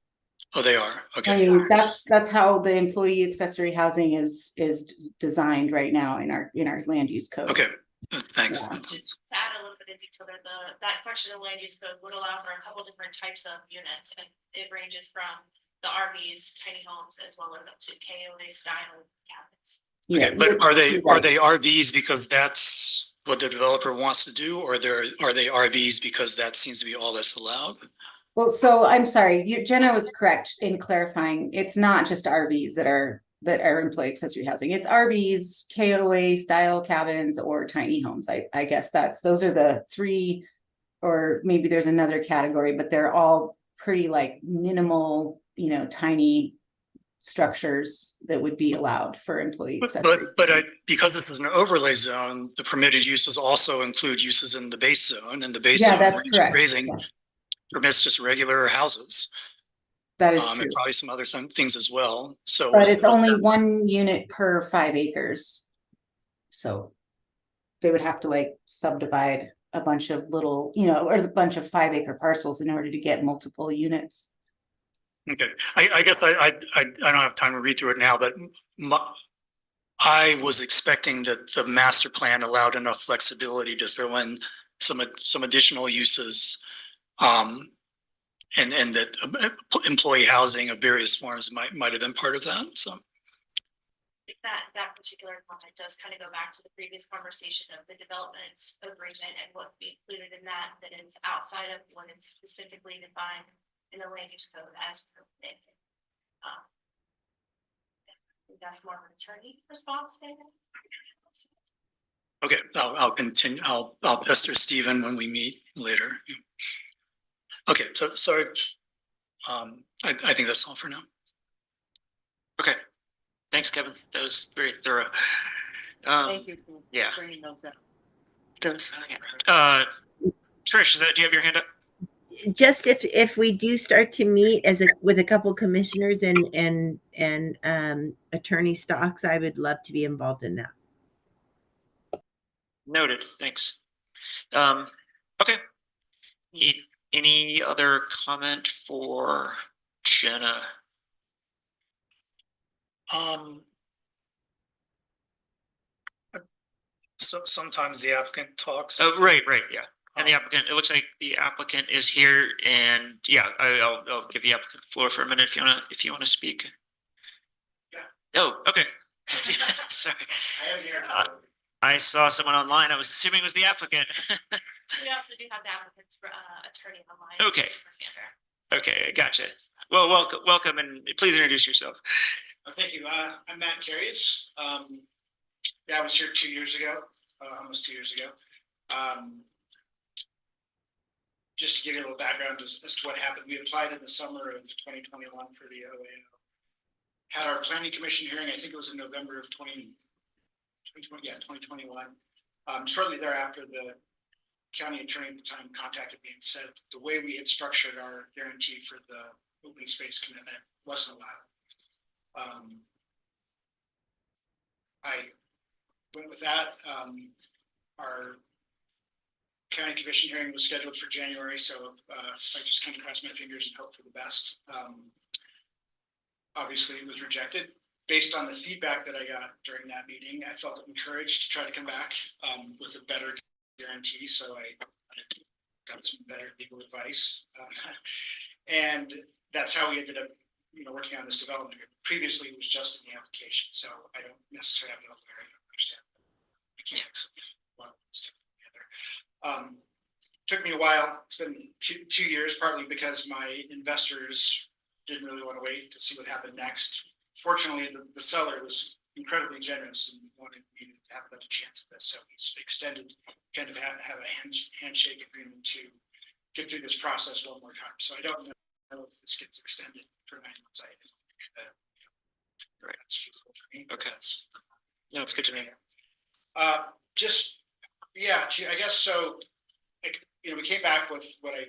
[SPEAKER 7] Oh, they are. Okay.
[SPEAKER 10] I mean, that's how the employee accessory housing is designed right now in our land use code.
[SPEAKER 7] Okay, thanks.
[SPEAKER 9] Just to add a little bit of detail there, that section of land use code would allow for a couple different types of units, and it ranges from the RVs, tiny homes, as well as up to KOA style cabins.
[SPEAKER 7] Okay, but are they RVs because that's what the developer wants to do, or are they RVs because that seems to be all that's allowed?
[SPEAKER 10] Well, so I'm sorry, Jenna was correct in clarifying. It's not just RVs that are employee accessory housing. It's RVs, KOA style cabins, or tiny homes. I guess those are the 3, or maybe there's another category, but they're all pretty like minimal, tiny structures that would be allowed for employee accessory.
[SPEAKER 7] But because this is an overlay zone, the permitted uses also include uses in the base zone, and the base zone
[SPEAKER 10] that's correct.
[SPEAKER 7] Raising permits just regular houses.
[SPEAKER 10] That is true.
[SPEAKER 7] And probably some other things as well. So,
[SPEAKER 10] but it's only 1 unit per 5 acres. So they would have to like subdivide a bunch of little, or a bunch of 5-acre parcels in order to get multiple units.
[SPEAKER 7] Okay, I guess I don't have time to read through it now, but I was expecting that the master plan allowed enough flexibility to throw in some additional uses, and that employee housing of various forms might have been part of that. So
[SPEAKER 9] that particular comment does kind of go back to the previous conversation of the development agreement and what would be included in that is outside of what is specifically defined in the land use code as permitted. That's more of an attorney response there.
[SPEAKER 7] Okay, I'll continue. I'll pester Stephen when we meet later. Okay, so sorry. I think that's all for now.
[SPEAKER 1] Okay, thanks, Kevin. That was very thorough.
[SPEAKER 15] Thank you.
[SPEAKER 1] Yeah.
[SPEAKER 15] Bringing those up.
[SPEAKER 1] Trish, do you have your hand up?
[SPEAKER 17] Just if we do start to meet with a couple commissioners and attorney stocks, I would love to be involved in that.
[SPEAKER 1] Noted. Thanks. Okay. Any other comment for Jenna?
[SPEAKER 7] So sometimes the applicant talks.
[SPEAKER 1] Oh, right, yeah. And the applicant, it looks like the applicant is here, and yeah, I'll give the applicant the floor for a minute if you wanna speak.
[SPEAKER 4] Yeah.
[SPEAKER 1] Oh, okay. Sorry.
[SPEAKER 4] I am here.
[SPEAKER 1] I saw someone online. I was assuming it was the applicant.
[SPEAKER 9] We also do have the applicant's attorney online.
[SPEAKER 1] Okay. Okay, gotcha. Well, welcome, and please introduce yourself.
[SPEAKER 4] Thank you. I'm Matt Carius. I was here 2 years ago, almost 2 years ago. just to give you a little background as to what happened, we applied in the summer of 2021 for the OAO. Had our planning commission hearing, I think it was in November of 2021. Shortly thereafter, the county attorney at the time contacted me and said the way we had structured our guarantee for the open space commitment wasn't allowed. I went with that. Our county commission hearing was scheduled for January, so I just kind of crossed my fingers and hoped for the best. Obviously, it was rejected. Based on the feedback that I got during that meeting, I felt encouraged to try to come back with a better guarantee. So I got some better legal advice, and that's how we ended up, working on this development. Previously, it was just in the application, so I don't necessarily have enough clarity to understand the mechanics of what was together. Took me a while. It's been two years, partly because my investors didn't really want to wait to see what happened next. Fortunately, the seller was incredibly generous and wanted me to have a better chance at this. So he's extended, kind of have a handshake agreement to get through this process one more time. So I don't know if this gets extended for 9 months. I think
[SPEAKER 1] Right.
[SPEAKER 4] That's feasible for me.
[SPEAKER 1] Okay. No, it's good to me.
[SPEAKER 4] I guess so. We came back with what I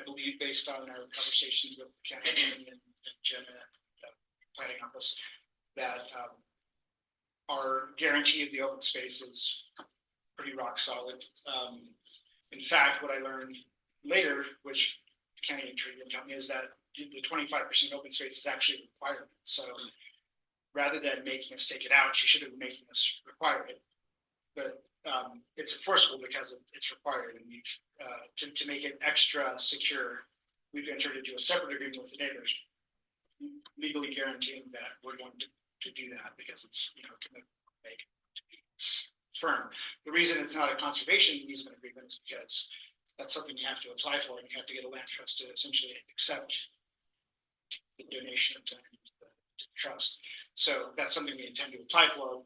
[SPEAKER 4] believe, based on our conversations with the county attorney and Jenna at the planning office, that our guarantee of the open space is pretty rock solid. In fact, what I learned later, which the county attorney told me, is that the 25% open space is actually a requirement. So rather than making us take it out, she should have been making us require it. But it's enforceable because it's required, and we've to make it extra secure, we've entered into a separate agreement with the neighbors, legally guaranteeing that we're going to do that because it's going to make it to be firm. The reason it's not a conservation easement agreement is because that's something you have to apply for, and you have to get a land trust to essentially accept the donation to the trust. So that's something we intend to apply for.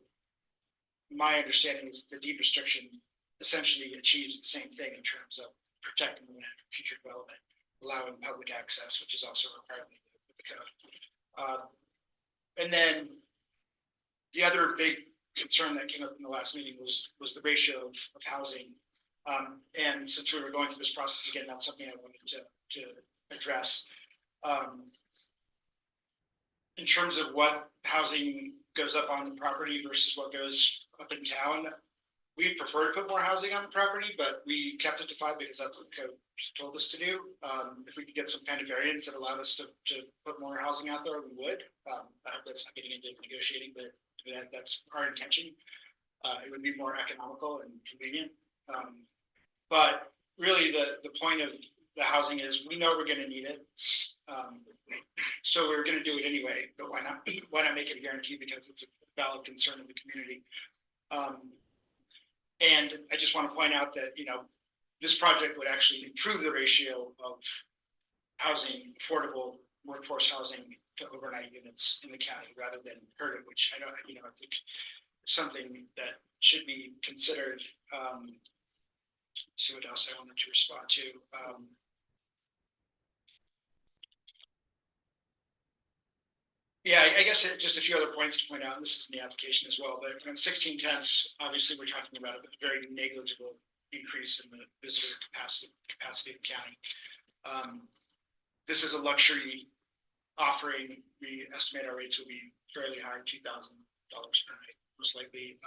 [SPEAKER 4] My understanding is the deed restriction essentially achieves the same thing in terms of protecting the land from future development, allowing public access, which is also required with the code. And then the other big concern that came up in the last meeting was the ratio of housing. And since we were going through this process again, that's something I wanted to address. In terms of what housing goes up on the property versus what goes up in town, we prefer to put more housing on the property, but we kept it to 5 because that's what the code told us to do. If we could get some kind of variance that allowed us to put more housing out there, we would. I hope that's not getting into negotiating, but that's our intention. It would be more economical and convenient. But really the point of the housing is we know we're going to need it. So we're going to do it anyway, but why not make it a guarantee, because it's a valid concern of the community. And I just want to point out that, this project would actually improve the ratio of housing, affordable workforce housing to overnight units in the county rather than hurt it, which I think is something that should be considered. See what else I wanted to respond to. I guess just a few other points to point out, and this is in the application as well, but 16 tenths, obviously we're talking about a very negligible increase in the visitor capacity of the county. This is a luxury offering. We estimate our rates will be fairly high, $2,000 per night, most likely.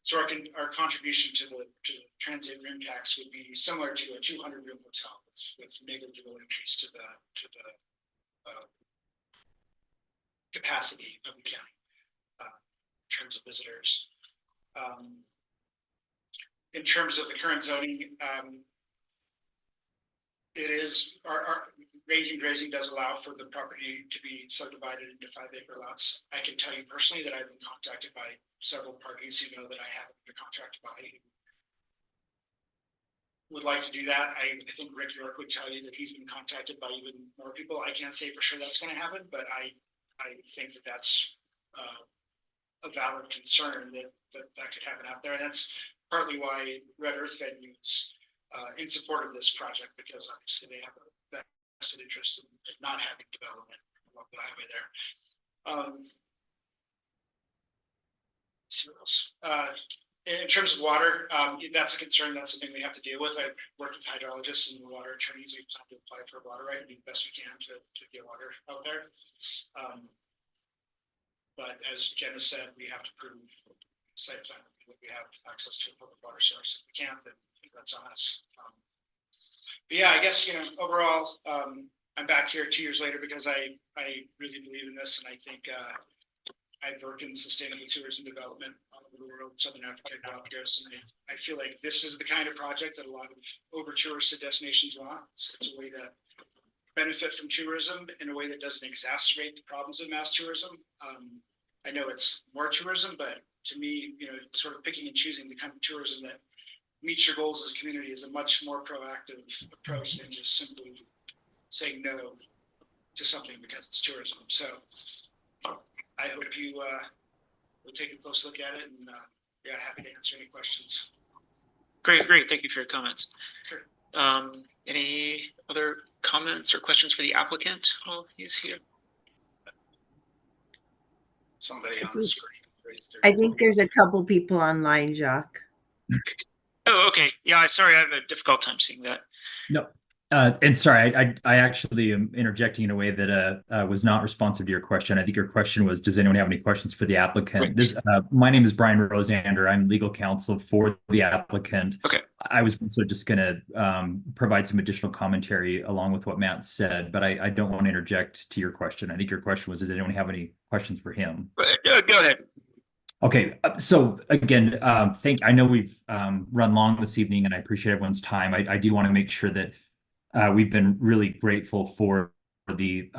[SPEAKER 4] So our contribution to the transit room tax would be similar to a 200-room hotel with negligible increase to the capacity of the county in terms of visitors. In terms of the current zoning, it is our ranging grazing does allow for the property to be subdivided into 5-acre lots. I can tell you personally that I've been contacted by several parties who know that I have the contract to buy, would like to do that. I think Rick York would tell you that he's been contacted by even more people. I can't say for sure that's going to happen, but I think that that's a valid concern that could happen out there. And that's partly why Red Earth venues in support of this project because obviously they have a vested interest in not having development along the highway there. See what else? In terms of water, that's a concern. That's something we have to deal with. I worked with hydrologists and water attorneys. We plan to apply for water right and do the best we can to get water out there. But as Jenna said, we have to prove site plan that we have access to a public water source. If we can't, then that's on us. But yeah, I guess, overall, I'm back here 2 years later because I really believe in this, and I think I've worked in sustainable tourism development all over the world, Southern Africa, Galapagos, and I feel like this is the kind of project that a lot of over-touristed destinations want. It's a way to benefit from tourism in a way that doesn't exacerbate the problems of mass tourism. I know it's more tourism, but to me, sort of picking and choosing the kind of tourism that meets your goals as a community is a much more proactive approach than just simply saying no to something because it's tourism. So I hope you will take a close look at it, and happy to answer any questions.
[SPEAKER 1] Great. Thank you for your comments.
[SPEAKER 4] Sure.
[SPEAKER 1] Any other comments or questions for the applicant while he's here?
[SPEAKER 4] Somebody on the screen.
[SPEAKER 17] I think there's a couple people online, Jacques.
[SPEAKER 1] Oh, okay. Yeah, sorry, I have a difficult time seeing that.
[SPEAKER 12] No. And sorry, I actually am interjecting in a way that was not responsive to your question. I think your question was, does anyone have any questions for the applicant?
[SPEAKER 1] Right.
[SPEAKER 12] My name is Brian Rosander. I'm legal counsel for the applicant.
[SPEAKER 1] Okay.
[SPEAKER 12] I was also just going to provide some additional commentary along with what Matt said, but I don't want to interject to your question. I think your question was, does anyone have any questions for him?
[SPEAKER 1] Go ahead.
[SPEAKER 12] Okay, so again, I know we've run long this evening, and I appreciate everyone's time. I do want to make sure that we've been really grateful for the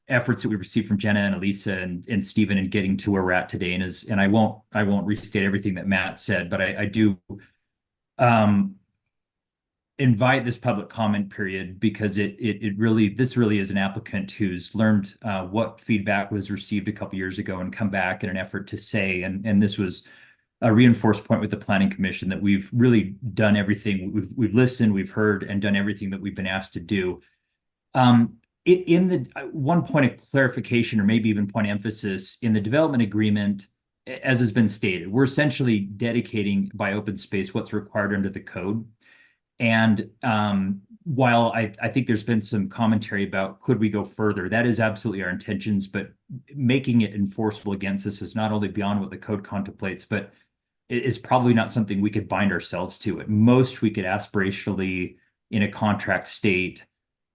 [SPEAKER 12] efforts that we received from Jenna and Elisa and Stephen in getting to where we're at today. And I won't restate everything that Matt said, but I do invite this public comment period because this really is an applicant who's learned what feedback was received a couple years ago and come back in an effort to say, and this was a reinforced point with the Planning Commission, that we've really done everything. We've listened, we've heard, and done everything that we've been asked to do. In the one point of clarification, or maybe even point of emphasis, in the development agreement, as has been stated, we're essentially dedicating by open space what's required under the code. And while I think there's been some commentary about could we go further, that is absolutely our intentions, but making it enforceable against us is not only beyond what the code contemplates, but it is probably not something we could bind ourselves to. At most, we could aspirationally, in a contract state,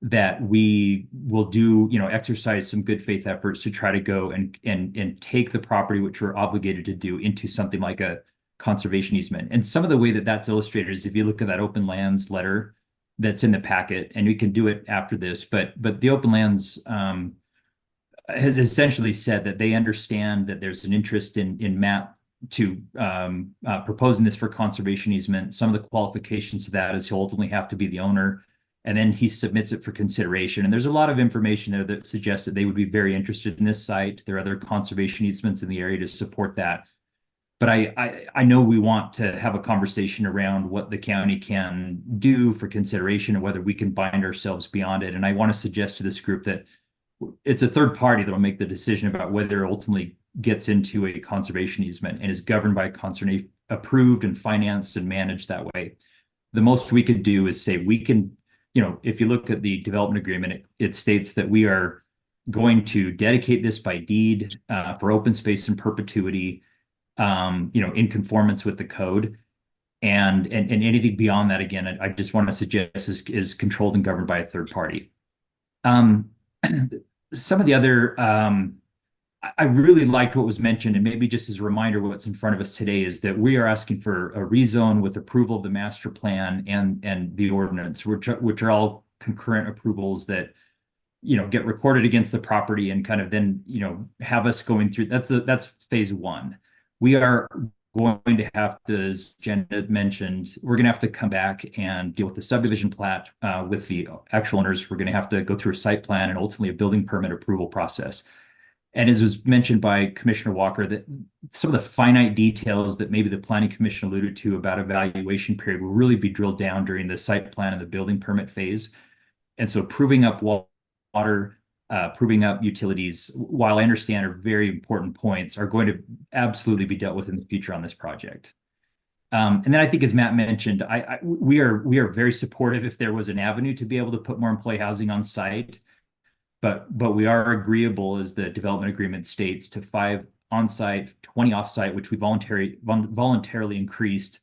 [SPEAKER 12] that we will do, exercise some good faith efforts to try to go and take the property, which we're obligated to do, into something like a conservation easement. And some of the way that that's illustrated is if you look at that open lands letter that's in the packet, and we can do it after this, but the open lands has essentially said that they understand that there's an interest in Matt to proposing this for conservation easement. Some of the qualifications to that is he'll ultimately have to be the owner, and then he submits it for consideration. And there's a lot of information there that suggests that they would be very interested in this site. There are other conservation easements in the area to support that. But I know we want to have a conversation around what the county can do for consideration and whether we can bind ourselves beyond it. And I want to suggest to this group that it's a third party that will make the decision about whether it ultimately gets into a conservation easement and is governed by conservation, approved and financed and managed that way. The most we could do is say we can, if you look at the development agreement, it states that we are going to dedicate this by deed for open space in perpetuity, in conformance with the code. And anything beyond that, again, I just want to suggest is controlled and governed by a third party. Some of the other, I really liked what was mentioned, and maybe just as a reminder, what's in front of us today is that we are asking for a rezone with approval of the master plan and the ordinance, which are all concurrent approvals that, get recorded against the property and kind of then, have us going through. That's phase one. We are going to have to, as Jen mentioned, we're going to have to come back and deal with the subdivision plat with the actual owners. We're going to have to go through a site plan and ultimately a building permit approval process. And as was mentioned by Commissioner Walker, that some of the finite details that maybe the Planning Commission alluded to about evaluation period will really be drilled down during the site plan and the building permit phase. And so proving up water, proving up utilities, while I understand are very important points, are going to absolutely be dealt with in the future on this project. And then I think, as Matt mentioned, we are very supportive if there was an avenue to be able to put more employee housing on site. But we are agreeable, as the development agreement states, to 5 on-site, 20 off-site, which we voluntarily increased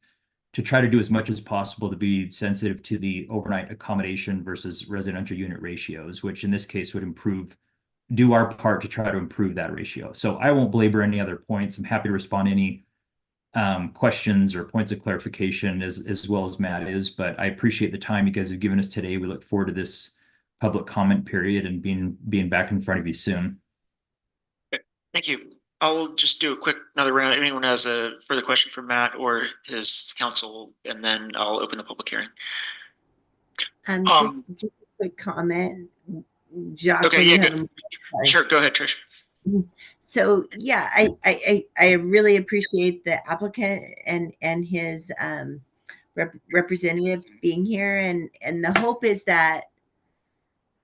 [SPEAKER 12] to try to do as much as possible to be sensitive to the overnight accommodation versus residential unit ratios, which in this case would do our part to try to improve that ratio. So I won't belabor any other points. I'm happy to respond to any questions or points of clarification as well as Matt is, but I appreciate the time you guys have given us today. We look forward to this public comment period and being back in front of you soon.
[SPEAKER 1] Thank you. I'll just do a quick another round. If anyone has a further question for Matt or his counsel, and then I'll open the public hearing.
[SPEAKER 17] Just a quick comment. Josh,
[SPEAKER 1] okay, yeah, good. Sure, go ahead, Trish.
[SPEAKER 17] So yeah, I really appreciate the applicant and his representative being here, and the hope is that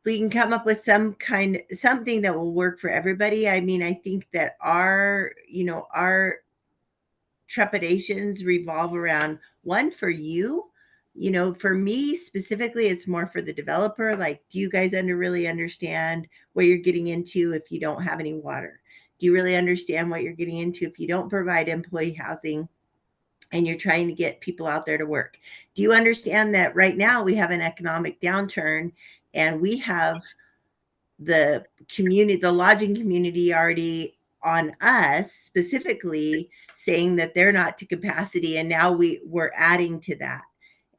[SPEAKER 17] we can come up with something that will work for everybody. I mean, I think that our trepidations revolve around one for you. For me specifically, it's more for the developer. Like, do you guys really understand what you're getting into if you don't have any water? Do you really understand what you're getting into if you don't provide employee housing and you're trying to get people out there to work? Do you understand that right now we have an economic downturn and we have the lodging community already on us specifically saying that they're not to capacity, and now we're adding to that.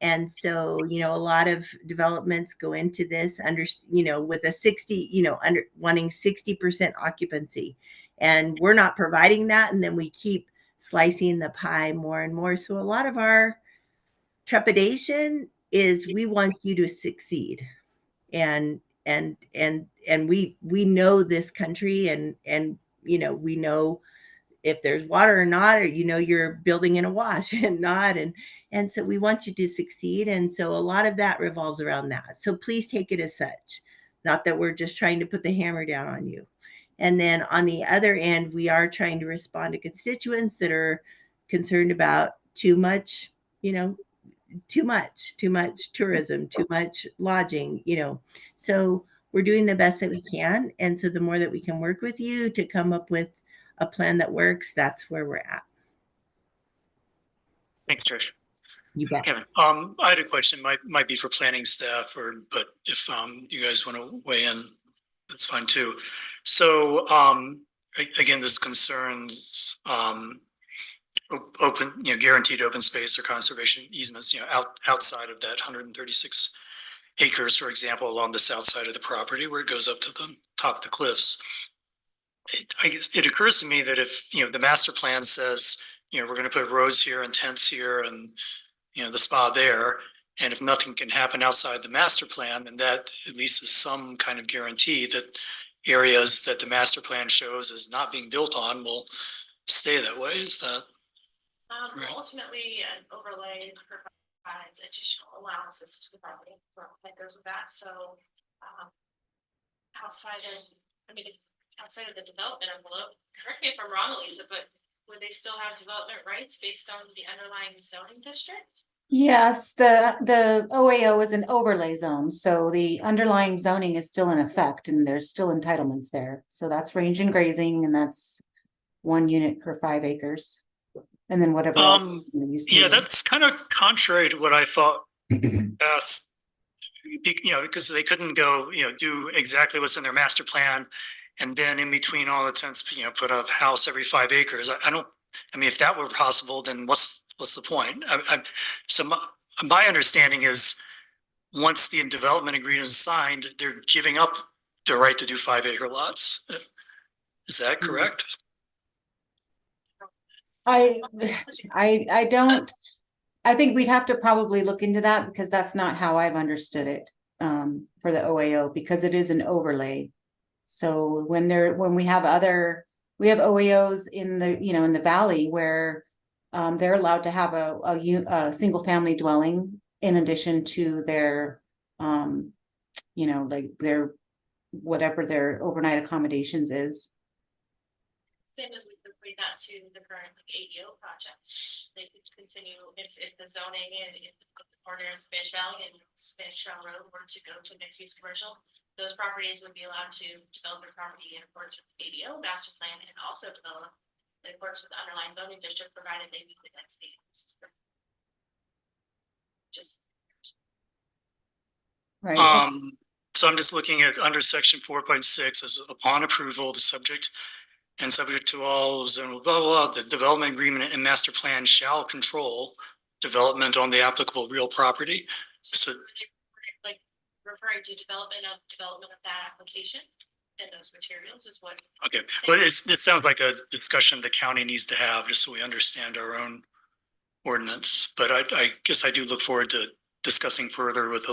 [SPEAKER 17] And so, a lot of developments go into this with a 60, wanting 60% occupancy, and we're not providing that. And then we keep slicing the pie more and more. So a lot of our trepidation is we want you to succeed. And we know this country, and we know if there's water or not, or you're building in a wash and not, and so we want you to succeed. And so a lot of that revolves around that. So please take it as such, not that we're just trying to put the hammer down on you. And then on the other end, we are trying to respond to constituents that are concerned about too much tourism, too much lodging, so we're doing the best that we can. And so the more that we can work with you to come up with a plan that works, that's where we're at.
[SPEAKER 1] Thanks, Trish.
[SPEAKER 17] You bet.
[SPEAKER 1] Kevin.
[SPEAKER 7] I had a question, might be for planning staff, but if you guys want to weigh in, that's fine too. So again, this concerns open, guaranteed open space or conservation easements, outside of that 136 acres, for example, along the south side of the property where it goes up to the top of the cliffs. I guess it occurs to me that if, the master plan says, we're going to put roads here and tents here and, the spa there, and if nothing can happen outside the master plan, then that at least is some kind of guarantee that areas that the master plan shows as not being built on will stay that way. Is that?
[SPEAKER 9] Right. Ultimately, an overlay provides additional allowances to the property that goes with that. So outside of the development envelope, correct me if I'm wrong, Elisa, but would they still have development rights based on the underlying zoning district?
[SPEAKER 10] Yes, the OAO is an overlay zone, so the underlying zoning is still in effect and there's still entitlements there. So that's range and grazing, and that's 1 unit per 5 acres. And then whatever.
[SPEAKER 7] Yeah, that's kind of contrary to what I thought. Because they couldn't go, do exactly what's in their master plan, and then in between all the tents, put a house every 5 acres. If that were possible, then what's the point? So my understanding is, once the development agreement is signed, they're giving up their right to do 5 acre lots. Is that correct?
[SPEAKER 10] I think we'd have to probably look into that, because that's not how I've understood it for the OAO, because it is an overlay. So when we have OAOs in the, in the valley where they're allowed to have a single family dwelling in addition to their, like their, whatever their overnight accommodations is.
[SPEAKER 2] Same as we could bring that to the current like ADO projects. They could continue if the zoning and if the corner of Spanish Valley and Spanish Trail Road were to go to mixed use commercial, those properties would be allowed to develop their property in accordance with the ADO master plan and also develop in accordance with the underlying zoning district, provided they meet the density. Just
[SPEAKER 10] right.
[SPEAKER 7] So I'm just looking at under section 4.6 as upon approval, the subject to all zone, blah, blah, the development agreement and master plan shall control development on the applicable real property. So
[SPEAKER 2] like referring to development of that application and those materials is what.
[SPEAKER 7] okay, but it sounds like a discussion the county needs to have just so we understand our own ordinance. But I guess I do look forward to discussing further with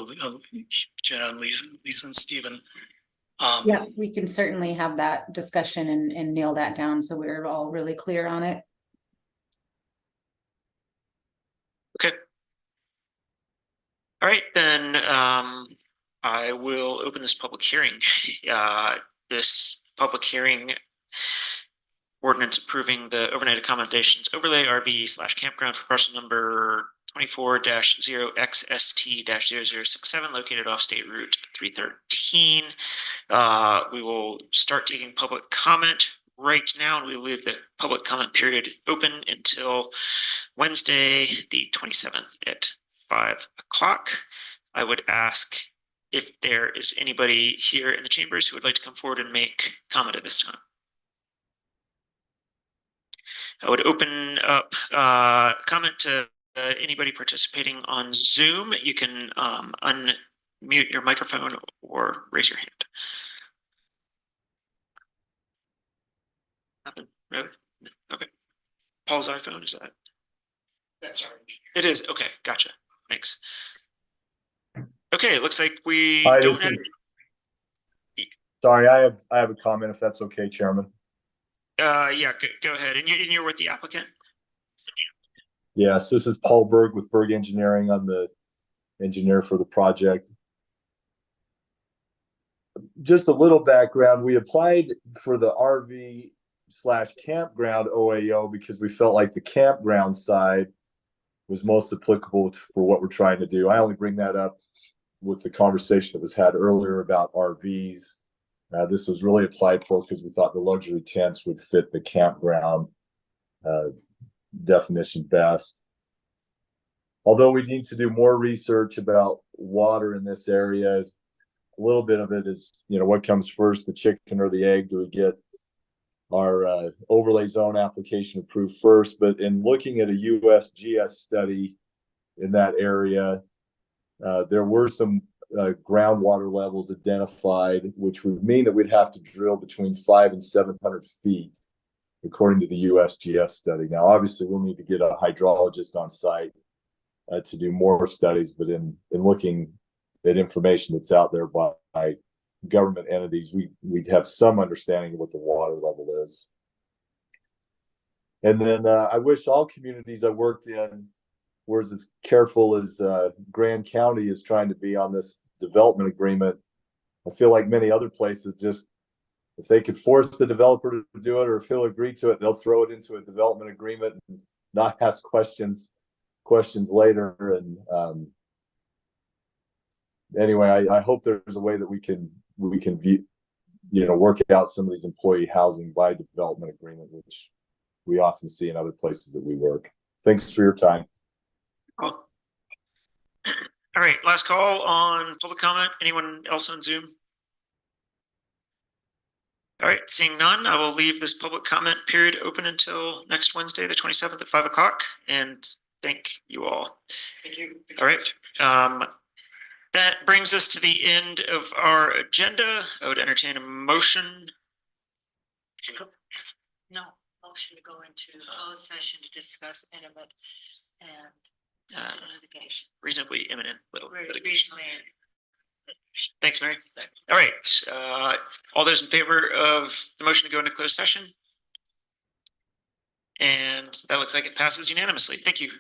[SPEAKER 7] Jenna and Lisa and Stephen.
[SPEAKER 10] Yeah, we can certainly have that discussion and nail that down so we're all really clear on it.
[SPEAKER 1] Okay. All right, then I will open this public hearing. This public hearing ordinance approving the overnight accommodations overlay RV/campground for parcel number 24-0XST-0067 located off State Route 313. We will start taking public comment right now, and we leave the public comment period open until Wednesday, the 27th at 5 o'clock. I would ask if there is anybody here in the chambers who would like to come forward and make comment at this time. I would open up comment to anybody participating on Zoom. You can unmute your microphone or raise your hand. Nothing, really? Okay. Paul's iPhone, is that?
[SPEAKER 4] That's our
[SPEAKER 1] It is, okay, gotcha, thanks. Okay, it looks like we
[SPEAKER 20] Hi,
[SPEAKER 1] don't have.
[SPEAKER 20] Sorry, I have a comment if that's okay, Chairman.
[SPEAKER 1] Yeah, go ahead, and you're with the applicant?
[SPEAKER 20] Yes, this is Paul Berg with Berg Engineering. I'm the engineer for the project. Just a little background. We applied for the RV/campground OAO because we felt like the campground side was most applicable for what we're trying to do. I only bring that up with the conversation that was had earlier about RVs. This was really applied for because we thought the luxury tents would fit the campground definition best. Although we need to do more research about water in this area, a little bit of it is, what comes first, the chicken or the egg? Do we get our overlay zone application approved first? But in looking at a USGS study in that area, there were some groundwater levels identified, which would mean that we'd have to drill between 500 and 700 feet, according to the USGS study. Now, obviously, we'll need to get a hydrologist on site to do more studies, but in looking at information that's out there by government entities, we'd have some understanding of what the water level is. And then I wish all communities I worked in were as careful as Grand County is trying to be on this development agreement. I feel like many other places, just if they could force the developer to do it, or if he'll agree to it, they'll throw it into a development agreement and not ask questions later. And anyway, I hope there's a way that we can view, work out some of these employee housing by development agreement, which we often see in other places that we work. Thanks for your time.
[SPEAKER 1] All right, last call on public comment. Anyone else on Zoom? All right, seeing none, I will leave this public comment period open until next Wednesday, the 27th at 5 o'clock, and thank you all.
[SPEAKER 4] Thank you.
[SPEAKER 1] All right. That brings us to the end of our agenda. I would entertain a motion.
[SPEAKER 15] No, motion to go into closed session to discuss intimate and litigation.
[SPEAKER 1] Reasonably imminent litigation.
[SPEAKER 15] Reasonably
[SPEAKER 1] Thanks, Mary. All right, all those in favor of the motion to go into closed session? And that looks like it passes unanimously. Thank you.